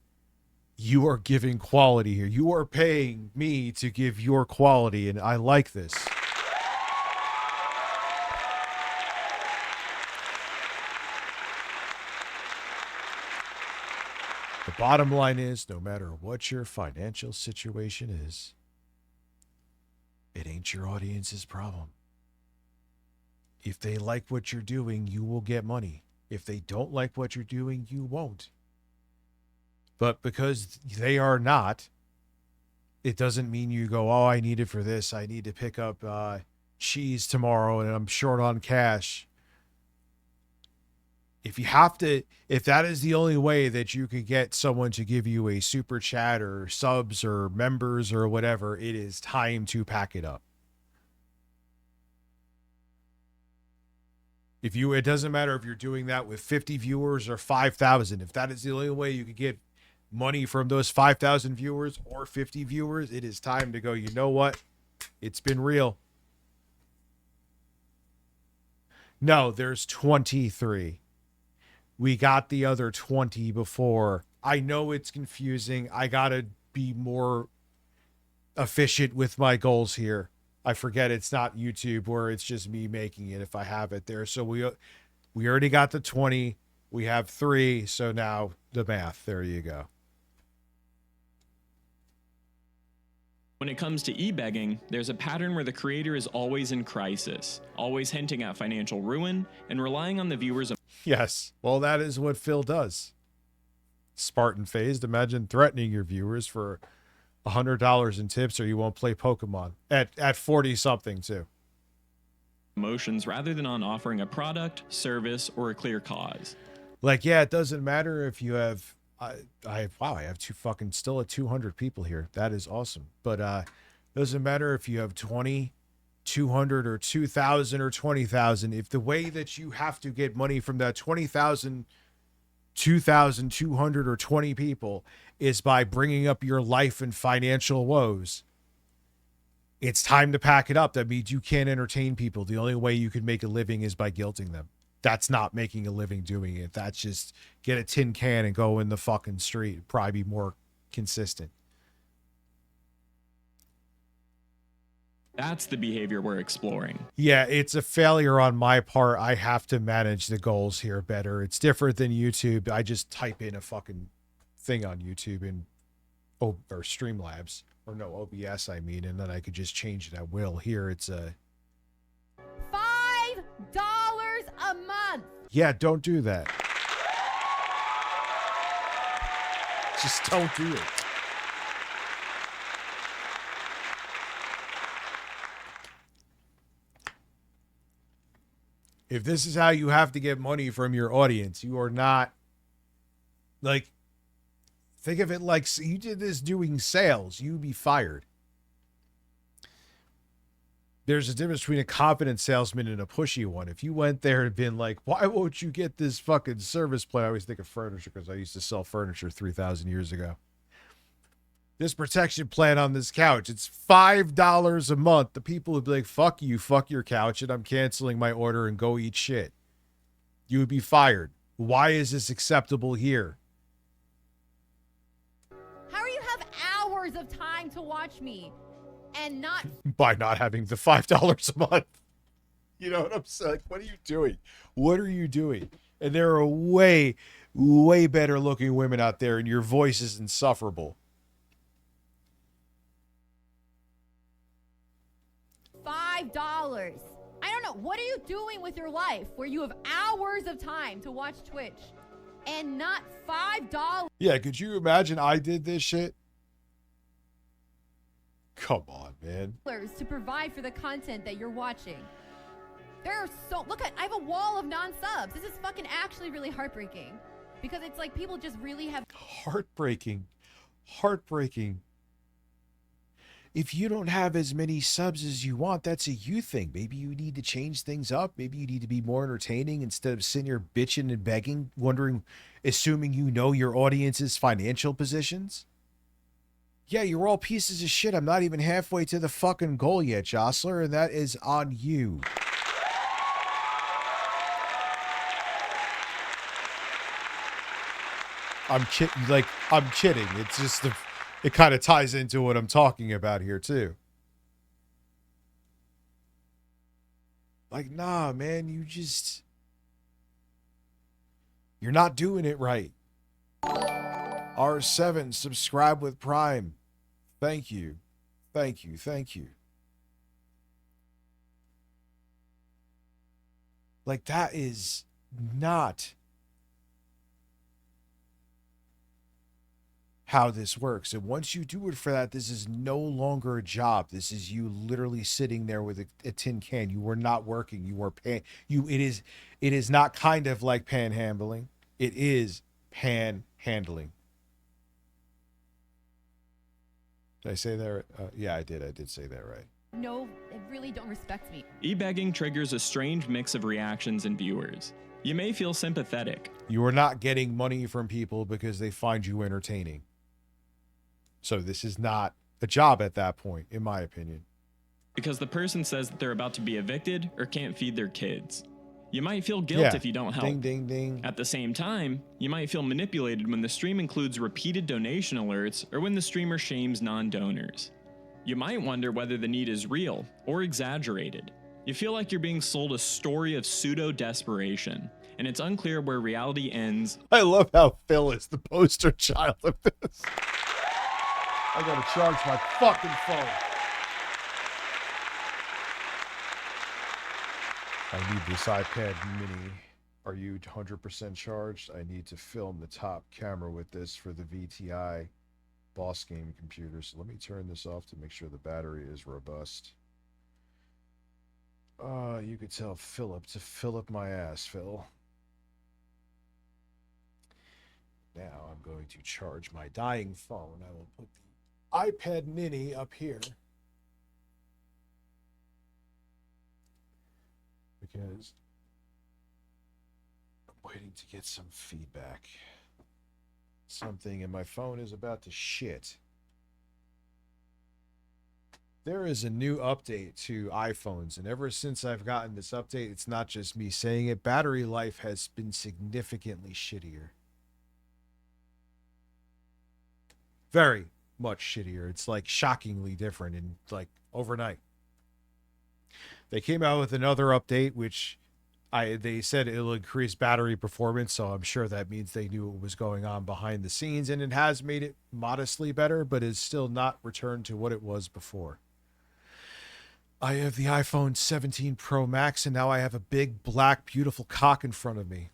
You are giving quality here. You are paying me to give your quality, and I like this. The bottom line is, no matter what your financial situation is, it ain't your audience's problem. If they like what you're doing, you will get money. If they don't like what you're doing, you won't. But because they are not, it doesn't mean you go, oh, I need it for this. I need to pick up cheese tomorrow and I'm short on cash. If you have to, if that is the only way that you could get someone to give you a super chat or subs or members or whatever, it is time to pack it up. It doesn't matter if you're doing that with 50 viewers or 5,000. If that is the only way you could get money from those 5,000 viewers or 50 viewers, it is time to go, you know what? It's been real. No, there's 23. We got the other 20 before. I know it's confusing. I got to be more efficient with my goals here. I forget it's not YouTube where it's just me making it if I have it there. So we already got the 20. We have 3. So now the math. There you go. When it comes to e-begging, there's a pattern where the creator is always in crisis, always hinting at financial ruin and relying on the viewers. Yes. Well, that is what Phil does. Spartan-phased. Imagine threatening your viewers for $100 in tips or you won't play Pokemon at 40 something too. Emotions rather than on offering a product, service, or a clear cause. Like, yeah, it doesn't matter if you have, I have still at 200 people here. That is awesome. But doesn't matter if you have 20, 200 or 2,000 or 20,000. If the way that you have to get money from that 20,000, 2,200 or 20 people is by bringing up your life and financial woes, it's time to pack it up. That means you can't entertain people. The only way you can make a living is by guilting them. That's not making a living doing it. That's just get a tin can and go in the fucking street. Probably be more consistent. That's the behavior we're exploring. Yeah, it's a failure on my part. I have to manage the goals here better. It's different than YouTube. I just type in a fucking thing on YouTube or Streamlabs or no OBS, I mean, and then I could just change it at will. Here it's a $5 a month. Yeah, don't do that. Just don't do it. If this is how you have to get money from your audience, you are not, like, think of it like you did this doing sales, you'd be fired. There's a difference between a confident salesman and a pushy one. If you went there and been like, why won't you get this fucking service plan? I always think of furniture because I used to sell furniture 3,000 years ago. This protection plan on this couch, it's $5 a month. The people would be like, fuck you, fuck your couch, and I'm canceling my order and go eat shit. You would be fired. Why is this acceptable here? How do you have hours of time to watch me and not... By not having the $5 a month. You know what I'm saying? Like, what are you doing? What are you doing? And there are way, way better looking women out there, and your voice is insufferable. $5. I don't know. What are you doing with your life where you have hours of time to watch Twitch and not $5? Yeah, could you imagine I did this shit? Come on, man. To provide for the content that you're watching. There are I have a wall of non-subs. This is fucking actually really heartbreaking. Because it's like people just really have... Heartbreaking. If you don't have as many subs as you want, that's a you thing. Maybe you need to change things up. Maybe you need to be more entertaining instead of sitting here bitching and begging, assuming you know your audience's financial positions. Yeah, you're all pieces of shit. I'm not even halfway to the fucking goal yet, Jostler, and that is on you. I'm kidding. It's just it kind of ties into what I'm talking about here too. Like, nah, man, you're not doing it right. R7, subscribe with Prime. Thank you. Thank you. Like, that is not how this works. And once you do it for that, this is no longer a job. This is you literally sitting there with a tin can. You were not working. You were it is not kind of like panhandling. It is panhandling. Did I say that? Yeah, I did. I did say that right. No, they really don't respect me. E-begging triggers a strange mix of reactions and viewers. You may feel sympathetic. You are not getting money from people because they find you entertaining. So this is not a job at that point, in my opinion. Because the person says that they're about to be evicted or can't feed their kids. You might feel guilt if you don't help. Ding, ding, ding. At the same time, you might feel manipulated when the stream includes repeated donation alerts or when the streamer shames non-donors. You might wonder whether the need is real or exaggerated. You feel like you're being sold a story of pseudo-desperation, and it's unclear where reality ends. I love how Phil is the poster child of this. I gotta charge my fucking phone. I need this iPad mini. Are you 100% charged? I need to film the top camera with this for the VTI boss game computer. So let me turn this off to make sure the battery is robust. You could tell Philip to fill up my ass, Phil. Now I'm going to charge my dying phone. I will put the iPad mini up here. Because I'm waiting to get some feedback. Something in my phone is about to shit. There is a new update to iPhones, and ever since I've gotten this update, it's not just me saying it, battery life has been significantly shittier. Very much shittier. It's like shockingly different in like overnight. They came out with another update, which they said it'll increase battery performance, so I'm sure that means they knew what was going on behind the scenes, and it has made it modestly better, but it's still not returned to what it was before. I have the iPhone 17 Pro Max, and now I have a big, black, beautiful cock in front of me.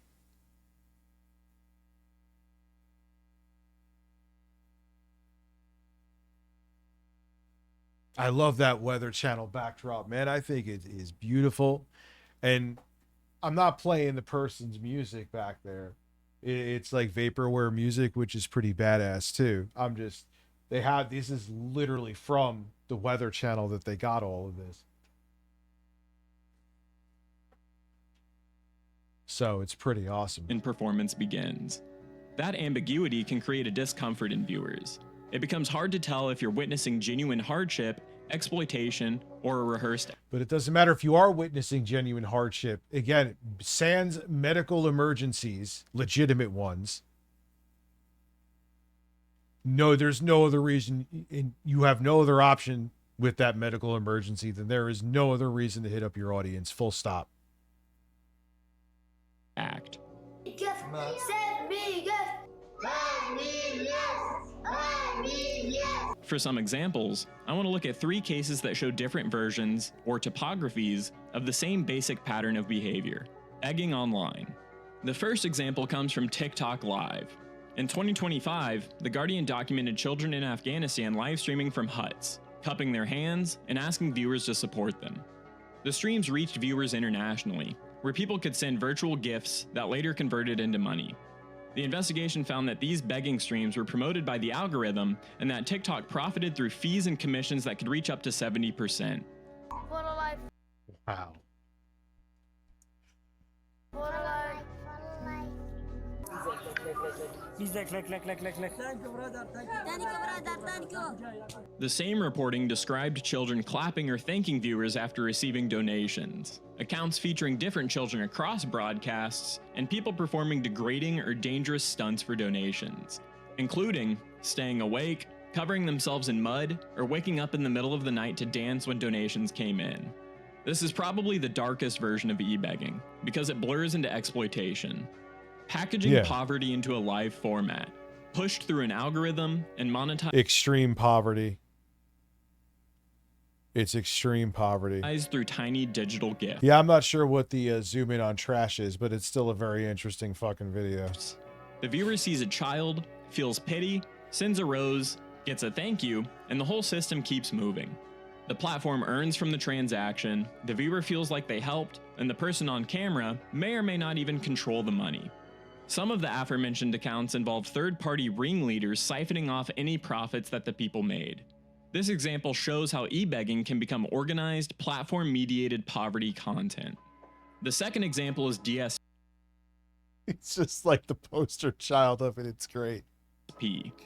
I love that Weather Channel backdrop, man. I think it is beautiful. And I'm not playing the person's music back there. It's like vaporware music, which is pretty badass too. This is literally from the Weather Channel that they got all of this. So it's pretty awesome. And performance begins. That ambiguity can create a discomfort in viewers. It becomes hard to tell if you're witnessing genuine hardship, exploitation, or a rehearsed... But it doesn't matter if you are witnessing genuine hardship. Again, sans medical emergencies, legitimate ones. No, there's no other reason, and you have no other option with that medical emergency, then there is no other reason to hit up your audience, full stop. Act. For some examples, I want to look at 3 cases that show different versions, or topographies, of the same basic pattern of behavior: egging online. The first example comes from TikTok Live. In 2025, The Guardian documented children in Afghanistan live streaming from huts, cupping their hands and asking viewers to support them. The streams reached viewers internationally, where people could send virtual gifts that later converted into money. The investigation found that these begging streams were promoted by the algorithm and that TikTok profited through fees and commissions that could reach up to 70%. Wow. The same reporting described children clapping or thanking viewers after receiving donations, accounts featuring different children across broadcasts, and people performing degrading or dangerous stunts for donations, including staying awake, covering themselves in mud, or waking up in the middle of the night to dance when donations came in. This is probably the darkest version of e-begging, because it blurs into exploitation. Packaging poverty into a live format, pushed through an algorithm and monetized extreme poverty. It's extreme poverty. Through tiny digital gifts. Yeah, I'm not sure what the zoom in on trash is, but it's still a very interesting fucking video. The viewer sees a child, feels pity, sends a rose, gets a thank you, and the whole system keeps moving. The platform earns from the transaction, the viewer feels like they helped, and the person on camera may or may not even control the money. Some of the aforementioned accounts involve third-party ringleaders siphoning off any profits that the people made. This example shows how e-begging can become organized, platform-mediated poverty content. The second example is DSP. It's just like the poster child of it. It's great.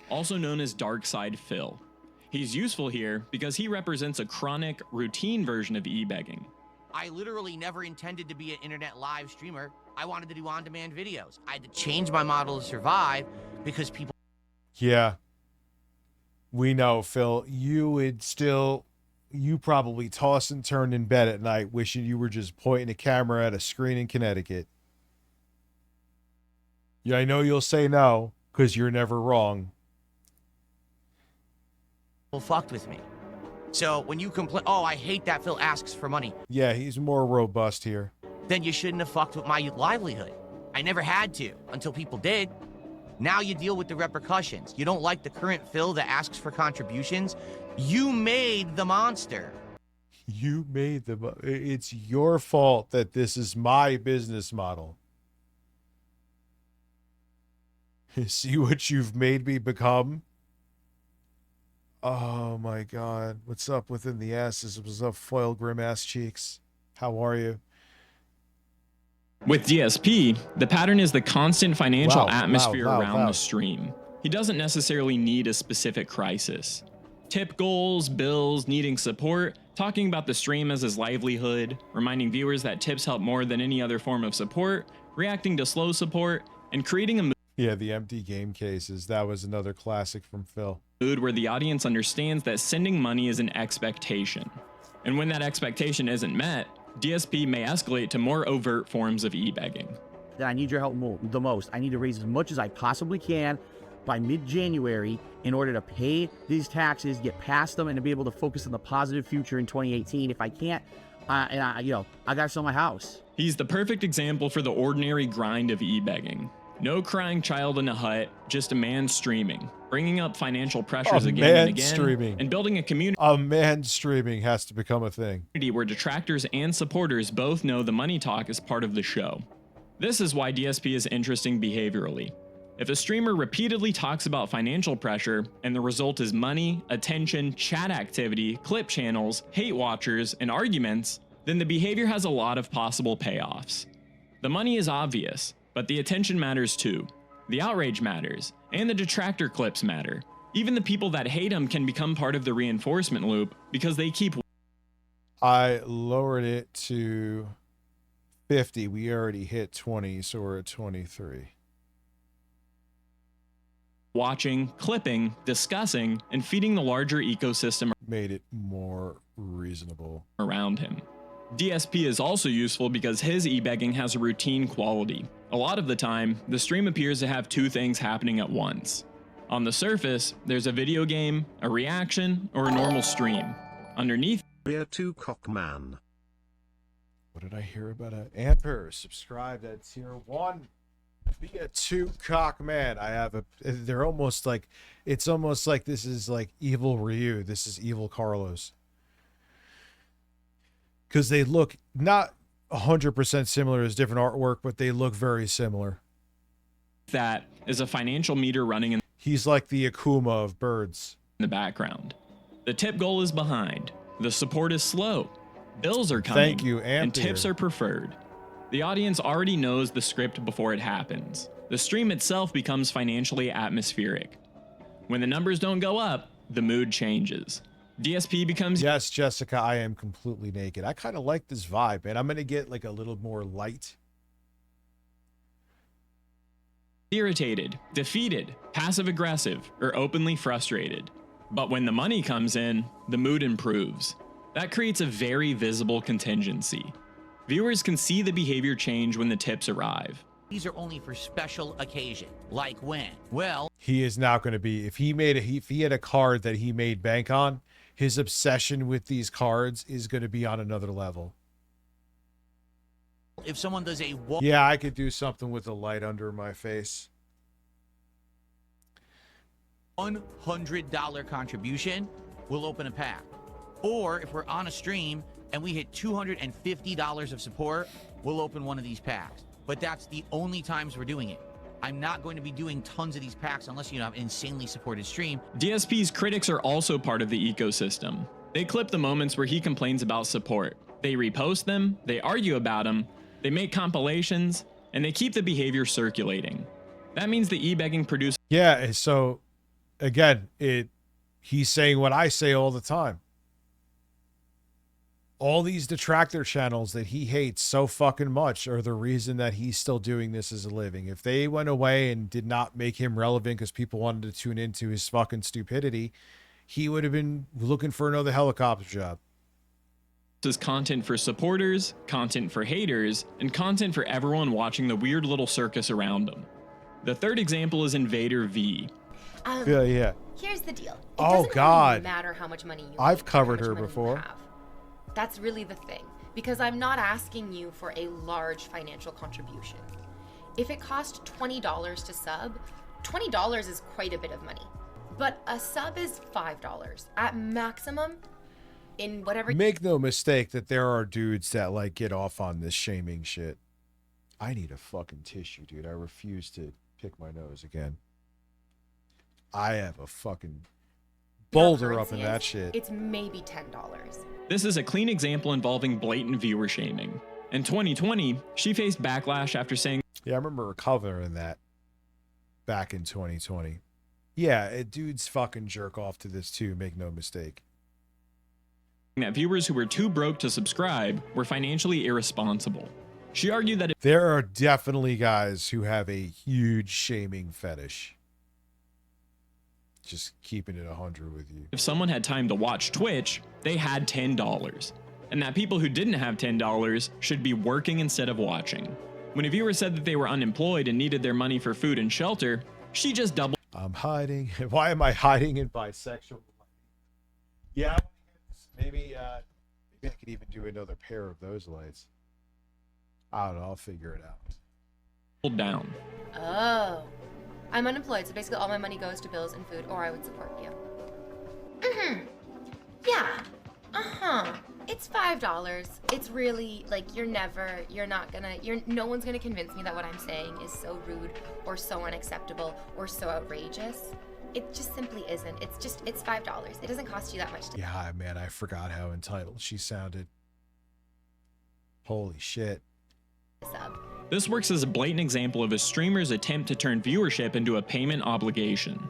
Also known as Dark Side Phil. He's useful here because he represents a chronic, routine version of e-begging. I literally never intended to be an internet live streamer. I wanted to do on-demand videos. I had to change my model to survive because people... Yeah. We know, Phil. You probably toss and turn in bed at night wishing you were just pointing a camera at a screen in Connecticut. Yeah, I know you'll say no, because you're never wrong. People fucked with me. So when you complain, oh, I hate that Phil asks for money. Yeah, he's more robust here. Then you shouldn't have fucked with my livelihood. I never had to, until people did. Now you deal with the repercussions. You don't like the current Phil that asks for contributions? You made the monster. You made the... It's your fault that this is my business model. See what you've made me become? Oh my God. What's up within the asses? What's up, foil grim ass cheeks? How are you? With DSP, the pattern is the constant financial atmosphere around the stream. He doesn't necessarily need a specific crisis. Tip goals, bills, needing support, talking about the stream as his livelihood, reminding viewers that tips help more than any other form of support, reacting to slow support, and creating a yeah, the empty game cases. That was another classic from Phil. Mood where the audience understands that sending money is an expectation. And when that expectation isn't met, DSP may escalate to more overt forms of e-begging. I need your help the most. I need to raise as much as I possibly can by mid-January in order to pay these taxes, get past them, and to be able to focus on the positive future in 2018. If I can't, I gotta sell my house. He's the perfect example for the ordinary grind of e-begging. No crying child in a hut, just a man streaming, bringing up financial pressures again and again, and building a community. A man streaming has to become a thing. Where detractors and supporters both know the money talk is part of the show. This is why DSP is interesting behaviorally. If a streamer repeatedly talks about financial pressure, and the result is money, attention, chat activity, clip channels, hate watchers, and arguments, then the behavior has a lot of possible payoffs. The money is obvious, but the attention matters too. The outrage matters, and the detractor clips matter. Even the people that hate him can become part of the reinforcement loop because they keep... I lowered it to 50. We already hit 20, so we're at 23. Watching, clipping, discussing, and feeding the larger ecosystem made it more reasonable around him. DSP is also useful because his e-begging has a routine quality. A lot of the time, the stream appears to have two things happening at once. On the surface, there's a video game, a reaction, or a normal stream. Underneath, Beer 2 Cockman. What did I hear about a Amper? Subscribe at tier 1. Be a 2 cock man. I have a. They're almost like. It's almost like this is like evil Ryu. This is evil Carlos. Because they look not 100% similar as different artwork, but they look very similar. that is a financial meter running in. He's like the Akuma of birds. In the background. The tip goal is behind. The support is slow. Bills are coming. Thank you, and tips are preferred. The audience already knows the script before it happens. The stream itself becomes financially atmospheric. When the numbers don't go up, the mood changes. DSP becomes... Yes, Jessica, I am completely naked. I kind of like this vibe, man. I'm going to get like a little more light. Irritated, defeated, passive-aggressive, or openly frustrated. But when the money comes in, the mood improves. That creates a very visible contingency. Viewers can see the behavior change when the tips arrive. These are only for special occasion. Like when? Well, he is now going to be, if he had a card that he made bank on, his obsession with these cards is going to be on another level. if someone does a yeah, I could do something with the light under my face. $100 contribution, we'll open a pack. Or if we're on a stream and we hit $250 of support, we'll open one of these packs. But that's the only times we're doing it. I'm not going to be doing tons of these packs unless you have an insanely supported stream. DSP's critics are also part of the ecosystem. They clip the moments where he complains about support. They repost them, they argue about them, they make compilations, and they keep the behavior circulating. That means the e-begging producer... Yeah, so, again, he's saying what I say all the time. All these detractor channels that he hates so fucking much are the reason that he's still doing this as a living. If they went away and did not make him relevant because people wanted to tune into his fucking stupidity, he would have been looking for another helicopter job. This is content for supporters, content for haters, and content for everyone watching the weird little circus around them. The third example is Invader V. Yeah. Here's the deal. It Oh, doesn't God. really matter how much money you I've make, covered how her much money you before. have. That's really the thing, because I'm not asking you for a large financial contribution. If it cost $20 to sub, $20 is quite a bit of money. But a sub is $5 at maximum in whatever. Make no mistake that there are dudes that like get off on this shaming shit. I need a fucking tissue, dude. I refuse to pick my nose again. I have a fucking boulder up in that shit. It's maybe $10. This is a clean example involving blatant viewer shaming. In 2020, she faced backlash after saying... Yeah, I remember covering that back in 2020. Yeah, dudes fucking jerk off to this too, make no mistake. ...that viewers who were too broke to subscribe were financially irresponsible. She argued that... There are definitely guys who have a huge shaming fetish. Just keeping it 100 with you. If someone had time to watch Twitch, they had $10. And that people who didn't have $10 should be working instead of watching. When a viewer said that they were unemployed and needed their money for food and shelter, she just doubled. I'm hiding. Why am I hiding in bisexual? Yeah, maybe I could even do another pair of those lights. I don't know. I'll figure it out. Down. Oh. I'm unemployed, so basically all my money goes to bills and food, or I would support you. Yeah. It's $5. It's really, like, no one's gonna convince me that what I'm saying is so rude, or so unacceptable, or so outrageous. It just simply isn't. It's $5. It doesn't cost you that much to— Yeah, man, I forgot how entitled she sounded. Holy shit. Sub. This works as a blatant example of a streamer's attempt to turn viewership into a payment obligation.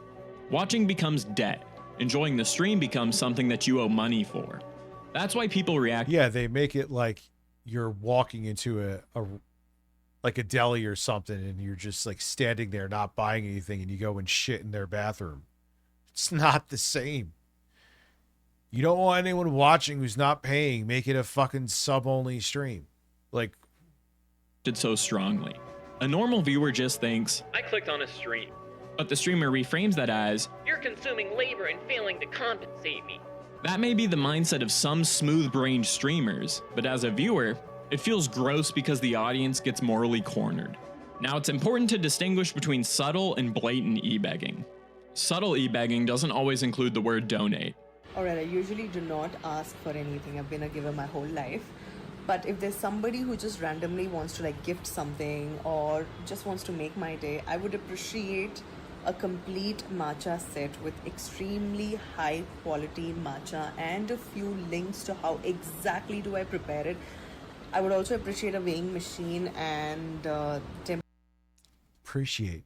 Watching becomes debt. Enjoying the stream becomes something that you owe money for. That's why people react. Yeah, they make it like you're walking into a deli or something and you're just like standing there not buying anything and you go and shit in their bathroom. It's not the same. You don't want anyone watching who's not paying. Make it a fucking sub-only stream. Like, so strongly. A normal viewer just thinks, I clicked on a stream. But the streamer reframes that as, You're consuming labor and failing to compensate me. that may be the mindset of some smooth-brained streamers, but as a viewer, it feels gross because the audience gets morally cornered. Now, it's important to distinguish between subtle and blatant e-begging. Subtle e-begging doesn't always include the word donate. Alright, I usually do not ask for anything. I've been a giver my whole life. But if there's somebody who just randomly wants to like gift something or just wants to make my day, I would appreciate a complete matcha set with extremely high quality matcha and a few links to how exactly do I prepare it. I would also appreciate a weighing machine and Appreciate.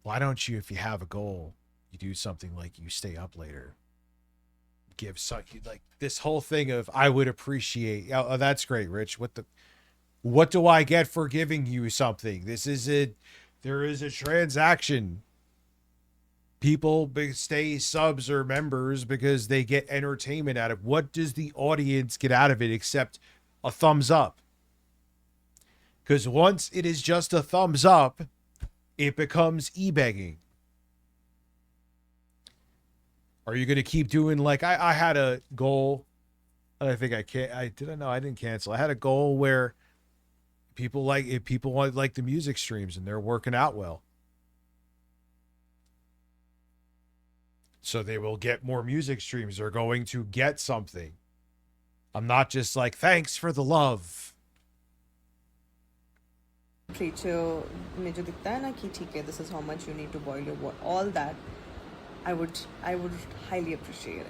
Why don't you, if you have a goal, you do something like you stay up later? Give some, like this whole thing of I would appreciate. Oh, that's great, Rich. What do I get for giving you something? There is a transaction. People stay subs or members because they get entertainment out of it. What does the audience get out of it except a thumbs up? Because once it is just a thumbs up, it becomes e-begging. Are you going to keep doing like I had a goal? I think I didn't cancel. I had a goal where people like the music streams and they're working out well. So they will get more music streams. They're going to get something. I'm not just like, thanks for the love. this is how much you need to boil your water. All that, I would highly appreciate it.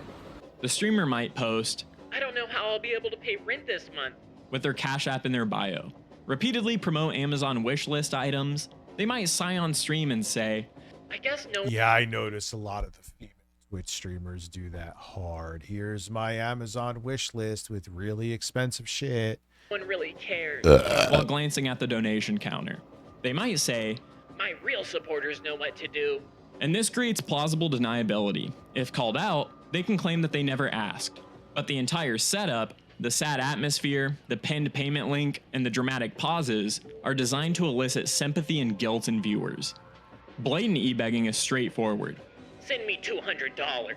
The streamer might post, I don't know how I'll be able to pay rent this month. with their Cash App in their bio. Repeatedly promote Amazon wishlist items. They might sign on stream and say, I guess no. Yeah, I notice a lot of the female Twitch streamers do that hard. Here's my Amazon wish list with really expensive shit. No one really cares. While glancing at the donation counter. They might say, My real supporters know what to do. and this creates plausible deniability. If called out, they can claim that they never asked. But the entire setup, the sad atmosphere, the pinned payment link, and the dramatic pauses are designed to elicit sympathy and guilt in viewers. Blatant e-begging is straightforward. Send me $200.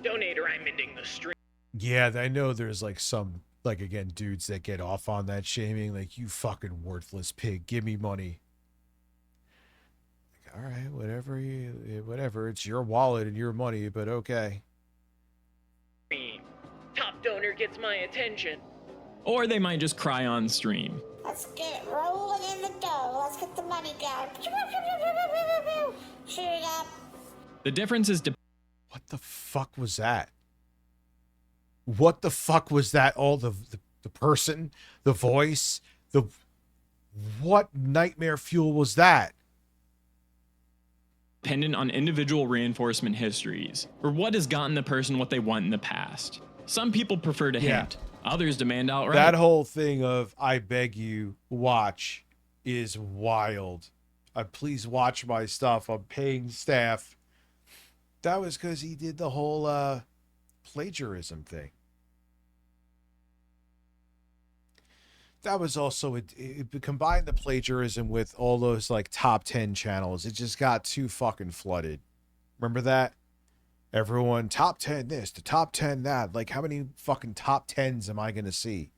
Donate or I'm ending the stream. Yeah, I know there's like some, like again, dudes that get off on that shaming, like, you fucking worthless pig, give me money. Like, all right, whatever, it's your wallet and your money, but okay. Top donor gets my attention. Or they might just cry on stream. Let's get rolling in the dough. Let's get the money going. Shoot it up. The difference is what the fuck was that? What the fuck was that? All the person, the voice, what nightmare fuel was that? Dependent on individual reinforcement histories, or what has gotten the person what they want in the past. Some people prefer to hint, others demand outright. That whole thing of I beg you, watch is wild. Please watch my stuff. I'm paying staff. That was because he did the whole plagiarism thing. That was also, it combined the plagiarism with all those like top 10 channels. It just got too fucking flooded. Remember that? Everyone, top 10 this, to top 10 that. Like, how many fucking top 10s am I going to see?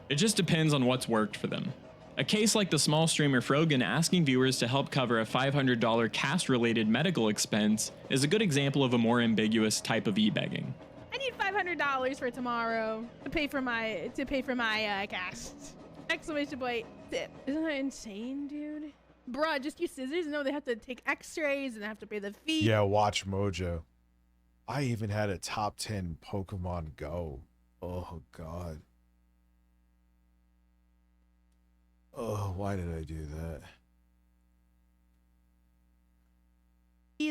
It just depends on what's worked for them. A case like the small streamer Frogan asking viewers to help cover a $500 cast-related medical expense is a good example of a more ambiguous type of e-begging. I need $500 for tomorrow to pay for my cast. Exclamation point. Isn't that insane, dude? Bruh, just use scissors? No, they have to take x-rays and they have to pay the fee. Yeah, watch Mojo. I even had a top 10 Pokemon Go. Oh, God. Oh, why did I do that?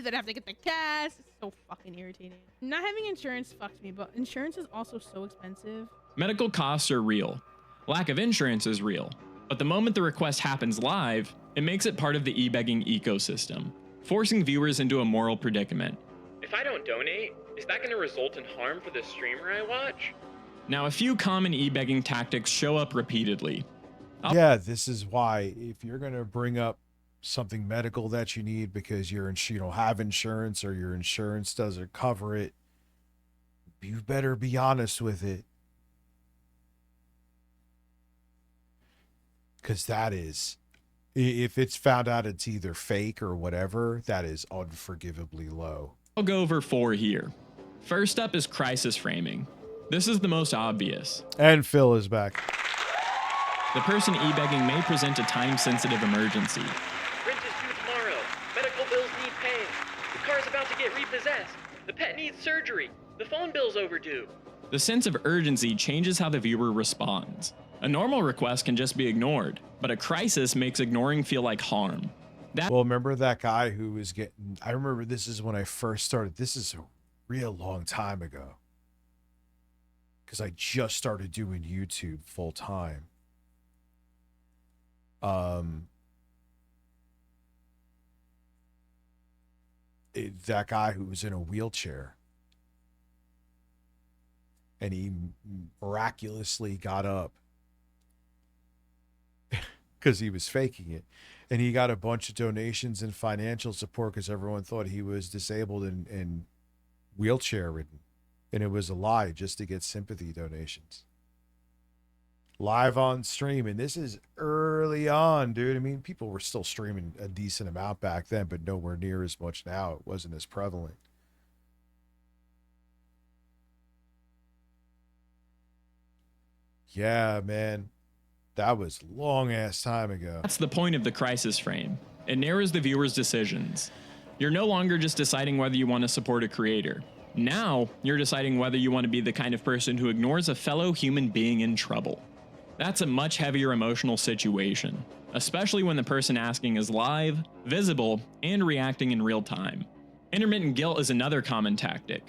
That have to get the cast. It's so fucking irritating. Not having insurance fucks me, but insurance is also so expensive. Medical costs are real. Lack of insurance is real. But the moment the request happens live, it makes it part of the e-begging ecosystem, forcing viewers into a moral predicament. If I don't donate, is that going to result in harm for the streamer I watch? Now, a few common e-begging tactics show up repeatedly. Yeah, this is why if you're going to bring up something medical that you need because you don't have insurance or your insurance doesn't cover it, you better be honest with it. Because that is, if it's found out it's either fake or whatever, that is unforgivably low. I'll go over 4 here. First up is crisis framing. This is the most obvious. And Phil is back. The person e-begging may present a time-sensitive emergency. Rent is due tomorrow. Medical bills need paying. The car's about to get repossessed. The pet needs surgery. The phone bill's overdue. The sense of urgency changes how the viewer responds. A normal request can just be ignored, but a crisis makes ignoring feel like harm. Well, remember that guy who was getting, I remember this is when I first started. This is a real long time ago. Because I just started doing YouTube full time. That guy who was in a wheelchair. And he miraculously got up. Because he was faking it. And he got a bunch of donations and financial support because everyone thought he was disabled and wheelchair ridden. And it was a lie just to get sympathy donations. Live on stream. And this is early on, dude. I mean, people were still streaming a decent amount back then, but nowhere near as much now. It wasn't as prevalent. Yeah, man. That was long ass time ago. That's the point of the crisis frame. It narrows the viewer's decisions. You're no longer just deciding whether you want to support a creator. Now, you're deciding whether you want to be the kind of person who ignores a fellow human being in trouble. That's a much heavier emotional situation, especially when the person asking is live, visible, and reacting in real time. Intermittent guilt is another common tactic.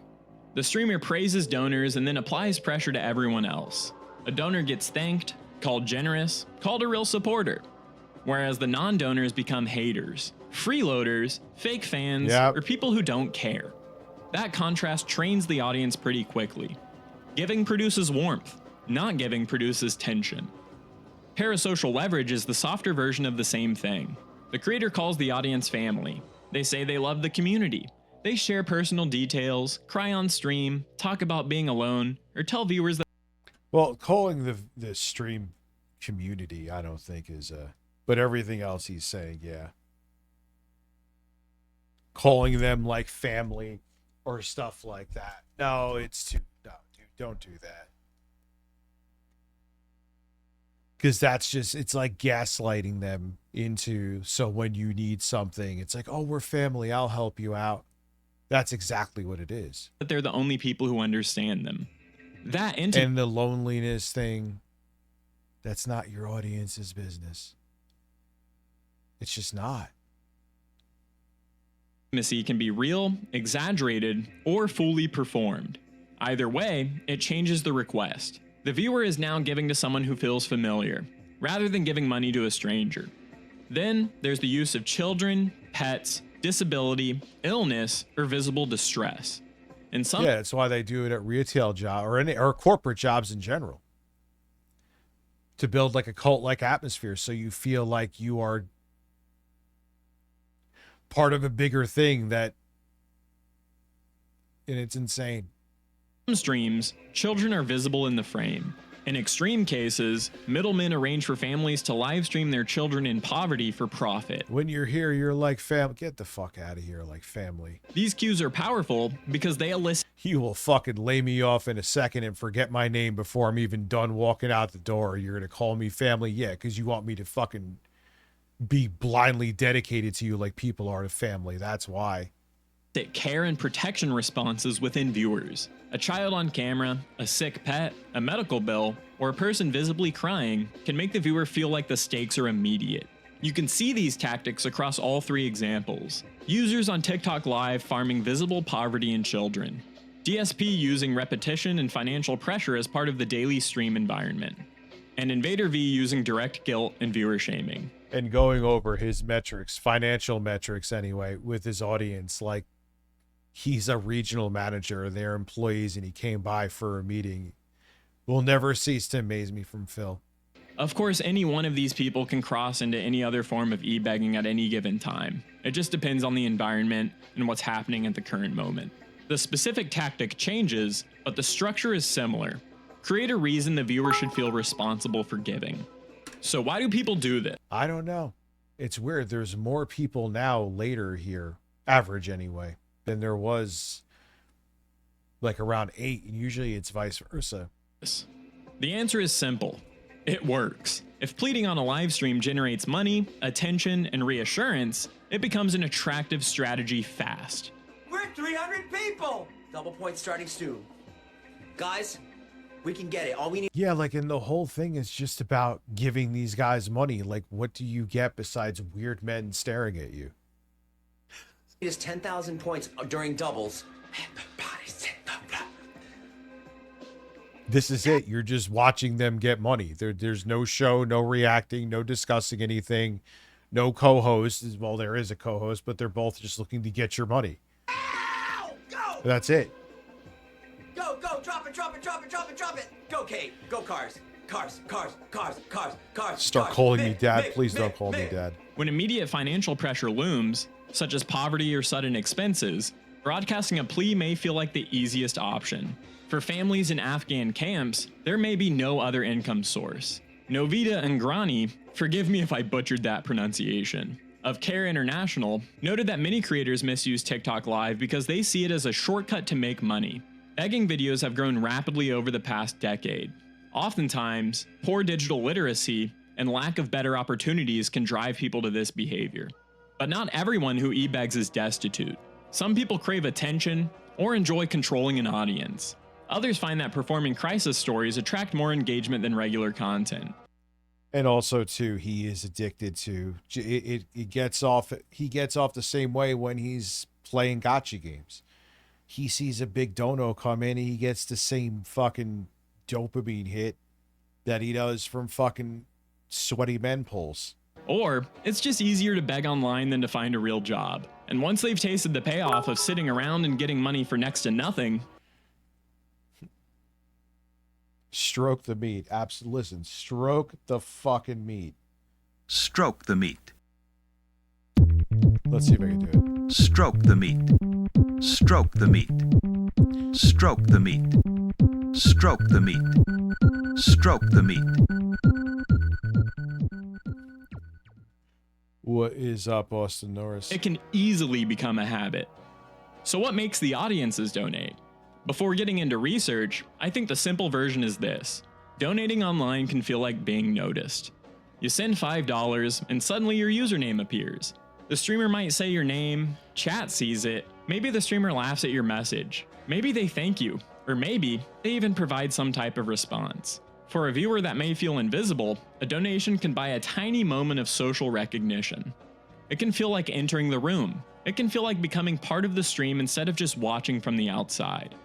The streamer praises donors and then applies pressure to everyone else. A donor gets thanked, called generous, called a real supporter, whereas the non-donors become haters, freeloaders, fake fans, or people who don't care. That contrast trains the audience pretty quickly. Giving produces warmth, not giving produces tension. Parasocial leverage is the softer version of the same thing. The creator calls the audience family. They say they love the community. They share personal details, cry on stream, talk about being alone, or tell viewers that. Well, calling the stream community, I don't think is but everything else he's saying, yeah. Calling them like family or stuff like that. No, dude, don't do that. Because that's just, it's like gaslighting them into, so when you need something, it's like, oh, we're family, I'll help you out. That's exactly what it is. That they're the only people who understand them. And the loneliness thing, that's not your audience's business. It's just not. Intimacy can be real, exaggerated, or fully performed. Either way, it changes the request. The viewer is now giving to someone who feels familiar, rather than giving money to a stranger. Then there's the use of children, pets, disability, illness, or visible distress. Yeah, that's why they do it at retail job or corporate jobs in general. To build like a cult-like atmosphere so you feel like you are part of a bigger thing and it's insane. In some streams, children are visible in the frame. In extreme cases, middlemen arrange for families to live stream their children in poverty for profit. When you're here, you're like family. Get the fuck out of here, like family. These cues are powerful because they elicit. You will fucking lay me off in a second and forget my name before I'm even done walking out the door. You're going to call me family? Yeah, because you want me to fucking be blindly dedicated to you like people are to family. That's why. Care and protection responses within viewers. A child on camera, a sick pet, a medical bill, or a person visibly crying can make the viewer feel like the stakes are immediate. You can see these tactics across all 3 examples. Users on TikTok Live farming visible poverty in children. DSP using repetition and financial pressure as part of the daily stream environment. And Invader V using direct guilt and viewer shaming. And going over his metrics, financial metrics anyway, with his audience, like he's a regional manager, they're employees, and he came by for a meeting. Will never cease to amaze me from Phil. Of course, any one of these people can cross into any other form of e-begging at any given time. It just depends on the environment and what's happening at the current moment. The specific tactic changes, but the structure is similar. Create a reason the viewer should feel responsible for giving. So why do people do this? I don't know. It's weird. There's more people now later here, average anyway, than there was like around 8, and usually it's vice versa. The answer is simple. It works. If pleading on a live stream generates money, attention, and reassurance, it becomes an attractive strategy fast. We're 300 people! Double point starting stew. Guys, we can get it. All we need Yeah, like, and the whole thing is just about giving these guys money. Like, what do you get besides weird men staring at you? is 10,000 points during doubles. This is it. You're just watching them get money. There's no show, no reacting, no discussing anything, no co-host. Well, there is a co-host, but they're both just looking to get your money. Go! That's it. Go, drop it, drop it, drop it, drop it, drop it. Go, Kate. Go, cars. Cars. Start calling me dad. Please don't call me dad. When immediate financial pressure looms, such as poverty or sudden expenses, broadcasting a plea may feel like the easiest option. For families in Afghan camps, there may be no other income source. Novita Ngrani, forgive me if I butchered that pronunciation, of Care International, noted that many creators misuse TikTok Live because they see it as a shortcut to make money. Begging videos have grown rapidly over the past decade. Oftentimes, poor digital literacy and lack of better opportunities can drive people to this behavior. But not everyone who e-begs is destitute. Some people crave attention or enjoy controlling an audience. Others find that performing crisis stories attract more engagement than regular content. And also, too, he is addicted to it. He gets off the same way when he's playing gacha games. He sees a big dono come in and he gets the same fucking dopamine hit that he does from fucking sweaty men pulls. Or it's just easier to beg online than to find a real job. And once they've tasted the payoff of sitting around and getting money for next to nothing, stroke the meat. Absolutely. Listen, stroke the fucking meat. Stroke the meat. Let's see if I can do it. Stroke the meat. Stroke the meat. Stroke the meat. Stroke the meat. Stroke the meat. What is up, Austin Norris? it can easily become a habit. So what makes the audiences donate? Before getting into research, I think the simple version is this. Donating online can feel like being noticed. You send $5 and suddenly your username appears. The streamer might say your name, chat sees it, maybe the streamer laughs at your message, maybe they thank you, or maybe they even provide some type of response. For a viewer that may feel invisible, a donation can buy a tiny moment of social recognition. It can feel like entering the room. It can feel like becoming part of the stream instead of just watching from the outside.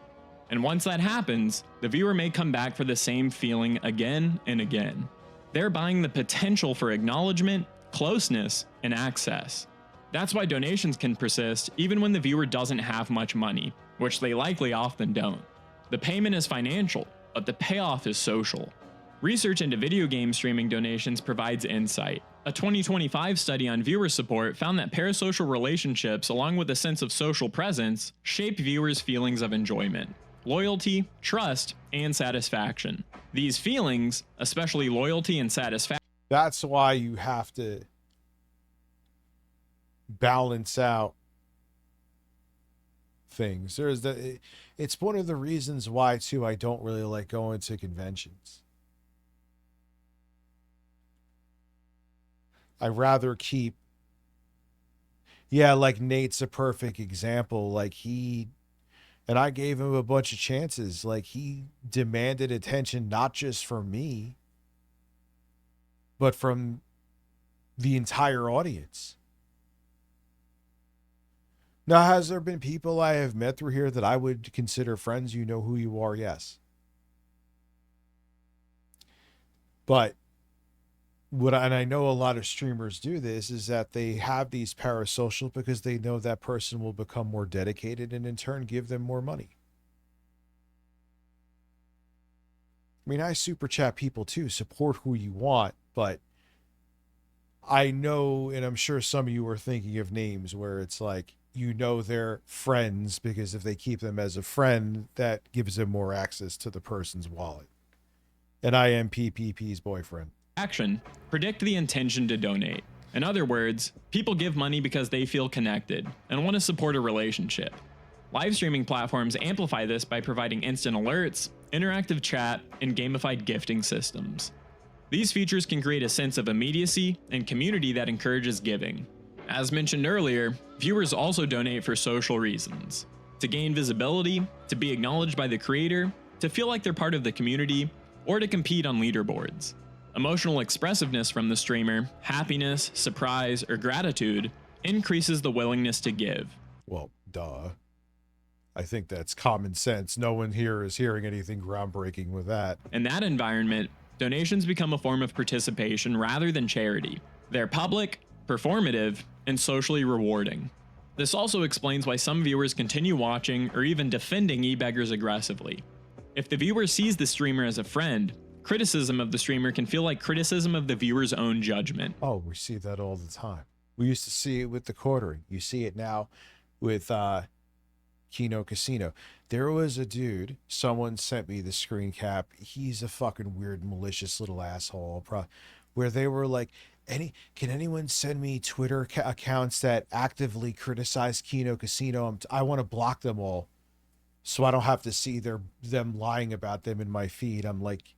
And once that happens, the viewer may come back for the same feeling again and again. They're buying the potential for acknowledgement, closeness, and access. That's why donations can persist even when the viewer doesn't have much money, which they likely often don't. The payment is financial, but the payoff is social. Research into video game streaming donations provides insight. A 2025 study on viewer support found that parasocial relationships, along with a sense of social presence, shape viewers' feelings of enjoyment, loyalty, trust, and satisfaction. These feelings, especially loyalty and satisfaction, that's why you have to balance out things. It's one of the reasons why, too, I don't really like going to conventions. I rather keep, like Nate's a perfect example. Like and I gave him a bunch of chances. Like, he demanded attention, not just from me, but from the entire audience. Now, has there been people I have met through here that I would consider friends? You know who you are, yes. But and I know a lot of streamers do this, is that they have these parasocial because they know that person will become more dedicated and in turn give them more money. mean, I super chat people too, support who you want, but I know, and I'm sure some of you are thinking of names where it's like, you know, they're friends because if they keep them as a friend, that gives them more access to the person's wallet. And I am PPP's boyfriend. Action. Predict the intention to donate. In other words, people give money because they feel connected and want to support a relationship. Live streaming platforms amplify this by providing instant alerts, interactive chat, and gamified gifting systems. These features can create a sense of immediacy and community that encourages giving. As mentioned earlier, viewers also donate for social reasons: to gain visibility, to be acknowledged by the creator, to feel like they're part of the community, or to compete on leaderboards. Emotional expressiveness from the streamer, happiness, surprise, or gratitude increases the willingness to give. Well, duh. I think that's common sense. No one here is hearing anything groundbreaking with that. In that environment, donations become a form of participation rather than charity. They're public, performative, and socially rewarding. This also explains why some viewers continue watching or even defending e-beggars aggressively. If the viewer sees the streamer as a friend, criticism of the streamer can feel like criticism of the viewer's own judgment. Oh, we see that all the time. We used to see it with the quartering. You see it now with Kino Casino. There was a dude, someone sent me the screen cap. He's a fucking weird, malicious little asshole. Where they were like, can anyone send me Twitter accounts that actively criticize Kino Casino? I want to block them all so I don't have to see them lying about them in my feed. I'm like,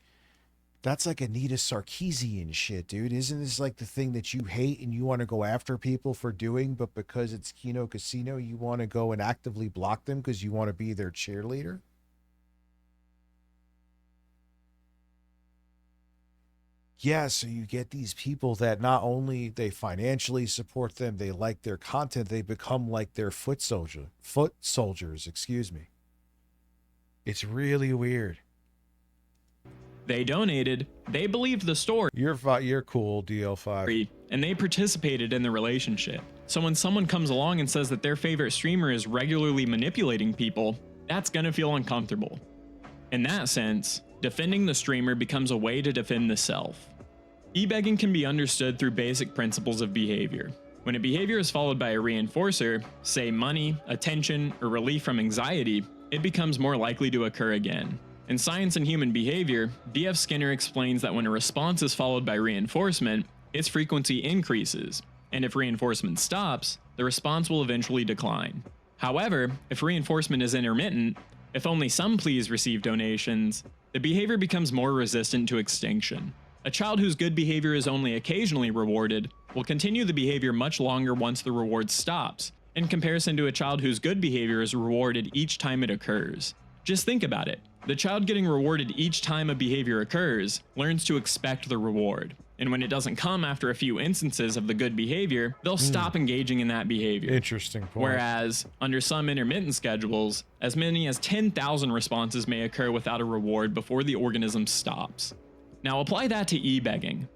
that's like Anita Sarkeesian shit, dude. Isn't this like the thing that you hate and you want to go after people for doing, but because it's Kino Casino, you want to go and actively block them because you want to be their cheerleader? Yeah, so you get these people that not only they financially support them, they like their content, they become like their foot soldiers, excuse me. It's really weird. They donated, they believed the story. You're cool, DL5. And they participated in the relationship. So when someone comes along and says that their favorite streamer is regularly manipulating people, that's gonna feel uncomfortable. In that sense, defending the streamer becomes a way to defend the self. E-begging can be understood through basic principles of behavior. When a behavior is followed by a reinforcer, say money, attention, or relief from anxiety, it becomes more likely to occur again. In Science and Human Behavior, B.F. Skinner explains that when a response is followed by reinforcement, its frequency increases, and if reinforcement stops, the response will eventually decline. However, if reinforcement is intermittent, if only some pleas receive donations, the behavior becomes more resistant to extinction. A child whose good behavior is only occasionally rewarded will continue the behavior much longer once the reward stops, in comparison to a child whose good behavior is rewarded each time it occurs. Just think about it. The child getting rewarded each time a behavior occurs learns to expect the reward. And when it doesn't come after a few instances of the good behavior, they'll stop engaging in that behavior. Interesting point. Whereas, under some intermittent schedules, as many as 10,000 responses may occur without a reward before the organism stops. Now apply that to e-begging.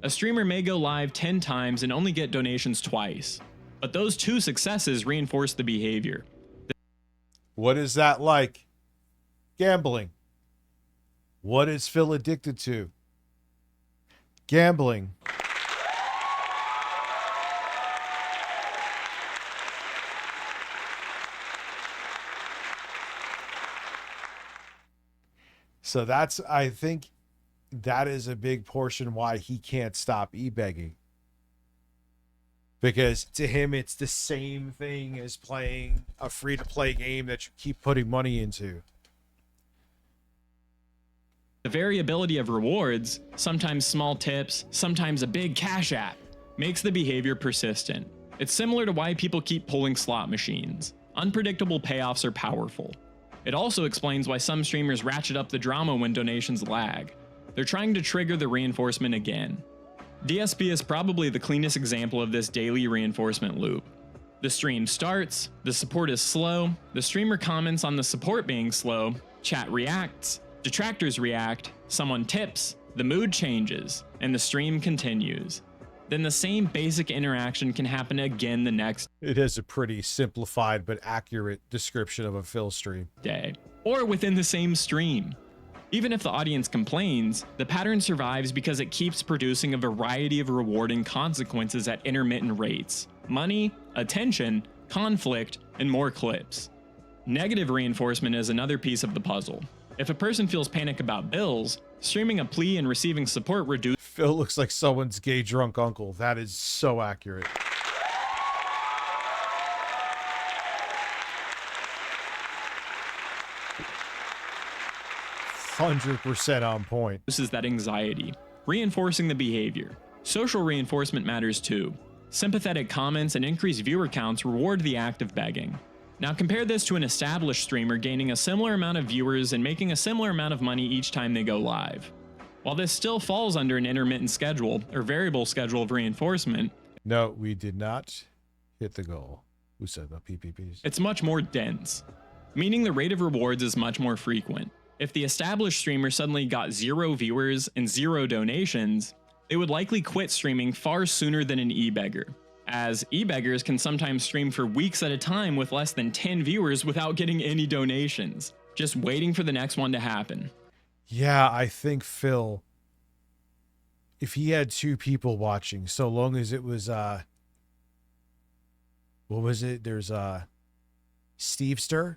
A streamer may go live 10 times and only get donations twice, but those 2 successes reinforce the behavior. What is that like? Gambling. What is Phil addicted to? Gambling. So that's, I think that is a big portion why he can't stop e-begging. Because to him, it's the same thing as playing a free-to-play game that you keep putting money into. The variability of rewards, sometimes small tips, sometimes a big cash app, makes the behavior persistent. It's similar to why people keep pulling slot machines. Unpredictable payoffs are powerful. It also explains why some streamers ratchet up the drama when donations lag. They're trying to trigger the reinforcement again. DSP is probably the cleanest example of this daily reinforcement loop. The stream starts, the support is slow, the streamer comments on the support being slow, chat reacts, detractors react, someone tips, the mood changes, and the stream continues. Then the same basic interaction can happen again the next It is a pretty simplified but accurate description of a Phil stream. day, or within the same stream. Even if the audience complains, the pattern survives because it keeps producing a variety of rewarding consequences at intermittent rates: money, attention, conflict, and more clips. Negative reinforcement is another piece of the puzzle. If a person feels panic about bills, streaming a plea and receiving support reduces. Phil looks like someone's gay drunk uncle. That is so accurate. 100% on point. This is that anxiety, reinforcing the behavior. Social reinforcement matters too. Sympathetic comments and increased viewer counts reward the act of begging. Now compare this to an established streamer gaining a similar amount of viewers and making a similar amount of money each time they go live. While this still falls under an intermittent schedule or variable schedule of reinforcement, no, we did not hit the goal. Who said the PPPs? It's much more dense, meaning the rate of rewards is much more frequent. If the established streamer suddenly got 0 viewers and 0 donations, they would likely quit streaming far sooner than an e-beggar, as e-beggars can sometimes stream for weeks at a time with less than 10 viewers without getting any donations, just waiting for the next one to happen. Yeah, I think Phil, if he had 2 people watching, so long as it was, what was it? There's, Stevester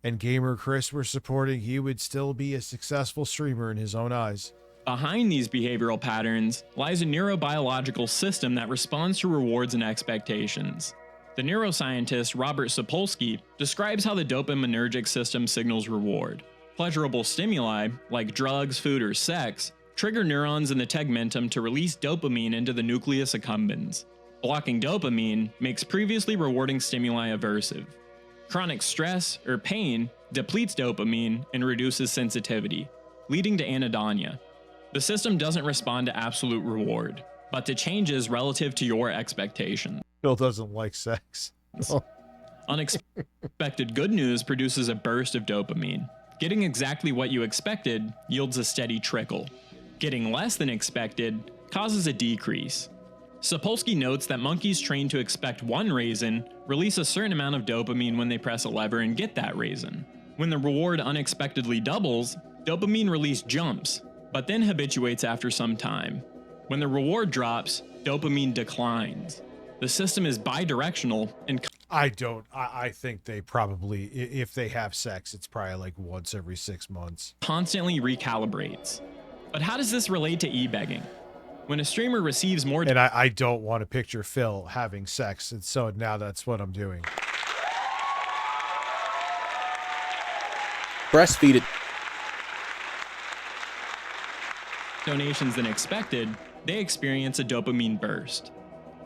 and Gamer Chris were supporting, he would still be a successful streamer in his own eyes. Behind these behavioral patterns lies a neurobiological system that responds to rewards and expectations. The neuroscientist Robert Sapolsky describes how the dopaminergic system signals reward. Pleasurable stimuli, like drugs, food, or sex, trigger neurons in the tegmentum to release dopamine into the nucleus accumbens. Blocking dopamine makes previously rewarding stimuli aversive. Chronic stress or pain depletes dopamine and reduces sensitivity, leading to anhedonia. The system doesn't respond to absolute reward, but to changes relative to your expectations. Phil doesn't like sex. Oh. Unexpected good news produces a burst of dopamine. Getting exactly what you expected yields a steady trickle. Getting less than expected causes a decrease. Sapolsky notes that monkeys trained to expect one raisin release a certain amount of dopamine when they press a lever and get that raisin. When the reward unexpectedly doubles, dopamine release jumps, but then habituates after some time. When the reward drops, dopamine declines. The system is bidirectional and I think they probably, if they have sex, it's probably like once every 6 months. Constantly recalibrates. But how does this relate to e-begging? When a streamer receives more... And I don't want to picture Phil having sex, and so now that's what I'm doing. Breastfeed it. Donations than expected, they experience a dopamine burst.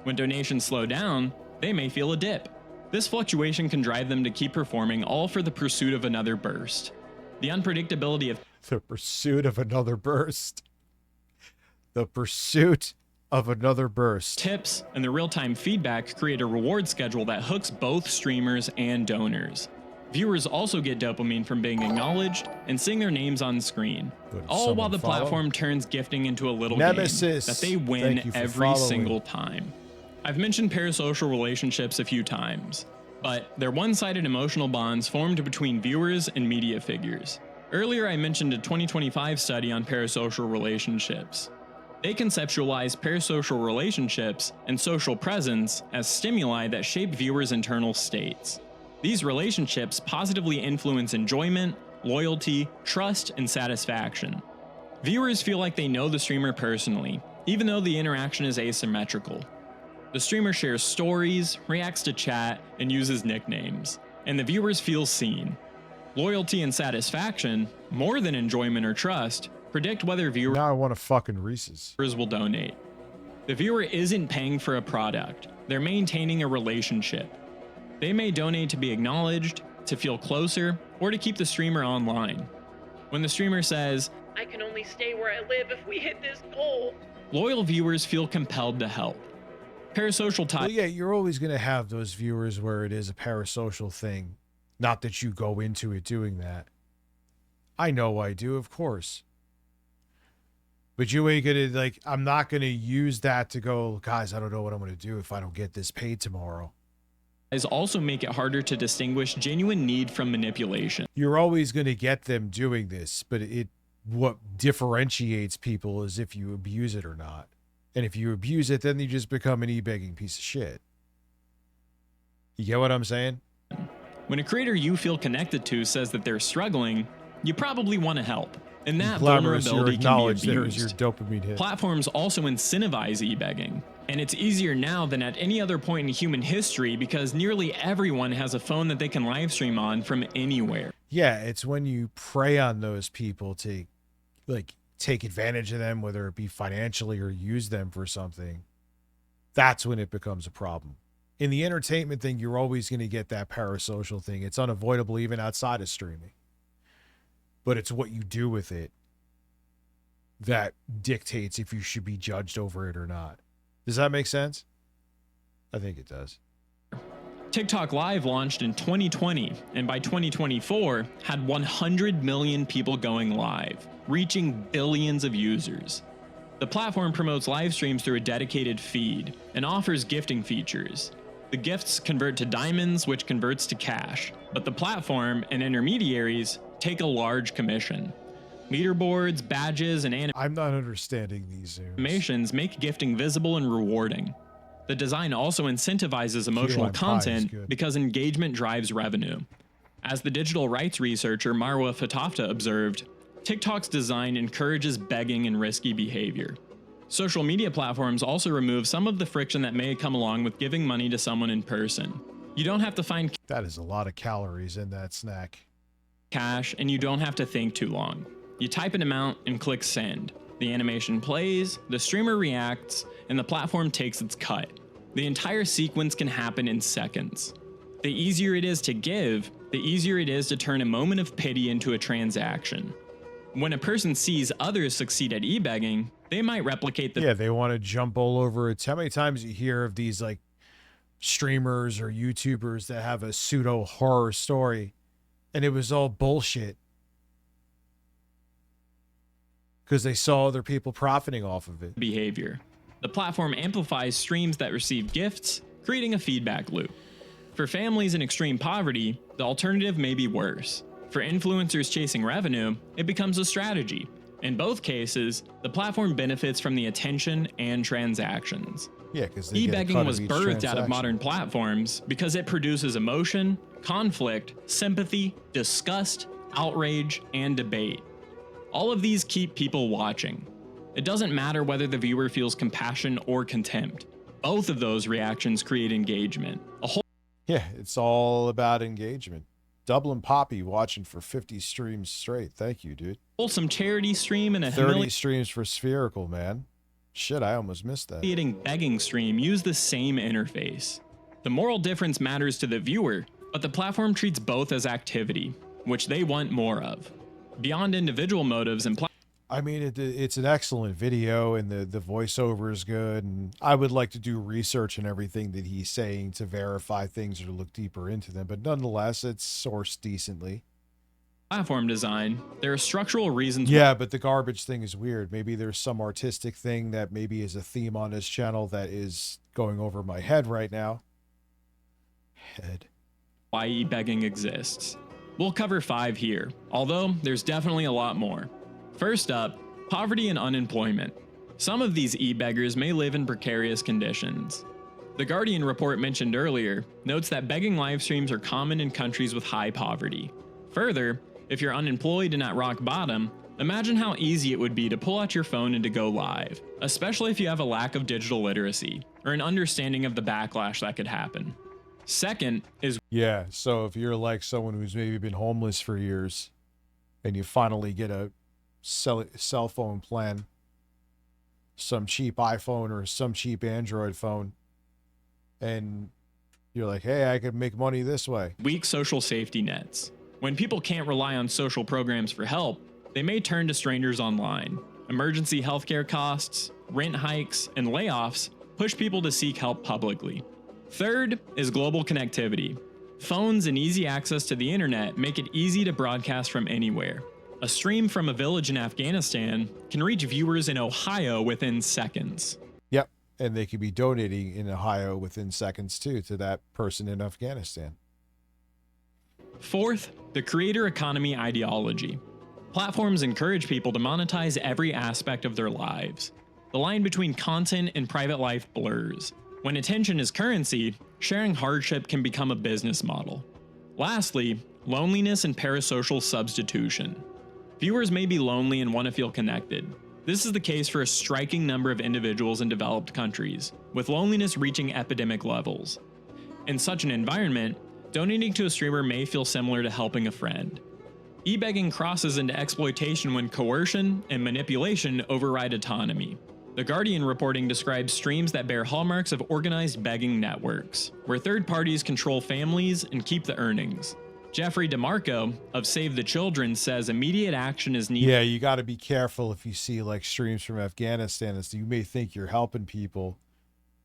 When donations slow down, they may feel a dip. This fluctuation can drive them to keep performing, all for the pursuit of another burst. The unpredictability of... The pursuit of another burst. The pursuit of another burst. Tips and the real-time feedback create a reward schedule that hooks both streamers and donors. Viewers also get dopamine from being acknowledged and seeing their names on screen, all while the platform turns gifting into a little Nemesis. Game that they win every single time. I've mentioned parasocial relationships a few times, but they're one-sided emotional bonds formed between viewers and media figures. Earlier I mentioned a 2025 study on parasocial relationships. They conceptualize parasocial relationships and social presence as stimuli that shape viewers' internal states. These relationships positively influence enjoyment, loyalty, trust, and satisfaction. Viewers feel like they know the streamer personally, even though the interaction is asymmetrical. The streamer shares stories, reacts to chat, and uses nicknames, and the viewers feel seen. Loyalty and satisfaction, more than enjoyment or trust, predict whether viewers now I want a fucking Reese's will donate. The viewer isn't paying for a product, they're maintaining a relationship. They may donate to be acknowledged, to feel closer, or to keep the streamer online. When the streamer says, "I can only stay where I live if we hit this goal," loyal viewers feel compelled to help. Parasocial ties. Well, yeah, you're always going to have those viewers where it is a parasocial thing. Not that you go into it doing that. I know I do, of course. But you ain't going to, like, I'm not going to use that to go, guys, I don't know what I'm going to do if I don't get this paid tomorrow. Also make it harder to distinguish genuine need from manipulation. You're always going to get them doing this, but it what differentiates people is if you abuse it or not. And if you abuse it, then you just become an e-begging piece of shit. You get what I'm saying? When a creator you feel connected to says that they're struggling, you probably want to help. And that Glamorous, vulnerability your can be knowledge there is abused. your dopamine hit. Platforms also incentivize e-begging. And it's easier now than at any other point in human history because nearly everyone has a phone that they can live stream on from anywhere. Yeah, it's when you prey on those people to, like, take advantage of them, whether it be financially or use them for something. That's when it becomes a problem. In the entertainment thing, you're always going to get that parasocial thing. It's unavoidable even outside of streaming. But it's what you do with it that dictates if you should be judged over it or not. Does that make sense? I think it does. TikTok Live launched in 2020, and by 2024 had 100 million people going live, reaching billions of users. The platform promotes live streams through a dedicated feed and offers gifting features. The gifts convert to diamonds, which converts to cash, but the platform and intermediaries take a large commission. Leaderboards, badges, and I'm not understanding these animations make gifting visible and rewarding. The design also incentivizes emotional content because engagement drives revenue. As the digital rights researcher Marwa Fatafta observed, TikTok's design encourages begging and risky behavior. Social media platforms also remove some of the friction that may come along with giving money to someone in person. You don't have to find that is a lot of calories in that snack. Cash, and you don't have to think too long. You type an amount and click send. The animation plays, the streamer reacts, and the platform takes its cut. The entire sequence can happen in seconds. The easier it is to give, the easier it is to turn a moment of pity into a transaction. When a person sees others succeed at e-begging, they might replicate the— Yeah, they want to jump all over it. How many times you hear of these like streamers or YouTubers that have a pseudo horror story and it was all bullshit because they saw other people profiting off of it. Behavior. The platform amplifies streams that receive gifts, creating a feedback loop. For families in extreme poverty, the alternative may be worse. For influencers chasing revenue, it becomes a strategy. In both cases, the platform benefits from the attention and transactions. Yeah, because e-begging was birthed out of modern platforms because it produces emotion, conflict, sympathy, disgust, outrage, and debate. All of these keep people watching. It doesn't matter whether the viewer feels compassion or contempt. Both of those reactions create engagement. Yeah, it's all about engagement. Dublin Poppy watching for 50 streams straight. Thank you, dude. Wholesome charity stream and a 30 streams for Spherical, man. Shit, I almost missed that. Humiliating begging stream use the same interface. The moral difference matters to the viewer, but the platform treats both as activity, which they want more of. Beyond individual motives and I mean, it's an excellent video, and the voiceover is good, and I would like to do research and everything that he's saying to verify things or to look deeper into them, but nonetheless, it's sourced decently. Platform design, there are structural reasons. Yeah, but the garbage thing is weird. Maybe there's some artistic thing that maybe is a theme on this channel that is going over my head right now. Why e-begging exists. We'll cover 5 here, although there's definitely a lot more. First up, poverty and unemployment. Some of these e-beggars may live in precarious conditions. The Guardian report mentioned earlier notes that begging live streams are common in countries with high poverty. Further, if you're unemployed and at rock bottom, imagine how easy it would be to pull out your phone and to go live, especially if you have a lack of digital literacy or an understanding of the backlash that could happen. Second is— Yeah, so if you're like someone who's maybe been homeless for years and you finally get a cell phone plan, some cheap iPhone or some cheap Android phone, and you're like, hey, I could make money this way. Weak social safety nets. When people can't rely on social programs for help, they may turn to strangers online. Emergency healthcare costs, rent hikes, and layoffs push people to seek help publicly. Third is global connectivity. Phones and easy access to the internet make it easy to broadcast from anywhere. A stream from a village in Afghanistan can reach viewers in Ohio within seconds. Yep, and they could be donating in Ohio within seconds too to that person in Afghanistan. Fourth, the creator economy ideology. Platforms encourage people to monetize every aspect of their lives. The line between content and private life blurs. When attention is currency, sharing hardship can become a business model. Lastly, loneliness and parasocial substitution. Viewers may be lonely and want to feel connected. This is the case for a striking number of individuals in developed countries, with loneliness reaching epidemic levels. In such an environment, donating to a streamer may feel similar to helping a friend. E-begging crosses into exploitation when coercion and manipulation override autonomy. The Guardian reporting describes streams that bear hallmarks of organized begging networks, where third parties control families and keep the earnings. Jeffrey DeMarco of Save the Children says immediate action is needed. Yeah, you got to be careful if you see like streams from Afghanistan. As you may think you're helping people,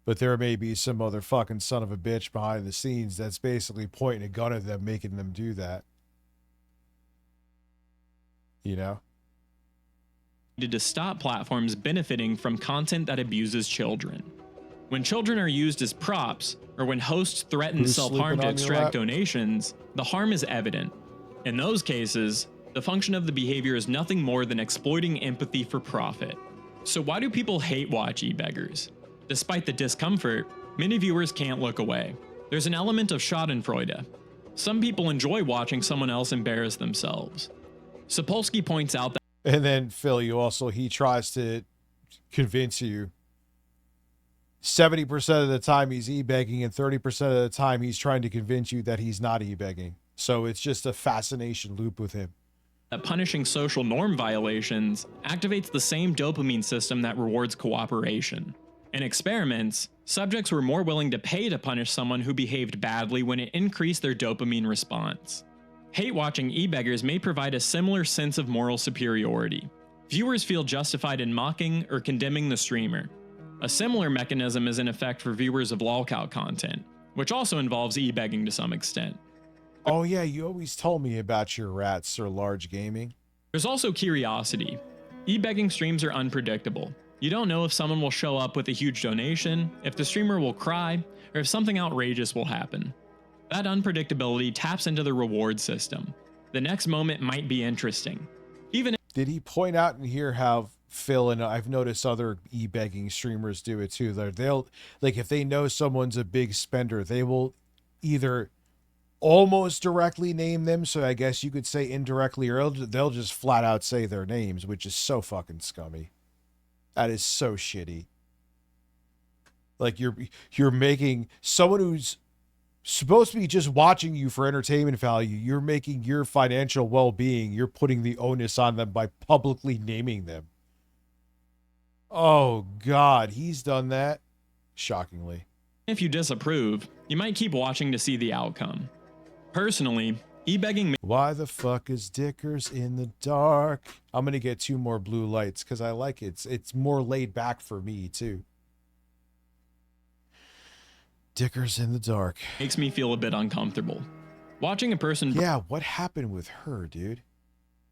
but there may be some motherfucking son of a bitch behind the scenes that's basically pointing a gun at them, making them do that. You know? To stop platforms benefiting from content that abuses children. When children are used as props, or when hosts threaten Who's self-harm sleeping to on your extract lap? donations, the harm is evident. In those cases, the function of the behavior is nothing more than exploiting empathy for profit. So why do people hate watch e-beggars? Despite the discomfort, many viewers can't look away. There's an element of schadenfreude. Some people enjoy watching someone else embarrass themselves. Sapolsky points out that And then Phil, he tries to convince you 70% of the time he's e-begging and 30% of the time he's trying to convince you that he's not e-begging. So it's just a fascination loop with him. punishing social norm violations activates the same dopamine system that rewards cooperation. In experiments, subjects were more willing to pay to punish someone who behaved badly when it increased their dopamine response. Hate-watching e-beggars may provide a similar sense of moral superiority. Viewers feel justified in mocking or condemning the streamer. A similar mechanism is in effect for viewers of lolcow content, which also involves e-begging to some extent. Oh yeah, you always told me about your rats or large gaming. There's also curiosity. E-begging streams are unpredictable. You don't know if someone will show up with a huge donation, if the streamer will cry, or if something outrageous will happen. That unpredictability taps into the reward system. The next moment might be interesting. Did he point out in here how Phil, and I've noticed other e-begging streamers do it too, they'll, like, if they know someone's a big spender, they will either almost directly name them, so I guess you could say indirectly, or they'll just flat out say their names, which is so fucking scummy. That is so shitty. Like, you're making someone who's supposed to be just watching you for entertainment value, you're making your financial well-being, you're putting the onus on them by publicly naming them. Oh God, he's done that. Shockingly. If you disapprove, you might keep watching to see the outcome. Personally, e-begging. Why the fuck is Dickers in the dark? I'm gonna get 2 more blue lights because I like it. It's more laid back for me too. Dickers in the dark Makes me feel a bit uncomfortable. Watching a person what happened with her, dude?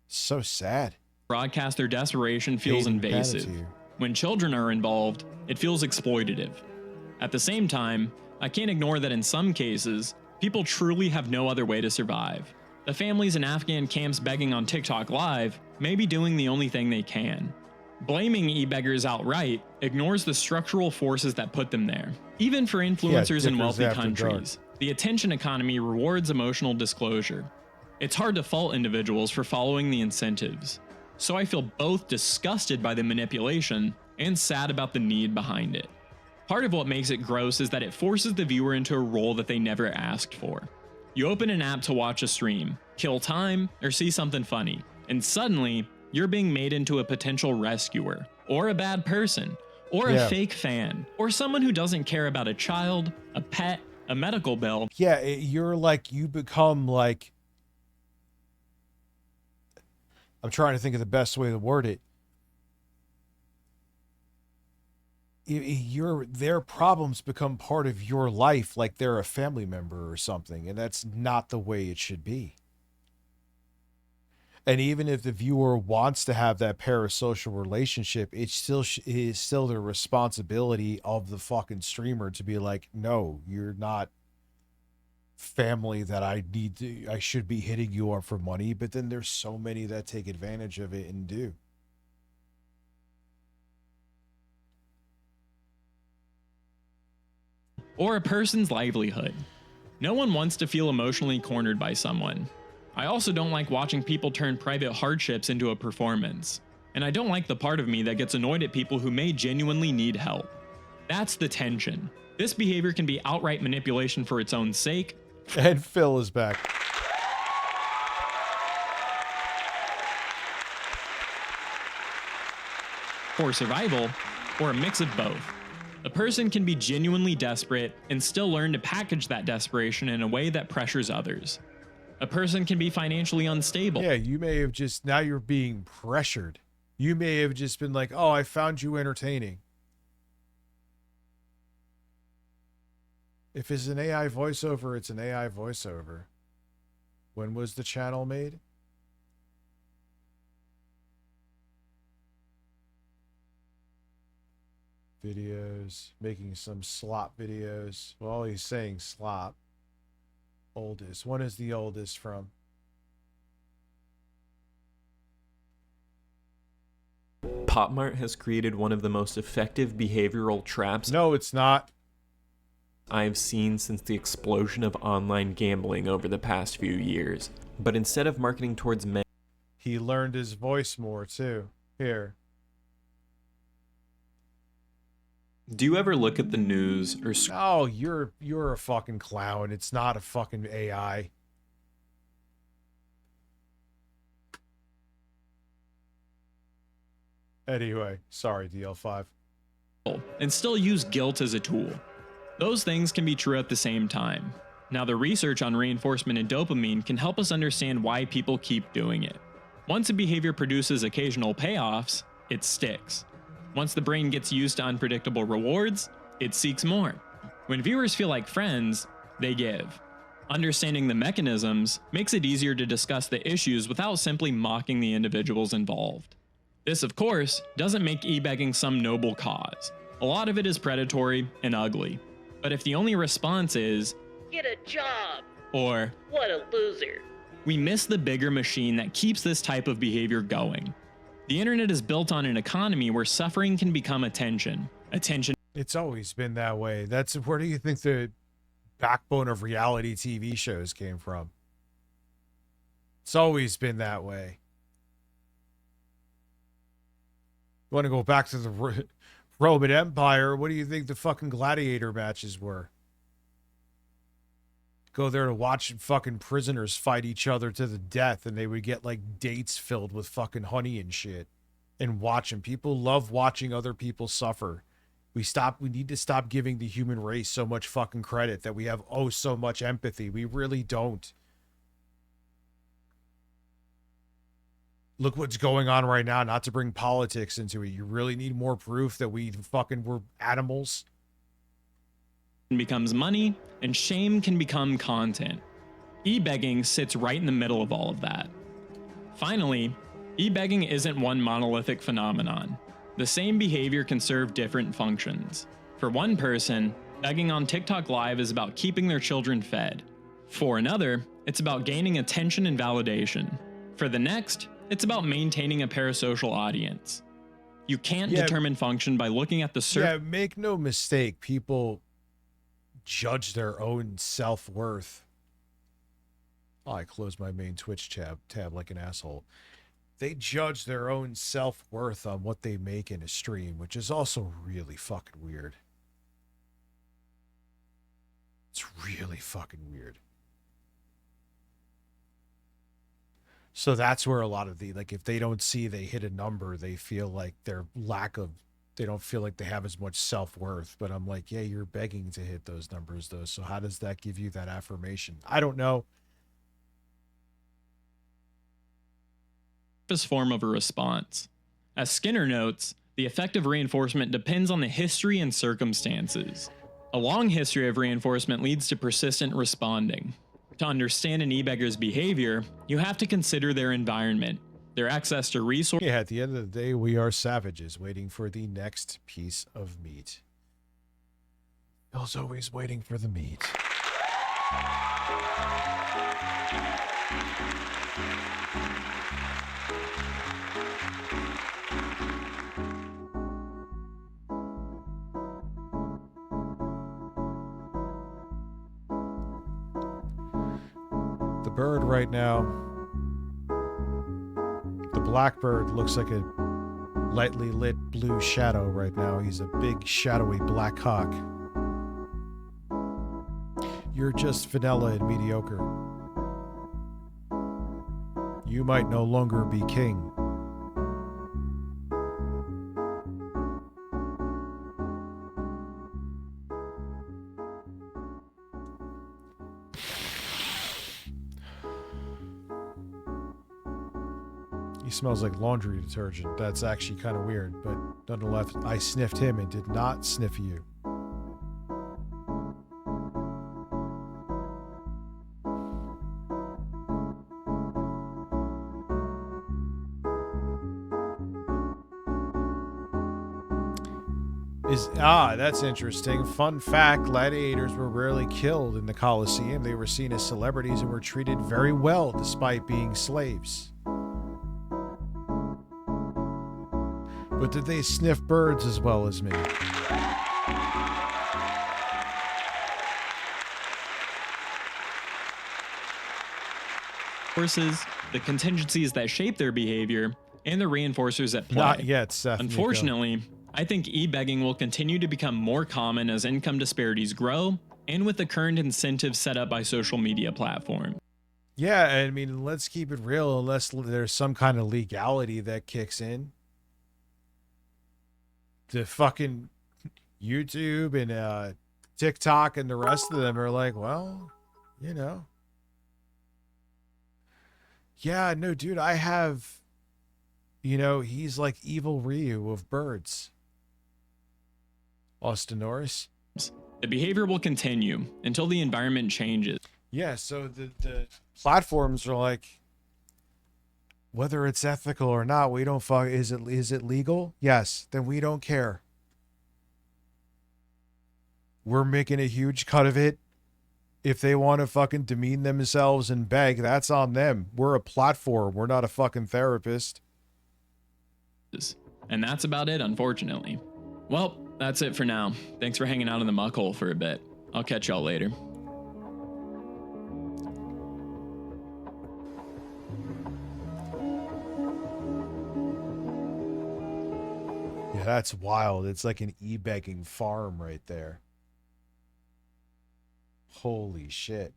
So sad. broadcast their desperation feels Hayden invasive. Panettiere. When children are involved, it feels exploitative. At the same time, I can't ignore that in some cases, people truly have no other way to survive. The families in Afghan camps begging on TikTok Live may be doing the only thing they can. Blaming e-beggars outright ignores the structural forces that put them there. Even for influencers in Dickers wealthy after countries, the attention economy rewards emotional disclosure. It's hard to fault individuals for following the incentives. So I feel both disgusted by the manipulation and sad about the need behind it. Part of what makes it gross is that it forces the viewer into a role that they never asked for. You open an app to watch a stream, kill time, or see something funny, and suddenly, you're being made into a potential rescuer, or a bad person, or a fake fan, or someone who doesn't care about a child, a pet, a medical bill. Yeah, you're like, you become like, I'm trying to think of the best way to word it. Their problems become part of your life, like they're a family member or something, and that's not the way it should be. And even if the viewer wants to have that parasocial relationship, it still is still the responsibility of the fucking streamer to be like, no, you're not family that I should be hitting you up for money, but then there's so many that take advantage of it and do. Or a person's livelihood. No one wants to feel emotionally cornered by someone. I also don't like watching people turn private hardships into a performance. And I don't like the part of me that gets annoyed at people who may genuinely need help. That's the tension. This behavior can be outright manipulation for its own sake. And Phil is back. For survival, or a mix of both. A person can be genuinely desperate and still learn to package that desperation in a way that pressures others. A person can be financially unstable. Yeah, you may have just, now you're being pressured. You may have just been like, oh, I found you entertaining. If it's an AI voiceover, it's an AI voiceover. When was the channel made? Videos, making some slop videos. Well, he's saying slop. Oldest. When is the oldest from? PopMart has created one of the most effective behavioral traps. No, it's not. I've seen since the explosion of online gambling over the past few years. But instead of marketing towards men, he learned his voice more too. Here. Do you ever look at the news or Oh, you're a fucking clown. It's not a fucking AI. Anyway, sorry, DL5. And still use guilt as a tool? Those things can be true at the same time. Now, the research on reinforcement and dopamine can help us understand why people keep doing it. Once a behavior produces occasional payoffs, it sticks. Once the brain gets used to unpredictable rewards, it seeks more. When viewers feel like friends, they give. Understanding the mechanisms makes it easier to discuss the issues without simply mocking the individuals involved. This, of course, doesn't make e-begging some noble cause. A lot of it is predatory and ugly. But if the only response is, "Get a job," or "What a loser," we miss the bigger machine that keeps this type of behavior going. The internet is built on an economy where suffering can become attention. It's always been that way. That's where do you think the backbone of reality TV shows came from? It's always been that way. You want to go back to the Roman Empire? What do you think the fucking gladiator matches were? Go there to watch fucking prisoners fight each other to the death, and they would get like dates filled with fucking honey and shit, and watch them. People love watching other people suffer. We need to stop giving the human race so much fucking credit that we have so much empathy. We really don't. Look what's going on right now, not to bring politics into it. You really need more proof that we fucking were animals? Becomes money, and shame can become content. E-begging sits right in the middle of all of that. Finally, e-begging isn't one monolithic phenomenon. The same behavior can serve different functions. For one person, begging on TikTok Live is about keeping their children fed. For another, it's about gaining attention and validation. For the next, it's about maintaining a parasocial audience. You can't determine function by looking at the Yeah, make no mistake, people judge their own self-worth. Oh, I closed my main Twitch tab like an asshole. They judge their own self-worth on what they make in a stream, which is also really fucking weird. It's really fucking weird. So that's where a lot of the, like, if they don't see they hit a number, they feel like they don't feel like they have as much self-worth. But I'm like, yeah, you're begging to hit those numbers though. So how does that give you that affirmation? I don't know. Form of a response. As Skinner notes, the effect of reinforcement depends on the history and circumstances. A long history of reinforcement leads to persistent responding. To understand an e-beggar's behavior, you have to consider their environment, their access to resources. Yeah, at the end of the day, we are savages waiting for the next piece of meat. Bill's always waiting for the meat. The bird right now, the blackbird looks like a lightly lit blue shadow right now. He's a big, shadowy black hawk. You're just vanilla and mediocre. You might no longer be king. He smells like laundry detergent. That's actually kind of weird, but nonetheless, I sniffed him and did not sniff you. That's interesting. Fun fact, gladiators were rarely killed in the Colosseum. They were seen as celebrities and were treated very well despite being slaves. But did they sniff birds as well as me? Forces, the contingencies that shape their behavior, and the reinforcers at play. Not yet, Seth. Unfortunately, I think e-begging will continue to become more common as income disparities grow, and with the current incentives set up by social media platforms. Yeah, I mean, let's keep it real. Unless there's some kind of legality that kicks in, the fucking YouTube and TikTok and the rest of them are like, well, you know. Yeah, no, dude, I have, you know, he's like evil Ryu of birds. Austin Norris. The behavior will continue until the environment changes. Yeah, so the platforms are like, whether it's ethical or not, we don't fuck. Is it legal? Yes, then we don't care. We're making a huge cut of it. If they want to fucking demean themselves and beg, that's on them. We're a platform. We're not a fucking therapist. And that's about it, unfortunately. Well, that's it for now. Thanks for hanging out in the muck hole for a bit. I'll catch y'all later. Yeah, that's wild. It's like an e-begging farm right there. Holy shit.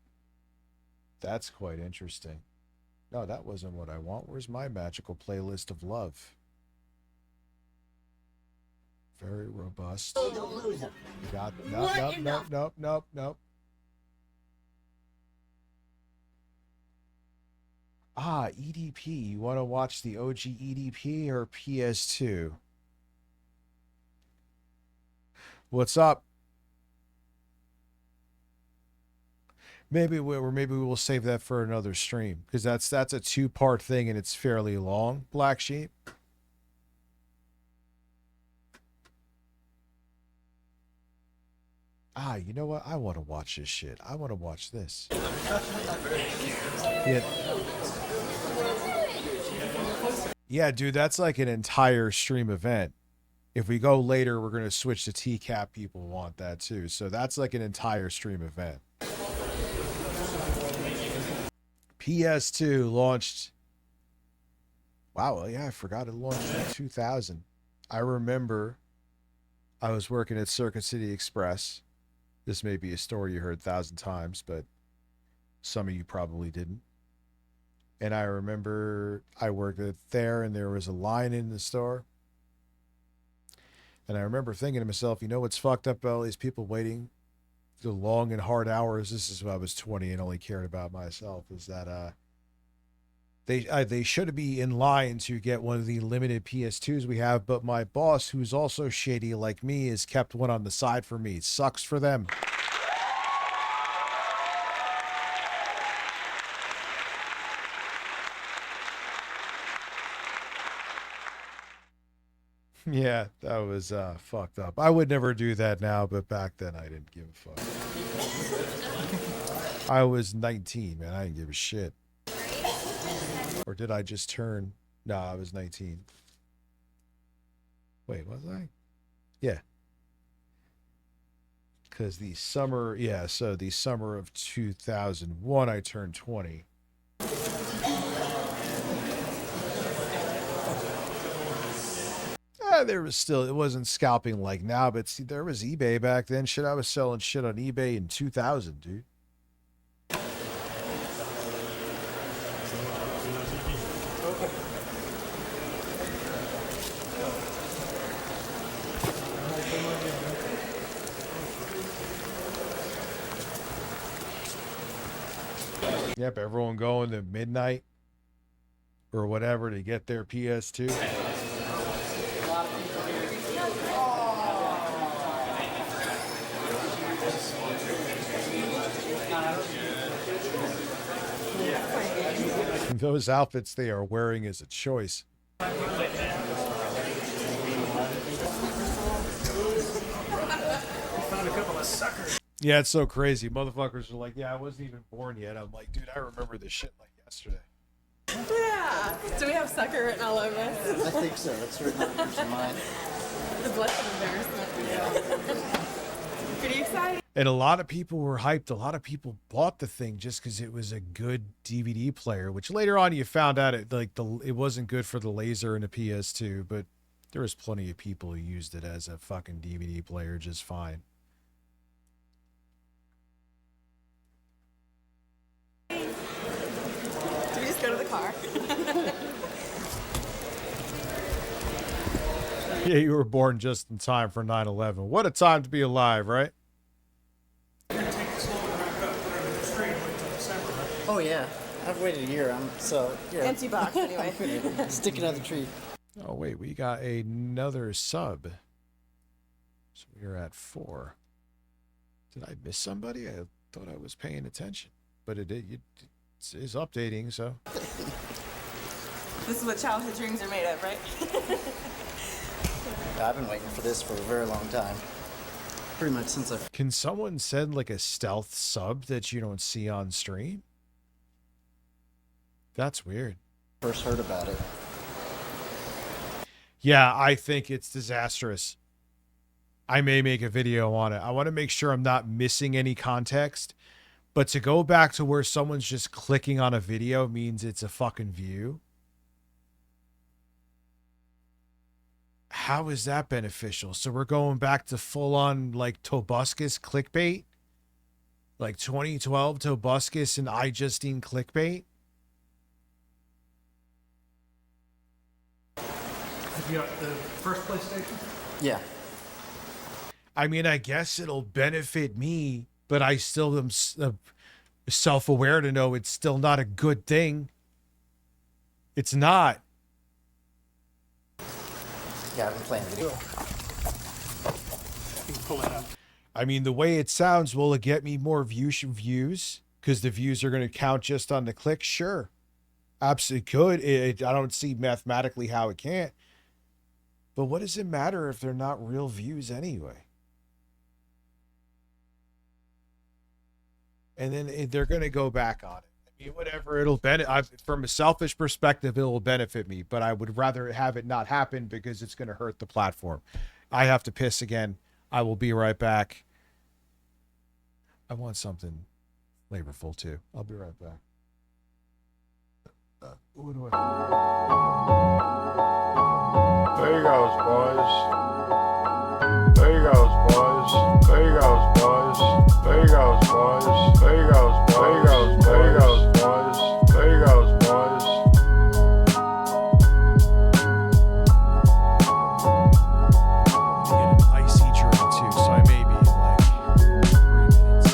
That's quite interesting. No, that wasn't what I want. Where's my magical playlist of love? Very robust. You got nope. Ah, EDP. You want to watch the OG EDP or PS2? What's up? Maybe we'll save that for another stream, because that's a two-part thing and it's fairly long. Black Sheep. Ah, you know what? I want to watch this shit. I want to watch this. Yeah, dude, that's like an entire stream event. If we go later, we're going to switch to TCAP. People want that too. So that's like an entire stream event. PS2 launched. Wow, yeah, I forgot it launched in 2000. I remember I was working at Circuit City Express. This may be a story you heard 1,000 times, but some of you probably didn't. And I remember I worked there and there was a line in the store. And I remember thinking to myself, you know what's fucked up about all these people waiting the long and hard hours? This is when I was 20 and only cared about myself. Is that they should be in line to get one of the limited PS2s we have, but my boss, who's also shady like me, has kept one on the side for me. It sucks for them. Yeah, that was fucked up. I would never do that now, but back then I didn't give a fuck. I was 19, man. I didn't give a shit. Or did I just turn? No, I was 19. Wait, was I? Yeah. Because the summer, yeah, so the summer of 2001, I turned 20. There was still, it wasn't scalping like now, but see, there was eBay back then. Shit, I was selling shit on eBay in 2000, dude. Yep, everyone going to midnight or whatever to get their PS2. Those outfits they are wearing is a choice. Yeah, it's so crazy. Motherfuckers are like, yeah, I wasn't even born yet. I'm like, dude, I remember this shit like yesterday. Yeah. Do we have sucker written all over us? I think so. That's written on mine. The blush of embarrassment. Yeah. Pretty exciting. And a lot of people were hyped. A lot of people bought the thing just because it was a good DVD player, which later on you found out it wasn't good for the laser and the PS2, but there was plenty of people who used it as a fucking DVD player just fine. Do we just go to the car? Yeah, you were born just in time for 9/11. What a time to be alive, right? Oh yeah, I've waited a year. Empty box anyway. Stick it on the tree. Oh wait, we got another sub. So we're at 4. Did I miss somebody? I thought I was paying attention, but it is updating. So This is what childhood dreams are made of, right? I've been waiting for this for a very long time. Pretty much since I've... Can someone send like a stealth sub that you don't see on stream? That's weird. First heard about it. Yeah, I think it's disastrous. I may make a video on it. I want to make sure I'm not missing any context. But to go back to where someone's just clicking on a video means it's a fucking view. How is that beneficial? So we're going back to full-on like Tobuscus clickbait? Like 2012 Tobuscus and iJustine clickbait? Have you got the first PlayStation? Yeah. I mean, I guess it'll benefit me, but I still am self-aware to know it's still not a good thing. It's not. Yeah, I've been playing video. You can pull it up. I mean, the way it sounds, will it get me more views? Because the views are going to count just on the clicks? Sure. Absolutely could. I don't see mathematically how it can't. But what does it matter if they're not real views anyway? And then they're going to go back on it. I mean, whatever, it'll benefit. From a selfish perspective, it will benefit me. But I would rather have it not happen because it's going to hurt the platform. I have to piss again. I will be right back. I want something flavorful too. I'll be right back. What do I... There you goes, boys. There you goes, boys. There you goes, boys. There you goes, boys. There you goes, boys. There you goes, boys. There you goes, boys. Get an icy drink too, so I may be like 3 minutes.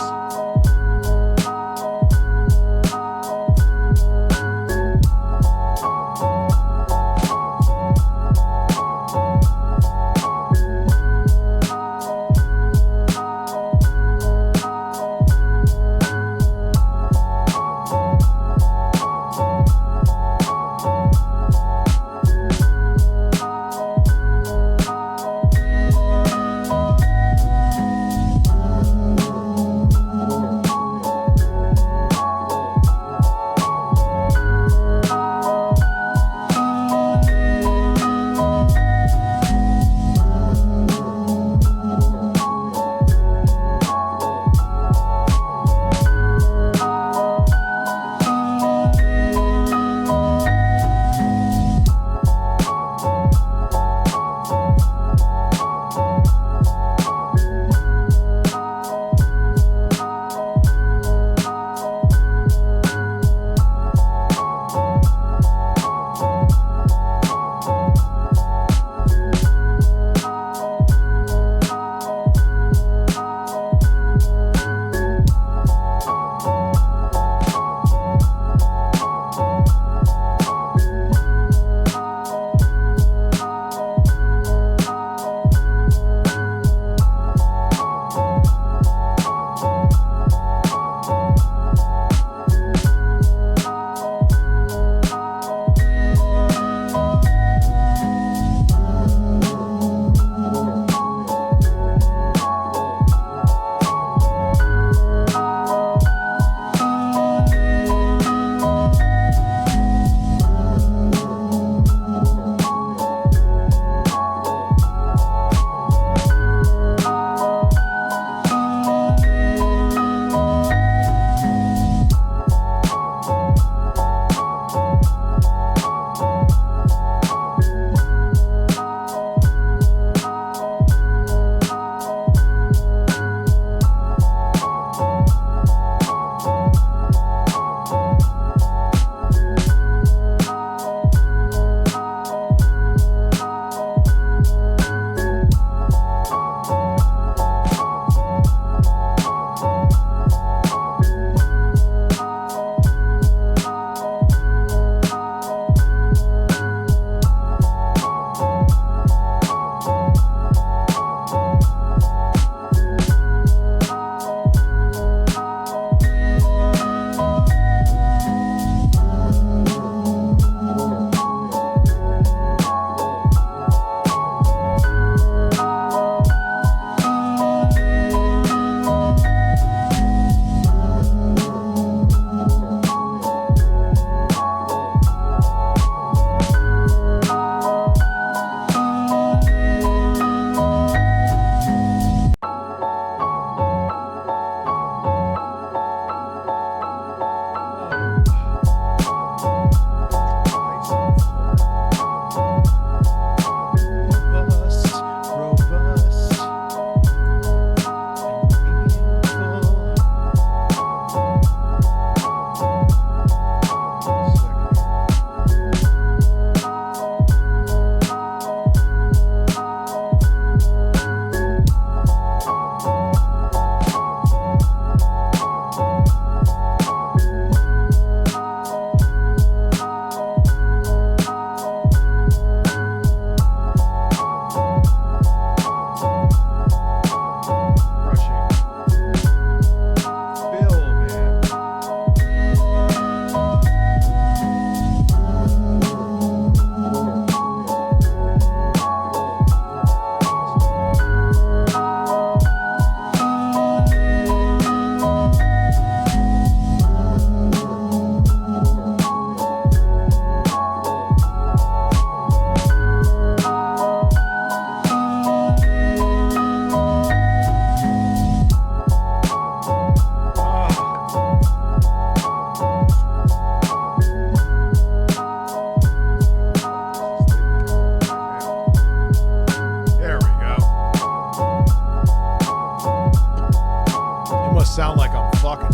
almost sound like I'm fucking.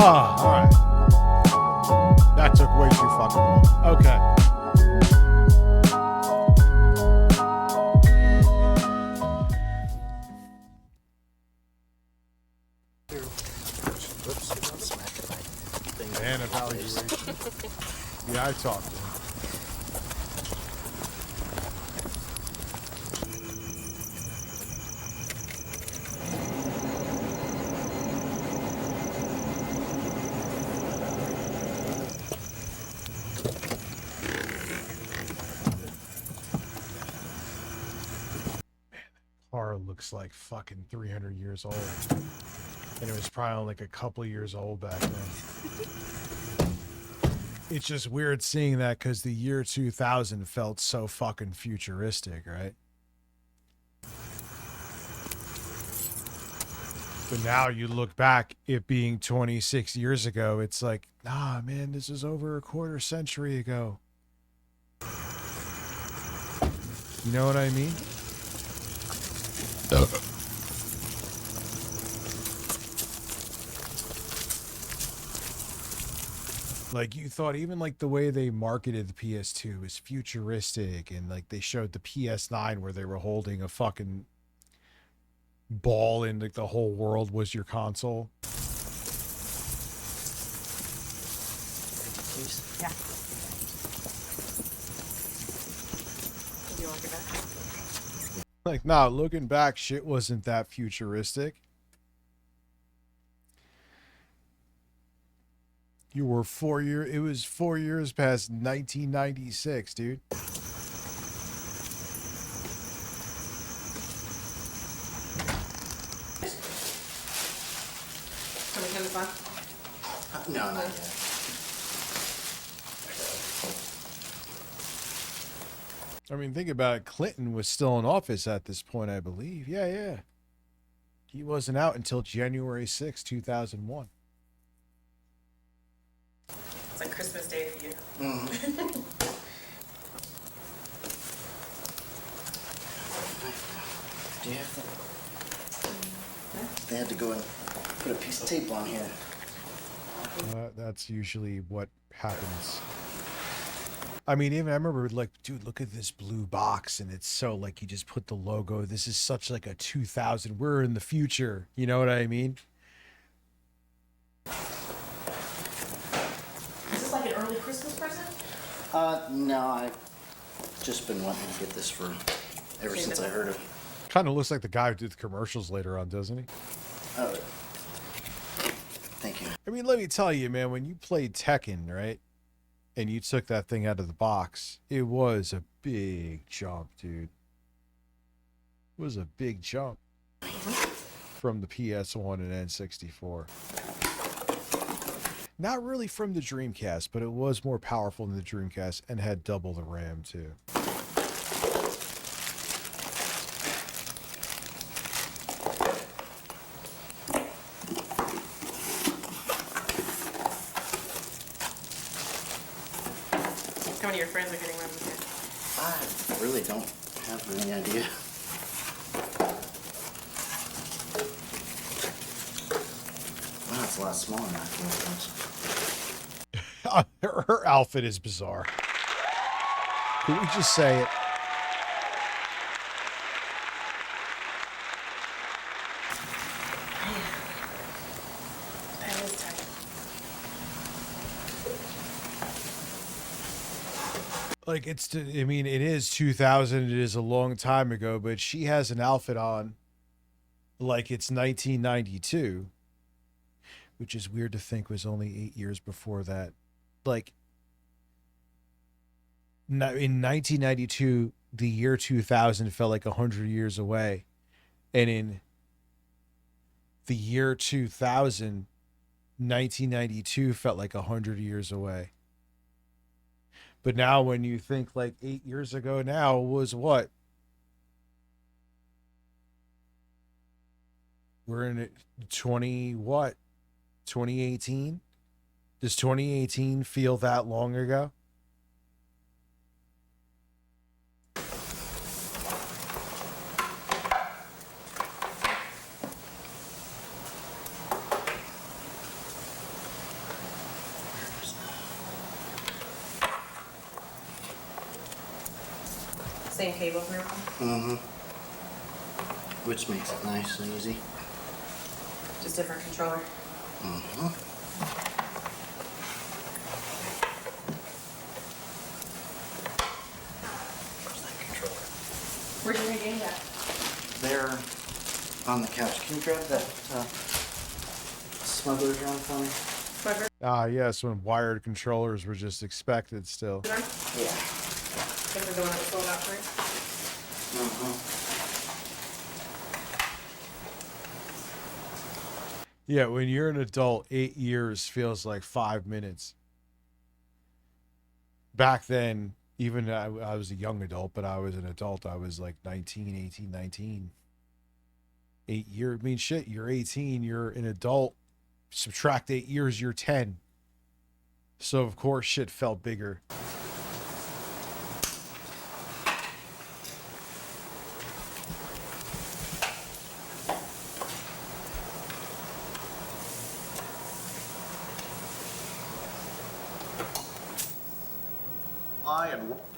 Ah, all right. That took way too fucking long. Okay. And evaluation. Yeah, I talked to him. Car looks like fucking 300 years old. And it was probably like a couple years old back then. It's just weird seeing that because the year 2000 felt so fucking futuristic, right? But now you look back, it being 26 years ago, it's like, nah, man, this is over a quarter century ago. You know what I mean? Like, you thought even like the way they marketed the PS2 was futuristic, and like they showed the PS9 where they were holding a fucking ball and like the whole world was your console. Please. Yeah. Do you want to get back? Like, nah, looking back, shit wasn't that futuristic. You were it was 4 years past 1996, dude. Can we turn this on? No, not yet. I mean, think about it. Clinton was still in office at this point, I believe. Yeah. He wasn't out until January 6, 2001. It's like Christmas Day for you. Do you have They had to go and put a piece of tape on here. That's usually what happens. I mean, even I remember, like, dude, look at this blue box, and it's so, like, you just put the logo. This is such, like, a 2000. We're in the future. You know what I mean? Is this like an early Christmas present? No, I've just been wanting to get this for ever since I heard of. Kind of looks like the guy who did the commercials later on, doesn't he? Oh, thank you. I mean, let me tell you, man, when you played Tekken, right, and you took that thing out of the box, it was a big jump, dude. It was a big jump from the PS1 and N64. Not really from the Dreamcast, but it was more powerful than the Dreamcast and had double the RAM, too. How many of your friends are getting one with you? I really don't have any idea. Wow, it's a lot smaller than I thought it was. Her outfit is bizarre. Can we just say it? That is tight. Like, I mean, it is 2000. It is a long time ago, but she has an outfit on like it's 1992, which is weird to think was only 8 years before that. Like, in 1992, the year 2000 felt like 100 years away. And in the year 2000, 1992 felt like 100 years away. But now when you think like 8 years ago now was what? We're in 2018? Does 2018 feel that long ago? Same cable for everyone? Which makes it nice and easy. Just different controller. Where'd you get games at? They're on the couch. Can you grab that smuggler's run for me? Smuggler? Ah, yes, when wired controllers were just expected still. Yeah. This is the one that was sold out first. Yeah, when you're an adult, 8 years feels like 5 minutes. Back then, even I was a young adult, but I was an adult. I was like 19, 18, 19. 8 years. I mean, shit, you're 18, you're an adult. Subtract 8 years, you're 10. So, of course, shit felt bigger.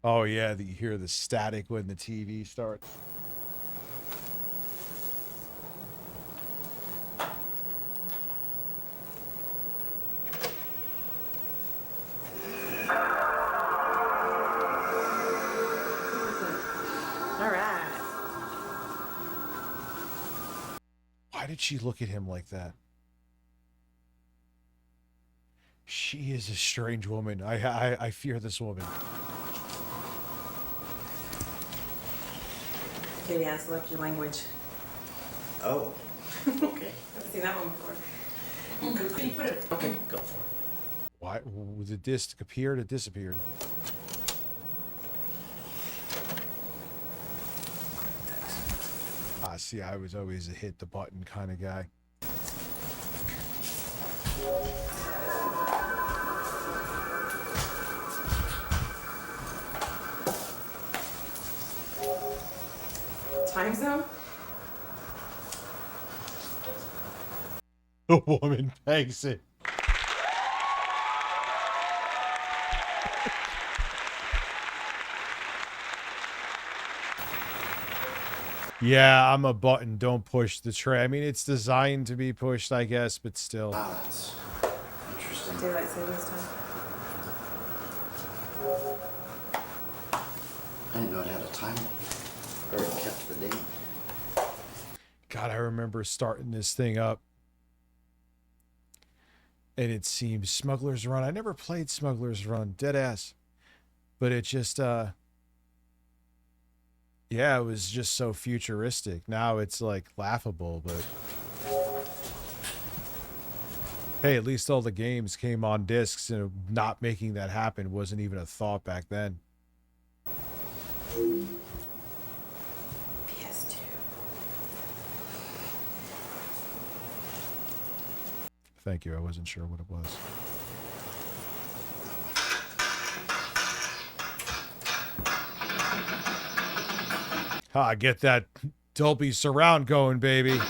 Oh yeah, you hear the static when the TV starts. All right. Why did she look at him like that? She is a strange woman. I fear this woman. Katie, I select your language. Oh. Okay. I've seen that one before. Can you put it? Okay, go for it. Why? The disc appeared? It disappeared. Ah, see, I was always a hit the button kind of guy. Time zone? The woman pegs it. Yeah, I'm a button. Don't push the tray. I mean, it's designed to be pushed, I guess, but still. Wow, that's interesting. Daylight savings time. I didn't know it had a timer. Or it kept the date. God, I remember starting this thing up. And it seems Smuggler's Run. I never played Smuggler's Run, dead ass. But it just, yeah, it was just so futuristic. Now it's like laughable, but hey, at least all the games came on discs, and not making that happen wasn't even a thought back then. PS2. Thank you. I wasn't sure what it was. Ah, get that Dolby surround going, baby.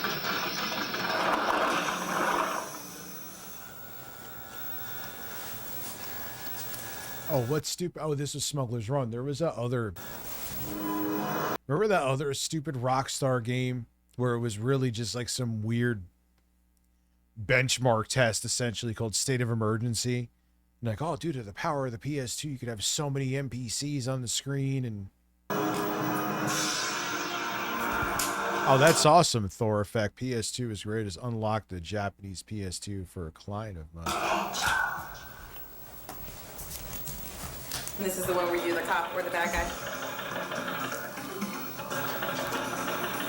Oh, what's stupid? Oh, this is Smuggler's Run. There was that other... Remember that other stupid Rockstar game where it was really just like some weird benchmark test, essentially, called State of Emergency? And like, oh, due to the power of the PS2, you could have so many NPCs on the screen and... Oh, that's awesome, Thor Effect. PS2 is great. Has unlocked the Japanese PS2 for a client of mine. And this is the one where you're the cop or the bad guy.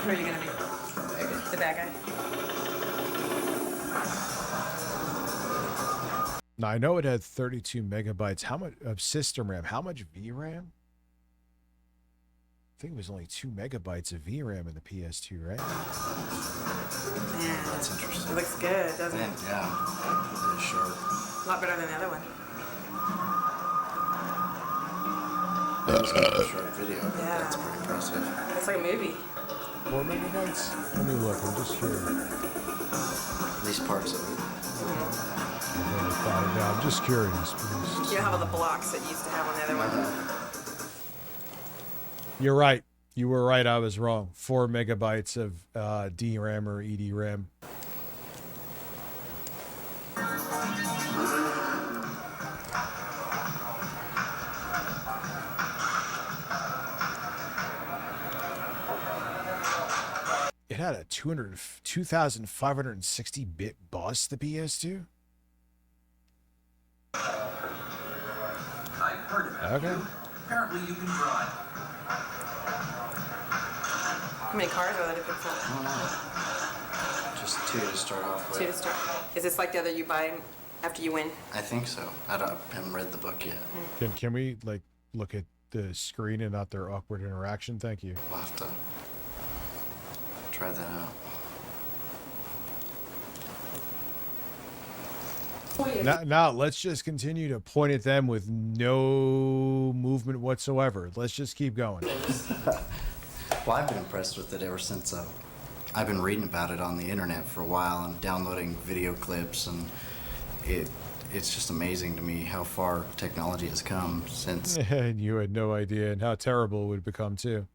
Who are you gonna be? The bad guy. Now, I know it had 32 megabytes. How much of system RAM? How much VRAM? think it was only 2 megabytes of VRAM in the PS2, right? Yeah. That's interesting. It looks good, doesn't it? Yeah. Really sharp. A lot better than the other one. It's got a short video, but Yeah. that's pretty impressive. It's like a movie. 4 megabytes? Let me look. I'm just curious. At least parts of it. I'm just curious. Please. You don't have all the blocks that you used to have on the other one. You're right. You were right. I was wrong. 4 megabytes of DRAM or EDRAM. It had a 2,560-bit bus, the PS2? I've heard of it. Okay. Apparently you can drive. How many cars are there to pick from? Just 2 to start off with. 2 to start. Is this like the other you buy after you win? I think so. I haven't read the book yet. Can we like look at the screen and not their awkward interaction? Thank you. We'll have to try that out. Now, let's just continue to point at them with no movement whatsoever. Let's just keep going. Well, I've been impressed with it ever since I've been reading about it on the internet for a while and downloading video clips, and it's just amazing to me how far technology has come since. And you had no idea, and how terrible it would become too.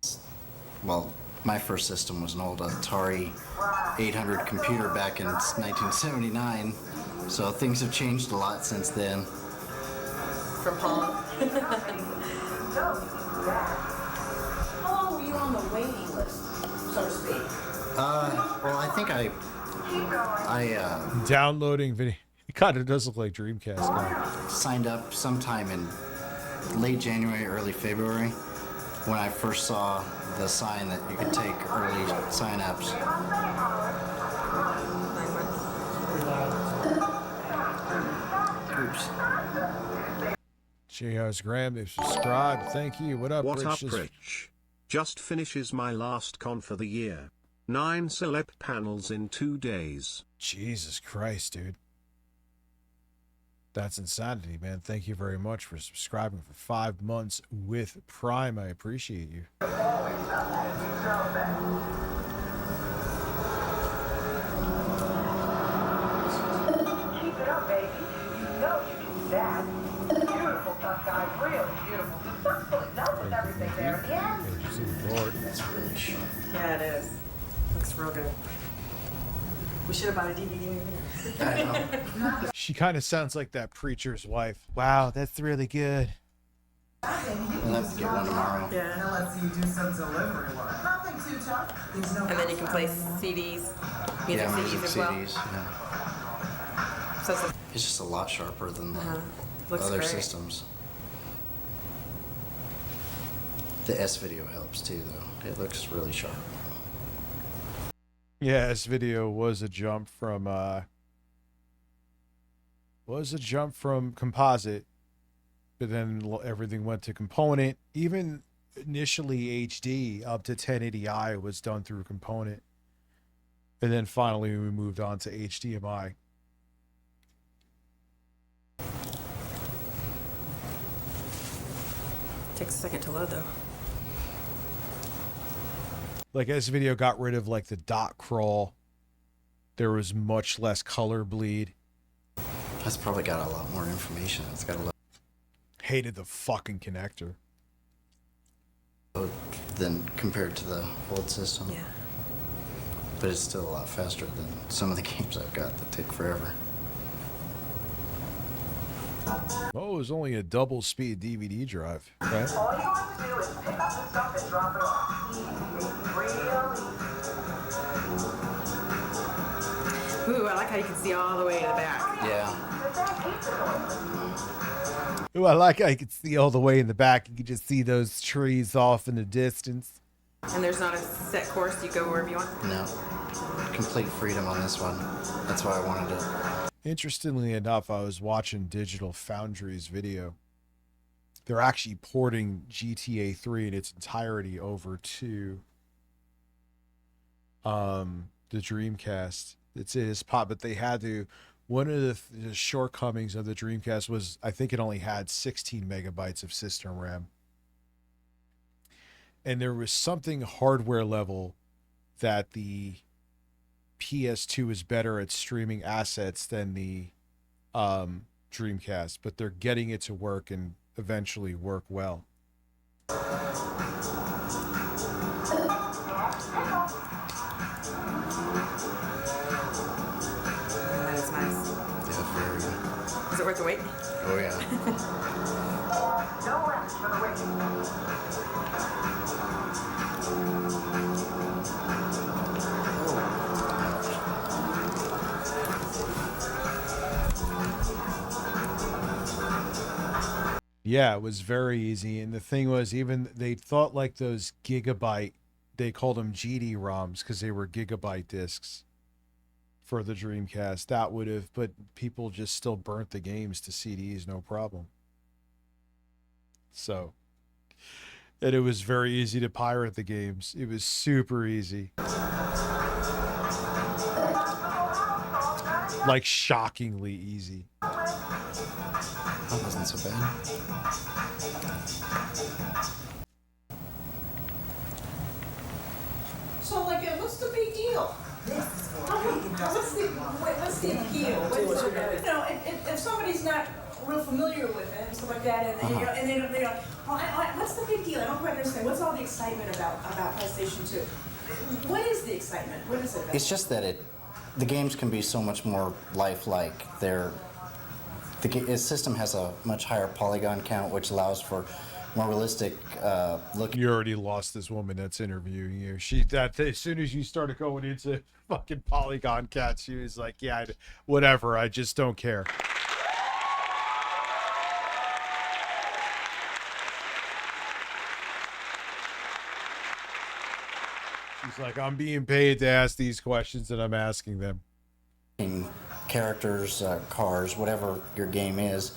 Well, my first system was an old Atari 800 computer back in 1979, so things have changed a lot since then. From home. How long were you on the waiting list, so to speak? Well, I think I Downloading video. It kind of does look like Dreamcast now. signed up sometime in late January, early February, when I first saw the sign that you could take early sign-ups. Oops. Cheers, Graham. They've subscribed. Thank you. What up, What Rich? up, Just- Rich? Just finishes my last con for the year. 9 celeb panels in 2 days. Jesus Christ, dude. That's insanity, man. Thank you very much for subscribing for 5 months with Prime. I appreciate you. Keep it up, baby. You know you can do that. Beautiful, tough guy. Really beautiful. Successful enough with everything there in the end. That's really sharp. Yeah, it is. Looks real good. We should have bought a DVD. She kind of sounds like that preacher's wife. Wow, that's really good. We'll have to get one tomorrow. Yeah. Let's see you do some delivery work. Nothing too tough. There's no And then you can play CDs, music Yeah, CDs music as well. CDs, yeah. So it's It's just a lot sharper than the Looks other great. systems. The S video helps too, though. It looks really sharp. Yeah, this video was a jump from composite, but then everything went to component. Even initially HD up to 1080i was done through component, and then finally we moved on to HDMI. Takes a second to load though. Like, as video got rid of like the dot crawl, there was much less color bleed. That's probably got a lot more information. It's got a lot Hated the fucking connector. than compared to the old system. Yeah. But it's still a lot faster than some of the games I've got that take forever. Oh, it was only a double speed DVD drive, right? All you have to do is pick up the stuff and drop it off. Real easy. Ooh, I like how you can see all the way to the back. Yeah. Ooh, I like how you could see all the way in the back. You could just see those trees off in the distance. And there's not a set course, you go wherever you want. No. Complete freedom on this one. That's why I wanted it. Interestingly enough, I was watching Digital Foundry's video, they're actually porting GTA 3 in its entirety over to the Dreamcast. It is pop, but they had to. One of the shortcomings of the Dreamcast was I think it only had 16 megabytes of system RAM, and there was something hardware level that the PS2 is better at streaming assets than the Dreamcast, but they're getting it to work and eventually work well. That is nice. Yeah, very good. Is it worth the wait? Oh, yeah. No rest for the wicked. Yeah, it was very easy. And the thing was, even they thought like those gigabyte, they called them GD ROMs because they were gigabyte discs for the Dreamcast. That would have, but people just still burnt the games to CDs, no problem. So, and it was very easy to pirate the games. It was super easy. Like shockingly easy. That wasn't so bad. So, like, what's the big deal? What's the appeal? You know, if somebody's not real familiar with it and stuff like that, and they don't, what's the big deal? I don't quite understand. What's all the excitement about PlayStation 2? What is the excitement? What is it about? It's just that the games can be so much more lifelike. The system has a much higher polygon count, which allows for more realistic look. You already lost this woman that's interviewing you. As soon as you started going into fucking polygon count, she was like, "Yeah, whatever. I just don't care." She's like, "I'm being paid to ask these questions, and I'm asking them." Characters, cars, whatever your game is,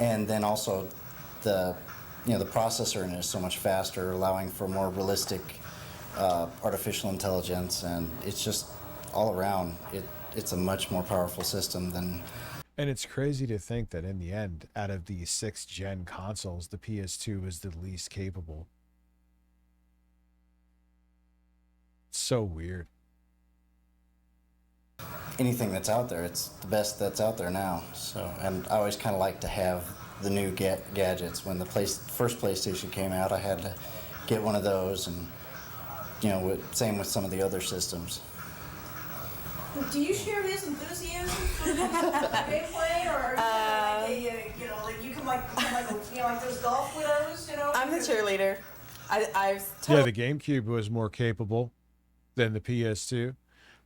and then also the processor in it is so much faster, allowing for more realistic artificial intelligence, and it's just all around. It's a much more powerful system than. And it's crazy to think that in the end, out of the 6th gen consoles, the PS2 is the least capable. It's so weird. Anything that's out there, it's the best that's out there now. So, and I always kind of like to have the new gadgets. When the first PlayStation came out, I had to get one of those, and same with some of the other systems. Do you share his enthusiasm for gameplay, or are you like you can like those golf widows, I'm the cheerleader. Yeah, the GameCube was more capable than the PS2.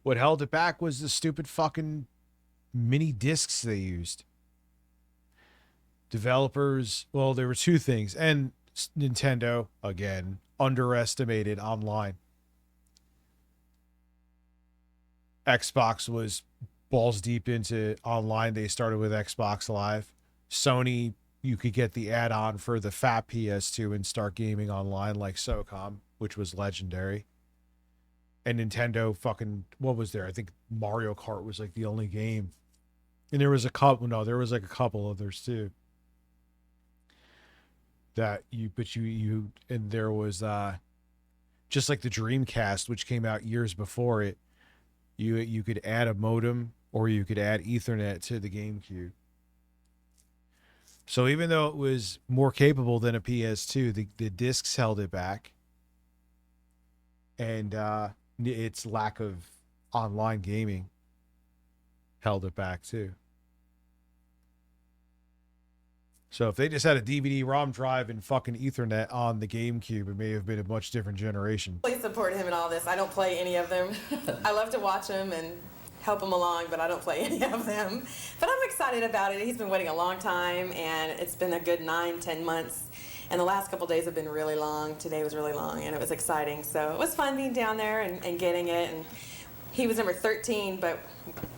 What held it back was the stupid fucking mini discs they used. Developers, well, there were two things, and Nintendo, again, underestimated online. Xbox was balls deep into online. They started with Xbox Live. Sony, you could get the add-on for the fat PS2 and start gaming online like SOCOM, which was legendary. And Nintendo fucking, what was there? I think Mario Kart was like the only game. And there was a couple others too. And there was just like the Dreamcast, which came out years before it. You could add a modem or you could add Ethernet to the GameCube. So even though it was more capable than a PS2, the discs held it back. And its lack of online gaming held it back too. So if they just had a DVD-ROM drive and fucking Ethernet on the GameCube, it may have been a much different generation. I support him in all this. I don't play any of them. I love to watch him and help him along, but I don't play any of them. But I'm excited about it. He's been waiting a long time, and it's been a good 9-10 months. And the last couple days have been really long. Today was really long, and it was exciting. So it was fun being down there and getting it. And He was number 13, but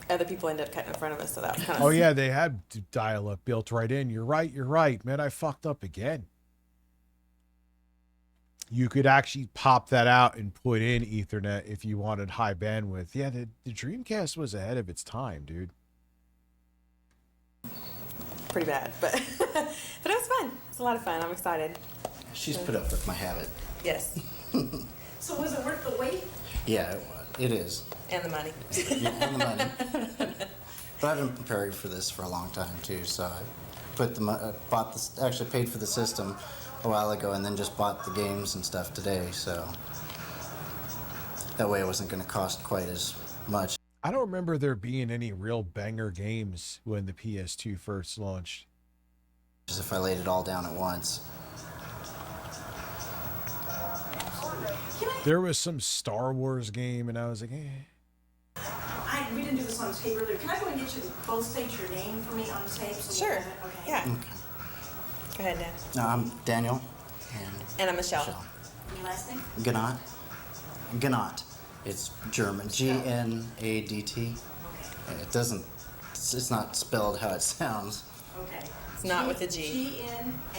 other people ended up cutting in front of us, so that was kind of. Oh yeah, they had dial-up built right in. You're right. Man, I fucked up again. You could actually pop that out and put in Ethernet if you wanted high bandwidth. Yeah, the Dreamcast was ahead of its time, dude. Pretty bad, but but it was fun. It's a lot of fun. I'm excited. She's put up with my habit. Yes. So was it worth the wait? Yeah, it is. And the money. Yeah, and the money. But I've been preparing for this for a long time too. So I actually paid for the system a while ago, and then just bought the games and stuff today. So that way it wasn't going to cost quite as much. I don't remember there being any real banger games when the PS2 first launched. Just if I laid it all down at once. There was some Star Wars game, and I was like, eh. We didn't do this on tape earlier. Can I go and get you both state your name for me on tape? So Sure. Okay. Yeah. Okay. Go ahead, Dan. No, I'm Daniel. And I'm Michelle. Your last name? Gnat. Gnat. It's German. G-N-A-D-T. It doesn't. It's not spelled how it sounds. Okay. It's not with a G.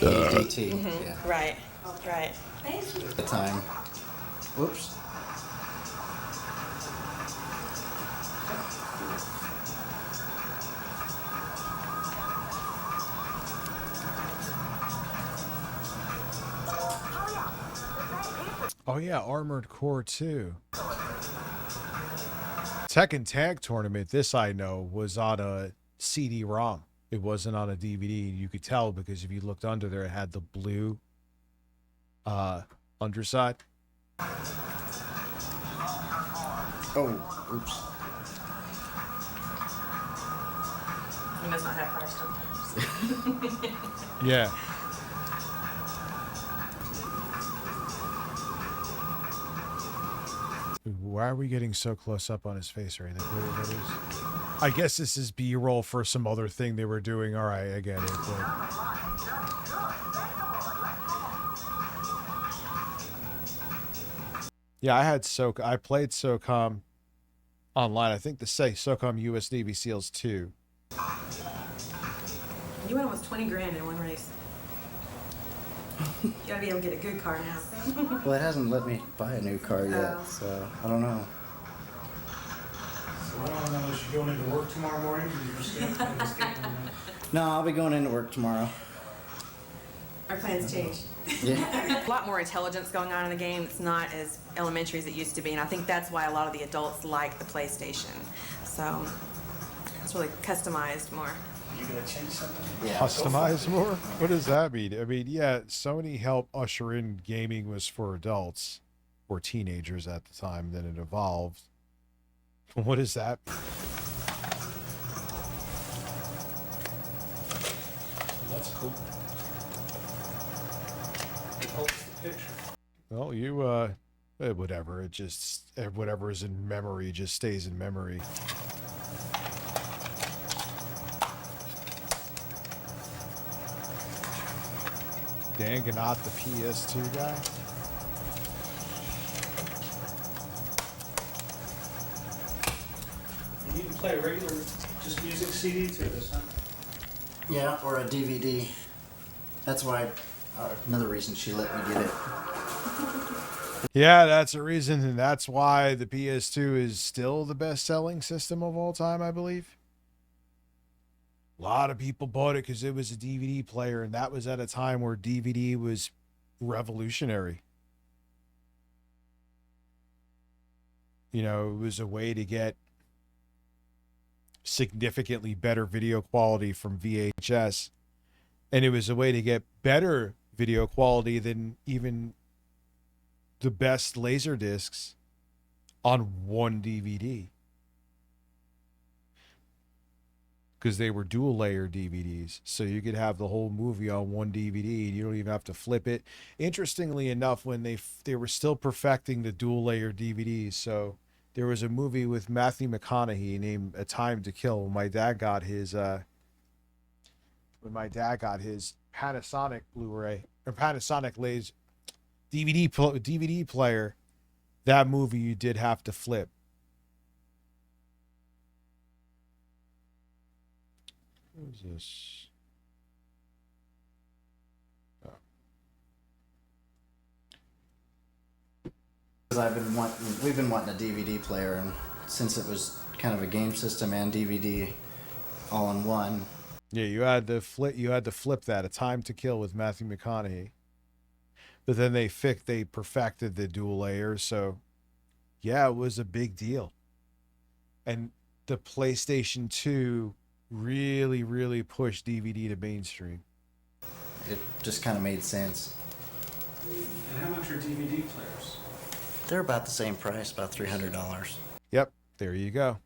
A-D-T. Mhm. Yeah. Right. Right. Thank you. The time. Whoops. Oh yeah, Armored Core 2. Tekken Tag Tournament, this I know, was on a CD-ROM. It wasn't on a DVD. You could tell because if you looked under there, it had the blue underside. Oh, oops. He must not have fire sometimes. Yeah. Why are we getting so close up on his face right now? What is... I guess this is B-roll for some other thing they were doing. All right, I get it. But... Yeah, I played SOCOM online. I think SOCOM US Navy SEALs 2. You went almost 20 grand in one race. You gotta be able to get a good car now. Well, it hasn't let me buy a new car yet, Oh. so I don't know. So I don't know, is she going into work tomorrow morning? Or you just No, I'll be going into work tomorrow. Our plans change. Yeah. A lot more intelligence going on in the game. It's not as elementary as it used to be, and I think that's why a lot of the adults like the PlayStation. So it's really customized more. You gonna change something? Yeah. Customize more? What does that mean? I mean, yeah, Sony helped usher in gaming was for adults or teenagers at the time, then it evolved. What is that? That's cool. It holds the picture. Well, whatever. It just, whatever is in memory just stays in memory. Dan Gnat, the PS2 guy. And you can play a regular, just music CD to this, huh? Yeah, or a DVD. That's why, another reason she let me get it. Yeah, that's a reason, and that's why the PS2 is still the best-selling system of all time, I believe. A lot of people bought it because it was a DVD player, and that was at a time where DVD was revolutionary. You know, it was a way to get significantly better video quality from VHS, and it was a way to get better video quality than even the best laser discs on one DVD. Because they were dual layer DVDs, so you could have the whole movie on one DVD and you don't even have to flip it. Interestingly enough, when they were still perfecting the dual layer DVDs, so there was a movie with Matthew McConaughey named A Time to Kill. When my dad got his Panasonic Blu-ray or Panasonic laser DVD player, that movie you did have to flip. What is this? Oh. We've been wanting a DVD player, and since it was kind of a game system and DVD all in one. Yeah, you had to flip that, A Time to Kill with Matthew McConaughey. But then they perfected the dual layers, so yeah, it was a big deal. And the PlayStation 2 really, really pushed DVD to mainstream. It just kind of made sense. And how much are DVD players? They're about the same price, about $300. Yep, there you go.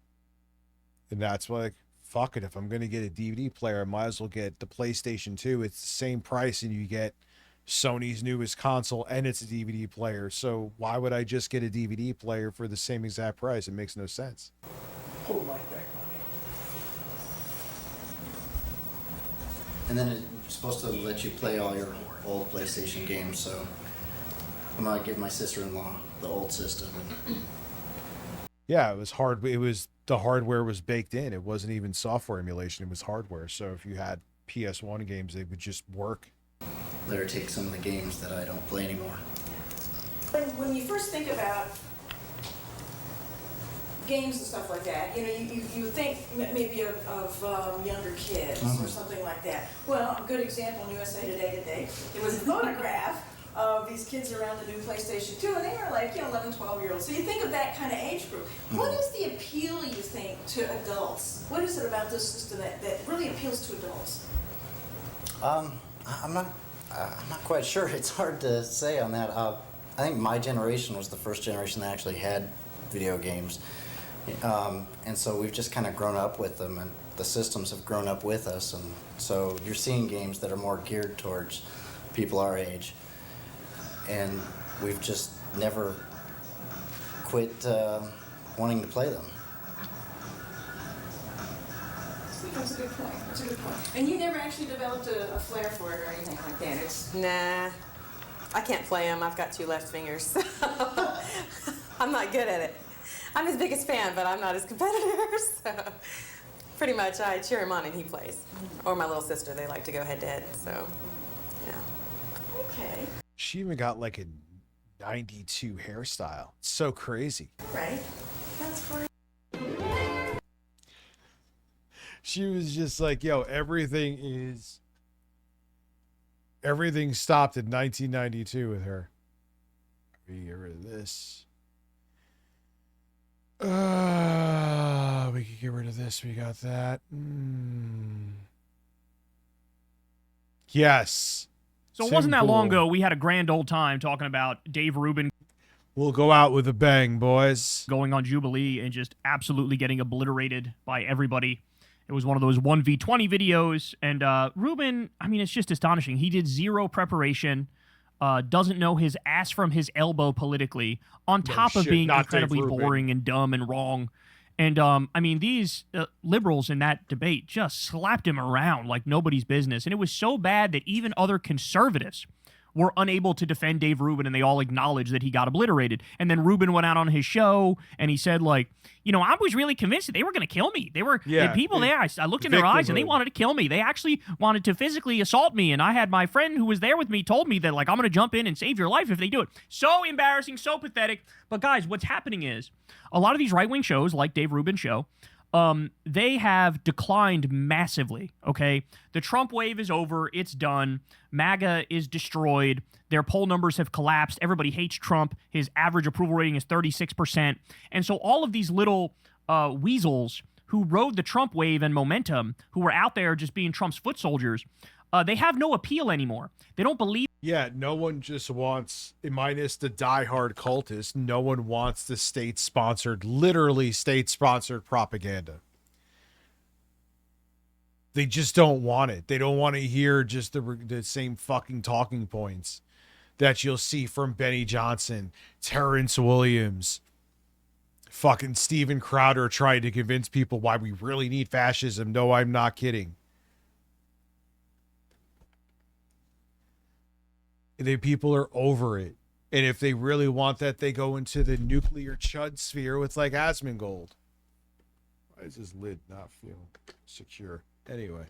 And that's like, fuck it, if I'm going to get a DVD player, I might as well get the PlayStation 2. It's the same price, and you get Sony's newest console, and it's a DVD player. So why would I just get a DVD player for the same exact price? It makes no sense. Hold my back money. And then it's supposed to let you play all your old PlayStation games, so I'm going to give my sister-in-law the old system. Yeah, it was hard. It was, the hardware was baked in. It wasn't even software emulation. It was hardware. So if you had PS1 games, they would just work. Let her take some of the games that I don't play anymore. When you first think about games and stuff like that, you know, you think maybe of younger kids or something like that. Well, a good example in USA Today, it was a photograph of these kids around the new PlayStation 2, and they were like, 11, 12-year-olds. So you think of that kind of age group. What is the appeal, you think, to adults? What is it about this system that really appeals to adults? I'm not quite sure. It's hard to say on that. I think my generation was the first generation that actually had video games. And so we've just kind of grown up with them, and the systems have grown up with us. And so you're seeing games that are more geared towards people our age. And we've just never quit wanting to play them. That's a good point. That's a good point. And you never actually developed a flair for it or anything like that? Nah. I can't play them. I've got 2 left fingers. I'm not good at it. I'm his biggest fan, but I'm not his competitor. So pretty much I cheer him on and he plays. Or my little sister. They like to go head-to-head. So, yeah. Okay. She even got like a 92 hairstyle. It's so crazy. Right. That's great. She was just like, everything stopped in 1992 with her. We get rid of this. We could get rid of this. We got that. Yes. So it wasn't that long ago, we had a grand old time talking about Dave Rubin. We'll go out with a bang, boys. Going on Jubilee and just absolutely getting obliterated by everybody. It was one of those 1v20 videos. And Rubin, I mean, it's just astonishing. He did zero preparation, doesn't know his ass from his elbow politically, on top of being incredibly boring and dumb and wrong. And, I mean, these liberals in that debate just slapped him around like nobody's business. And it was so bad that even other conservatives were unable to defend Dave Rubin, and they all acknowledged that he got obliterated. And then Rubin went out on his show, and he said, like, I was really convinced that they were going to kill me. They were the people there. I looked in their eyes, and they wanted to kill me. They actually wanted to physically assault me, and I had my friend who was there with me told me that, like, I'm going to jump in and save your life if they do it. So embarrassing, so pathetic. But, guys, what's happening is a lot of these right-wing shows, like Dave Rubin's show, they have declined massively, okay? The Trump wave is over. It's done. MAGA is destroyed. Their poll numbers have collapsed. Everybody hates Trump. His average approval rating is 36%. And so all of these little weasels who rode the Trump wave and momentum, who were out there just being Trump's foot soldiers, they have no appeal anymore. They don't believe. Yeah, no one just wants, minus the diehard cultists, no one wants the state-sponsored, literally state-sponsored propaganda. They just don't want it. They don't want to hear just the same fucking talking points that you'll see from Benny Johnson, Terrence Williams, fucking Steven Crowder trying to convince people why we really need fascism. No, I'm not kidding. The people are over it. And if they really want that, they go into the nuclear chud sphere with like Asmongold. Why is this lid not feeling secure? Anyway.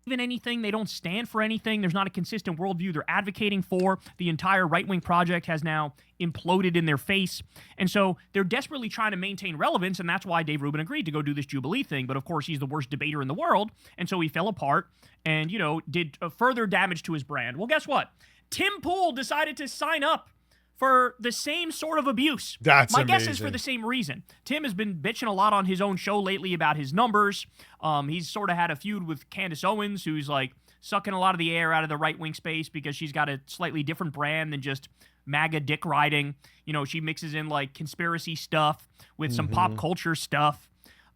in anything. They don't stand for anything. There's not a consistent worldview they're advocating for. The entire right-wing project has now imploded in their face. And so they're desperately trying to maintain relevance, and that's why Dave Rubin agreed to go do this Jubilee thing. But of course, he's the worst debater in the world, and so he fell apart and, you know, did further damage to his brand. Well, guess what? Tim Pool decided to sign up for the same sort of abuse. That's My guess is amazing. for the same reason. Tim has been bitching a lot on his own show lately about his numbers. He's sort of had a feud with Candace Owens, who's like sucking a lot of the air out of the right-wing space because she's got a slightly different brand than just MAGA dick riding. You know, she mixes in like conspiracy stuff with some pop culture stuff,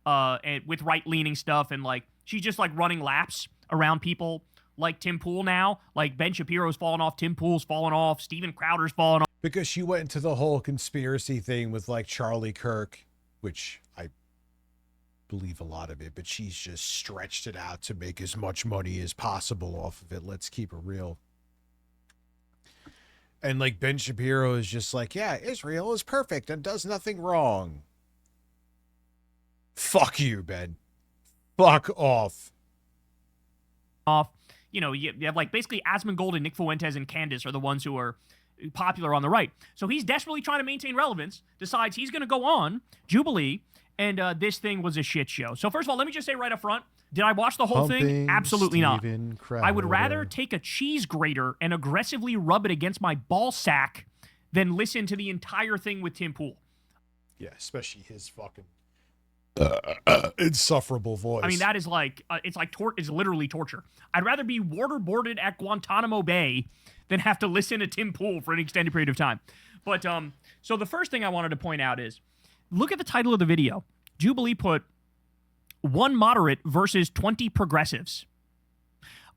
and with right-leaning stuff, and like she's just like running laps around people like Tim Pool now. Like Ben Shapiro's falling off, Tim Pool's falling off, Steven Crowder's falling off. Because she went into the whole conspiracy thing with like Charlie Kirk, which I believe a lot of it, but she's just stretched it out to make as much money as possible off of it. Let's keep it real. And like Ben Shapiro is just like, yeah, Israel is perfect and does nothing wrong. Fuck you, Ben. Fuck off. You know, you have like basically Asmongold and Nick Fuentes and Candace are the ones who are popular on the right. So he's desperately trying to maintain relevance, decides he's going to go on Jubilee, and this thing was a shit show. So first of all, let me just say right up front, did I watch the whole thing? Absolutely not. I would rather take a cheese grater and aggressively rub it against my ball sack than listen to the entire thing with Tim Pool. Yeah, especially his fucking insufferable voice. I mean, that is like, it's literally torture. I'd rather be waterboarded at Guantanamo Bay than have to listen to Tim Pool for an extended period of time. But, so the first thing I wanted to point out is, look at the title of the video. Jubilee put 1 moderate versus 20 progressives.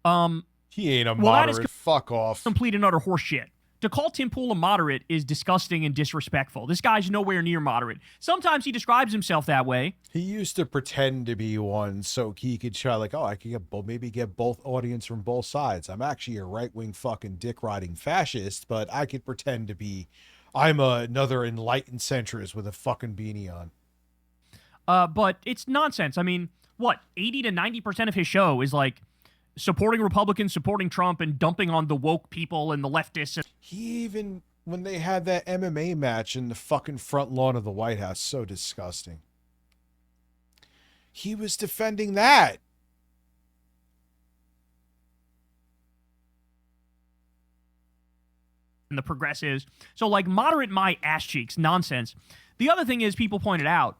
He ain't a moderate. Fuck off. Complete and utter horseshit. To call Tim Pool a moderate is disgusting and disrespectful. This guy's nowhere near moderate. Sometimes he describes himself that way. He used to pretend to be one so he could try like, oh, I could get both audience from both sides. I'm actually a right-wing fucking dick-riding fascist, but I could pretend to be, I'm another enlightened centrist with a fucking beanie on. But it's nonsense. I mean, what, 80 to 90% of his show is like supporting Republicans, supporting Trump, and dumping on the woke people and the leftists. He even, when they had that MMA match in the fucking front lawn of the White House, so disgusting. He was defending that. And the progressives. So, like, moderate my ass cheeks. Nonsense. The other thing is, people pointed out,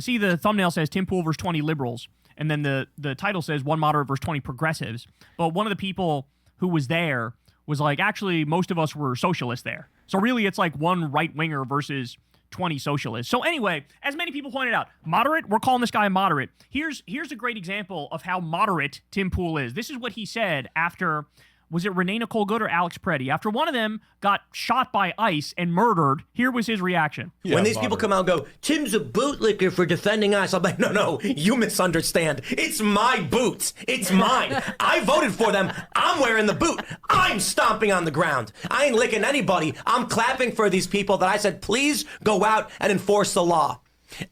see, the thumbnail says Tim Pool versus 20 liberals. And then the title says 1 moderate versus 20 progressives. But one of the people who was there was like, actually, most of us were socialists there. So really, it's like 1 right-winger versus 20 socialists. So anyway, as many people pointed out, moderate, we're calling this guy moderate. Here's a great example of how moderate Tim Pool is. This is what he said after, was it Renee Nicole Good or Alex Preddy? After one of them got shot by ICE and murdered, here was his reaction. When these people come out and go, Tim's a bootlicker for defending us, I'm like, no, you misunderstand. It's my boots. It's mine. I voted for them. I'm wearing the boot. I'm stomping on the ground. I ain't licking anybody. I'm clapping for these people that I said, please go out and enforce the law.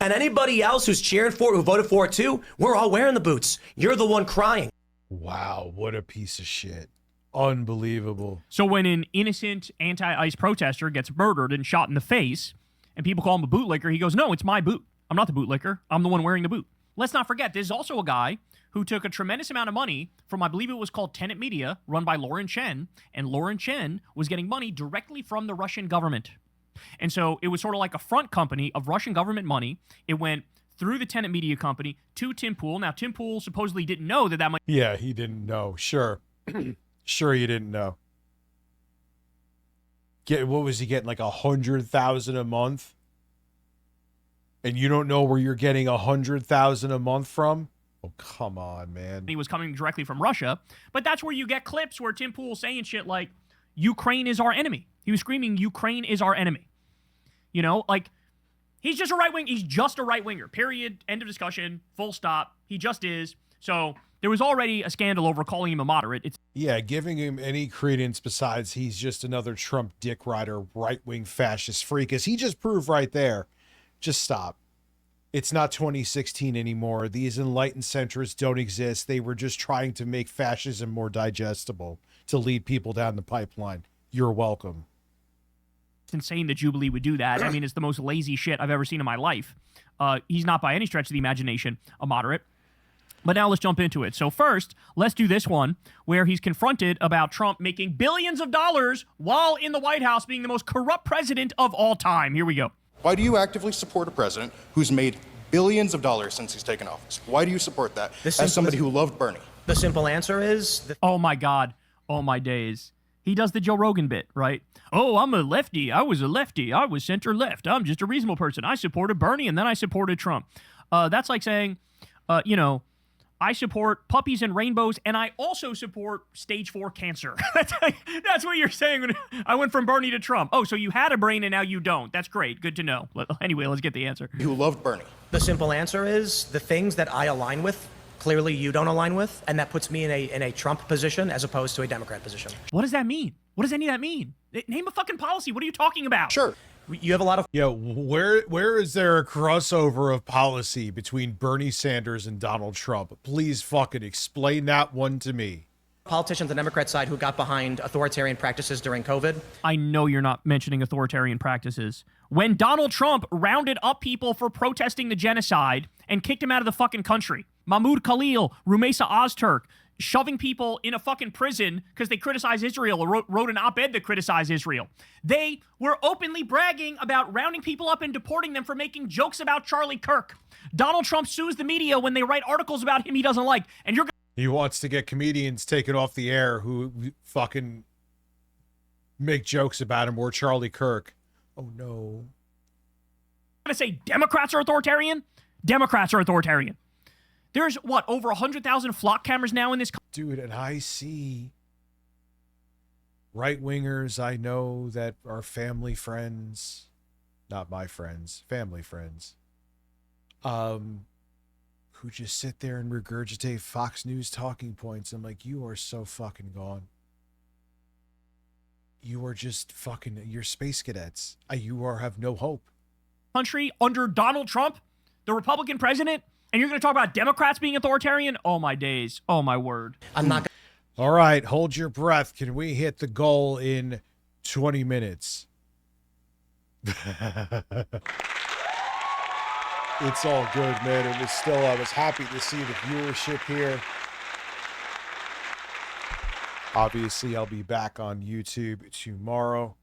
And anybody else who's cheering for it, who voted for it too, we're all wearing the boots. You're the one crying. Wow, what a piece of shit. Unbelievable. So when an innocent anti-ICE protester gets murdered and shot in the face, and people call him a bootlicker, he goes, no, it's my boot. I'm not the bootlicker. I'm the one wearing the boot. Let's not forget, there's also a guy who took a tremendous amount of money from, I believe it was called Tenet Media, run by Lauren Chen, and Lauren Chen was getting money directly from the Russian government. And so it was sort of like a front company of Russian government money. It went through the Tenet Media company to Tim Pool. Now, Tim Pool supposedly didn't know that money... Yeah, he didn't know. Sure. Sure, you didn't know. What was he getting, like 100,000 a month? And you don't know where you're getting 100,000 a month from? Oh, come on, man. He was coming directly from Russia, but that's where you get clips where Tim Pool's saying shit like, Ukraine is our enemy. He was screaming, Ukraine is our enemy. You know, like, he's just a right-wing. He's just a right-winger, period, end of discussion, full stop. He just is. So there was already a scandal over calling him a moderate. Yeah, giving him any credence besides he's just another Trump dick rider, right-wing fascist freak, as he just proved right there. Just stop. It's not 2016 anymore. These enlightened centrists don't exist. They were just trying to make fascism more digestible to lead people down the pipeline. You're welcome. It's insane that Jubilee would do that. I mean, it's the most lazy shit I've ever seen in my life. He's not by any stretch of the imagination a moderate. But now let's jump into it. So first, let's do this one where he's confronted about Trump making billions of dollars while in the White House being the most corrupt president of all time. Here we go. Why do you actively support a president who's made billions of dollars since he's taken office? Why do you support that as somebody who loved Bernie? The simple answer is... Oh my God. Oh my days. He does the Joe Rogan bit, right? Oh, I'm a lefty. I was a lefty. I was center left. I'm just a reasonable person. I supported Bernie and then I supported Trump. That's like saying, I support puppies and rainbows, and I also support stage 4 cancer. That's what you're saying when I went from Bernie to Trump. Oh, so you had a brain and now you don't. That's great. Good to know. Anyway, let's get the answer. Who loved Bernie? The simple answer is the things that I align with, clearly you don't align with, and that puts me in a Trump position as opposed to a Democrat position. What does that mean? What does any of that mean? Name a fucking policy. What are you talking about? Sure. You have a lot of... Yeah, where is there a crossover of policy between Bernie Sanders and Donald Trump? Please fucking explain that one to me. Politicians on the Democrat side who got behind authoritarian practices during COVID. I know you're not mentioning authoritarian practices. When Donald Trump rounded up people for protesting the genocide and kicked him out of the fucking country. Mahmoud Khalil, Rumeysa Ozturk, shoving people in a fucking prison because they criticize Israel or wrote an op-ed that criticized Israel. They were openly bragging about rounding people up and deporting them for making jokes about Charlie Kirk. Donald Trump sues the media when they write articles about him he doesn't like, and you're... He wants to get comedians taken off the air who fucking make jokes about him or Charlie Kirk. Oh, no. I'm going to say Democrats are authoritarian? Democrats are authoritarian. There's, what, over 100,000 flock cameras now in this country? Dude, and I see right-wingers I know that are family friends, not my friends, family friends, who just sit there and regurgitate Fox News talking points. I'm like, you are so fucking gone. You are just fucking, you're space cadets. You have no hope. Country under Donald Trump, the Republican president, and you're going to talk about Democrats being authoritarian? Oh, my days. Oh, my word. I'm not... All right, hold your breath. Can we hit the goal in 20 minutes? It's all good, man. It was still, I was happy to see the viewership here. Obviously, I'll be back on YouTube tomorrow,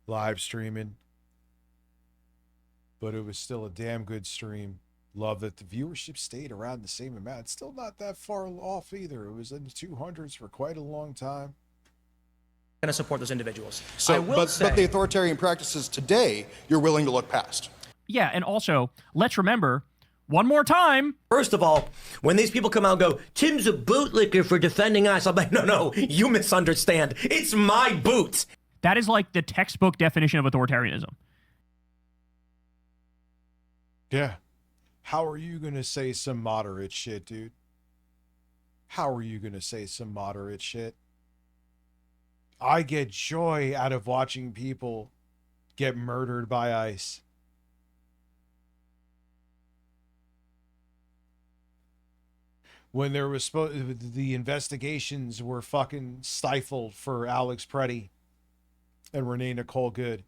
live streaming. But it was still a damn good stream. Love that the viewership stayed around the same amount. It's still not that far off either. It was in the 200s for quite a long time. Going to support those individuals. So, but the authoritarian practices today, you're willing to look past. Yeah, and also, let's remember, one more time. First of all, when these people come out and go, Tim's a bootlicker for defending us, I'm like, no, you misunderstand. It's my boots. That is like the textbook definition of authoritarianism. Yeah. How are you going to say some moderate shit, dude? How are you going to say some moderate shit? I get joy out of watching people get murdered by ICE. When there was the investigations were fucking stifled for Alex Preddy and Renee Nicole Good.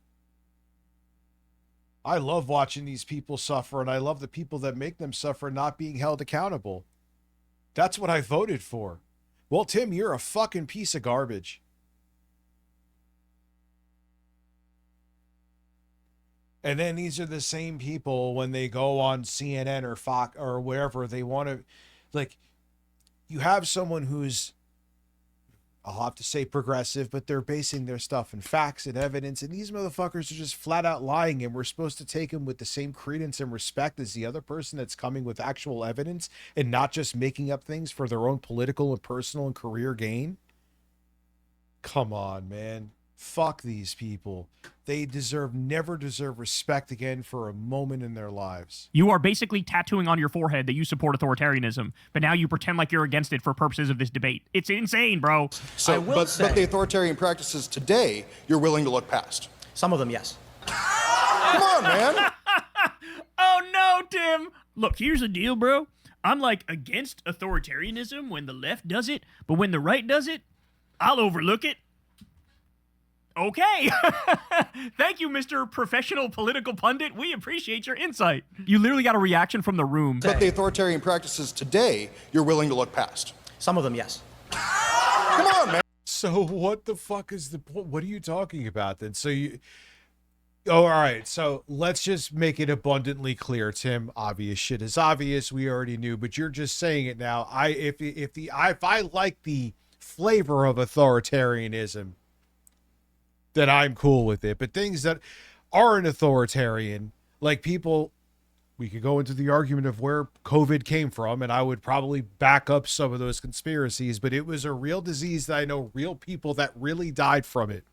I love watching these people suffer, and I love the people that make them suffer not being held accountable. That's what I voted for. Well, Tim, you're a fucking piece of garbage. And then these are the same people when they go on CNN or Fox or wherever they want to, like, you have someone who's, I'll have to say progressive, but they're basing their stuff in facts and evidence, and these motherfuckers are just flat out lying, and we're supposed to take them with the same credence and respect as the other person that's coming with actual evidence and not just making up things for their own political and personal and career gain? Come on, man. Fuck these people. They never deserve respect again for a moment in their lives. You are basically tattooing on your forehead that you support authoritarianism, but now you pretend like you're against it for purposes of this debate. It's insane, bro. So, but the authoritarian practices today, you're willing to look past. Some of them, yes. Come on, man. Oh no, Tim, look, here's the deal, bro. I'm like against authoritarianism when the left does it, but when the right does it, I'll overlook it. Okay. Thank you, Mr. Professional Political Pundit. We appreciate your insight. You literally got a reaction from the room. But the authoritarian practices today, you're willing to look past. Some of them, yes. Come on, man. So what the fuck is the point? What are you talking about then? So you... Oh, all right. So let's just make it abundantly clear, Tim. Obvious shit is obvious. We already knew, but you're just saying it now. If I like the flavor of authoritarianism, then I'm cool with it. But things that aren't authoritarian, like people, we could go into the argument of where COVID came from, and I would probably back up some of those conspiracies, but it was a real disease that I know real people that really died from it.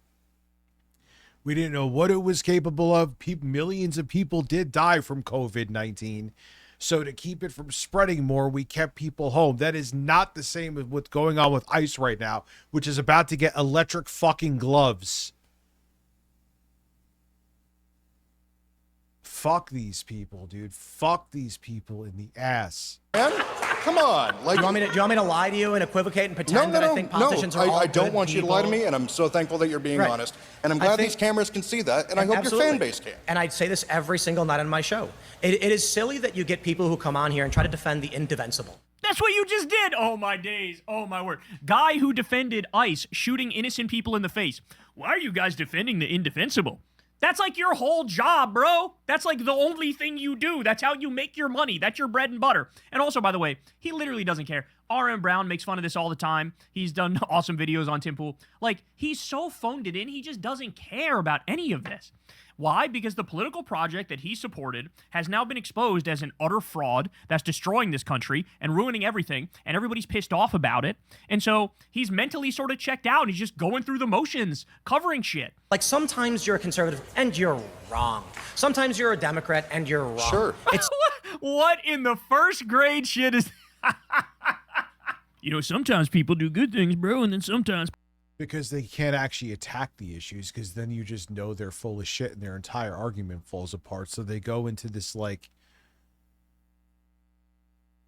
We didn't know what it was capable of. Millions of people did die from COVID-19. So to keep it from spreading more, we kept people home. That is not the same as what's going on with ICE right now, which is about to get electric fucking gloves. Fuck these people, dude. Fuck these people in the ass. Man, come on. Like, do you want me to lie to you and equivocate and pretend that I think politicians are all I don't good want you to lie to people? me, and I'm so thankful that you're being Right. honest. And I'm I glad think- these cameras can see that, and I hope Absolutely. your fan base can. And I say this every single night on my show. It is silly that you get people who come on here and try to defend the indefensible. That's what you just did. Oh, my days. Oh, my word. Guy who defended ICE shooting innocent people in the face. Why are you guys defending the indefensible? That's like your whole job, bro. That's like the only thing you do. That's how you make your money. That's your bread and butter. And also, by the way, he literally doesn't care. RM Brown makes fun of this all the time. He's done awesome videos on Tim Pool. Like, he's so phoned it in, he just doesn't care about any of this. Why? Because the political project that he supported has now been exposed as an utter fraud that's destroying this country and ruining everything, and everybody's pissed off about it. And so he's mentally sort of checked out, and he's just going through the motions, covering shit. Like, sometimes you're a conservative and you're wrong. Sometimes you're a Democrat and you're wrong. Sure. It's What in the first grade shit is... You know, sometimes people do good things, bro, and then sometimes... Because they can't actually attack the issues, because then you just know they're full of shit and their entire argument falls apart. So they go into this, like,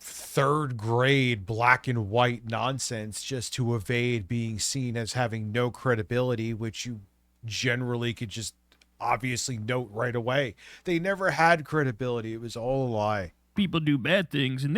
third grade black and white nonsense just to evade being seen as having no credibility, which you generally could just obviously note right away. They never had credibility. It was all a lie. People do bad things, and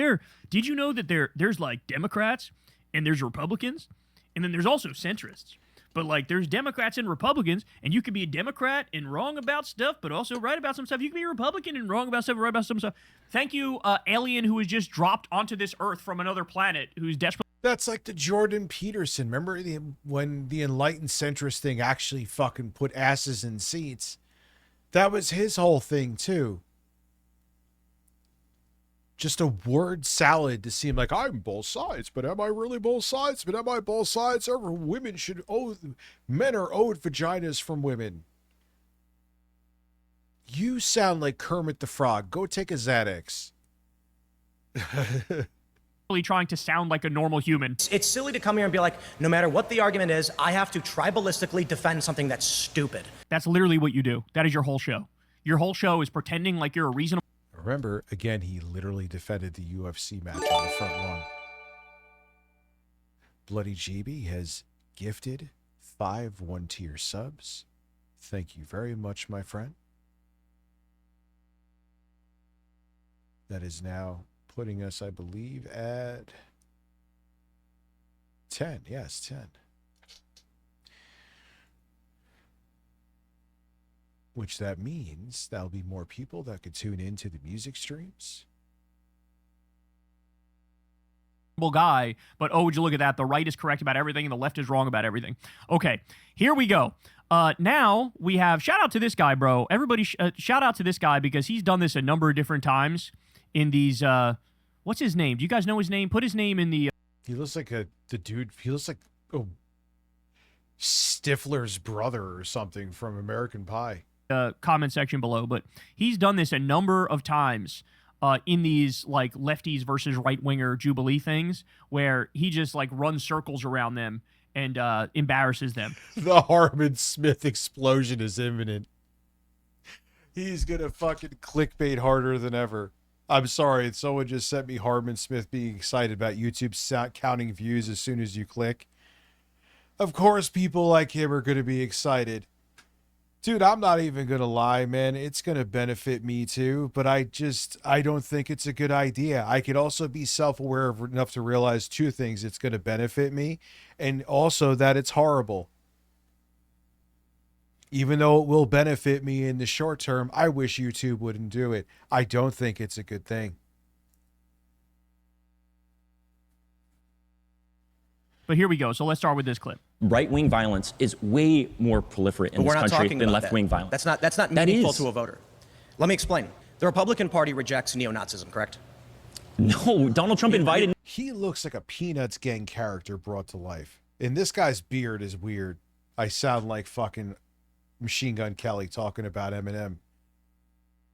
did you know that there's like Democrats and there's Republicans, and then there's also centrists. But like there's Democrats and Republicans, and you could be a Democrat and wrong about stuff, but also right about some stuff. You can be a Republican and wrong about stuff, and right about some stuff. Thank you, alien who was just dropped onto this earth from another planet, who's desperate. That's like the Jordan Peterson. Remember when the enlightened centrist thing actually fucking put asses in seats? That was his whole thing too. Just a word salad to seem like I'm both sides, but am I really both sides? But am I both sides? Men are owed vaginas from women. You sound like Kermit the Frog. Go take a Xanax. Trying to sound like a normal human. It's silly to come here and be like, no matter what the argument is, I have to tribalistically defend something that's stupid. That's literally what you do. That is your whole show. Your whole show is pretending like you're a reasonable... Remember, again, he literally defended the UFC match on the front lawn. Bloody GB has gifted 5 one-tier subs. Thank you very much, my friend. That is now putting us, I believe, at 10. Yes, 10. Which that means there'll be more people that could tune into the music streams. Guy, but oh, would you look at that? The right is correct about everything and the left is wrong about everything. Okay, here we go. Now we have, shout out to this guy, bro. Everybody shout out to this guy because he's done this a number of different times in these, what's his name? Do you guys know his name? Put his name in the... He looks like the dude, he looks like Stifler's brother or something from American Pie. Comment section below, but he's done this a number of times in these like lefties versus right-winger Jubilee things where he just like runs circles around them and embarrasses them. The Harmon Smith explosion is imminent. He's gonna fucking clickbait harder than ever. I'm sorry. Someone just sent me Hardman Smith being excited about YouTube counting views as soon as you click. Of course, people like him are going to be excited. Dude, I'm not even going to lie, man. It's going to benefit me too, but I don't think it's a good idea. I could also be self-aware enough to realize two things. It's going to benefit me, and also that it's horrible. Even though it will benefit me in the short term, I wish YouTube wouldn't do it. I don't think it's a good thing. But here we go. So let's start with this clip. Right-wing violence is way more proliferate in this country than left-wing violence. That's not meaningful to a voter. Let me explain. The Republican Party rejects neo-Nazism, correct? No, Donald Trump invited... He looks like a Peanuts gang character brought to life. And this guy's beard is weird. I sound like fucking Machine Gun Kelly talking about Eminem.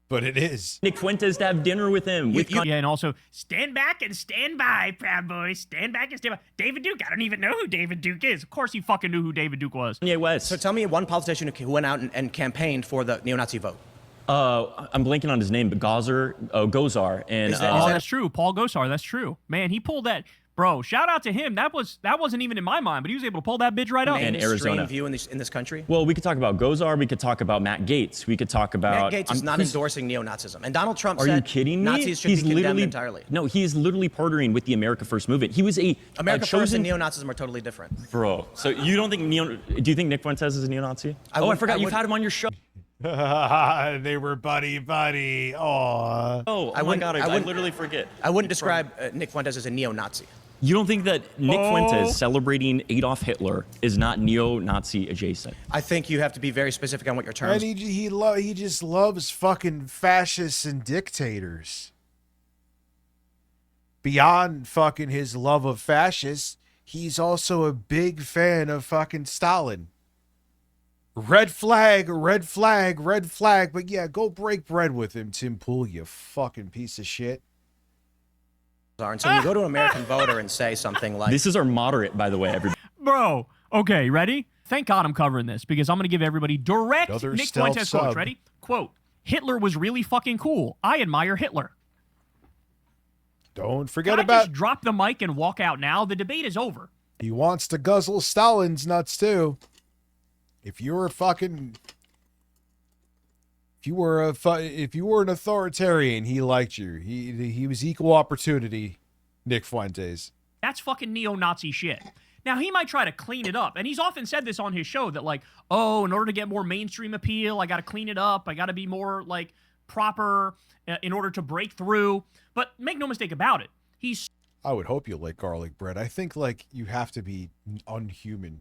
But it is. Nick Fuentes to have dinner with him. Yeah, and also, stand back and stand by, Proud Boys. Stand back and stand by. David Duke, I don't even know who David Duke is. Of course he fucking knew who David Duke was. Yeah, West. So tell me one politician who went out and campaigned for the neo-Nazi vote. I'm blanking on his name, but Gozar. And, that's true. Paul Gosar, that's true. Man, he pulled that. Bro, shout out to him. That wasn't even in my mind, but he was able to pull that bitch right up. And Arizona. View in this country? Well, we could talk about Gozar. We could talk about Matt Gaetz. We could talk about... Matt Gaetz is not endorsing neo-Nazism. And Donald Trump said Are you kidding me? Nazis should be condemned entirely. No, he's literally partnering with the America First movement. He was America First and neo-Nazism are totally different. Bro, so you don't think do you think Nick Fuentes is a neo-Nazi? I forgot you've had him on your show. They were buddy. Aww. Oh my God, I literally forget. I wouldn't describe Nick Fuentes as a neo-Nazi. You don't think that Nick Fuentes celebrating Adolf Hitler is not neo-Nazi adjacent? I think you have to be very specific on what your terms. And he just loves fucking fascists and dictators. Beyond fucking his love of fascists, he's also a big fan of fucking Stalin. Red flag. But yeah, go break bread with him, Tim Pool, you fucking piece of shit. And so you go to an American voter and say something like... This is our moderate, by the way, everybody. Bro, okay, ready? Thank God I'm covering this, because I'm going to give everybody direct Another Nick stealth Fuentes sub. quotes. Ready? Quote, Hitler was really fucking cool. I admire Hitler. Don't forget Can I about... just drop the mic and walk out now? The debate is over. He wants to guzzle Stalin's nuts, too. If you were an authoritarian, he liked you. He was equal opportunity, Nick Fuentes. That's fucking neo-Nazi shit. Now, he might try to clean it up, and he's often said this on his show that, like, oh, in order to get more mainstream appeal, I got to clean it up. I got to be more, like, proper in order to break through. But make no mistake about it. I would hope you like garlic bread. I think, like, you have to be unhuman.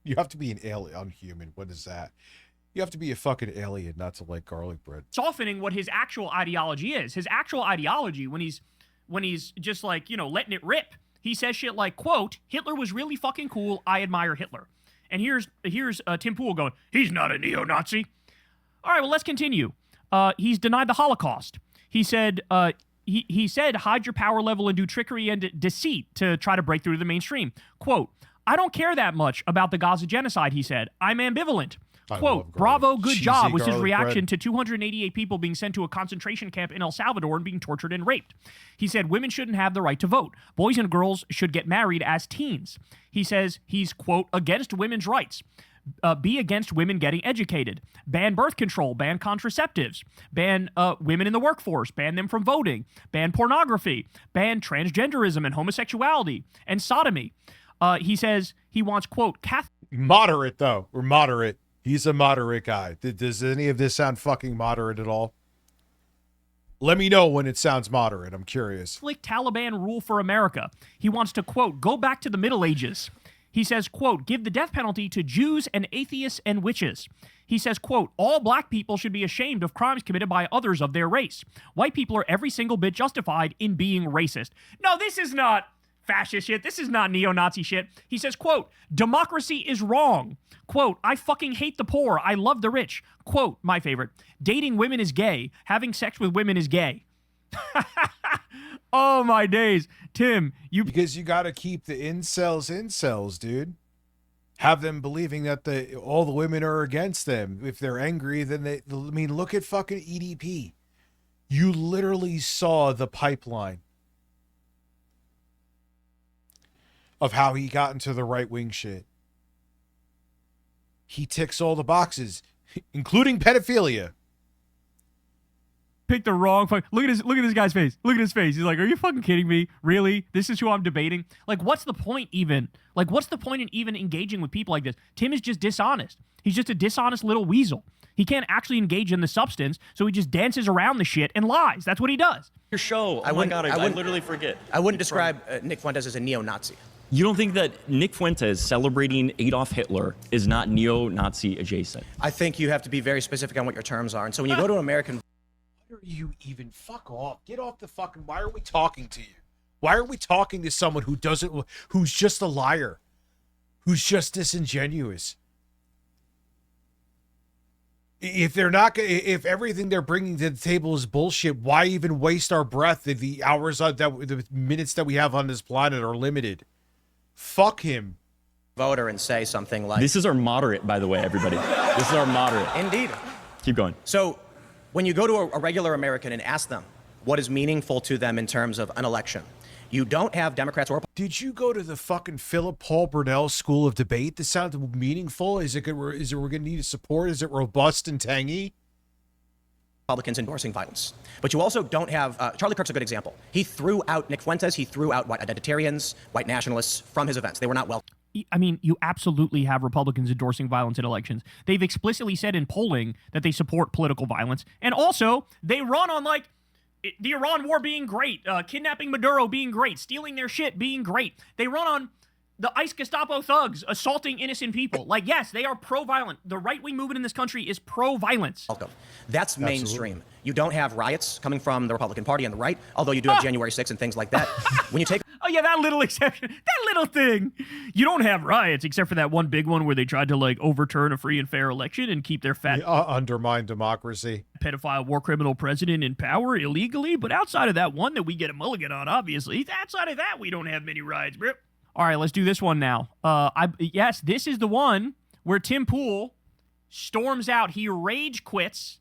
You have to be an alien. Unhuman. What is that? You have to be a fucking alien not to like garlic bread. Softening what his actual ideology is. His actual ideology, when he's just like, you know, letting it rip, he says shit like, quote, Hitler was really fucking cool. I admire Hitler. And here's Tim Pool going, he's not a neo-Nazi. All right, well, let's continue. He's denied the Holocaust. He said, he said, hide your power level and do trickery and deceit to try to break through the mainstream. Quote, I don't care that much about the Gaza genocide, he said. I'm ambivalent. Quote, bravo, good job was his reaction to 288 people being sent to a concentration camp in El Salvador and being tortured and raped. He said women shouldn't have the right to vote. Boys and girls should get married as teens. He says he's, quote, against women's rights. Be against women getting educated. Ban birth control. Ban contraceptives. Ban women in the workforce. Ban them from voting. Ban pornography. Ban transgenderism and homosexuality and sodomy. He says he wants, quote, moderate, though. We're moderate. He's a moderate guy. Does any of this sound fucking moderate at all? Let me know when it sounds moderate. I'm curious. Catholic Taliban rule for America. He wants to, quote, go back to the Middle Ages. He says, quote, give the death penalty to Jews and atheists and witches. He says, quote, all black people should be ashamed of crimes committed by others of their race. White people are every single bit justified in being racist. No, this is not fascist shit. This is not neo-Nazi shit. He says, quote, democracy is wrong. Quote, I fucking hate the poor. I love the rich. Quote, my favorite, dating women is gay. Having sex with women is gay. Oh, my days. Tim, because you got to keep the incels, dude. Have them believing that all the women are against them. If they're angry, then look at fucking EDP. You literally saw the pipeline of how he got into the right-wing shit. He ticks all the boxes, including pedophilia. Pick the wrong fuck. Look at this guy's face. Look at his face. He's like, "Are you fucking kidding me? Really? This is who I'm debating?" Like, what's the point even? Like, what's the point in even engaging with people like this? Tim is just dishonest. He's just a dishonest little weasel. He can't actually engage in the substance, so he just dances around the shit and lies. That's what he does. Your show. Oh my god, I literally forget. I wouldn't describe Nick Fuentes as a neo-Nazi. You don't think that Nick Fuentes celebrating Adolf Hitler is not neo-Nazi adjacent? I think you have to be very specific on what your terms are. And so when you go to an American... Why are you even... Fuck off. Get off the fucking... Why are we talking to you? Why are we talking to someone who doesn't... Who's just a liar? Who's just disingenuous? If they're not... If everything they're bringing to the table is bullshit, why even waste our breath if the hours... the minutes that we have on this planet are limited? Fuck him. Voter and say something like... This is our moderate, by the way, everybody. This is our moderate. Indeed. Keep going. So when you go to a regular American and ask them what is meaningful to them in terms of an election, you don't have Democrats or... Did you go to the fucking Philip Paul Burnell School of Debate? This sounds meaningful. Is it we're going to need support? Is it robust and tangy? Republicans endorsing violence. But you also don't have... Charlie Kirk's a good example. He threw out Nick Fuentes. He threw out white identitarians, white nationalists from his events. They were not welcome. I mean, you absolutely have Republicans endorsing violence in elections. They've explicitly said in polling that they support political violence. And also, they run on, like, the Iran war being great, kidnapping Maduro being great, stealing their shit being great. They run on the ICE Gestapo thugs assaulting innocent people. Like, yes, they are pro-violent. The right-wing movement in this country is pro-violence. Welcome. That's mainstream. You don't have riots coming from the Republican Party on the right, although you do have January 6th and things like that. When you take... Oh, yeah, that little exception. That little thing. You don't have riots, except for that one big one where they tried to, like, overturn a free and fair election and keep their fat... undermine democracy. Pedophile war criminal president in power illegally. But outside of that one that we get a mulligan on, obviously, outside of that, we don't have many riots, bro. All right, let's do this one now. Yes, this is the one where Tim Pool storms out. He rage quits.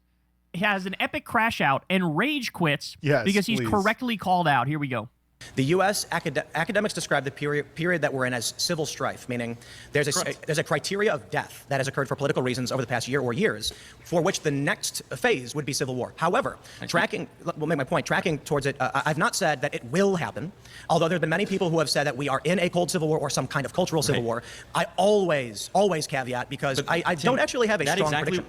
He has an epic crash out and rage quits because he's correctly called out. Here we go. The U.S. academics describe the period that we're in as civil strife, meaning there's a criteria of death that has occurred for political reasons over the past year or years, for which the next phase would be civil war. However, we'll make my point, tracking towards it, I've not said that it will happen, although there have been many people who have said that we are in a cold civil war or some kind of cultural civil war. I always caveat, because I don't actually have a strong prediction.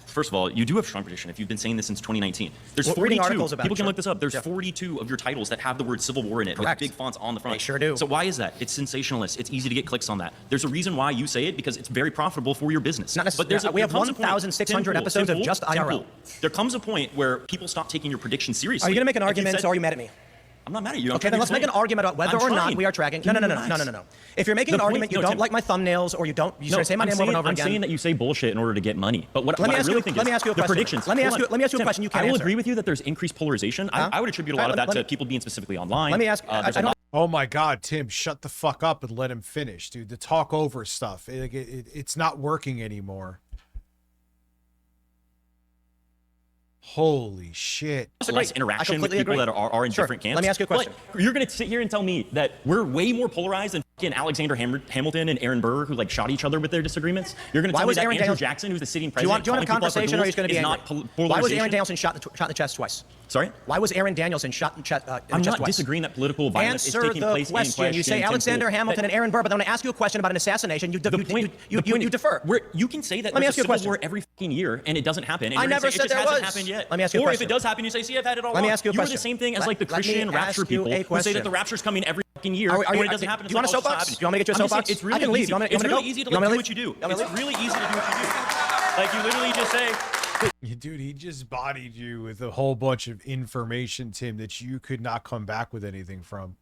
First of all, you do have a strong prediction if you've been saying this since 2019. There's 42. Articles about People can look this up. There's 42 of your titles that have the word civil war in it with big fonts on the front. They sure do. So why is that? It's sensationalist. It's easy to get clicks on that. There's a reason why you say it, because it's very profitable for your business. Not necessarily. We have 1,600 episodes of just IRL. There comes a point where people stop taking your predictions seriously. Are you going to make an argument, or are you mad at me? I'm not mad at you. Okay, then let's make an argument about whether or not we are tracking. No. If you're making an argument, you don't like my thumbnails, or you say my name over and over again. I'm saying that you say bullshit in order to get money. But what I really think is let me ask you a question. Predictions. Let me ask you a question you can't answer. I will answer. agree with you that there's increased polarization. I would attribute a lot of that to people being specifically online. Let me ask. Oh my God, Tim, shut the fuck up and let him finish, dude. The talk over stuff, it's not working anymore. Holy shit. Less interaction with people that are in different camps. Let me ask you a question. But you're going to sit here and tell me that we're way more polarized than fucking Alexander Hamilton and Aaron Burr, who like shot each other with their disagreements? You're going to tell me that Andrew Jackson, who's the sitting president, do you want a conversation, or are you going to be angry? Why was Aaron Danielson shot in the chest twice? Sorry? Why was Aaron Danielson shot in the chest twice? I'm not disagreeing that political violence is taking place in question. You say Alexander Hamilton and Aaron Burr, but then when I ask you a question about an assassination, you defer. You can say that there's a civil war every fucking year, and it doesn't happen. And I never said there was. It just hasn't happened yet. Let me ask you a question. question. Or if it does happen, you say, see, I've had it all Let me ask you a question. You're the same thing as like the Christian rapture people who say that the rapture's coming every fucking year, when it doesn't happen. Do you want a soapbox? Do you want me to get you a soapbox? It's really easy. It's really easy to do what you do. It's really easy to do what you do. Like, you literally just say... Dude, he just bodied you with a whole bunch of information, Tim, that you could not come back with anything from.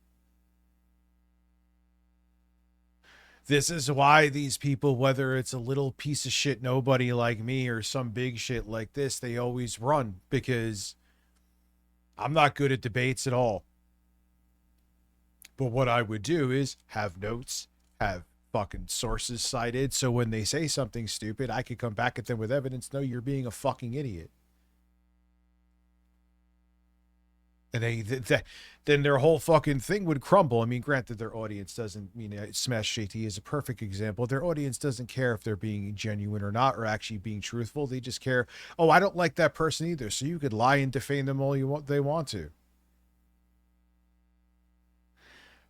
This is why these people, whether it's a little piece of shit nobody like me or some big shit like this, they always run, because I'm not good at debates at all. But what I would do is have notes, have fucking sources cited, so when they say something stupid, I could come back at them with evidence. No, you're being a fucking idiot. And then their whole fucking thing would crumble. I mean, granted, their audience doesn't, Smash JT is a perfect example. Their audience doesn't care if they're being genuine or not, or actually being truthful. They just care, oh, I don't like that person either. So you could lie and defame them all they want to.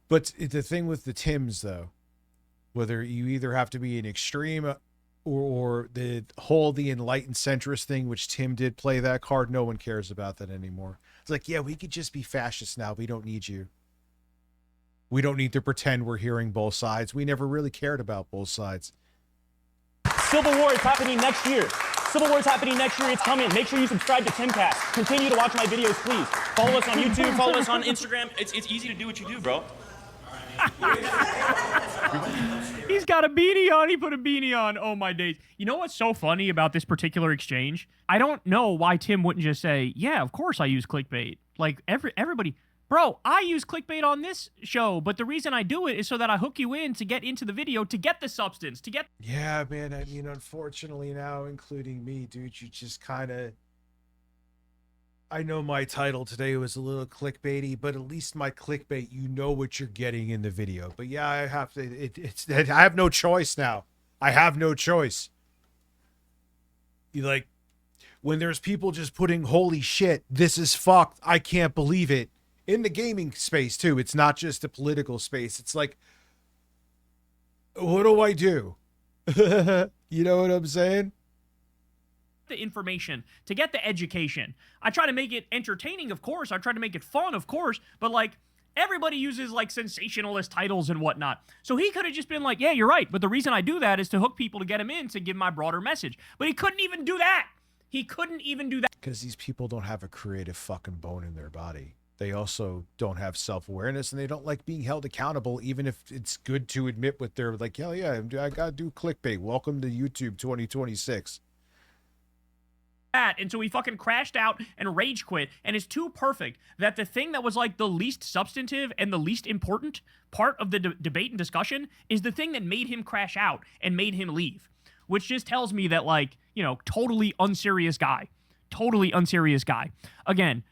But the thing with the Tims, though, whether you either have to be an extreme or the enlightened centrist thing, which Tim did play that card, no one cares about that anymore. It's like, yeah, we could just be fascists now. We don't need you. We don't need to pretend we're hearing both sides. We never really cared about both sides. Civil War is happening next year. Civil War is happening next year. It's coming. Make sure you subscribe to Timcast. Continue to watch my videos, please. Follow us on YouTube. Follow us on Instagram. It's easy to do what you do, bro. He's got a beanie on. He put a beanie on. Oh, my days. You know what's so funny about this particular exchange? I don't know why Tim wouldn't just say, yeah, of course I use clickbait. Like, everybody... Bro, I use clickbait on this show, but the reason I do it is so that I hook you in to get into the video, to get the substance, to get... Yeah, man, I mean, unfortunately now, including me, dude, you just kind of... I know my title today was a little clickbaity, but at least my clickbait, you know what you're getting in the video. But yeah, I have to... I have no choice now. I have no choice. You like... When there's people just putting, holy shit, this is fucked, I can't believe it. In the gaming space, too. It's not just a political space. It's like, what do I do? You know what I'm saying? The information, to get the education. I try to make it entertaining, of course. I try to make it fun, of course. But, like, everybody uses, like, sensationalist titles and whatnot. So he could have just been like, yeah, you're right. But the reason I do that is to hook people, to get them in, to give my broader message. But he couldn't even do that. He couldn't even do that. Because these people don't have a creative fucking bone in their body. They also don't have self-awareness, and they don't like being held accountable, even if it's good to admit what they're like, hell yeah, I gotta do clickbait. Welcome to YouTube 2026. And so he fucking crashed out and rage quit, and it's too perfect that the thing that was like the least substantive and the least important part of the debate and discussion is the thing that made him crash out and made him leave, which just tells me that, like, totally unserious guy. Again,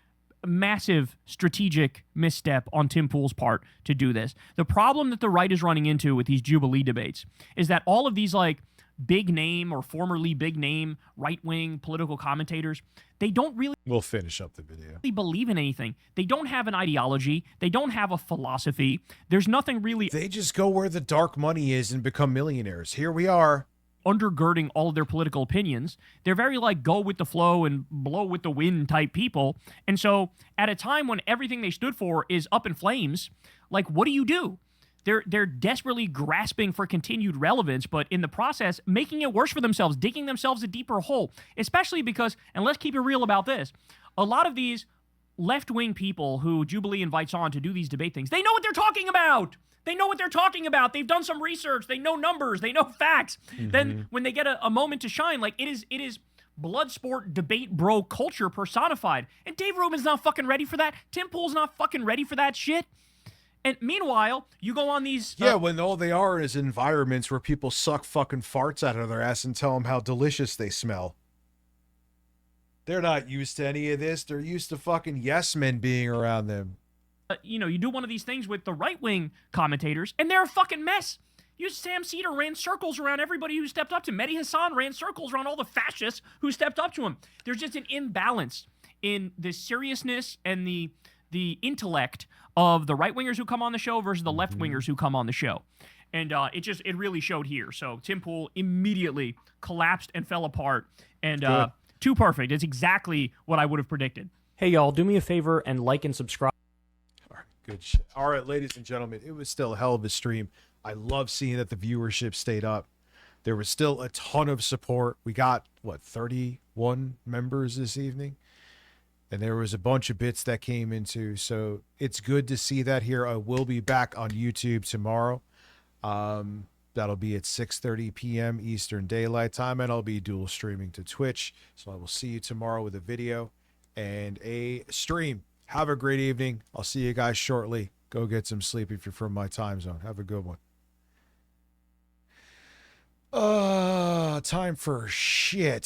massive strategic misstep on Tim Pool's part to do this. The problem that the right is running into with these Jubilee debates is that all of these, like, big name or formerly big name right-wing political commentators, they don't really... We'll finish up the video. ...believe in anything. They don't have an ideology. They don't have a philosophy. There's nothing really... They just go where the dark money is and become millionaires. Here we are. ...undergirding all of their political opinions. They're very, like, go with the flow and blow with the wind type people. And so at a time when everything they stood for is up in flames, like, what do? They're desperately grasping for continued relevance, but in the process, making it worse for themselves, digging themselves a deeper hole, especially because, and let's keep it real about this, a lot of these left-wing people who Jubilee invites on to do these debate things, they know what they're talking about! They know what they're talking about. They've done some research. They know numbers. They know facts. Mm-hmm. Then when they get a moment to shine, like, it is blood sport debate bro culture personified. And Dave Rubin's not fucking ready for that. Tim Pool's not fucking ready for that shit. And meanwhile, you go on these... Yeah, when all they are is environments where people suck fucking farts out of their ass and tell them how delicious they smell. They're not used to any of this. They're used to fucking yes men being around them. You do one of these things with the right-wing commentators, and they're a fucking mess. Sam Cedar ran circles around everybody who stepped up to him. Mehdi Hassan ran circles around all the fascists who stepped up to him. There's just an imbalance in the seriousness and the intellect of the right-wingers who come on the show versus the left-wingers who come on the show. And it really showed here. So Tim Pool immediately collapsed and fell apart. And too perfect. It's exactly what I would have predicted. Hey, y'all, do me a favor and like and subscribe. Good shit. All right, ladies and gentlemen, it was still a hell of a stream. I love seeing that the viewership stayed up. There was still a ton of support. We got, 31 members this evening? And there was a bunch of bits that came into, so it's good to see that here. I will be back on YouTube tomorrow. That'll be at 6:30 p.m. Eastern Daylight Time, and I'll be dual streaming to Twitch. So I will see you tomorrow with a video and a stream. Have a great evening. I'll see you guys shortly. Go get some sleep if you're from my time zone. Have a good one. Time for shit.